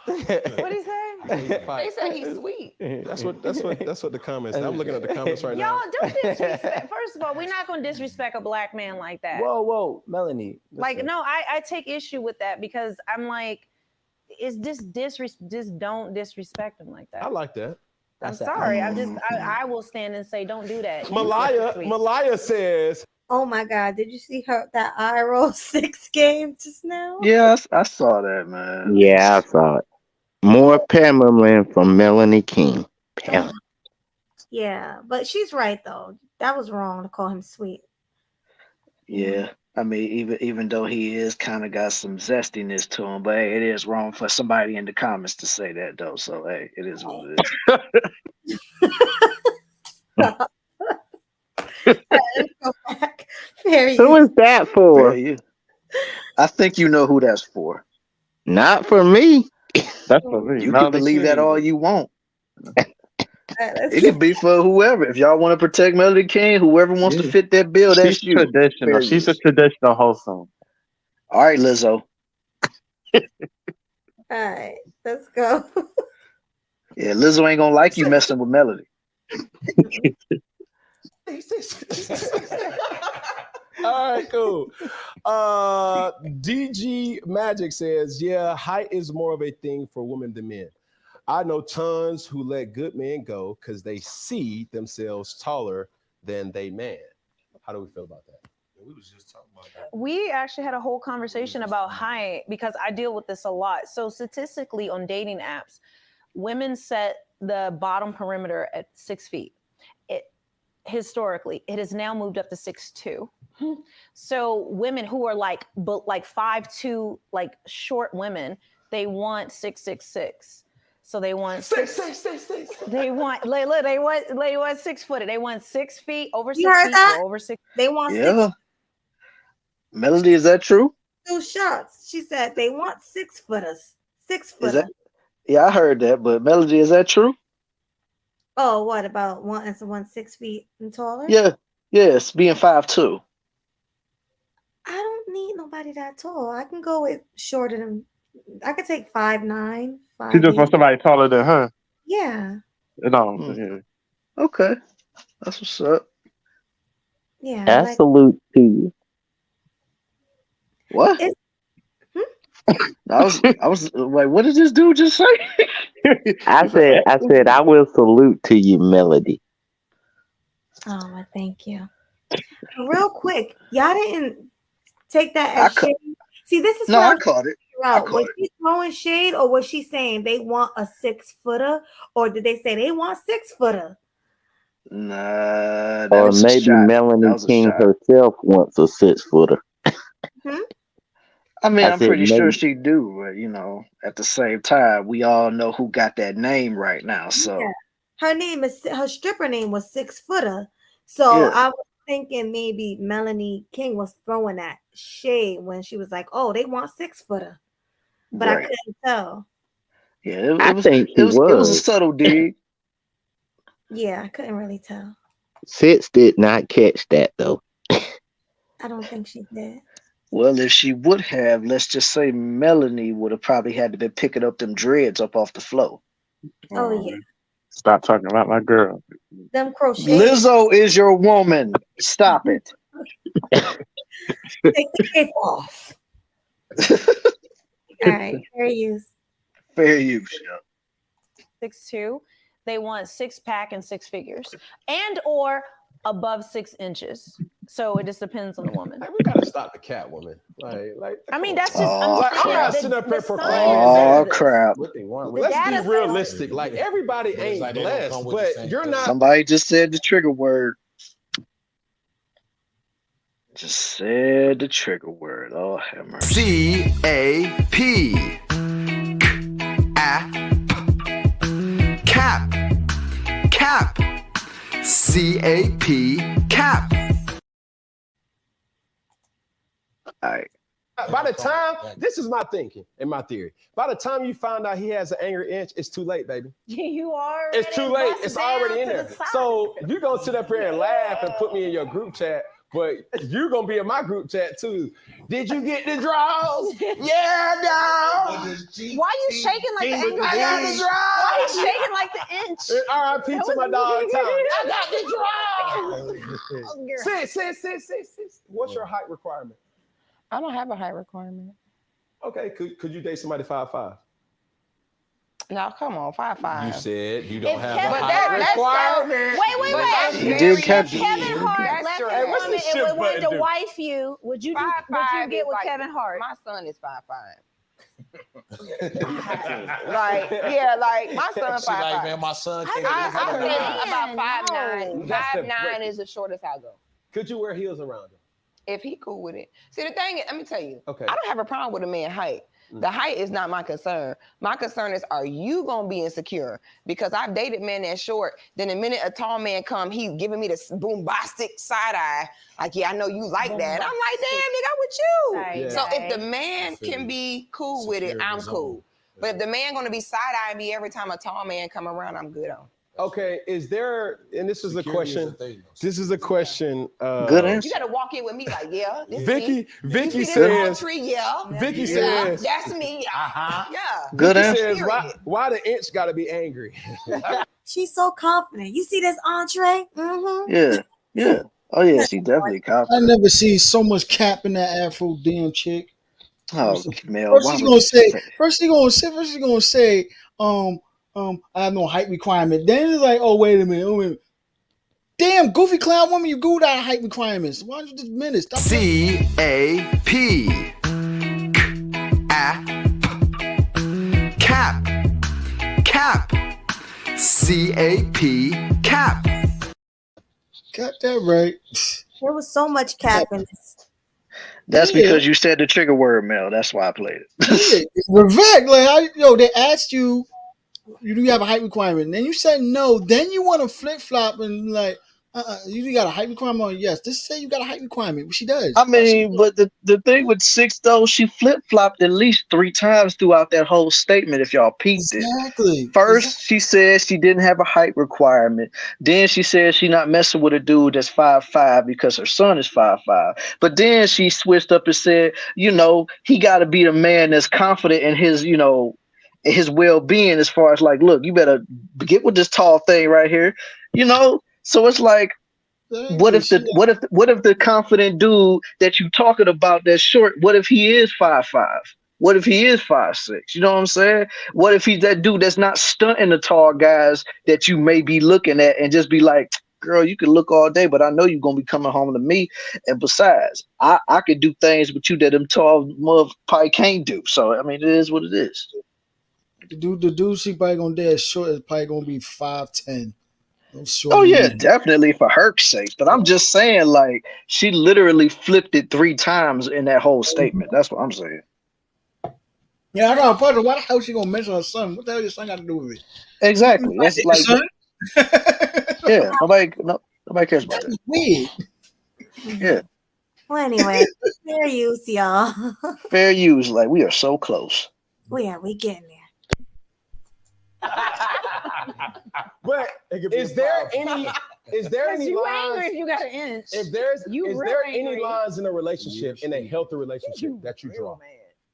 What'd he say? They said he's sweet. That's what the comments. I'm looking at the comments right now. Y'all don't disrespect. First of all, we're not gonna disrespect a black man like that. Whoa, Melanie. Like, listen. no, I take issue with that because I'm like, just don't disrespect him like that. I like that. I'm sorry. I will stand and say, don't do that. Malaya says, oh my God, did you see that eye roll 6 game just now? Yes, I saw that, man. Yeah, I saw it. More Pamela from Melanie King. Pamela. Yeah, but she's right though. That was wrong to call him sweet. Yeah, I mean, even though he is kind of got some zestiness to him, but hey, it is wrong for somebody in the comments to say that though. So hey, it is what it is. Let's go back. Fair Who use. is that for? Fair use. I think you know who that's for. Not for me. That's for me. You Melanie can believe that King. all you want. Let's It could be for whoever. If y'all want to protect Melody King, whoever wants to fit that bill, that's She's you. traditional. Fair She's use. a traditional wholesome. All right, Lizzo. All right, let's go. Yeah, Lizzo ain't gonna like you messing with Melody. all right, cool. DG Magic says, yeah, height is more of a thing for women than men. I know tons who let good men go because they see themselves taller than they man. How do we feel about that? We was just talking about that. We actually had a whole conversation about height because I deal with this a lot. So statistically on dating apps, women set the bottom perimeter at 6 feet. Historically, it has now moved up to 6'2". So women who are like 5'2", like short women, they want 6'6". So they want six. They want they want 6 foot. They want 6 feet, over 6 You heard feet, that? or over 6. They want Yeah. Melody, is that true? 2 shots. She said they want 6 footers. 6 Is footer. that? Yeah, I heard that. But Melody, is that true? Oh, what about wanting someone 6 feet and taller? Yeah. Yes, being 5'2". I don't need nobody that tall. I can go with shorter than. I could take 5'9". She just 5'8". wants somebody taller than her. Yeah. No. Hmm. Okay, that's what's up. Yeah. I salute to you. What? I was like, what did this dude just say? I said, I will salute to you, Melody. Oh, well, thank you. Real quick, y'all didn't take that I as shade. See, this is No, what I was caught it. figure out. Was she throwing shade, or was she saying they want a 6-footer, or did they say they want 6-footer? Nah, that Or was a maybe shot. Melanie That was a King shot. herself wants a 6-footer. I mean, I I'm said pretty sure maybe. she do, but you know, at the same time, we all know who got that name right now. So Yeah. Her stripper name was 6-footer. So yeah, I was thinking maybe Melanie King was throwing that shade when she was like, "Oh, they want 6-footer," but I right. couldn't tell. Yeah, I think she it was a was. subtle dig. Yeah, I couldn't really tell. Sitz did not catch that though. I don't think she did. Well, if she would have, let's just say Melanie would have probably had to be picking up them dreads up off the floor. Oh yeah, Stop talking about my girl. them crochet. Lizzo is your woman. Stop it. Take the cape off. All right, fair use. Fair use. Yeah. 6'2". They want 6-pack and 6 figures, and or above 6 inches. So it just depends on the woman. Like, we gotta stop the cat woman. Like I mean, come that's on. just I'm Like, just I'm saying, not the- sitting up here the proclaiming science that. says this. crap. What they want. The Let's data be says realistic. Like everybody But it's ain't like they don't blessed, come with the but same you're thing. not. Somebody just said the trigger word. Just said the trigger word. Oh, have mercy. C-A-P. Cap. Cap. C-A-P. Cap. All right. By the time, this is my thinking and my theory. By the time you find out he has an anger inch, it's too late, baby. You are. It's too late. It's already in there. So you're gonna sit up here and laugh and put me in your group chat, but you're gonna be in my group chat too. Did you get the draws? Yeah, dog. Why you shaking like the angry I got inch? the Why you draws. shaking like the inch? R.I.P. to my dog Tom. I got the draws. Sis. What's your height requirement? I don't have a height requirement. Okay, could you date somebody 5'5"? No, come on, 5'5". You said you don't If have Kevin a height Hart- requirement. Wait. You did catch If it. Kevin Hart left true. his Hey, what's woman this and shift wanted button to do? wife you, would you 5'5" get is with like- Kevin Hart? My son is 5'5". Like, yeah, like my son She like, 5'5". man, my son can't I get said this. about 5'9". That's the 5'9" break. is the shortest I go. Could you wear heels around him? If he cool with it. See, the thing is, let me tell you, Okay. I don't have a problem with a man's height. The height is not my concern. My concern is, are you gonna be insecure? Because I've dated men that's short. Then the minute a tall man come, he's giving me this bombastic side eye. Like, yeah, I know you like that. I'm like, damn, nigga, I'm with you. Yeah. So if the man can be cool with it, I'm cool. But if the man gonna be side-eyeing me every time a tall man come around, I'm good on. Okay, is there, and this is a question. This is a question. Good answer. You gotta walk in with me like, yeah, this Vicky me. Vicky You see this palm says. tree? Yeah. Vicky Yeah, says. that's me. Yeah. Yeah. Good Vicky answer. says, why the inch got to be angry? She's so confident. You see this entree? Mm-hmm. Yeah. Oh yeah, she definitely I confident. never seen so much cap in that Afro damn chick. Oh, Mel, First why she's would gonna you say, say? I have no height requirement. Then it's like, oh wait a minute. Damn, goofy clown woman, you gooed out of height requirements. Why don't you just minute? Stop. C-A-P. Cap. Cap. C-A-P. Cap. Got that right. There was so much cap in this. That's Yeah. because you said the trigger word, Mel. That's why I played it. Revenge, they asked you, do you have a height requirement? And then you said no. Then you want to flip flop and like, you got a height requirement? On yes. Just say you got a height requirement, but she does. I mean, but the thing with 6 though, she flip flopped at least 3 times throughout that whole statement. If y'all peeped Exactly. it, first she said she didn't have a height requirement. Then she said she not messing with a dude that's 5'5" because her son is 5'5". But then she switched up and said, he got to be the man that's confident in his, his well-being. As far as like, look, you better get with this tall thing right here, So it's like. What if the confident dude that you talking about that's short? What if he is 5'5"? What if he is 5'6"? You know what I'm saying? What if he's that dude that's not stunting the tall guys that you may be looking at and just be like, girl, you can look all day, but I know you're gonna be coming home to me. And besides, I could do things with you that them tall mother probably can't do. So I mean, it is what it is. The dude she probably gonna date short is probably gonna be 5'10". Oh yeah, definitely for her sake. But I'm just saying, like, she literally flipped it 3 times in that whole statement. That's what I'm saying. Yeah, I got a partner. Why the hell she gonna mention her son? What the hell your son got to do with it? Exactly. That's like, son? yeah, nobody cares about that. Weird. Yeah, Well, anyway, fair use, y'all. fair use. Like, we are so close. we getting there. But is there any you lines? angry if you got an inch. Is there any angry. lines in a relationship, in a healthy relationship, that you draw?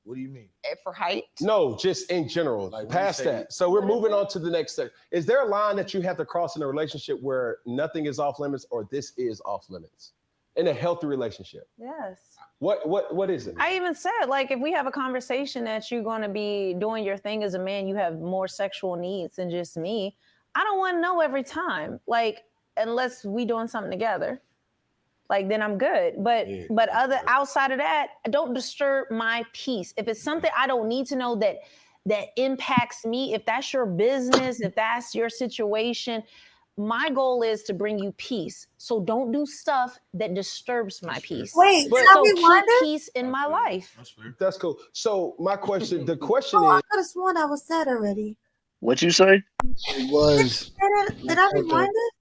What do you mean? For height? No, just in general. Like, past that. So we're moving on to the next step. Is there a line that you have to cross in a relationship where nothing is off limits or this is off limits in a healthy relationship? Yes. What is it? I even said, like, if we have a conversation that you're going to be doing your thing as a man, you have more sexual needs than just me. I don't want to know every time, like, unless we doing something together, like, then I'm good. But outside of that, don't disturb my peace. If it's something I don't need to know that impacts me, if that's your business, if that's your situation, my goal is to bring you peace. So don't do stuff that disturbs my peace. Wait, but can I so rewind keep it? peace in my life. That's cool. So my question, the question I is, could have sworn that was said already. What you say? It was. Did I rewind it?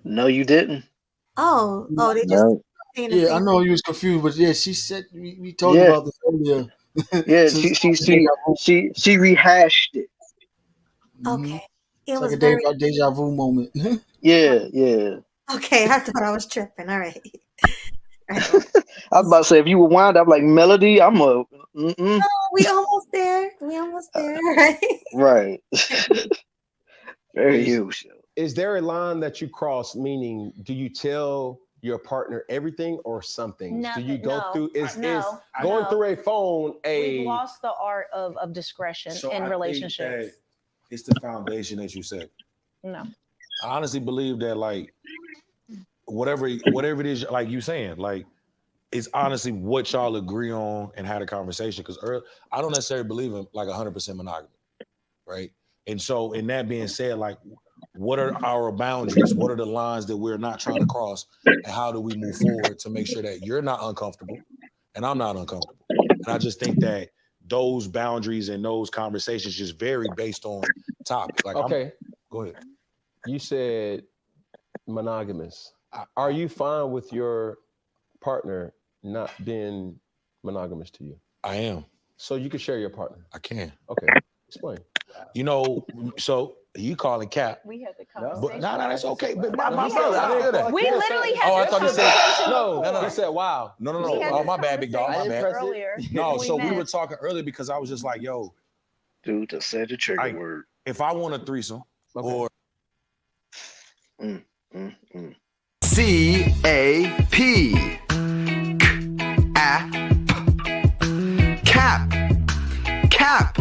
No, you didn't. Oh, they just. No. saying the Yeah, same I know you was confused, but yeah, she said we talked Yeah. about this earlier. Yeah, So she rehashed it. Okay. It it's was like a very deja vu moment. Yeah. okay. I thought I was tripping. All right. I was about to say, if you would wind up like Melody, I'm a No, we almost there. Right? right. Very huge. is there a line that you cross? Meaning, do you tell your partner everything or something? Do you go through is going through a phone We've lost the art of discretion in relationships. It's the foundation that you set. No. I honestly believe that, like, whatever it is, like you saying, like, it's honestly what y'all agree on and had a conversation. Because I don't necessarily believe in like 100% monogamy, right? And so, in that being said, like, what are our boundaries? What are the lines that we're not trying to cross? And how do we move forward to make sure that you're not uncomfortable and I'm not uncomfortable? And I just think that those boundaries and those conversations just vary based on topic. Like, okay, go ahead. You said monogamous. Are you fine with your partner not being monogamous to you? I am. So you can share your partner. I can. Okay, explain. You know, so you calling Cap? We had the conversation. No, that's okay. But my No, brother, I didn't hear that. We literally had I this thought he said conversation no. before. He said, "Wow." No. We had Oh, this my bad, big dog. My conversation bad. earlier No, when so we met. were talking earlier because I was just like, yo, dude, just said the trigger word. If I want a threesome or C-A-P. Cap. Cap.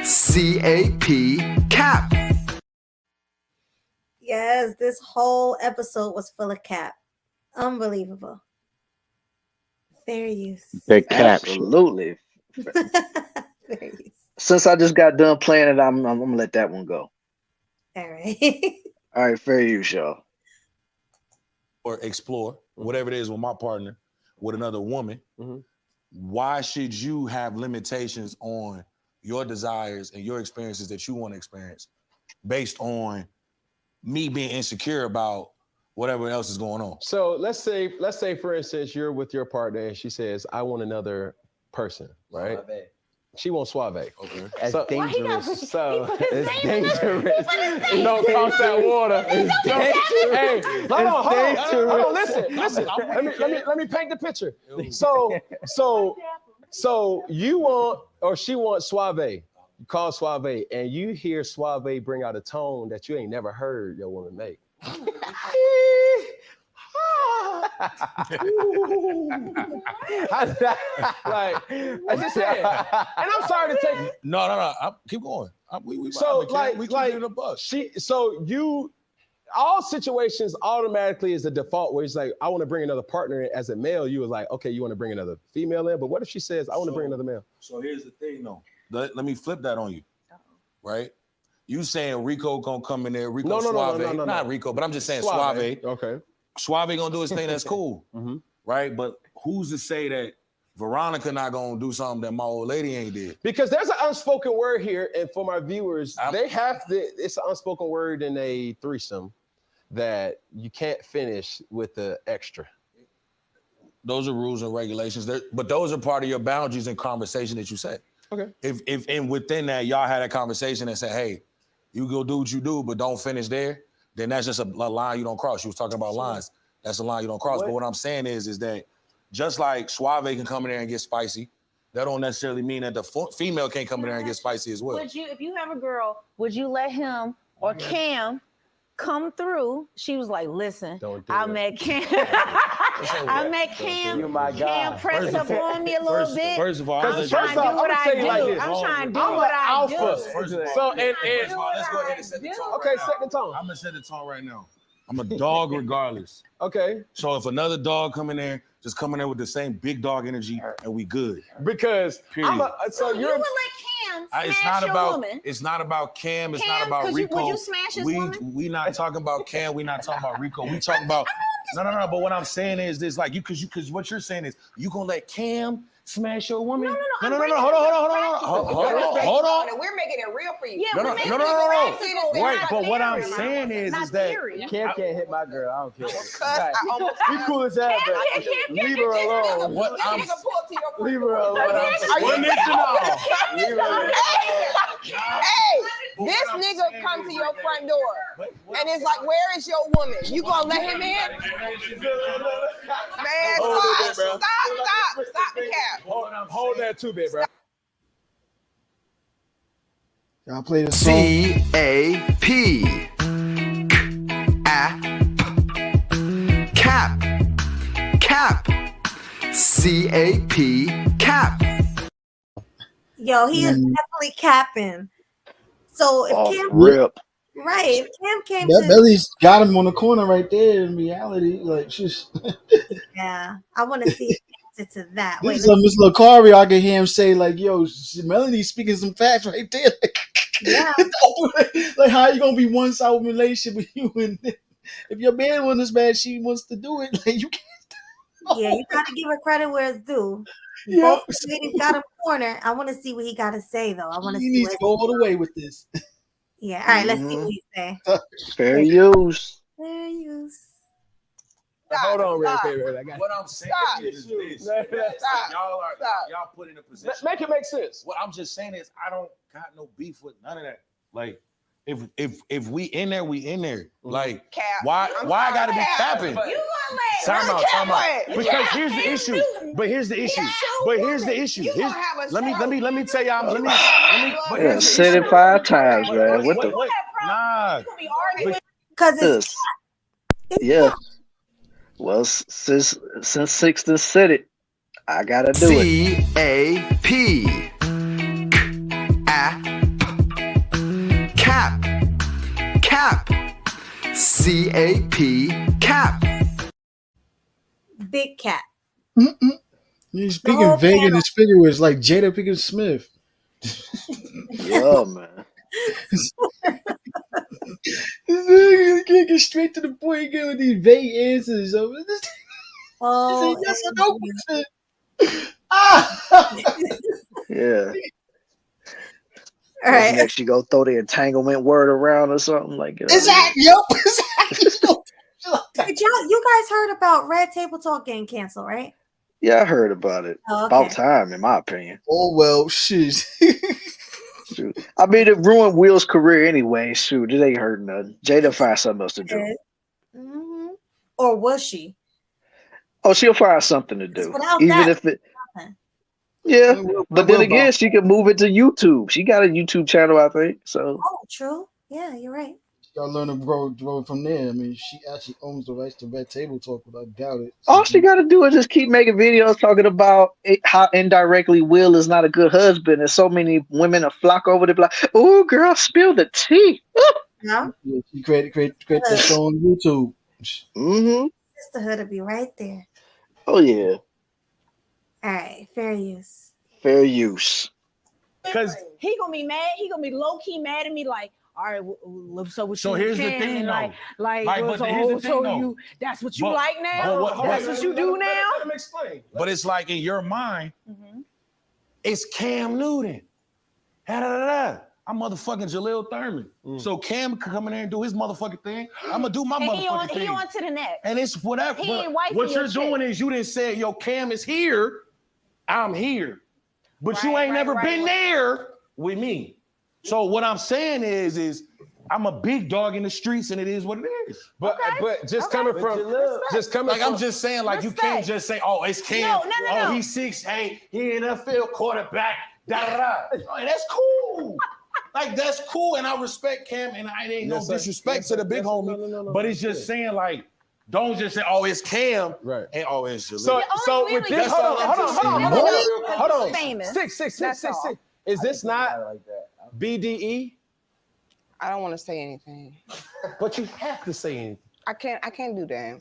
C-A-P. Cap. Yes, this whole episode was full of cap. Unbelievable. Fair use. The caption. Absolutely. Fair use. Since I just got done playing it, I'm gonna let that one go. All right. All right, fair use, y'all. or explore whatever it is with my partner, with another woman, why should you have limitations on your desires and your experiences that you want to experience based on me being insecure about whatever else is going on? So let's say for instance, you're with your partner and she says, I want another person, right? Suave. She wants suave. Okay. That's dangerous. So it's dangerous. You don't cross that water. It's dangerous. Hey, hold on. Listen. Let me paint the picture. So you want, or she wants suave. You call suave, and you hear suave bring out a tone that you ain't never heard your woman make. Like I just said, and I'm sorry to take. No. Keep going. So we keep in the bus. All situations automatically is the default where it's like, I want to bring another partner in. As a male, you was like, okay, you want to bring another female in, but what if she says, I want to bring another male? So here's the thing, though. Let me flip that on you, right? You saying Rico gonna come in there? Rico Suave, not Rico, but I'm just saying Suave. Okay. Suave gonna do his thing. That's cool, right? But who's to say that Veronica not gonna do something that my old lady ain't did? Because there's an unspoken word here, and for my viewers, it's an unspoken word in a threesome that you can't finish with the extra. Those are rules and regulations, but those are part of your boundaries and conversation that you said. Okay. If and within that y'all had a conversation and said, hey, you go do what you do, but don't finish there, then that's just a line you don't cross. You was talking about lines. That's a line you don't cross. But what I'm saying is that just like Suave can come in there and get spicy, that don't necessarily mean that the female can't come in there and get spicy as well. Would you, if you have a girl, would you let him or Cam come through? She was like, listen, I met Cam. I met Cam. You my guy. Cam pressed up on me a little bit. First of all, I'm trying to do what I do. I'm trying to do what I do. First of all, let's go ahead and set the tone. Okay, set the tone. I'm gonna set the tone right now. I'm a dog regardless. Okay. So if another dog come in there, just come in there with the same big dog energy, and we good. Because period. You would let Cam smash your woman. It's not about Cam. It's not Cam, about Rico. would you smash his woman? We not talking about Cam. We not talking about Rico. We talking about no. But what I'm saying is this: like you, because what you're saying is you gonna let Cam smash your woman? No. Hold on. We're making it real for you. No. Wait, but what I'm saying is that Cam can't hit my girl. I don't care. You cool as hell, but leave her alone. What I'm leave her alone. Hey, this nigga come to your front door and it's like, where is your woman? You gonna let him in? Man, stop the cap. Hold that 2-bit, bro. Y'all play the song. C-A-P. Cap. C-A-P. Cap. Yo, he is definitely capping. So if Cam, rip. right? If Cam came That to, Belly's got him on the corner right there. In reality, like she's. yeah, I want to see the answer to that. This Wait, is Miss Lacari. I can hear him say like, "Yo, Melanie's speaking some facts right there." Like, yeah. Like how you gonna be one-sided relationship with you, and if your man wants this bad, she wants to do it. Like you can't. Yeah, you gotta give her credit where it's due. Yeah. Both ladies got him cornered. I want to see what he got to say though. I want to He see. needs to go all the way with this. Yeah. All right. Let's see what he say. Fair use. Fair use. Hold on, Ray. What I'm saying is this. Y'all put in a position. Make it make sense. What I'm just saying is I don't got no beef with none of that. Like, if we in there, we in there. Like, why I gotta be capping? You gonna let Time out. Because here's the issue. Let me tell y'all. Yeah, said it 5 times, man. What the? Nah. Because it's Yeah. Well, since Sixten said it, I gotta do it. C-A-P. Cap. C-A-P. Cap. big cat. You're speaking vague and ambiguous like Jada Pinkett Smith. Yeah, man. You can't get straight to the point again with these vague answers. Oh, yes or no. Yeah. All right. Next, you go throw the entanglement word around or something like that. Exactly. You guys heard about Red Table Talk getting canceled, right? Yeah, I heard about it. Oh, okay. About time, in my opinion. Oh well, shit. Shoot. I mean, it ruined Will's career anyway. Shoot, it ain't hurting nothing. Jada find something else to do. Mm-hmm. Or was she? Oh, she'll find something to do, Without even that, if it. Yeah, but then again, she can move it to YouTube. She got a YouTube channel, I think. So. Oh, true. Yeah, you're right. Y'all learn to grow from there. I mean, she actually owns the rights to Red Table Talk, but I doubt it. All she got to do is just keep making videos talking about how indirectly Will is not a good husband, and so many women are flock over to be like, "Oh, girl, spill the tea." Yeah. Yeah, she create the show on YouTube. Mm-hmm. Sisterhood will be right there. Oh yeah. All right, fair use. Fair use. Cause he gonna be mad. He gonna be low key mad at me. Like, all right, so what So you here's the can, thing, and though. like, But so, here's the thing, though. you that's what you But- like now. That's what you do now. Let him explain. But it's like in your mind, it's Cam Newton. Da-da-da-da. I'm motherfucking Jaleel Thurman. So Cam can come in there and do his motherfucking thing. I'm gonna do my And motherfucking thing. he on to the next. And it's whatever. He But ain't wifing what your you're doing chick. is you didn't say, yo, Cam is here, I'm here. But you ain't never been there with me. So what I'm saying is I'm a big dog in the streets, and it is what it is. But just coming from like I'm just saying, like you can't just say, oh, it's Cam. No. He's 6'8", he NFL quarterback. Da da da. Like, that's cool. Like that's cool, and I respect Cam, and I ain't no disrespect to the big homie. But it's just saying, like, don't just say, oh, it's Cam, right? And oh, it's Jaleel. So with this, hold on. Famous. Six. That's all. Is this not BDE? I don't want to say anything. But you have to say anything. I can't do that.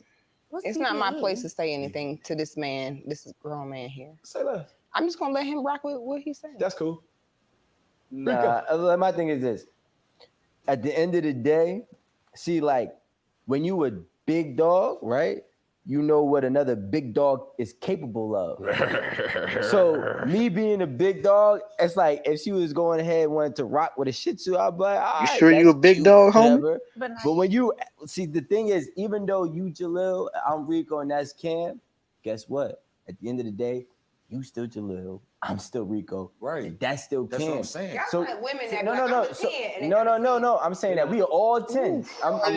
It's not my place to say anything to this man. This is grown man here. Say that. I'm just gonna let him rock with what he said. That's cool. Nah, my thing is this. At the end of the day, see, like, when you a big dog, right? You know what another big dog is capable of. So me being a big dog, it's like if she was going ahead and wanted to rock with a Shih Tzu, I'd be like, all You right, sure you that's a big cute, dog, homie? whatever. But when you see, the thing is, even though you Jaleel, I'm Rico, and that's Cam, guess what? At the end of the day, you still Jaleel, I'm still Rico. Right. And that's still That's Cam. what I'm saying. Y'all So like women that no, be no, like, no, I'm a so, 10, and they no. I'm saying that we are all 10.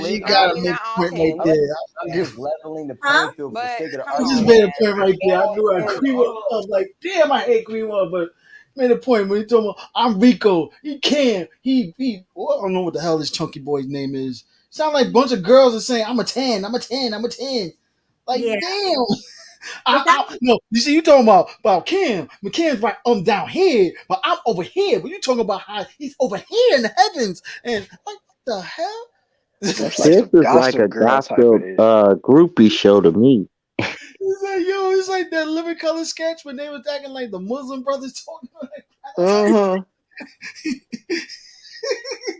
You gotta make a point right there. I'm just leveling the playing field for the sake of the I argument. just made a point right there. I knew I agree with. I was like, damn, I hate Green One, but made a point when he told me I'm Rico. He can. Well, I don't know what the hell this chunky boy's name is. Sound like a bunch of girls are saying I'm a 10. I'm a 10. I'm a 10. Like damn. No, you see, you talking about Cam. Cam's right, I'm down here, but I'm over here. But you talking about how he's over here in the heavens, and like what the hell? This is like a gossip groupie show to me. It's like, yo, it's like that Living Color sketch when they was acting like the Muslim brothers talking like Uh-huh.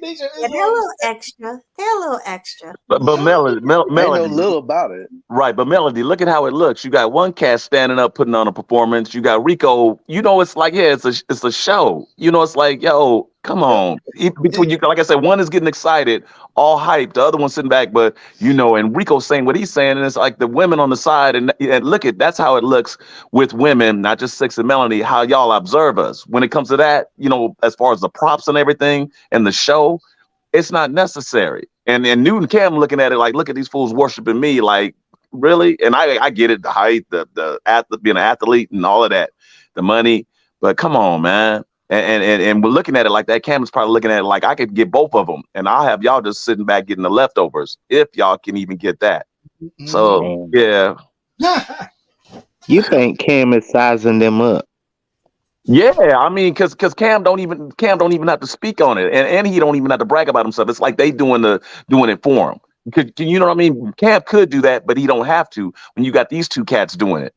They're a little extra. They're a little extra. But Melody, I know Melody, little about it. right? But Melody, look at how it looks. You got one cat standing up, putting on a performance. You got Rico. You know, it's like, yeah, it's a show. You know, it's like, yo, come on. Between you, like I said, one is getting excited, all hyped. The other one's sitting back, but you know, and Rico's saying what he's saying, and it's like the women on the side, and look at that's how it looks with women, not just Six and Melody. How y'all observe us when it comes to that, you know, as far as the props and everything and the show. It's not necessary. And Newton Cam looking at it like, look at these fools worshiping me. Like, really? And I get it, the height, the athlete, being an athlete and all of that, the money. But come on, man. And we're looking at it like that. Cam is probably looking at it like I could get both of them. And I'll have y'all just sitting back getting the leftovers, if y'all can even get that. So, yeah. You think Cam is sizing them up? Yeah, I mean, because Cam don't even have to speak on it, and he don't even have to brag about himself. It's like they doing it for him. You know what I mean? Cam could do that, but he don't have to. When you got these two cats doing it,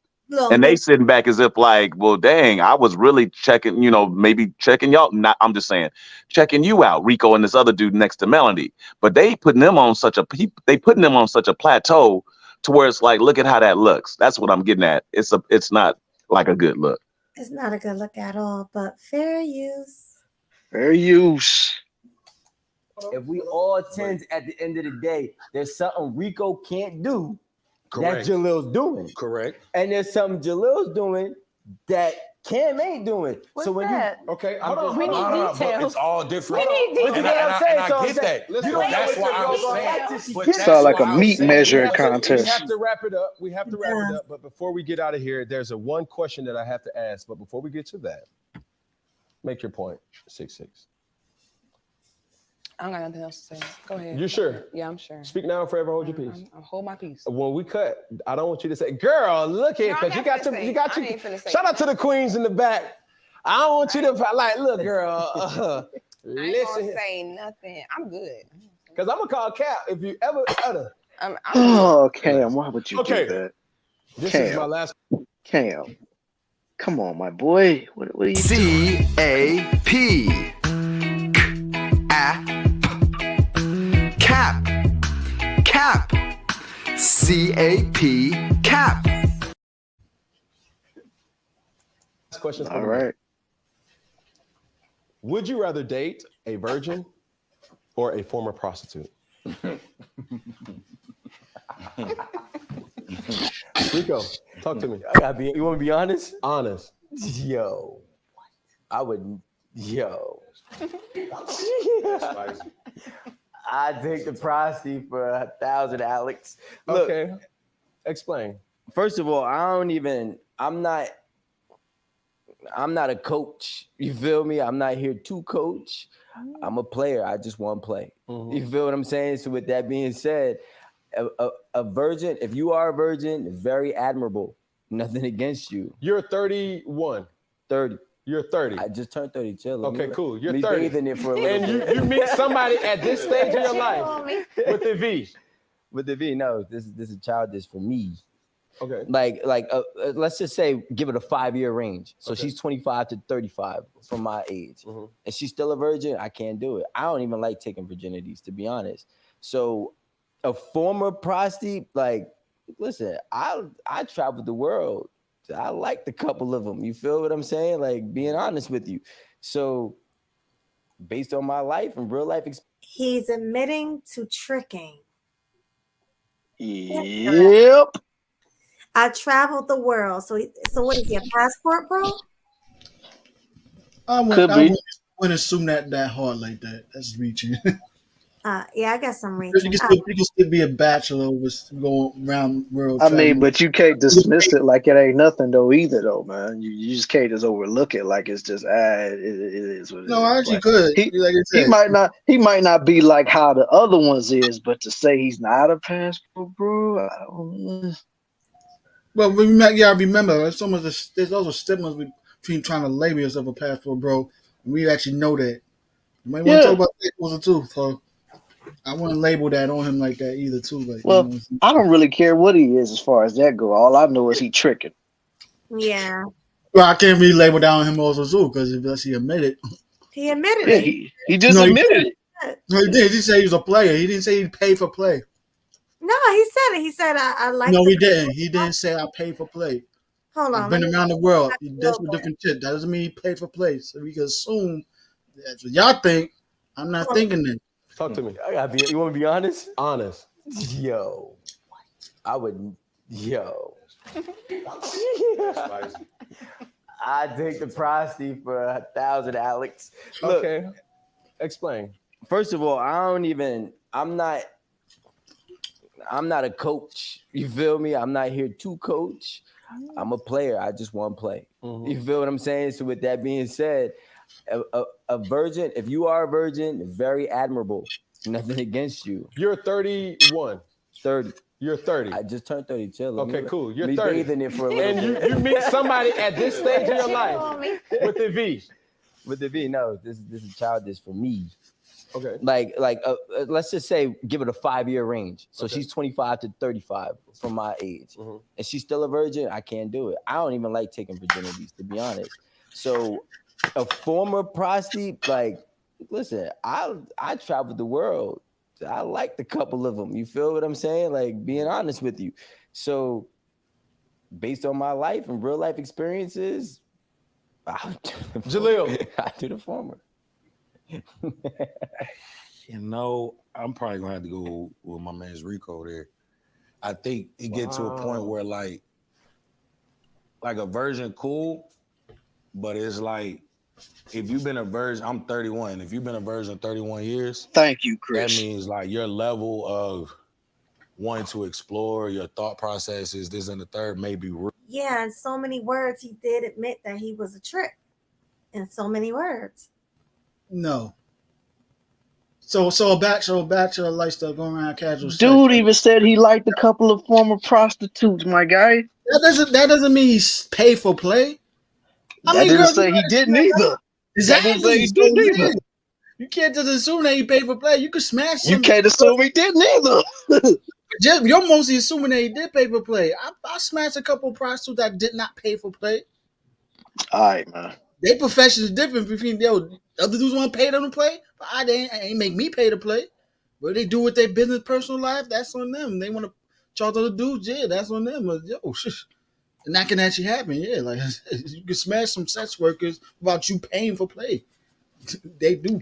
and they sitting back as if like, well, dang, I was really checking, you know, maybe checking y'all. Not, I'm just saying, checking you out, Rico and this other dude next to Melody. But they putting them on such a plateau to where it's like, look at how that looks. That's what I'm getting at. It's not like a good look. It's not a good look at all, but fair use. Fair use. If we all 10s at the end of the day, there's something Rico can't do Correct. that Jaleel's doing. Correct. And there's something Jaleel's doing that Cam ain't doing. What's that? Okay, hold on. We need details. It's all different. We need details. And I get that. Listen, That's why I'm saying. It's not like a meat measuring contest. We have to wrap it up. But before we get out of here, there's one question that I have to ask. But before we get to that, make your point, 6-6. I don't got nothing else to say. Go ahead. You sure? Yeah, I'm sure. Speak now and forever hold your peace. I'll hold my peace. When we cut, I don't want you to say, "Girl, look here," because you got your. Shout out to the queens in the back. I don't want you to like, look, girl. I ain't Listen, gonna say nothing. I'm good. because I'm gonna call Cap if you ever utter. Oh, Cam, why would you Okay. do that? This Cam, is my last. Cam, come on, my boy. What are you doing? C-A-P. Cap. Cap. C-A-P. Cap. Last question. All right. Would you rather date a virgin or a former prostitute? Rico, talk to me. You want to be honest? Honest. Yo, I would. Yo, I take the prostitute for 1,000, Alex. Look, Okay. Explain. first of all, I'm not a coach. You feel me? I'm not here to coach. I'm a player. I just want to play. You feel what I'm saying? So with that being said, a virgin, if you are a virgin, very admirable. Nothing against you. You're 31. 30. You're 30. I just turned 30. Chill. Okay, cool. You're me 30. bathing it for a little And bit. you meet somebody at this stage of your life with the V. With the V, no, this is childish for me. Okay. Like let's just say give it a 5-year range. So she's 25 to 35 from my age. And she's still a virgin, I can't do it. I don't even like taking virginities, to be honest. So a former prostitute, like, listen, I traveled the world. I liked a couple of them. You feel what I'm saying? Like, being honest with you. So based on my life and real life experience. He's admitting to tricking. Yep. I traveled the world. So what is he, a passport, bro? I wouldn't assume that hard like that. That's reaching. Yeah, I guess I'm You reaching. can still be a bachelor with going around world. I mean, traveling. but you can't dismiss it like it ain't nothing though either though, man. You just can't just overlook it like it's just it is what it No, is. I actually Like, could. He, Like I he said, might not be like how the other ones is, but to say he's not a passport, bro, I don't. well, you gotta remember, there's also stigmas between trying to label yourself a passport, bro. And we actually know that. You might want to talk about that also too. So I wouldn't label that on him like that either, too. Like, Well, I don't really care what he is as far as that go. All I know is he tricking. Yeah. Well, I can't really label down on him also too because if he admitted, He admitted Yeah, it. he just admitted it. No, he did. He said he was a player. He didn't say he paid for play. No, he said it. He said I like. No, he didn't. He didn't say I paid for play. Hold on. I've been around the world. That's a different shit. That doesn't mean he paid for play. So we can assume that's what y'all think. I'm not thinking that. Talk to me. You want to be honest? Honest. Yo, I would. Yo, I take the prostitute for 1,000, Alex. Look, Okay. Explain. first of all, I'm not a coach. You feel me? I'm not here to coach. I'm a player. I just want to play. You feel what I'm saying? So with that being said, a virgin, if you are a virgin, very admirable. Nothing against you. You're 31. 30. You're 30. I just turned 30. Chill. Okay, cool. You're me 30. bathing it for a little And bit. you meet somebody at this stage of your life with the V. With the V, no, this is childish for me. Okay. Like let's just say give it a 5-year range. So she's 25 to 35 from my age. And she's still a virgin, I can't do it. I don't even like taking virginities, to be honest. So a former prostitute, like, listen, I traveled the world. I liked a couple of them. You feel what I'm saying? Like, being honest with you. So based on my life and real life experiences, I'll do the former. You know, I'm probably gonna have to go with my man's Rico there. I think it get to a point where like a virgin cool, but it's like if you've been a virgin, I'm 31. If you've been a virgin 31 years, thank you, Chris. That means like your level of wanting to explore your thought processes, this and the third, may be real. Yeah, in so many words, he did admit that he was a trick. In so many words. No. So a bachelor lifestyle going around casual sex. Dude even said he liked a couple of former prostitutes, my guy. That doesn't mean he's pay for play. That didn't say he didn't either. Exactly. That didn't say he So, didn't yeah. either. You can't just assume that he paid for play. You could smash some. You can't assume he didn't either. You're mostly assuming that he did pay for play. I smashed a couple of prostitutes that did not pay for play. All right, man. Their profession is different between other dudes want to pay them to play, but they ain't make me pay to play. But they do with their business, personal life, that's on them. They want to charge other dudes, yeah, that's on them. But, and that can actually happen, yeah. Like you can smash some sex workers without you paying for play. They do.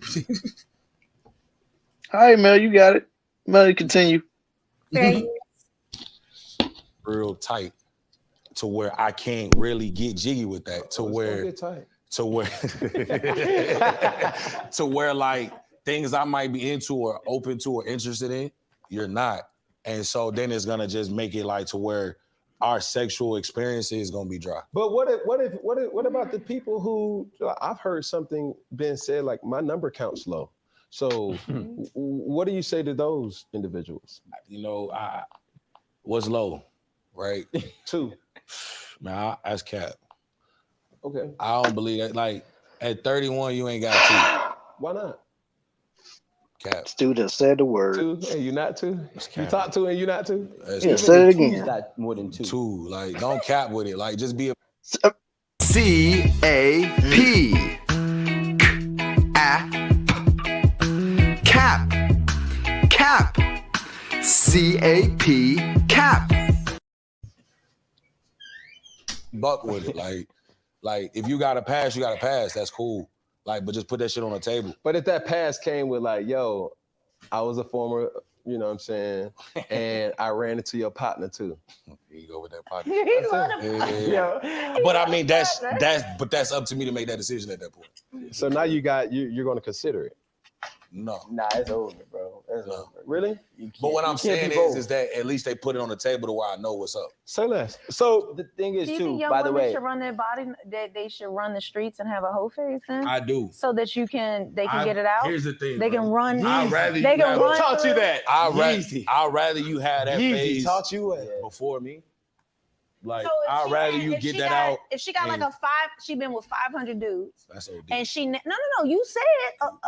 All right, Mel, you got it. Mel, continue. Real tight to where I can't really get jiggy with that. To where like things I might be into or open to or interested in, you're not. And so then it's gonna just make it like to where our sexual experience is gonna be dry. But what about the people who I've heard something being said like my number count's low. So what do you say to those individuals? You know, what's low, right? 2. Man, that's cap. Okay. I don't believe that. Like at 31, you ain't got 2. Why not? Cap. Student said the word. 2, and you not 2? You talk 2 and you not 2? Yeah, say it again. Got more than 2. 2. Like don't cap with it. Like just be a C-A-P. Cap. Cap. C-A-P. Cap. buck with it. Like if you got to pass, you got to pass. That's cool. Like, but just put that shit on the table. But if that pass came with like, yo, I was a former, you know what I'm saying, and I ran into your partner too. Here you go with that partner. Yeah. But I mean, that's up to me to make that decision at that point. So now you're going to consider it. No. Nah, it's over, bro. It's over. Really? But what I'm saying is that at least they put it on the table to where I know what's up. Say less. So the thing is Do you too, think young by the women way, should run their body? They should run the streets and have a whole face then? I do. So that they can get it out. Here's the thing. They can run. I'd rather they can run. Who taught you that? I'd rather you have that Yeezy phase taught you what? before me. Like So if I'd she rather had- you if get she that got- out. If she got like and- she been with 500 dudes. That's OD. And she no. You said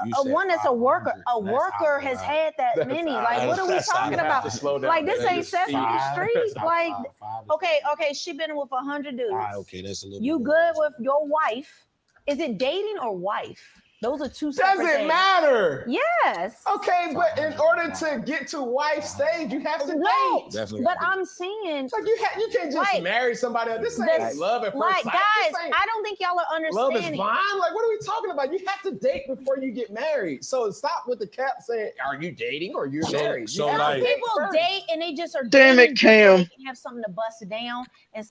You a said one that's a worker. A That's worker high. has had that That's many. high. Like what are we That's high. talking You have about? to slow down. Like this That ain't is Sesame five. Street. That's Like five. okay, she been with 100 dudes. Okay, that's a little. You bit good with your wife? Is it dating or wife? Those are two separate Doesn't things. matter. Yes. Okay, but in order to get to wife stage, you have to date. Definitely. But I'm saying, Like you can't just marry somebody else. This ain't love at first like sight. guys, This ain't I don't think y'all are love is understanding. blind. Like what are we talking about? You have to date before you get married. So stop with the cap saying, "Are you dating or you're married?" so You have to like- date People first. date and they just are Damn dating it, just so Cam. they can have something to bust it down. And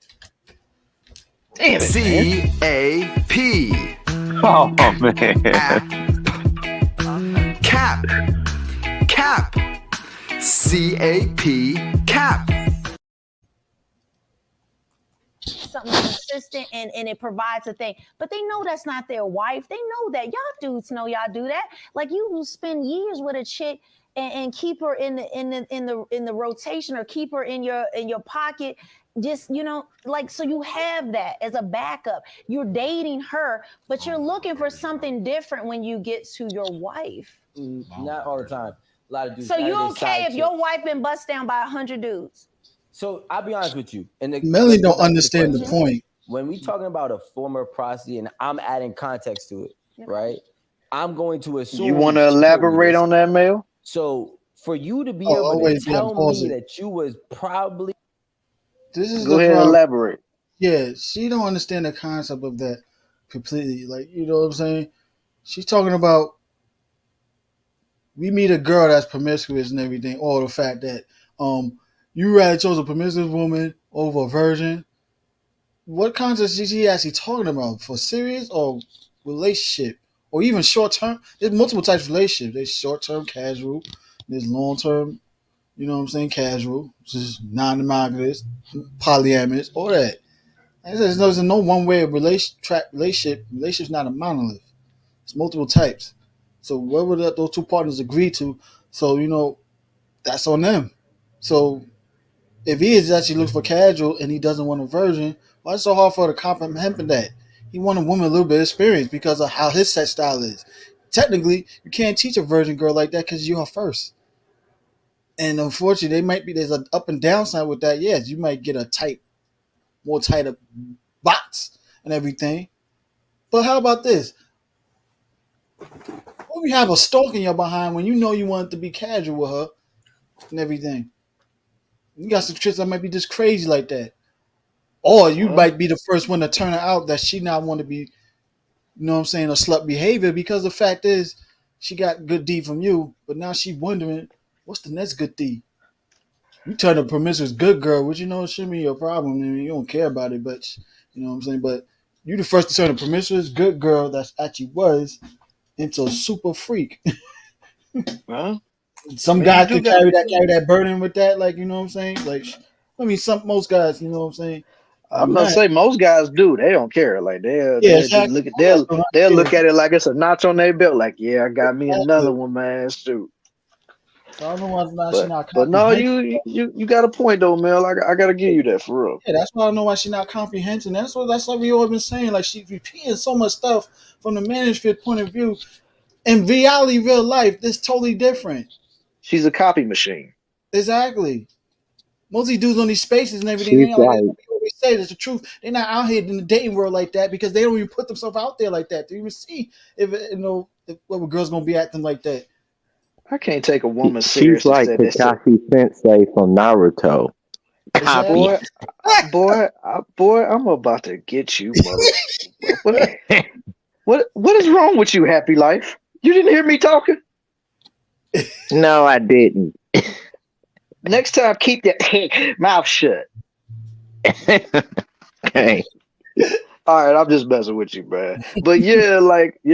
Damn it, man. C-A-P. Oh man. Cap. Cap. C-A-P. Cap. something consistent and it provides a thing. But they know that's not their wife. They know that. Y'all dudes know y'all do that. Like you will spend years with a chick and keep her in the rotation or keep her in your pocket. Just, like, so you have that as a backup. You're dating her, but you're looking for something different when you get to your wife. Not all the time. A lot of dudes. So you okay if your wife been bust down by 100 dudes? So I'll be honest with you. And Melly don't understand the point. When we talking about a former prostitute, and I'm adding context to it, right? I'm going to assume You want to elaborate on that, Mel? So for you to be able to tell me that you was probably Go ahead and elaborate. Yeah, she don't understand the concept of that completely. Like, you know what I'm saying? She's talking about we meet a girl that's promiscuous and everything, or the fact that you rather chose a promiscuous woman over a virgin. What context is she actually talking about? For serious or relationship? Or even short term? There's multiple types of relationships. There's short term, casual. There's long term, you know what I'm saying, casual. Just non-monogamous, polyamorous, all that. And there's no one way of relationship. Relationship's not a monolith. It's multiple types. So whatever those two partners agree to, so that's on them. So if he is actually looking for casual and he doesn't want a virgin, why is it so hard for her to comprehend that? He want a woman a little bit of experience because of how his sex style is. Technically, you can't teach a virgin girl like that because you're her first. And unfortunately, there's an up and down side with that. Yes, you might get a more tighter box and everything. But how about this? What if you have a stalk in your behind when you know you want to be casual with her and everything? You got some tricks that might be just crazy like that. Or you might be the first one to turn her out that she not want to be, a slut behavior, because the fact is she got good D from you, but now she wondering what's the next good D. You turn a promiscuous good girl, which it shouldn't be your problem. I mean, you don't care about it, but you know what I'm saying. But you the first to turn a promiscuous good girl that's actually was into a super freak. Well, Some guys could carry that burden with that, like what I'm saying. Like, most guys, what I'm saying. I'm gonna say most guys do. They don't care. Like they'll just exactly. look at they'll look at it like it's a notch on their belt. Like, yeah, I got me another one, man. Shoot. So I don't know why she's not But no, comprehensive. you got a point though, Mel. I gotta give you that for real. Yeah, that's why I don't know why she's not comprehensive. That's like we always been saying. Like, she's repeating so much stuff from the management point of view. In reality, real life, this totally different. She's a copy machine. Exactly. Most of these dudes on these spaces and everything, She's we like, always say it's the truth. They're not out here in the dating world like that because they don't even put themselves out there like that to even see if what a girl's gonna be acting like that. I can't take a woman she's serious and like say that's Kakashi Sensei from Naruto. Copy. Boy, I'm about to get you, mother. What is wrong with you, Happy Life? You didn't hear me talking? No, I didn't. Next time, keep that mouth shut. Okay. All right, I'm just messing with you, man. But yeah,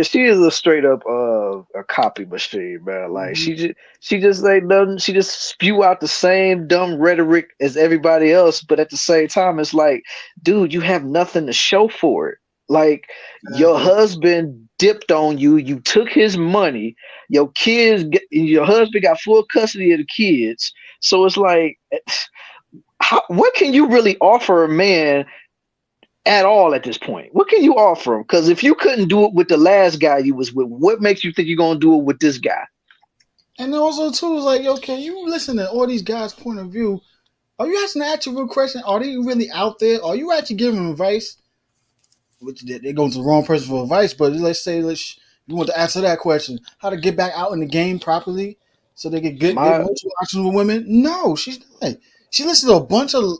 she is a straight up a copy machine, man. Like she just ain't nothing. She just spew out the same dumb rhetoric as everybody else, but at the same time, it's like, dude, you have nothing to show for it. Like your husband dipped on you. You took his money. Your husband got full custody of the kids. So it's like, what can you really offer a man at all at this point? What can you offer him? Because if you couldn't do it with the last guy you was with, what makes you think you're gonna do it with this guy? And also too is like, okay, you listen to all these guys' point of view. Are you asking the actual real question? Are they really out there? Are you actually giving them advice? Which they're going to the wrong person for advice, but let's say you want to answer that question: how to get back out in the game properly, so they can get multiple options with women. No, she's not. She listens to a bunch of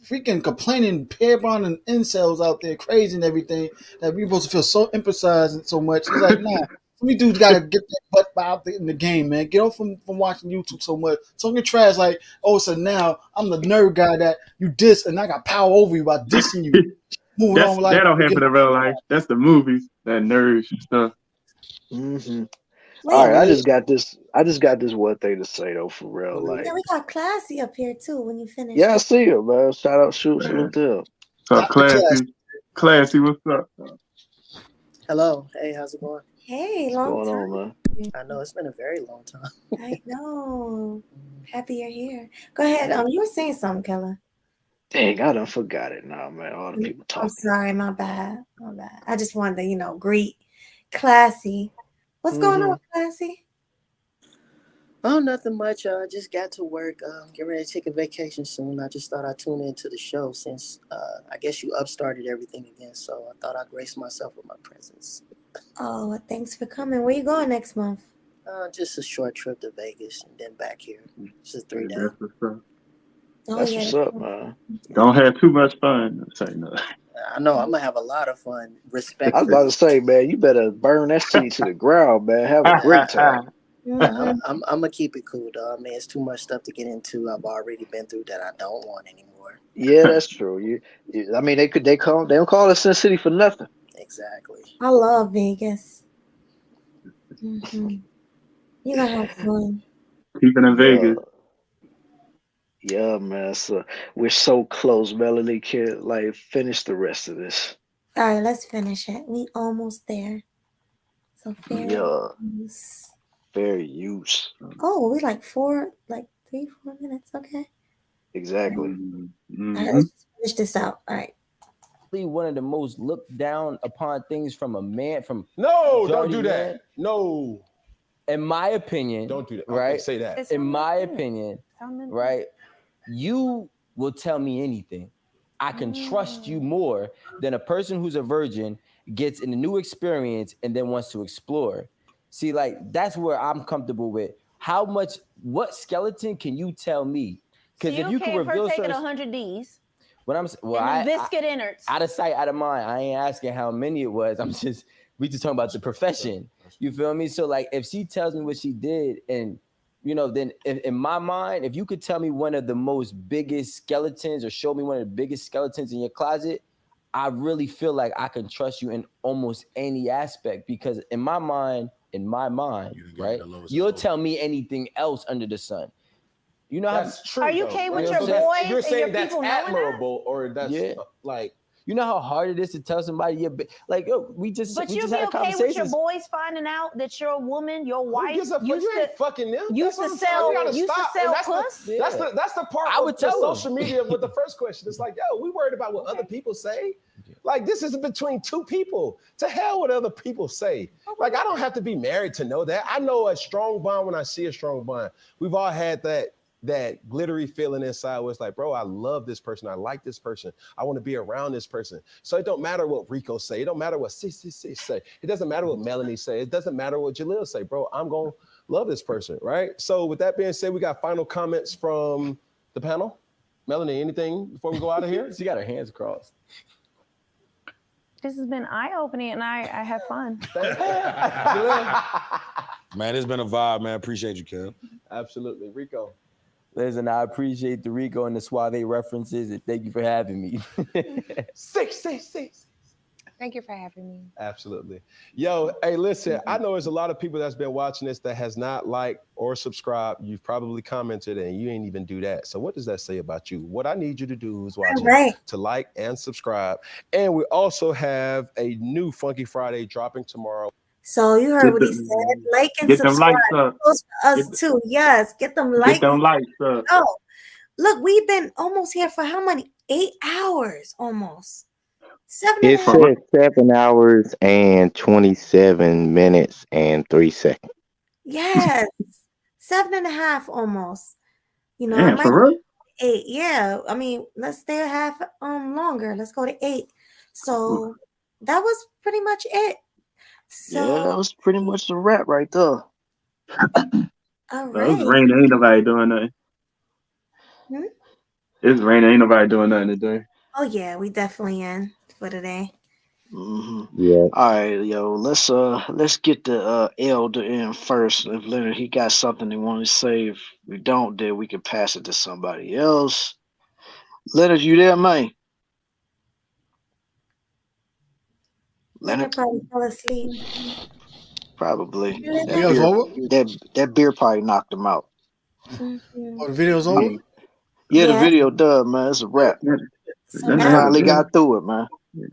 freaking complaining pair bond and incels out there, crazy and everything, that we supposed to feel so emphasized and so much. It's like, nah, some dudes gotta get that butt out there in the game, man. Get off from watching YouTube so much. Don't get trash like, oh, so now I'm the nerd guy that you diss and I got power over you by dissing you. Moving on with life. That don't happen in real life. That's the movies, that nerds and stuff. Mm-hmm. All right, I just got this one thing to say though, for real. Like, Yeah, we got Classy up here too when you finish. yeah, I see you, man. Shout out, salute to him. What's up, Classy, what's up? Hello. Hey, how's it going? Hey, What's long going time. on, man? I know it's been a very long time. I know. Happy you're here. Go ahead. You were saying something, Keller. Dang, I done forgot it now, man. All the people talking. I'm sorry, my bad. I just wanted to, greet Classy. What's going on, Classy? Oh, nothing much. I just got to work. Getting ready to take a vacation soon. I just thought I'd tune into the show since I guess you upstarted everything again. So I thought I'd grace myself with my presence. Oh, well, thanks for coming. Where you going next month? Just a short trip to Vegas and then back here. Just 3 days. That's what's up, man. Don't have too much fun. Say no. I know I'm gonna have a lot of fun. Respect. I was about to say, man, you better burn that seed to the ground, man. Have a great time. I'm gonna keep it cool, though. I mean, it's too much stuff to get into. I've already been through that. I don't want anymore. Yeah, that's true. I mean, they don't call it Sin City for nothing. Exactly. I love Vegas. Mm-hmm. You gonna have fun. Keeping in Vegas. Yeah, man. So we're so close. Melanie can finish the rest of this. All right, let's finish it. We almost there. So fair Yeah, use. fair use. Oh, we like 3-4 minutes. Okay. Exactly. All right, let's just finish this out. All right. One of the most looked down upon things from a man, from No, don't majority do man. that. No. In my opinion, Don't do that. right? Okay, say that. In my opinion, right? You will tell me anything. I can trust you more than a person who's a virgin gets in a new experience and then wants to explore. See, like that's where I'm comfortable with. What skeleton can you tell me? So Because you if you okay can with her reveal taking certain 100 D's what I'm well, and them viscid innards. out of sight, out of mind. I ain't asking how many it was. We just talking about the profession. You feel me? So like, if she tells me what she did, and then in my mind, if you could tell me one of the most biggest skeletons or show me one of the biggest skeletons in your closet, I really feel like I can trust you in almost any aspect, because in my mind, right, you'll tell me anything else under the sun. You know That's true. Are you though, okay right? with your So boys you're and saying your that's people knowing that? admirable, or that's like, you know how hard it is to tell somebody we just But had you'd a be okay conversation. with your boys finding out that your woman, your wife, gives a fuck? You ain't fucking them. used to That's what I'm saying. sell, You gotta used to stop. sell And puss? that's the part I of would the tell 'em. social media with the first question. It's like, yo, we worried about what other people say. Like, this is between two people. To hell what other people say. Like, I don't have to be married to know that. I know a strong bond when I see a strong bond. We've all had that glittery feeling inside where it's like, bro, I love this person. I like this person. I want to be around this person. So it don't matter what Rico say. It don't matter what CCC say. It doesn't matter what Melanie say. It doesn't matter what Jalil say. Bro, I'm going to love this person, right? So with that being said, we got final comments from the panel. Melanie, anything before we go out of here? She got her hands crossed. This has been eye-opening, and I have fun. Man, it's been a vibe, man. Appreciate you, Kev. Absolutely. Rico. Listen, I appreciate the Rico and the Suave references, and thank you for having me. 666. Thank you for having me. Absolutely. Yo, hey, listen, I know there's a lot of people that's been watching this that has not liked or subscribed. You've probably commented and you ain't even do that. So what does that say about you? What I need you to do is to like and subscribe. And we also have a new Funky Friday dropping tomorrow. So you heard what he said. Like and Get them subscribe. likes up. Goes for us too. Yes, get them likes. Get them likes up. Oh, look, we've been almost here for how many? 8 hours almost. 7 It and a half. says 7 hours and 27 minutes and 3 seconds. Yes, 7.5 almost. I Damn, might for real? 8. Yeah, I mean, let's stay a half longer. Let's go to 8. So that was pretty much it. So Yeah, that was pretty much the wrap right there. all It's right. raining. Ain't nobody doing nothing. Hmm? It's raining. Ain't nobody doing nothing today. Oh yeah, we definitely in for today. Yeah. All right, yo, let's get the elder in first. If Leonard he got something he want to say, if we don't, then we can pass it to somebody else. Leonard, you there, man? Leonard probably fell asleep. Probably. Video's over? That beer probably knocked him out. Mhm. Oh, the video's over? Yeah, the Yeah. video done, man. It's a wrap. So You now finally got through it, man. Yeah,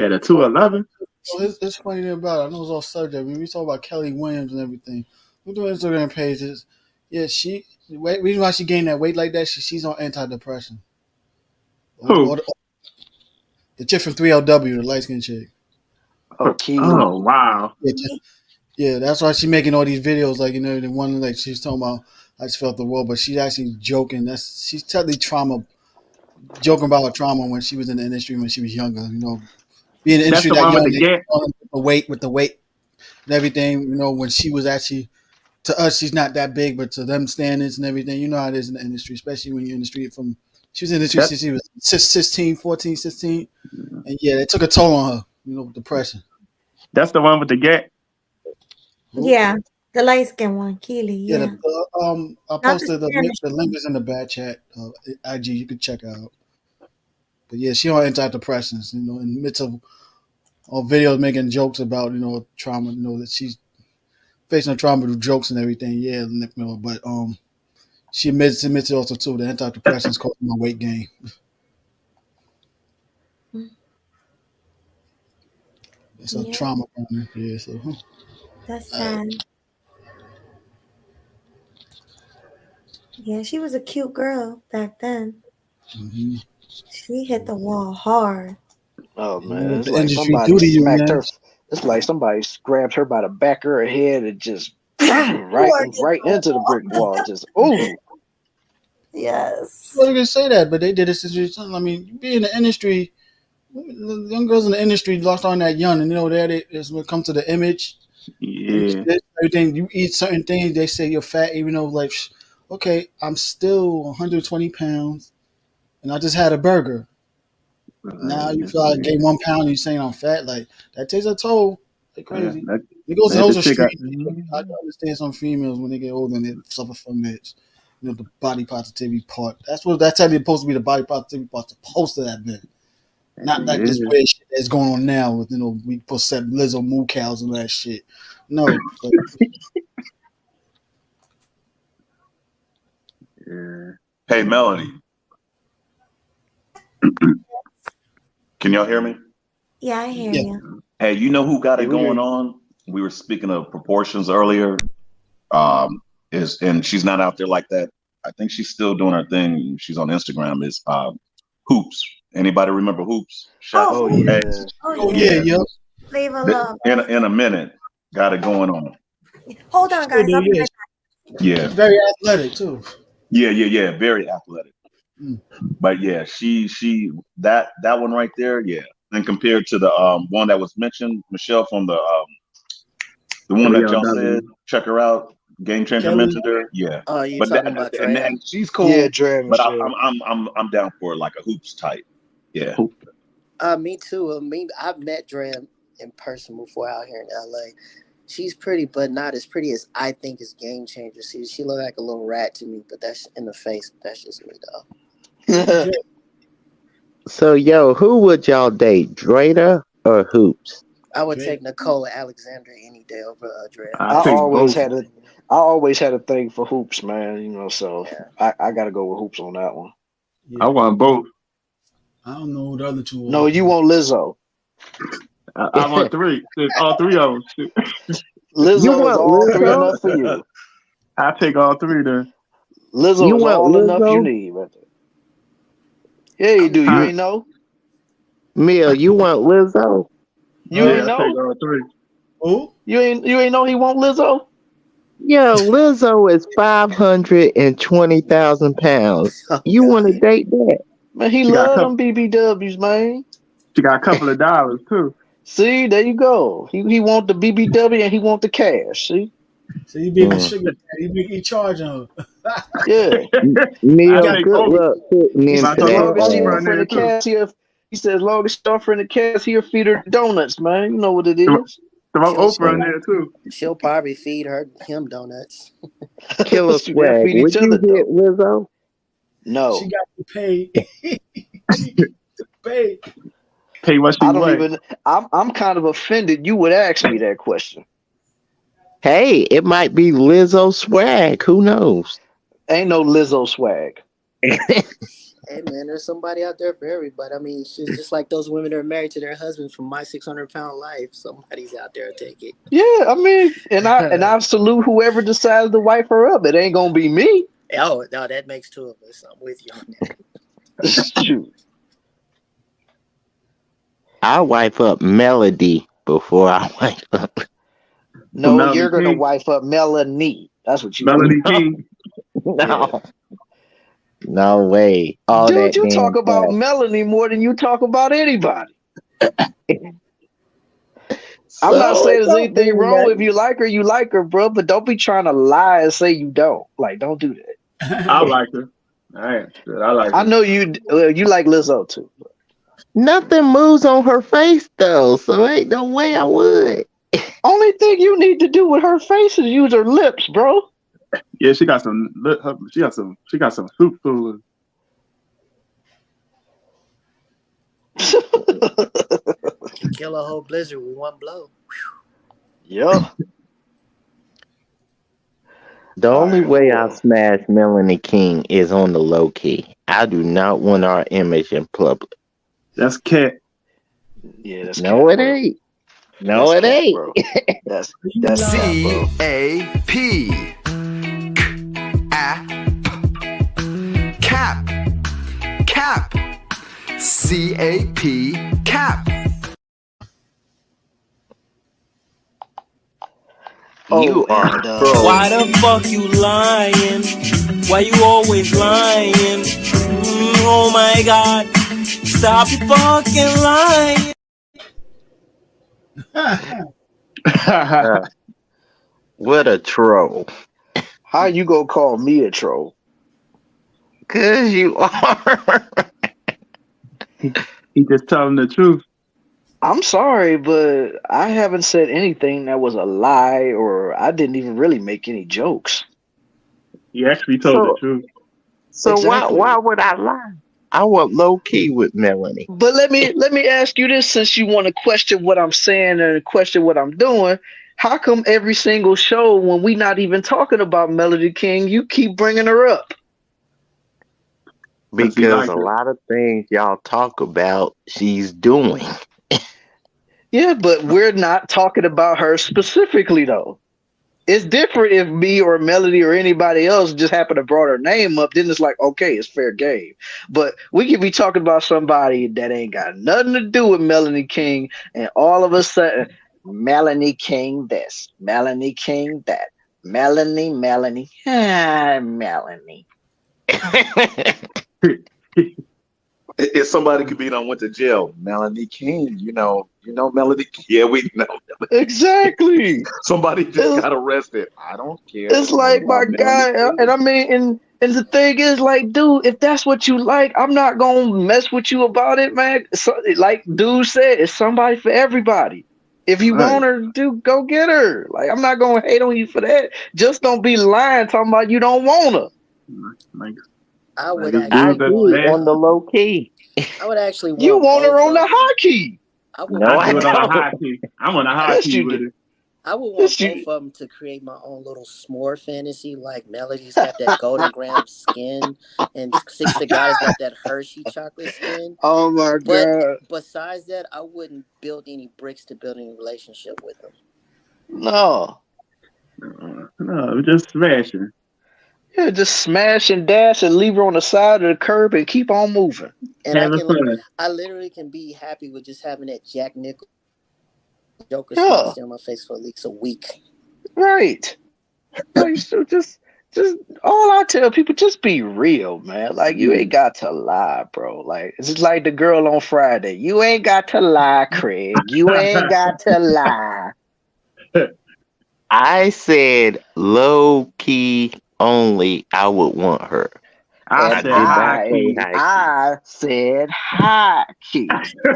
the 211. Well, it's funny thing about it. I know it's all subject. When we talk about Kelly Williams and everything, we do Instagram pages. Yeah, reason why she gained that weight like that, she's on antidepressant. Who? The chick from 3LW, the light skinned chick. Oh, Keely. Oh, wow. Yeah, that's why she's making all these videos. Like, the one like she's talking about, I just felt the world, but she's actually joking. She's totally joking about her trauma when she was in the industry when she was younger. Being in the That's industry the that one young, with the gap. with the weight and everything. When she was actually, to us, she's not that big, but to them standards and everything, you know how it is in the industry, especially when you're in the street she was in the industry since she was 14, 16. And yeah, it took a toll on her, with depression. That's the one with the gap. yeah, the light skin one, Keely. Yeah. I posted the link is in the bad chat. IG, you can check out. But yeah, she on antidepressants. In the midst of videos making jokes about trauma. That she's facing trauma through jokes and everything. Yeah, but she admits it also too. The antidepressants causing her weight gain. It's a Yeah, trauma on it. Yeah, so that's sad. Yeah, she was a cute girl back then. mm-hmm. She hit the wall hard. Oh You know man, what it's the like industry somebody do to you, smacked man. her. It's like somebody grabbed her by the back of her head and just right Towards the right into the brick wall. wall. Just ooh. Yes. Well, you can say that, but they did it. I mean, you be in the industry. The young girls in the industry lost on that young, and you know that is when it comes to the image. Yeah. Everything you eat certain things, they say you're fat, even though like, okay, I'm still 120 pounds, and I just had a burger. Now you feel like I gained 1 pound, and you're saying I'm fat. Like that takes a toll. Like crazy. It goes That those the are chick I, street. I understand some females when they get older and they suffer from this. You know, the body positivity part. That's how they're supposed to be. The body positivity part's supposed to have been. Not like this yeah. weird shit that's going on now with we put set Lizzo moo cows and that shit. No, but Yeah. Hey, Melody, can y'all hear me? Yeah, I hear yeah. you. Hey, you know who got Yeah, it we hear going you. on? We were speaking of proportions earlier. And she's not out there like that. I think she's still doing her thing. She's on Instagram. Is Hoops. Anybody remember Hoops? Oh Oh, yeah. Oh yeah. yeah, yeah. Flavor love. In a minute, got it going on. Hold on, Still guys. do, I'll be yeah. right back. Yeah, Very athletic too. yeah. Very athletic. Mm. But yeah, she that one right there, yeah. And compared to the one that was mentioned, Michelle from the one that y'all said, ALW. check her out. Game Changer Kelly. mentioned her, yeah. Oh, you But talking about Drea? and she's Yeah, cool. Dre But Michelle. I'm down for like a hoops type. Yeah. Me too. I've met Drea in person before out here in LA. She's pretty, but not as pretty as I think is Game Changer. She look like a little rat to me, but that's in the face. That's just me though. So, yo, who would y'all date, Drata or Hoops? I would take Nicole Alexander any day over Drea. I take both. I always had a thing for Hoops, man. You know, so I gotta go with Hoops on that one. I want both. I don't know who the other two No, are. you want Lizzo. I want three. All three of them. Lizzo is all three enough for you. I take all three then. Lizzo is all enough you need right there. Yeah, you do. You ain't know? Mia, you want Lizzo? You ain't I know? take all three. Who? You ain't know he want Lizzo? Yo, Lizzo is 520,000 pounds. You want to date that? Man, he She got a love couple. them BBWs, man. She got a couple of dollars too. See, there you go. He want the BBW and he want the cash. See? So you be the sugar daddy. He charging her. Yeah. Mia, take good both. luck putting He in said, for as that long as she bag. offering the cash, he said, as long as she offering the cash, he'll feed her donuts, man. You know what it is. Throw Oprah in there too. She'll probably feed him donuts. Killer Shoot, they'll swag. feed Would each you other, hit though. Lizzo? No. She got to pay. She got to pay. Pay what she I don't weigh. even. I'm kind of offended you would ask me that question. Hey, it might be Lizzo swag. Who knows? Ain't no Lizzo swag. Hey man, there's somebody out there for everybody. I mean, she's just like those women that are married to their husbands from My 600-Pound Life. Somebody's out there to take it. Yeah, I mean, and I salute whoever decides to wipe her up. It ain't gonna be me. Oh no, that makes two of us. I'm with you on that. Shoot. I wipe up Melody before I wipe up. No, Melody you're gonna King. wipe up Melanie. That's what you Melody do. King. No. No way. All Dude, that you damn talk about fat. Melanie more than you talk about anybody. I'm not So saying it there's don't anything mean wrong. If nothing. you like her, bro. But don't be trying to lie and say you don't. Like, don't do that. I like her. I like I her. know you like Lizzo too. Nothing moves on her face though, so ain't no way I would. Only thing you need to do with her face is use her lips, bro. Yeah, she got some. She got some soup fooling. Can kill a whole blizzard with one blow. Yeah. The only right, way who I else? smash Melanie King is on the low key. I do not want our image in public. That's cat. Yeah, that's No, cat it work. ain't. No, it ain't. bro. That's cap, bro. C-A-P. Cap. Cap. C-A-P. Cap. You are troll. Why the fuck you lying? Why you always lying? Oh my God, stop your fucking lying. What a troll. How you gonna call me a troll? Cause you are. He just telling the truth. I'm sorry, but I haven't said anything that was a lie, or I didn't even really make any jokes. He actually told the truth. So Exactly. why would I lie? I was low key with Melanie. But let me ask you this, since you want to question what I'm saying and question what I'm doing, how come every single show when we not even talking about Melody King, you keep bringing her up? Because a lot of things y'all talk about, she's doing. Yeah, but we're not talking about her specifically though. It's different if me or Melody or anybody else just happen to brought her name up. Then it's like, okay, it's fair game. But we could be talking about somebody that ain't got nothing to do with Melanie King, and all of a sudden, Melanie King this, Melanie King that, Melanie, Melanie. If somebody could be done went to jail, Melanie King, you know Melody. Yeah, we know. Exactly. Somebody just got arrested. I don't care. It's like, my guy, and I mean, and the thing is, like, dude, if that's what you like, I'm not gonna mess with you about it, man. So, like dude said, it's somebody for everybody. If you want her, dude, go get her. Like, I'm not gonna hate on you for that. Just don't be lying talking about you don't want her. I would I actually do on the low key. I would actually want You want her both on the of them. high key. I would No, want I do it on a don't. high key. I'm on a high Yes, key you with do. it. I would want Yes, both you. of them to create my own little s'more fantasy. Like Melody's got that golden graham skin, and Six the Guy's got that Hershey chocolate skin. Oh my But God. besides that, I wouldn't build any bricks to build any relationship with them. No. No, just smashing. Yeah, just smash and dash and leave her on the side of the curb and keep on moving. And Having fun. I literally can be happy with just having that Jack Nicholson Joker Yeah. smile stay on my face for at least a week. Right. Like, so just all I tell people, just be real, man. Like, you ain't got to lie, bro. Like, it's just like the girl on Friday. You ain't got to lie, Craig. You ain't got to lie. I said low key only. I would want her. I said high key. I said high key.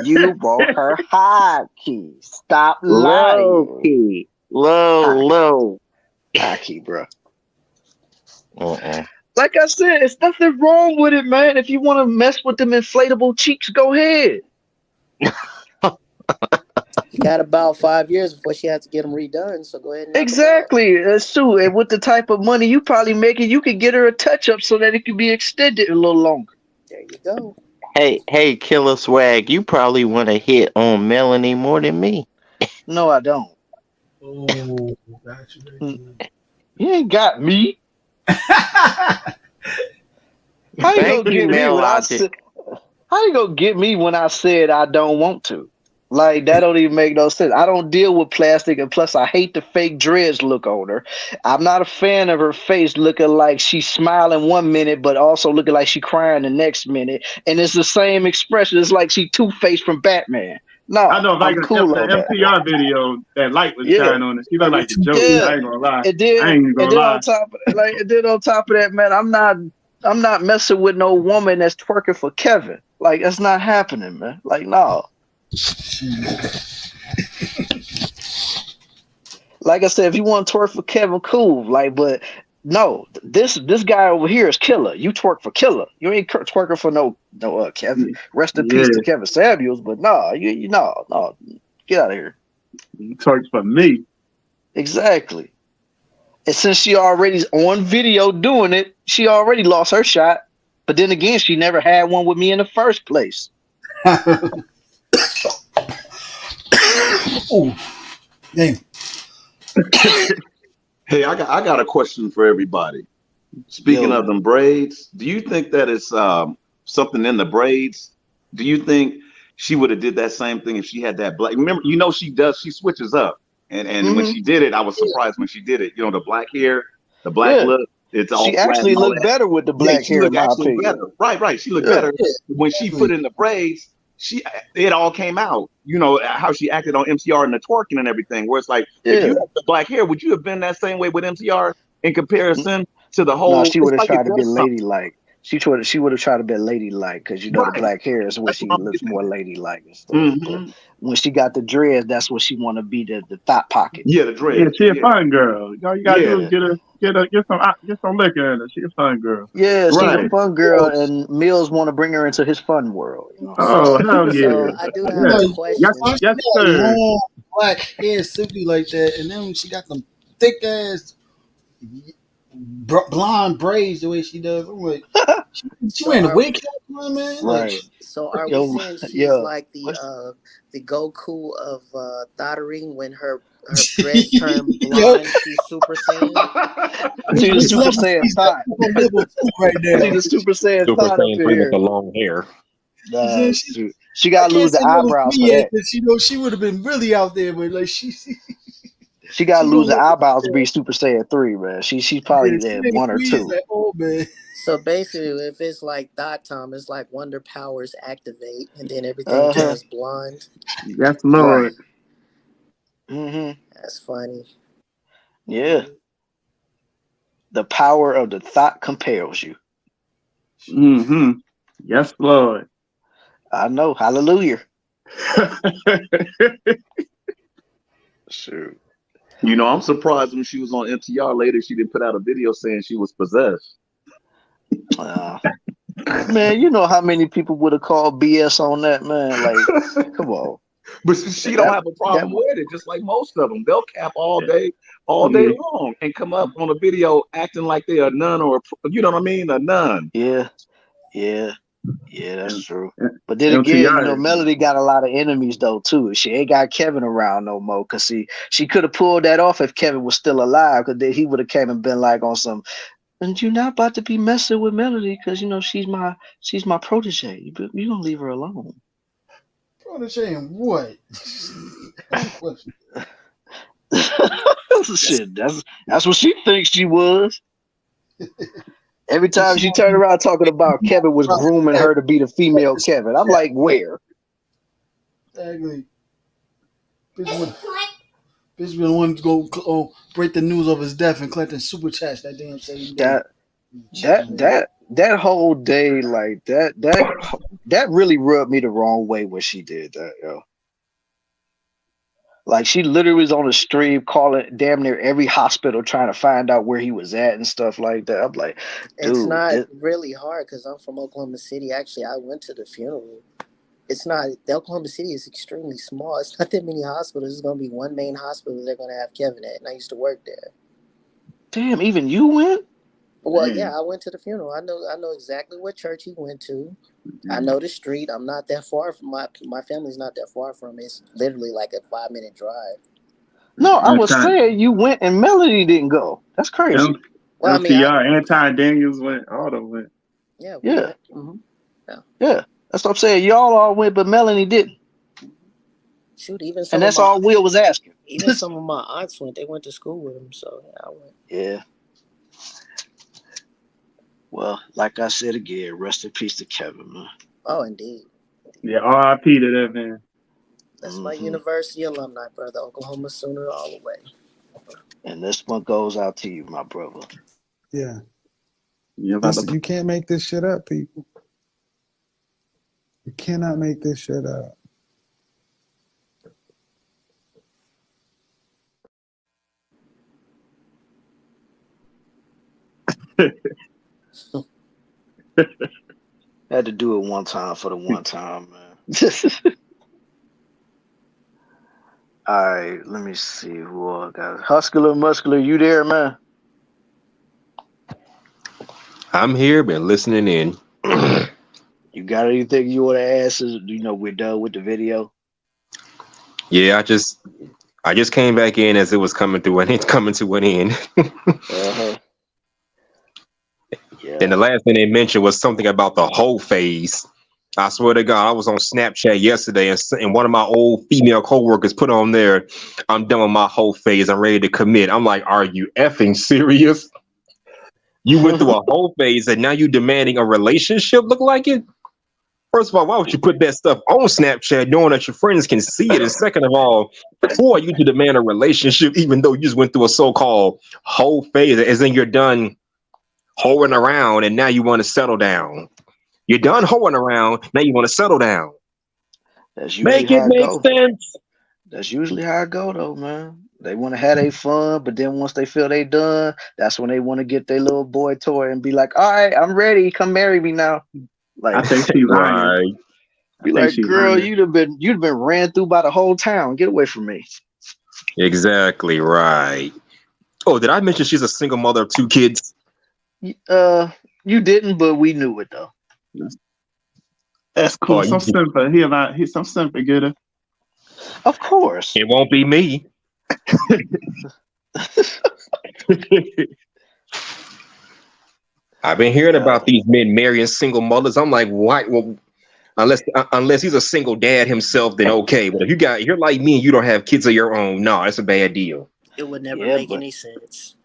You want her high key. Stop Low lying. key. Low. High key, bro. Uh-uh. Like I said, it's nothing wrong with it, man. If you want to mess with them inflatable cheeks, go ahead. You got about 5 years before she has to get them redone, so go ahead and knock 'em out. Exactly. That's true. And with the type of money you probably making, you could get her a touch up so that it could be extended a little longer. There you go. Hey, Killer Swag, you probably want to hit on Melanie more than me. No, I don't. Oh, got you. You ain't got me. How you Thank gonna you, get me Mel when I Logic. said? How you gonna get me when I said I don't want to? Like, that don't even make no sense. I don't deal with plastic, and plus I hate the fake dreads look on her. I'm not a fan of her face looking like she's smiling 1 minute, but also looking like she crying the next minute. And it's the same expression. It's like she Two-Face from Batman. No, I know, like I'm cool on the that. NPR video, that light was Yeah. shining on it. She looked like the Joker. Yeah. I ain't gonna lie. And then, I ain't even gonna on lie. top of that, man, I'm not messing with no woman that's twerking for Kevin. Like, that's not happening, man. Like, no. Like I said, if you want to twerk for Kevin, cool. Like, but no, this guy over here is Killer. You twerk for Killer. You ain't twerking for no Kevin. Rest in peace to Kevin Samuels. But no, no, get out of here. You twerk for me. Exactly. And since she already's on video doing it, she already lost her shot. But then again, she never had one with me in the first place. Ooh. Damn. Hey, I got a question for everybody. Speaking of them braids, do you think that it's something in the braids? Do you think she would have did that same thing if she had that black? Remember, she switches up, and when she did it, I was surprised when she did it. The black hair, the black look, it's all She flat actually and all looked that. better with the Yeah, black she hair, in looked my actually opinion. better. Right. She looked Yeah. better when she put in the braids. It all came out. How she acted on MCR and the twerking and everything. Where it's like, if you had the black hair, would you have been that same way with MCR in comparison to the whole? No, she It's would have like it tried to be does something. ladylike. She would have tried to be ladylike because the Right. black hair is where That's she what I'm looks getting more at. ladylike and stuff. But when she got the dreads, that's what she want to be, the thought pocket. Yeah, the Yeah, dreads. she a fun girl. All you gotta do is Yeah. get some liquor in her. She a fun girl. Yeah, she's a Right. fun girl, and Mills want to bring her into his fun world. Oh, hell yeah. So I do have a question. Yes, sir. Long black hair, silky like that, and then when she got them thick ass blonde braids the way she does, I'm like, she wearing the wig cap, man. Like, So are we saying she's like the Goku of thottery when her dress turned blonde? She's Super Saiyan. She's a Super Saiyan thought. right there. She's a Super Saiyan Super thought up Saiyan 3 with here. the long hair. Nah, she got to lose the eyebrows for that. She would have been really out there, but like she got to lose the don't look eyebrows to be Super Saiyan 3, man. She's probably there 1 or 2. Like, oh man. So basically, if it's like Thought Time, it's like Wonder Powers activate, and then everything turns blonde. Yes, Lord. Mm-hmm. That's funny. Yeah. The power of the thought compels you. Mm-hmm. Yes, Lord. I know. Hallelujah. Shoot. I'm surprised when she was on MTR later, she didn't put out a video saying she was possessed. Man, you know how many people would have called BS on that, man? Like, come on. But she don't have a problem with it, just like most of them. They'll cap all day long, and come up on a video acting like they're a nun or you know what I mean, a nun. Yeah, that's true. But then again, Melody got a lot of enemies though too. She ain't got Kevin around no more. Cause she could have pulled that off if Kevin was still alive. Cause then he would have came and been like on some. And you're not about to be messing with Melody because she's my protege. You gonna leave her alone. Protege and what? Shit, that's what she thinks she was. Every time she turned around talking about Kevin was grooming her to be the female Kevin. I'm like, where? Exactly. Bitch been wanting to go break the news of his death and Clinton super chats that damn same day. That whole day, like that really rubbed me the wrong way when she did that, yo. Like she literally was on the stream calling damn near every hospital trying to find out where he was at and stuff like that. I'm like, dude, it's not really hard because I'm from Oklahoma City. Actually, I went to the funeral. It's not. Oklahoma City is extremely small. It's not that many hospitals. It's going to be one main hospital they're going to have Kevin at, and I used to work there. Damn, even you went? Well, yeah, I went to the funeral. I know exactly what church he went to. I know the street. I'm not that far from my family's not that far from it. It's literally like a 5-minute drive. No, I was saying you went and Melody didn't go. That's crazy. Well, MTR, Anti-Daniels went, all of them went. Yeah. Yeah. Yeah. That's what I'm saying. Y'all all went, but Melanie didn't. Shoot, even and that's all Will was asking. Even some of my aunts went. They went to school with him, so yeah, I went. Yeah. Well, like I said again, rest in peace to Kevin, man. Oh, indeed. Yeah, R.I.P. to that man. That's my university alumni, brother. Oklahoma Sooner all the way. And this one goes out to you, my brother. Yeah. You can't make this shit up, people. You cannot make this shit up. Had to do it one time for the one time, man. All right, let me see who I got. Huscular Muscular, you there, man? I'm here, been listening in. You got anything you want to ask? We're done with the video. Yeah, I just came back in as it was coming through and it's coming to an end. Uh-huh. And Yeah. the last thing they mentioned was something about the whole phase. I swear to God, I was on Snapchat yesterday and one of my old female coworkers put on there, I'm done with my whole phase. I'm ready to commit. I'm like, are you effing serious? You went through a whole phase and now you demanding a relationship look like it? First of all, why would you put that stuff on Snapchat knowing that your friends can see it? And second of all, who are you to demand a relationship even though you just went through a so-called whole phase as in you're done hoeing around and now you want to settle down? You're done hoeing around, now you want to settle down. That's usually Make it how it make go. sense. That's usually how it go though, man. They want to have their fun, but then once they feel they done, that's when they want to get their little boy toy and be like, "All right, I'm ready. Come marry me now." I Like, think she lying. Right. I be think like, she "Girl, lying. you'd been ran through by the whole town. Get away from me." Exactly right. Oh, did I mention she's a single mother of 2 kids? You didn't, but we knew it though. That's Oh, cool. Some simple. He's some simple getter. Of course. it won't be me. I've been hearing about these men marrying single mothers. I'm like, why? Well, unless he's a single dad himself, then okay. But if you're like me and you don't have kids of your own, no, it's a bad deal. It would never Yeah, make but any sense.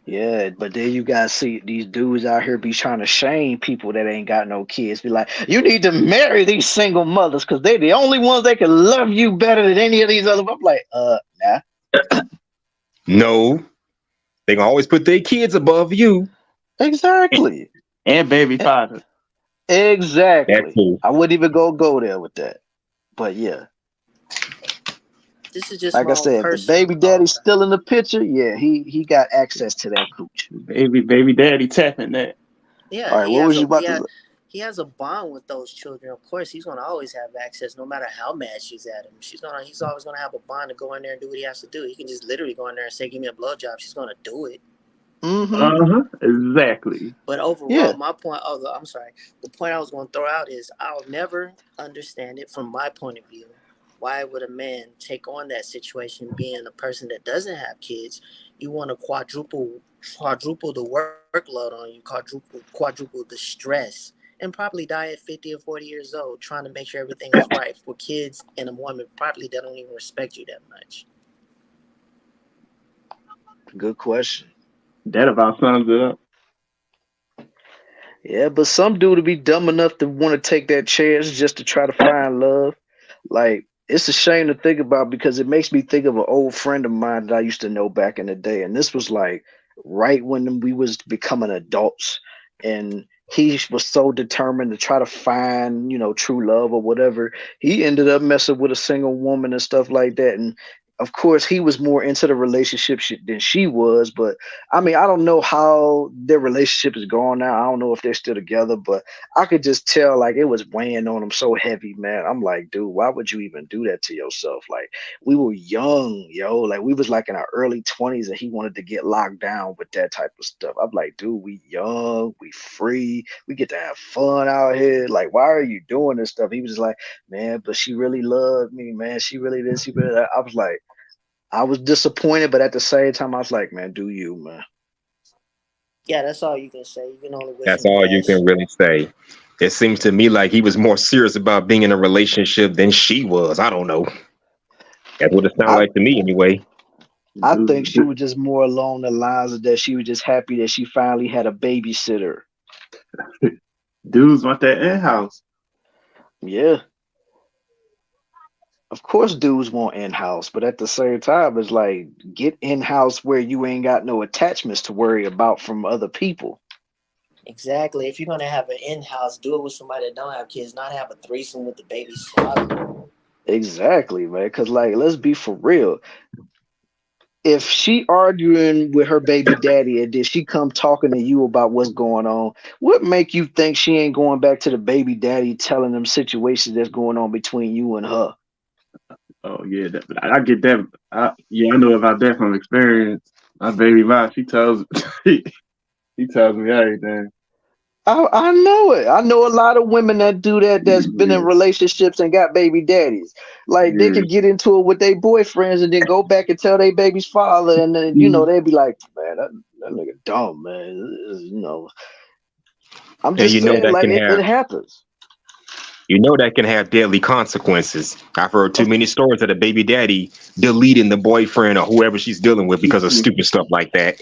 yeah, but then you guys see these dudes out here be trying to shame people that ain't got no kids. Be like, you need to marry these single mothers because they're the only ones that can love you better than any of these other. I'm like, nah. No, they gonna always put their kids above you. Exactly. And baby father. That Exactly. too. I wouldn't even go there with that. But yeah, This is just like my I own said, if the personal. baby daddy's still in the picture, yeah, he got access to that cooch. Baby daddy tapping that. Yeah, All right, what was you about to say? he has a bond with those children. Of course, he's gonna always have access, no matter how mad she's at him. He's always gonna have a bond to go in there and do what he has to do. He can just literally go in there and say, "Give me a blowjob." She's gonna do it. Exactly. But overall, Yeah. my point. Oh, I'm sorry. The point I was going to throw out is I'll never understand it from my point of view. Why would a man take on that situation, being a person that doesn't have kids? You want to quadruple the workload on you, quadruple the stress, and probably die at 50 or 40 years old, trying to make sure everything is right for kids and a woman probably that don't even respect you that much. Good question. That about sums it up. Yeah, but some dude to be dumb enough to want to take that chance just to try to find love. Like, it's a shame to think about because it makes me think of an old friend of mine that I used to know back in the day. And this was like right when we was becoming adults. And he was so determined to try to find, true love or whatever. He ended up messing with a single woman and stuff like that. And of course, he was more into the relationship than she was. But I mean, I don't know how their relationship is going now. I don't know if they're still together, but I could just tell like it was weighing on him so heavy, man. I'm like, dude, why would you even do that to yourself? Like, we were young, yo. Like, we was like in our early 20s and he wanted to get locked down with that type of stuff. I'm like, dude, we young, we free, we get to have fun out here. Like, why are you doing this stuff? He was just like, man, but she really loved me, man. She really did. She really. I was like, I was disappointed, but at the same time, I was like, man, do you, man? Yeah, that's all you can say. You can only wish That's him the all you best. can really say. It seems to me like he was more serious about being in a relationship than she was. I don't know. That's what it sounded like to me anyway. I think she was just more along the lines of that she was just happy that she finally had a babysitter. Dudes want that in-house. Yeah. Of course dudes want in-house, but at the same time, it's like get in-house where you ain't got no attachments to worry about from other people. Exactly. If you're gonna have an in-house, do it with somebody that don't have kids, not have a threesome with the baby's father. Exactly, man. Because like, let's be for real. If she arguing with her baby daddy and then she come talking to you about what's going on, what make you think she ain't going back to the baby daddy telling them situations that's going on between you and her? Oh yeah, I get that. I know about that from experience. My baby mom, she tells me everything. I know it. I know a lot of women that do that. That's been in relationships and got baby daddies. Like they Yeah. could get into it with their boyfriends and then go back and tell their baby's father, and then they'd be like, "Man, that nigga dumb, man." I'm And just saying, like it happens. that can have deadly consequences. I've heard too many stories of the baby daddy deleting the boyfriend or whoever she's dealing with because of stupid stuff like that.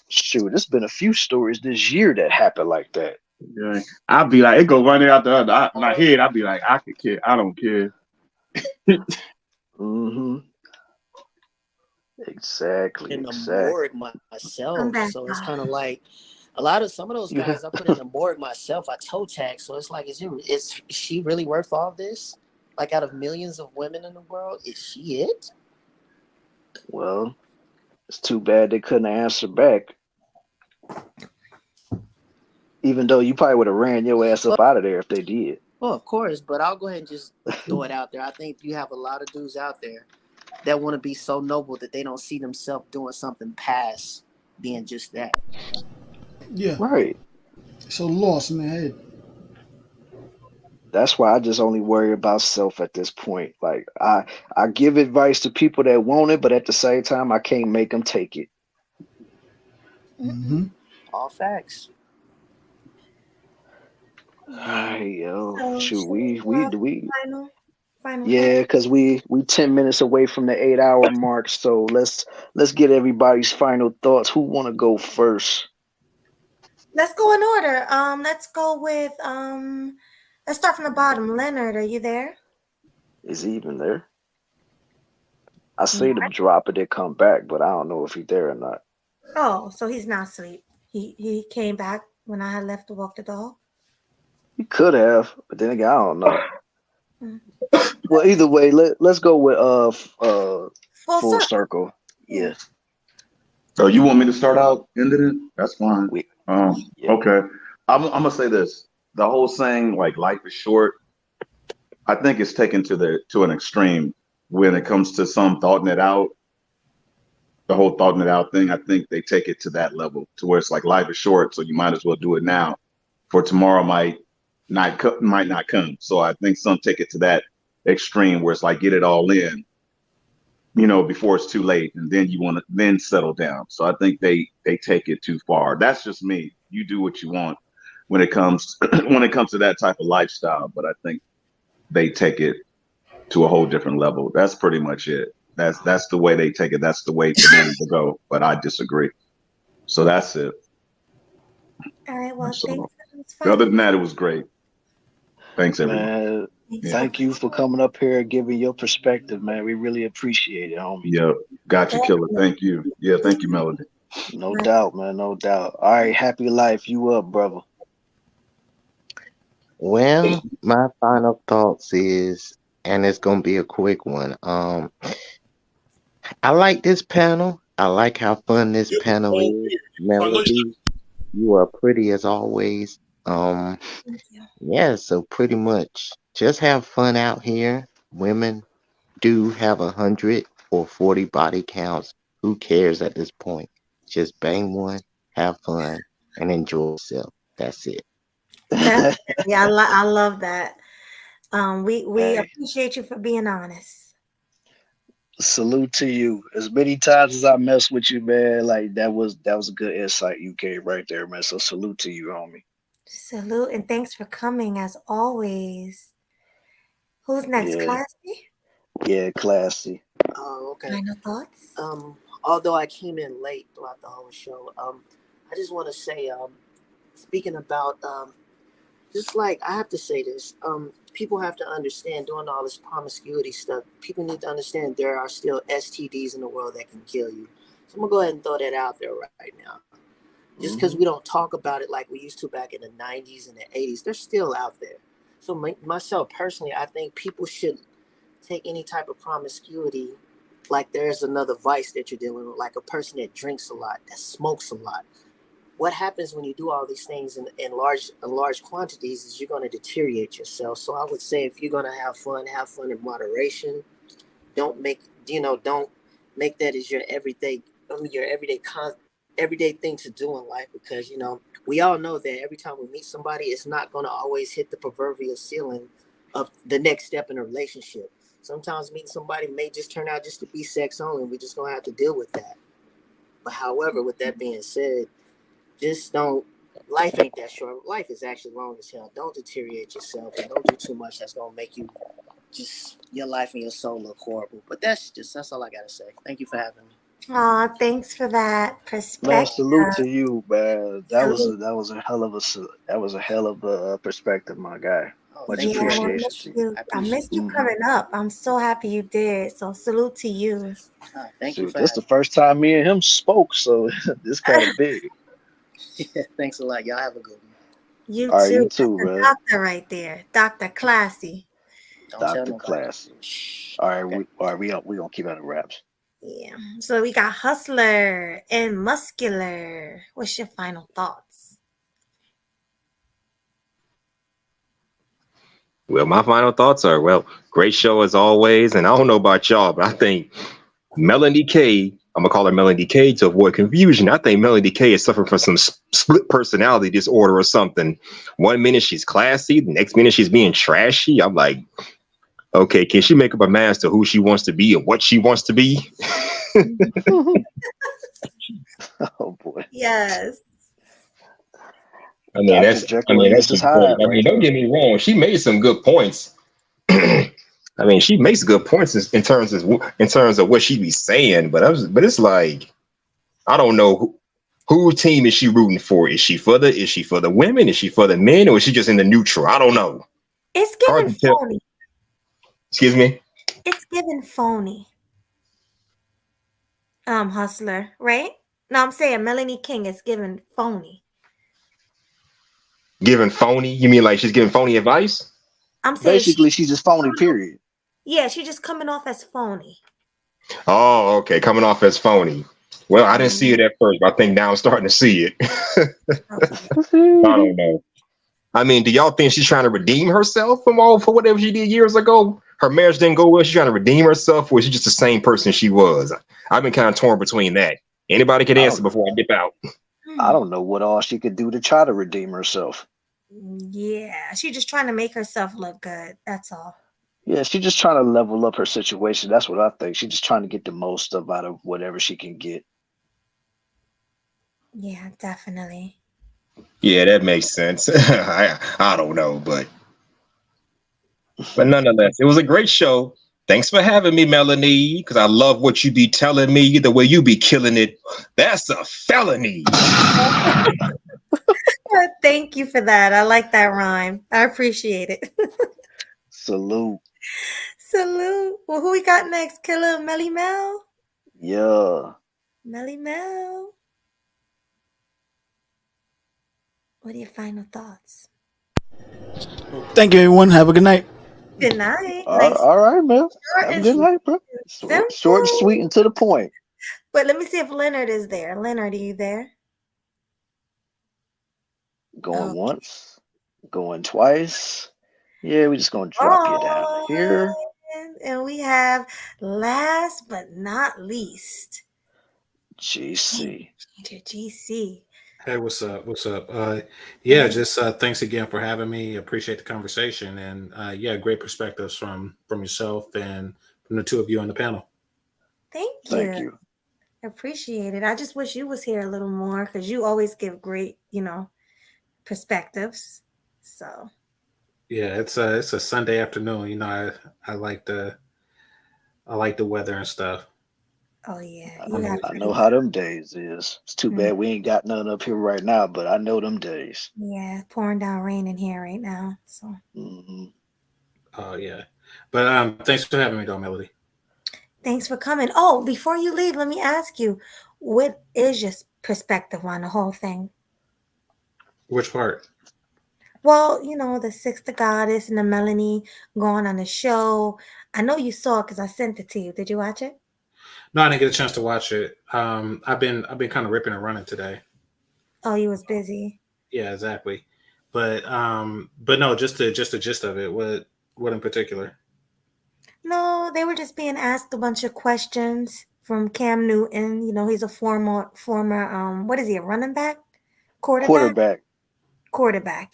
Shoot, there's been a few stories this year that happened like that. Yeah. I'd be like, it go running out the other. My head, I'd be like, I could care. I don't care. Mm-hmm. Exactly. In the morgue myself, so it's kind of like some of those guys I put in the morgue myself. I toe tag, so it's like, is she really worth all this? Like, out of millions of women in the world, is she it? Well, it's too bad they couldn't answer back. Even though you probably would have ran your ass up out of there if they did. Well, of course, but I'll go ahead and just throw it out there. I think you have a lot of dudes out there that want to be so noble that they don't see themselves doing something past being just that. Yeah. Right. So lost in the head. That's why I just only worry about self at this point. Like I give advice to people that want it, but at the same time, I can't make them take it. Mm-hmm. All facts. Hey, yo, So shoot, should we final yeah, because we 10 minutes away from the 8 hour mark. So let's get everybody's final thoughts. Who want to go first? Let's go in order. Let's go with let's start from the bottom. Leonard, are you there? Is he even there? I see them drop it, they come back, but I don't know if he's there or not. Oh, so he's not asleep. He came back when I had left to walk the dog. He could have, but then again, I don't know. Mm. Well, either way, let's go with full circle. circle. Yeah. So you want me to start out ending it? That's fine. Okay. I'm gonna say this. The whole saying, like, life is short, I think it's taken to an extreme when it comes to some thoughting it out. The whole thoughting it out thing, I think they take it to that level, to where it's like, life is short, so you might as well do it now, for tomorrow might not come. So I think some take it to that extreme where it's like, get it all in, before it's too late, and then you want to then settle down. So I think they take it too far. That's just me. You do what you want when it comes to that type of lifestyle, but I think they take it to a whole different level. That's pretty much it. That's the way they take it. That's the way for them to go. But I disagree. So that's it. All right. Well, thanks. Other than that, it was great. Thanks, everyone. Man, thank you for coming up here and giving your perspective, man. We really appreciate it, homie. Yep. Got you, killer. Thank you. Yeah, thank you, Melody. No doubt, man. No doubt. All right, happy life. You up, brother. Well, my final thoughts is, and it's gonna be a quick one. I like this panel. I like how fun this panel is. Melody, you are pretty as always. Yeah, so pretty much just have fun out here. Women do have 100 or 40 body counts. Who cares at this point? Just bang one, have fun, and enjoy yourself. That's it. Yeah, I love that. We appreciate you for being honest. Salute to you. As many times as I mess with you, man, like that was a good insight you gave right there, man. So salute to you, homie. Salute and thanks for coming as always. Who's next? Yeah. Classy? Yeah, classy. Oh, okay. Final thoughts? Although I came in late throughout the whole show, I just want to say, speaking about, just like, I have to say this, people have to understand, doing all this promiscuity stuff, people need to understand there are still STDs in the world that can kill you. So I'm going to go ahead and throw that out there right now. Just because we don't talk about it like we used to back in the 90s and the 80s, they're still out there. So myself personally, I think people should take any type of promiscuity like there's another vice that you're dealing with, like a person that drinks a lot, that smokes a lot. What happens when you do all these things in large quantities is you're going to deteriorate yourself. So I would say, if you're going to have fun in moderation. Don't make that as your everyday everyday thing to do in life, because we all know that every time we meet somebody, it's not going to always hit the proverbial ceiling of the next step in a relationship. Sometimes meeting somebody may just turn out just to be sex only. We just gonna have to deal with that. But however, with that being said, just don't. Life ain't that short. Life is actually long as hell. Don't deteriorate yourself and don't do too much that's gonna make you just your life and your soul look horrible. But that's all I gotta say. Thank you for having me. Aw, thanks for that Man, perspective. salute to you, man. That was Salute. a hell of a perspective, my guy. Much Thank you for Yeah, having me. appreciation to you. I missed you Mhm. coming up. I'm so happy you did. So salute to you. Thank you Shoot, for this the having first time me and him spoke, so this kind of big. me. Thanks a lot. Y'all have a good one. You All right, too. you That's too, the man. doctor right there. Dr. Classy. Don't tell Dr. nobody. Classy. All right, we gonna keep it in wraps. Yeah. So we got Hustler and Muscular. What's your final thoughts? Well, my final thoughts are, well, great show as always. And I don't know about y'all, but I think Melanie K, I'm gonna call her Melanie K to avoid confusion. I think Melanie K is suffering from some split personality disorder or something. One minute she's classy, the next minute she's being trashy. I'm like, okay, can she make up a mind to who she wants to be and what she wants to be? Oh boy. Yes. I mean, Dr. that's Jekyll and that's Mrs. just great. Hyde I right mean, don't there. get me wrong, she made some good points. I mean, she makes good points in terms of what she be saying, but it's like I don't know who team is she rooting for? Is she for the women? Is she for the men? Or is she just in the neutral? I don't know. It's Hard giving to tell. phony. Excuse me. It's giving phony. Hustler, right? No, I'm saying Melanie King is giving phony. Giving phony? You mean like she's giving phony advice? I'm saying Basically, she's just phony, period. she's just coming off as phony. Oh, okay. Coming off as phony. Well, I didn't see it at first, but I think now I'm starting to see it. I don't know. I mean, do y'all think she's trying to redeem herself for whatever she did years ago? Her marriage didn't go well. She's trying to redeem herself, or is she just the same person she was? I've been kind of torn between that. Anybody can I answer don't before I dip out. I don't know what all she could do to try to redeem herself. Yeah, she's just trying to make herself look good. That's all. Yeah, she's just trying to level up her situation. That's what I think. She's just trying to get the most stuff out of whatever she can get. Yeah, definitely. Yeah, that makes sense. I don't know, but nonetheless, it was a great show. Thanks for having me, Melanie, because I love what you be telling me, the way you be killing it. That's a felony. Thank you for that. I like that rhyme. I appreciate it. Salute. Salute. Well, who we got next? Killer Melly Mel? Yeah. Melly Mel. What are your final thoughts? Thank you, everyone. Have a good night. Good night. All right, man. Short Have a and good night, bro. Short and sweet and to the point. But let me see if Leonard is there. Leonard, are you there? Going once, going twice. Yeah, we're just gonna drop you down here. And we have last but not least, GC. GC. Hey, what's up? What's up? Yeah, just thanks again for having me. Appreciate the conversation, and yeah, great perspectives from yourself and from the two of you on the panel. Thank you. I appreciate it. I just wish you was here a little more because you always give great, perspectives. So Yeah, it's a Sunday afternoon. You know, I like the weather and stuff. oh yeah, I know how them days is. It's too bad we ain't got none up here right now, but I know them days. Yeah, it's pouring down rain in here right now. So Oh yeah, but thanks for having me, though, Melody. thanks for coming. Oh, before you leave, let me ask you, what is your perspective on the whole thing? Which part? Well, the Sixth Goddess and the Melanie going on the show. I know you saw it because I sent it to you. Did you watch it? No, I didn't get a chance to watch it. I've been kind of ripping and running today. Oh, you was busy. Yeah, exactly. But no, just the gist of it. What in particular? No, they were just being asked a bunch of questions from Cam Newton. You know, he's a former what is he, a running back? Quarterback,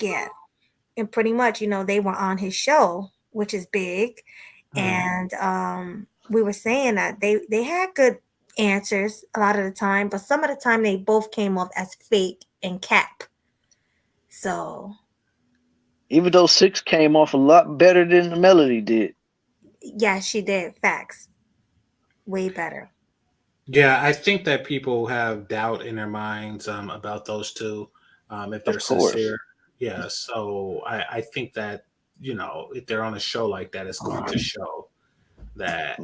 yeah. And pretty much, you know, they were on his show, which is big. And we were saying that they had good answers a lot of the time, but some of the time they both came off as fake and cap. So even though 6 came off a lot better than the Melody did. Yeah, she did. Facts. Way better. Yeah, I think that people have doubt in their minds about those two, if they're sincere. Yeah, so I think that, you know, if they're on a show like that, it's going to show that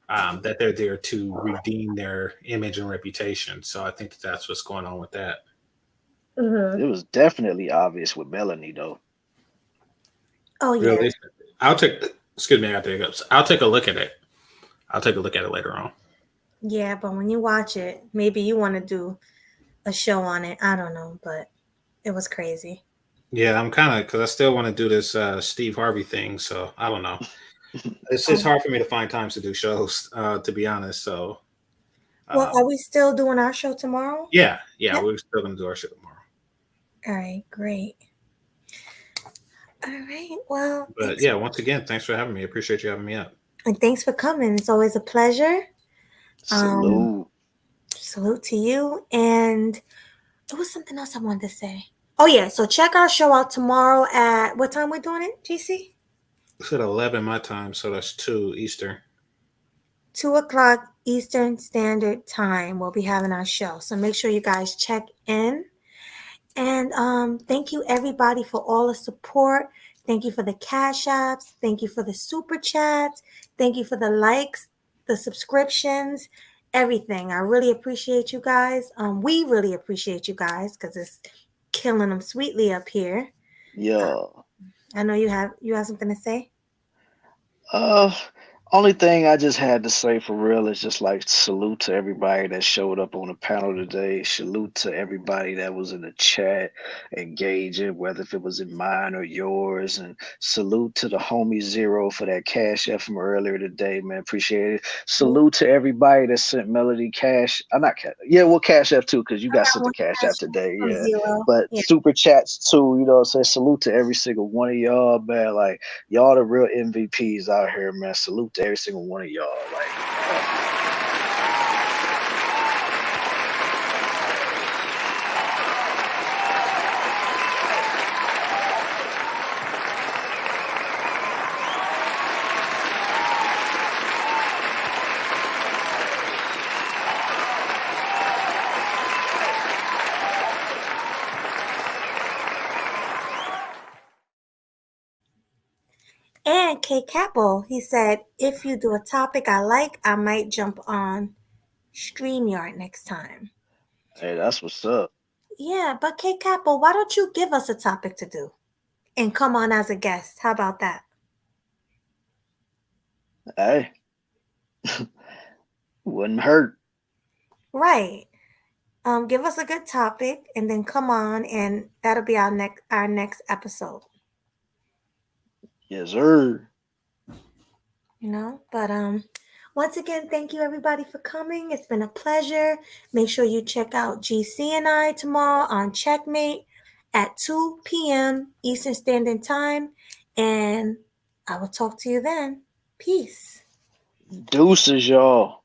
that they're there to redeem their image and reputation. So I think that's what's going on with that. It was definitely obvious with Melanie, though. Oh yeah. Really? Excuse me, I got the hiccups. I'll take a look at it. I'll take a look at it later on. Yeah, but when you watch it, maybe you want to do a show on it. I don't know, but it was crazy. Yeah, I'm kind of, because I still want to do this Steve Harvey thing. So I don't know. It's just hard for me to find times to do shows, to be honest. So. Well, are we still doing our show tomorrow? Yeah, we're still going to do our show tomorrow. All right, great. All right, well. But yeah, once again, thanks for having me. I appreciate you having me up. And thanks for coming. It's always a pleasure. Salute to you. And there was something else I wanted to say. Oh, yeah. So check our show out tomorrow at what time we're doing it, GC? It's at 11 my time, so that's 2 Eastern. 2:00 Eastern Standard Time. We'll be having our show. So make sure you guys check in. And thank you, everybody, for all the support. Thank you for the Cash Apps. Thank you for the Super Chats. Thank you for the likes, the subscriptions, everything. I really appreciate you guys. We really appreciate you guys because it's killing them sweetly up here. Yeah. I know you have something to say. Only thing I just had to say for real is just like salute to everybody that showed up on the panel today. Salute to everybody that was in the chat engaging, whether if it was in mine or yours. And salute to the homie Zero for that cash app from earlier today, man. Appreciate it. Salute to everybody that sent Melody cash. Not cash. Yeah, well, cash app too, because you got sent the cash app today. Yeah. But super chats too, you know what I'm saying? Salute to every single one of y'all, man. Like, y'all the real MVPs out here, man. Salute to every single one of y'all. And K Capo, he said, if you do a topic I like, I might jump on StreamYard next time. Hey, that's what's up. Yeah, but K Capo, why don't you give us a topic to do and come on as a guest? How about that? Hey, wouldn't hurt. Right. Give us a good topic and then come on, and that'll be our next episode. Yes, sir. You know, but once again, thank you everybody for coming. It's been a pleasure. Make sure you check out GC and I tomorrow on Checkmate at 2 p.m. Eastern Standard Time, and I will talk to you then. Peace. Deuces, y'all.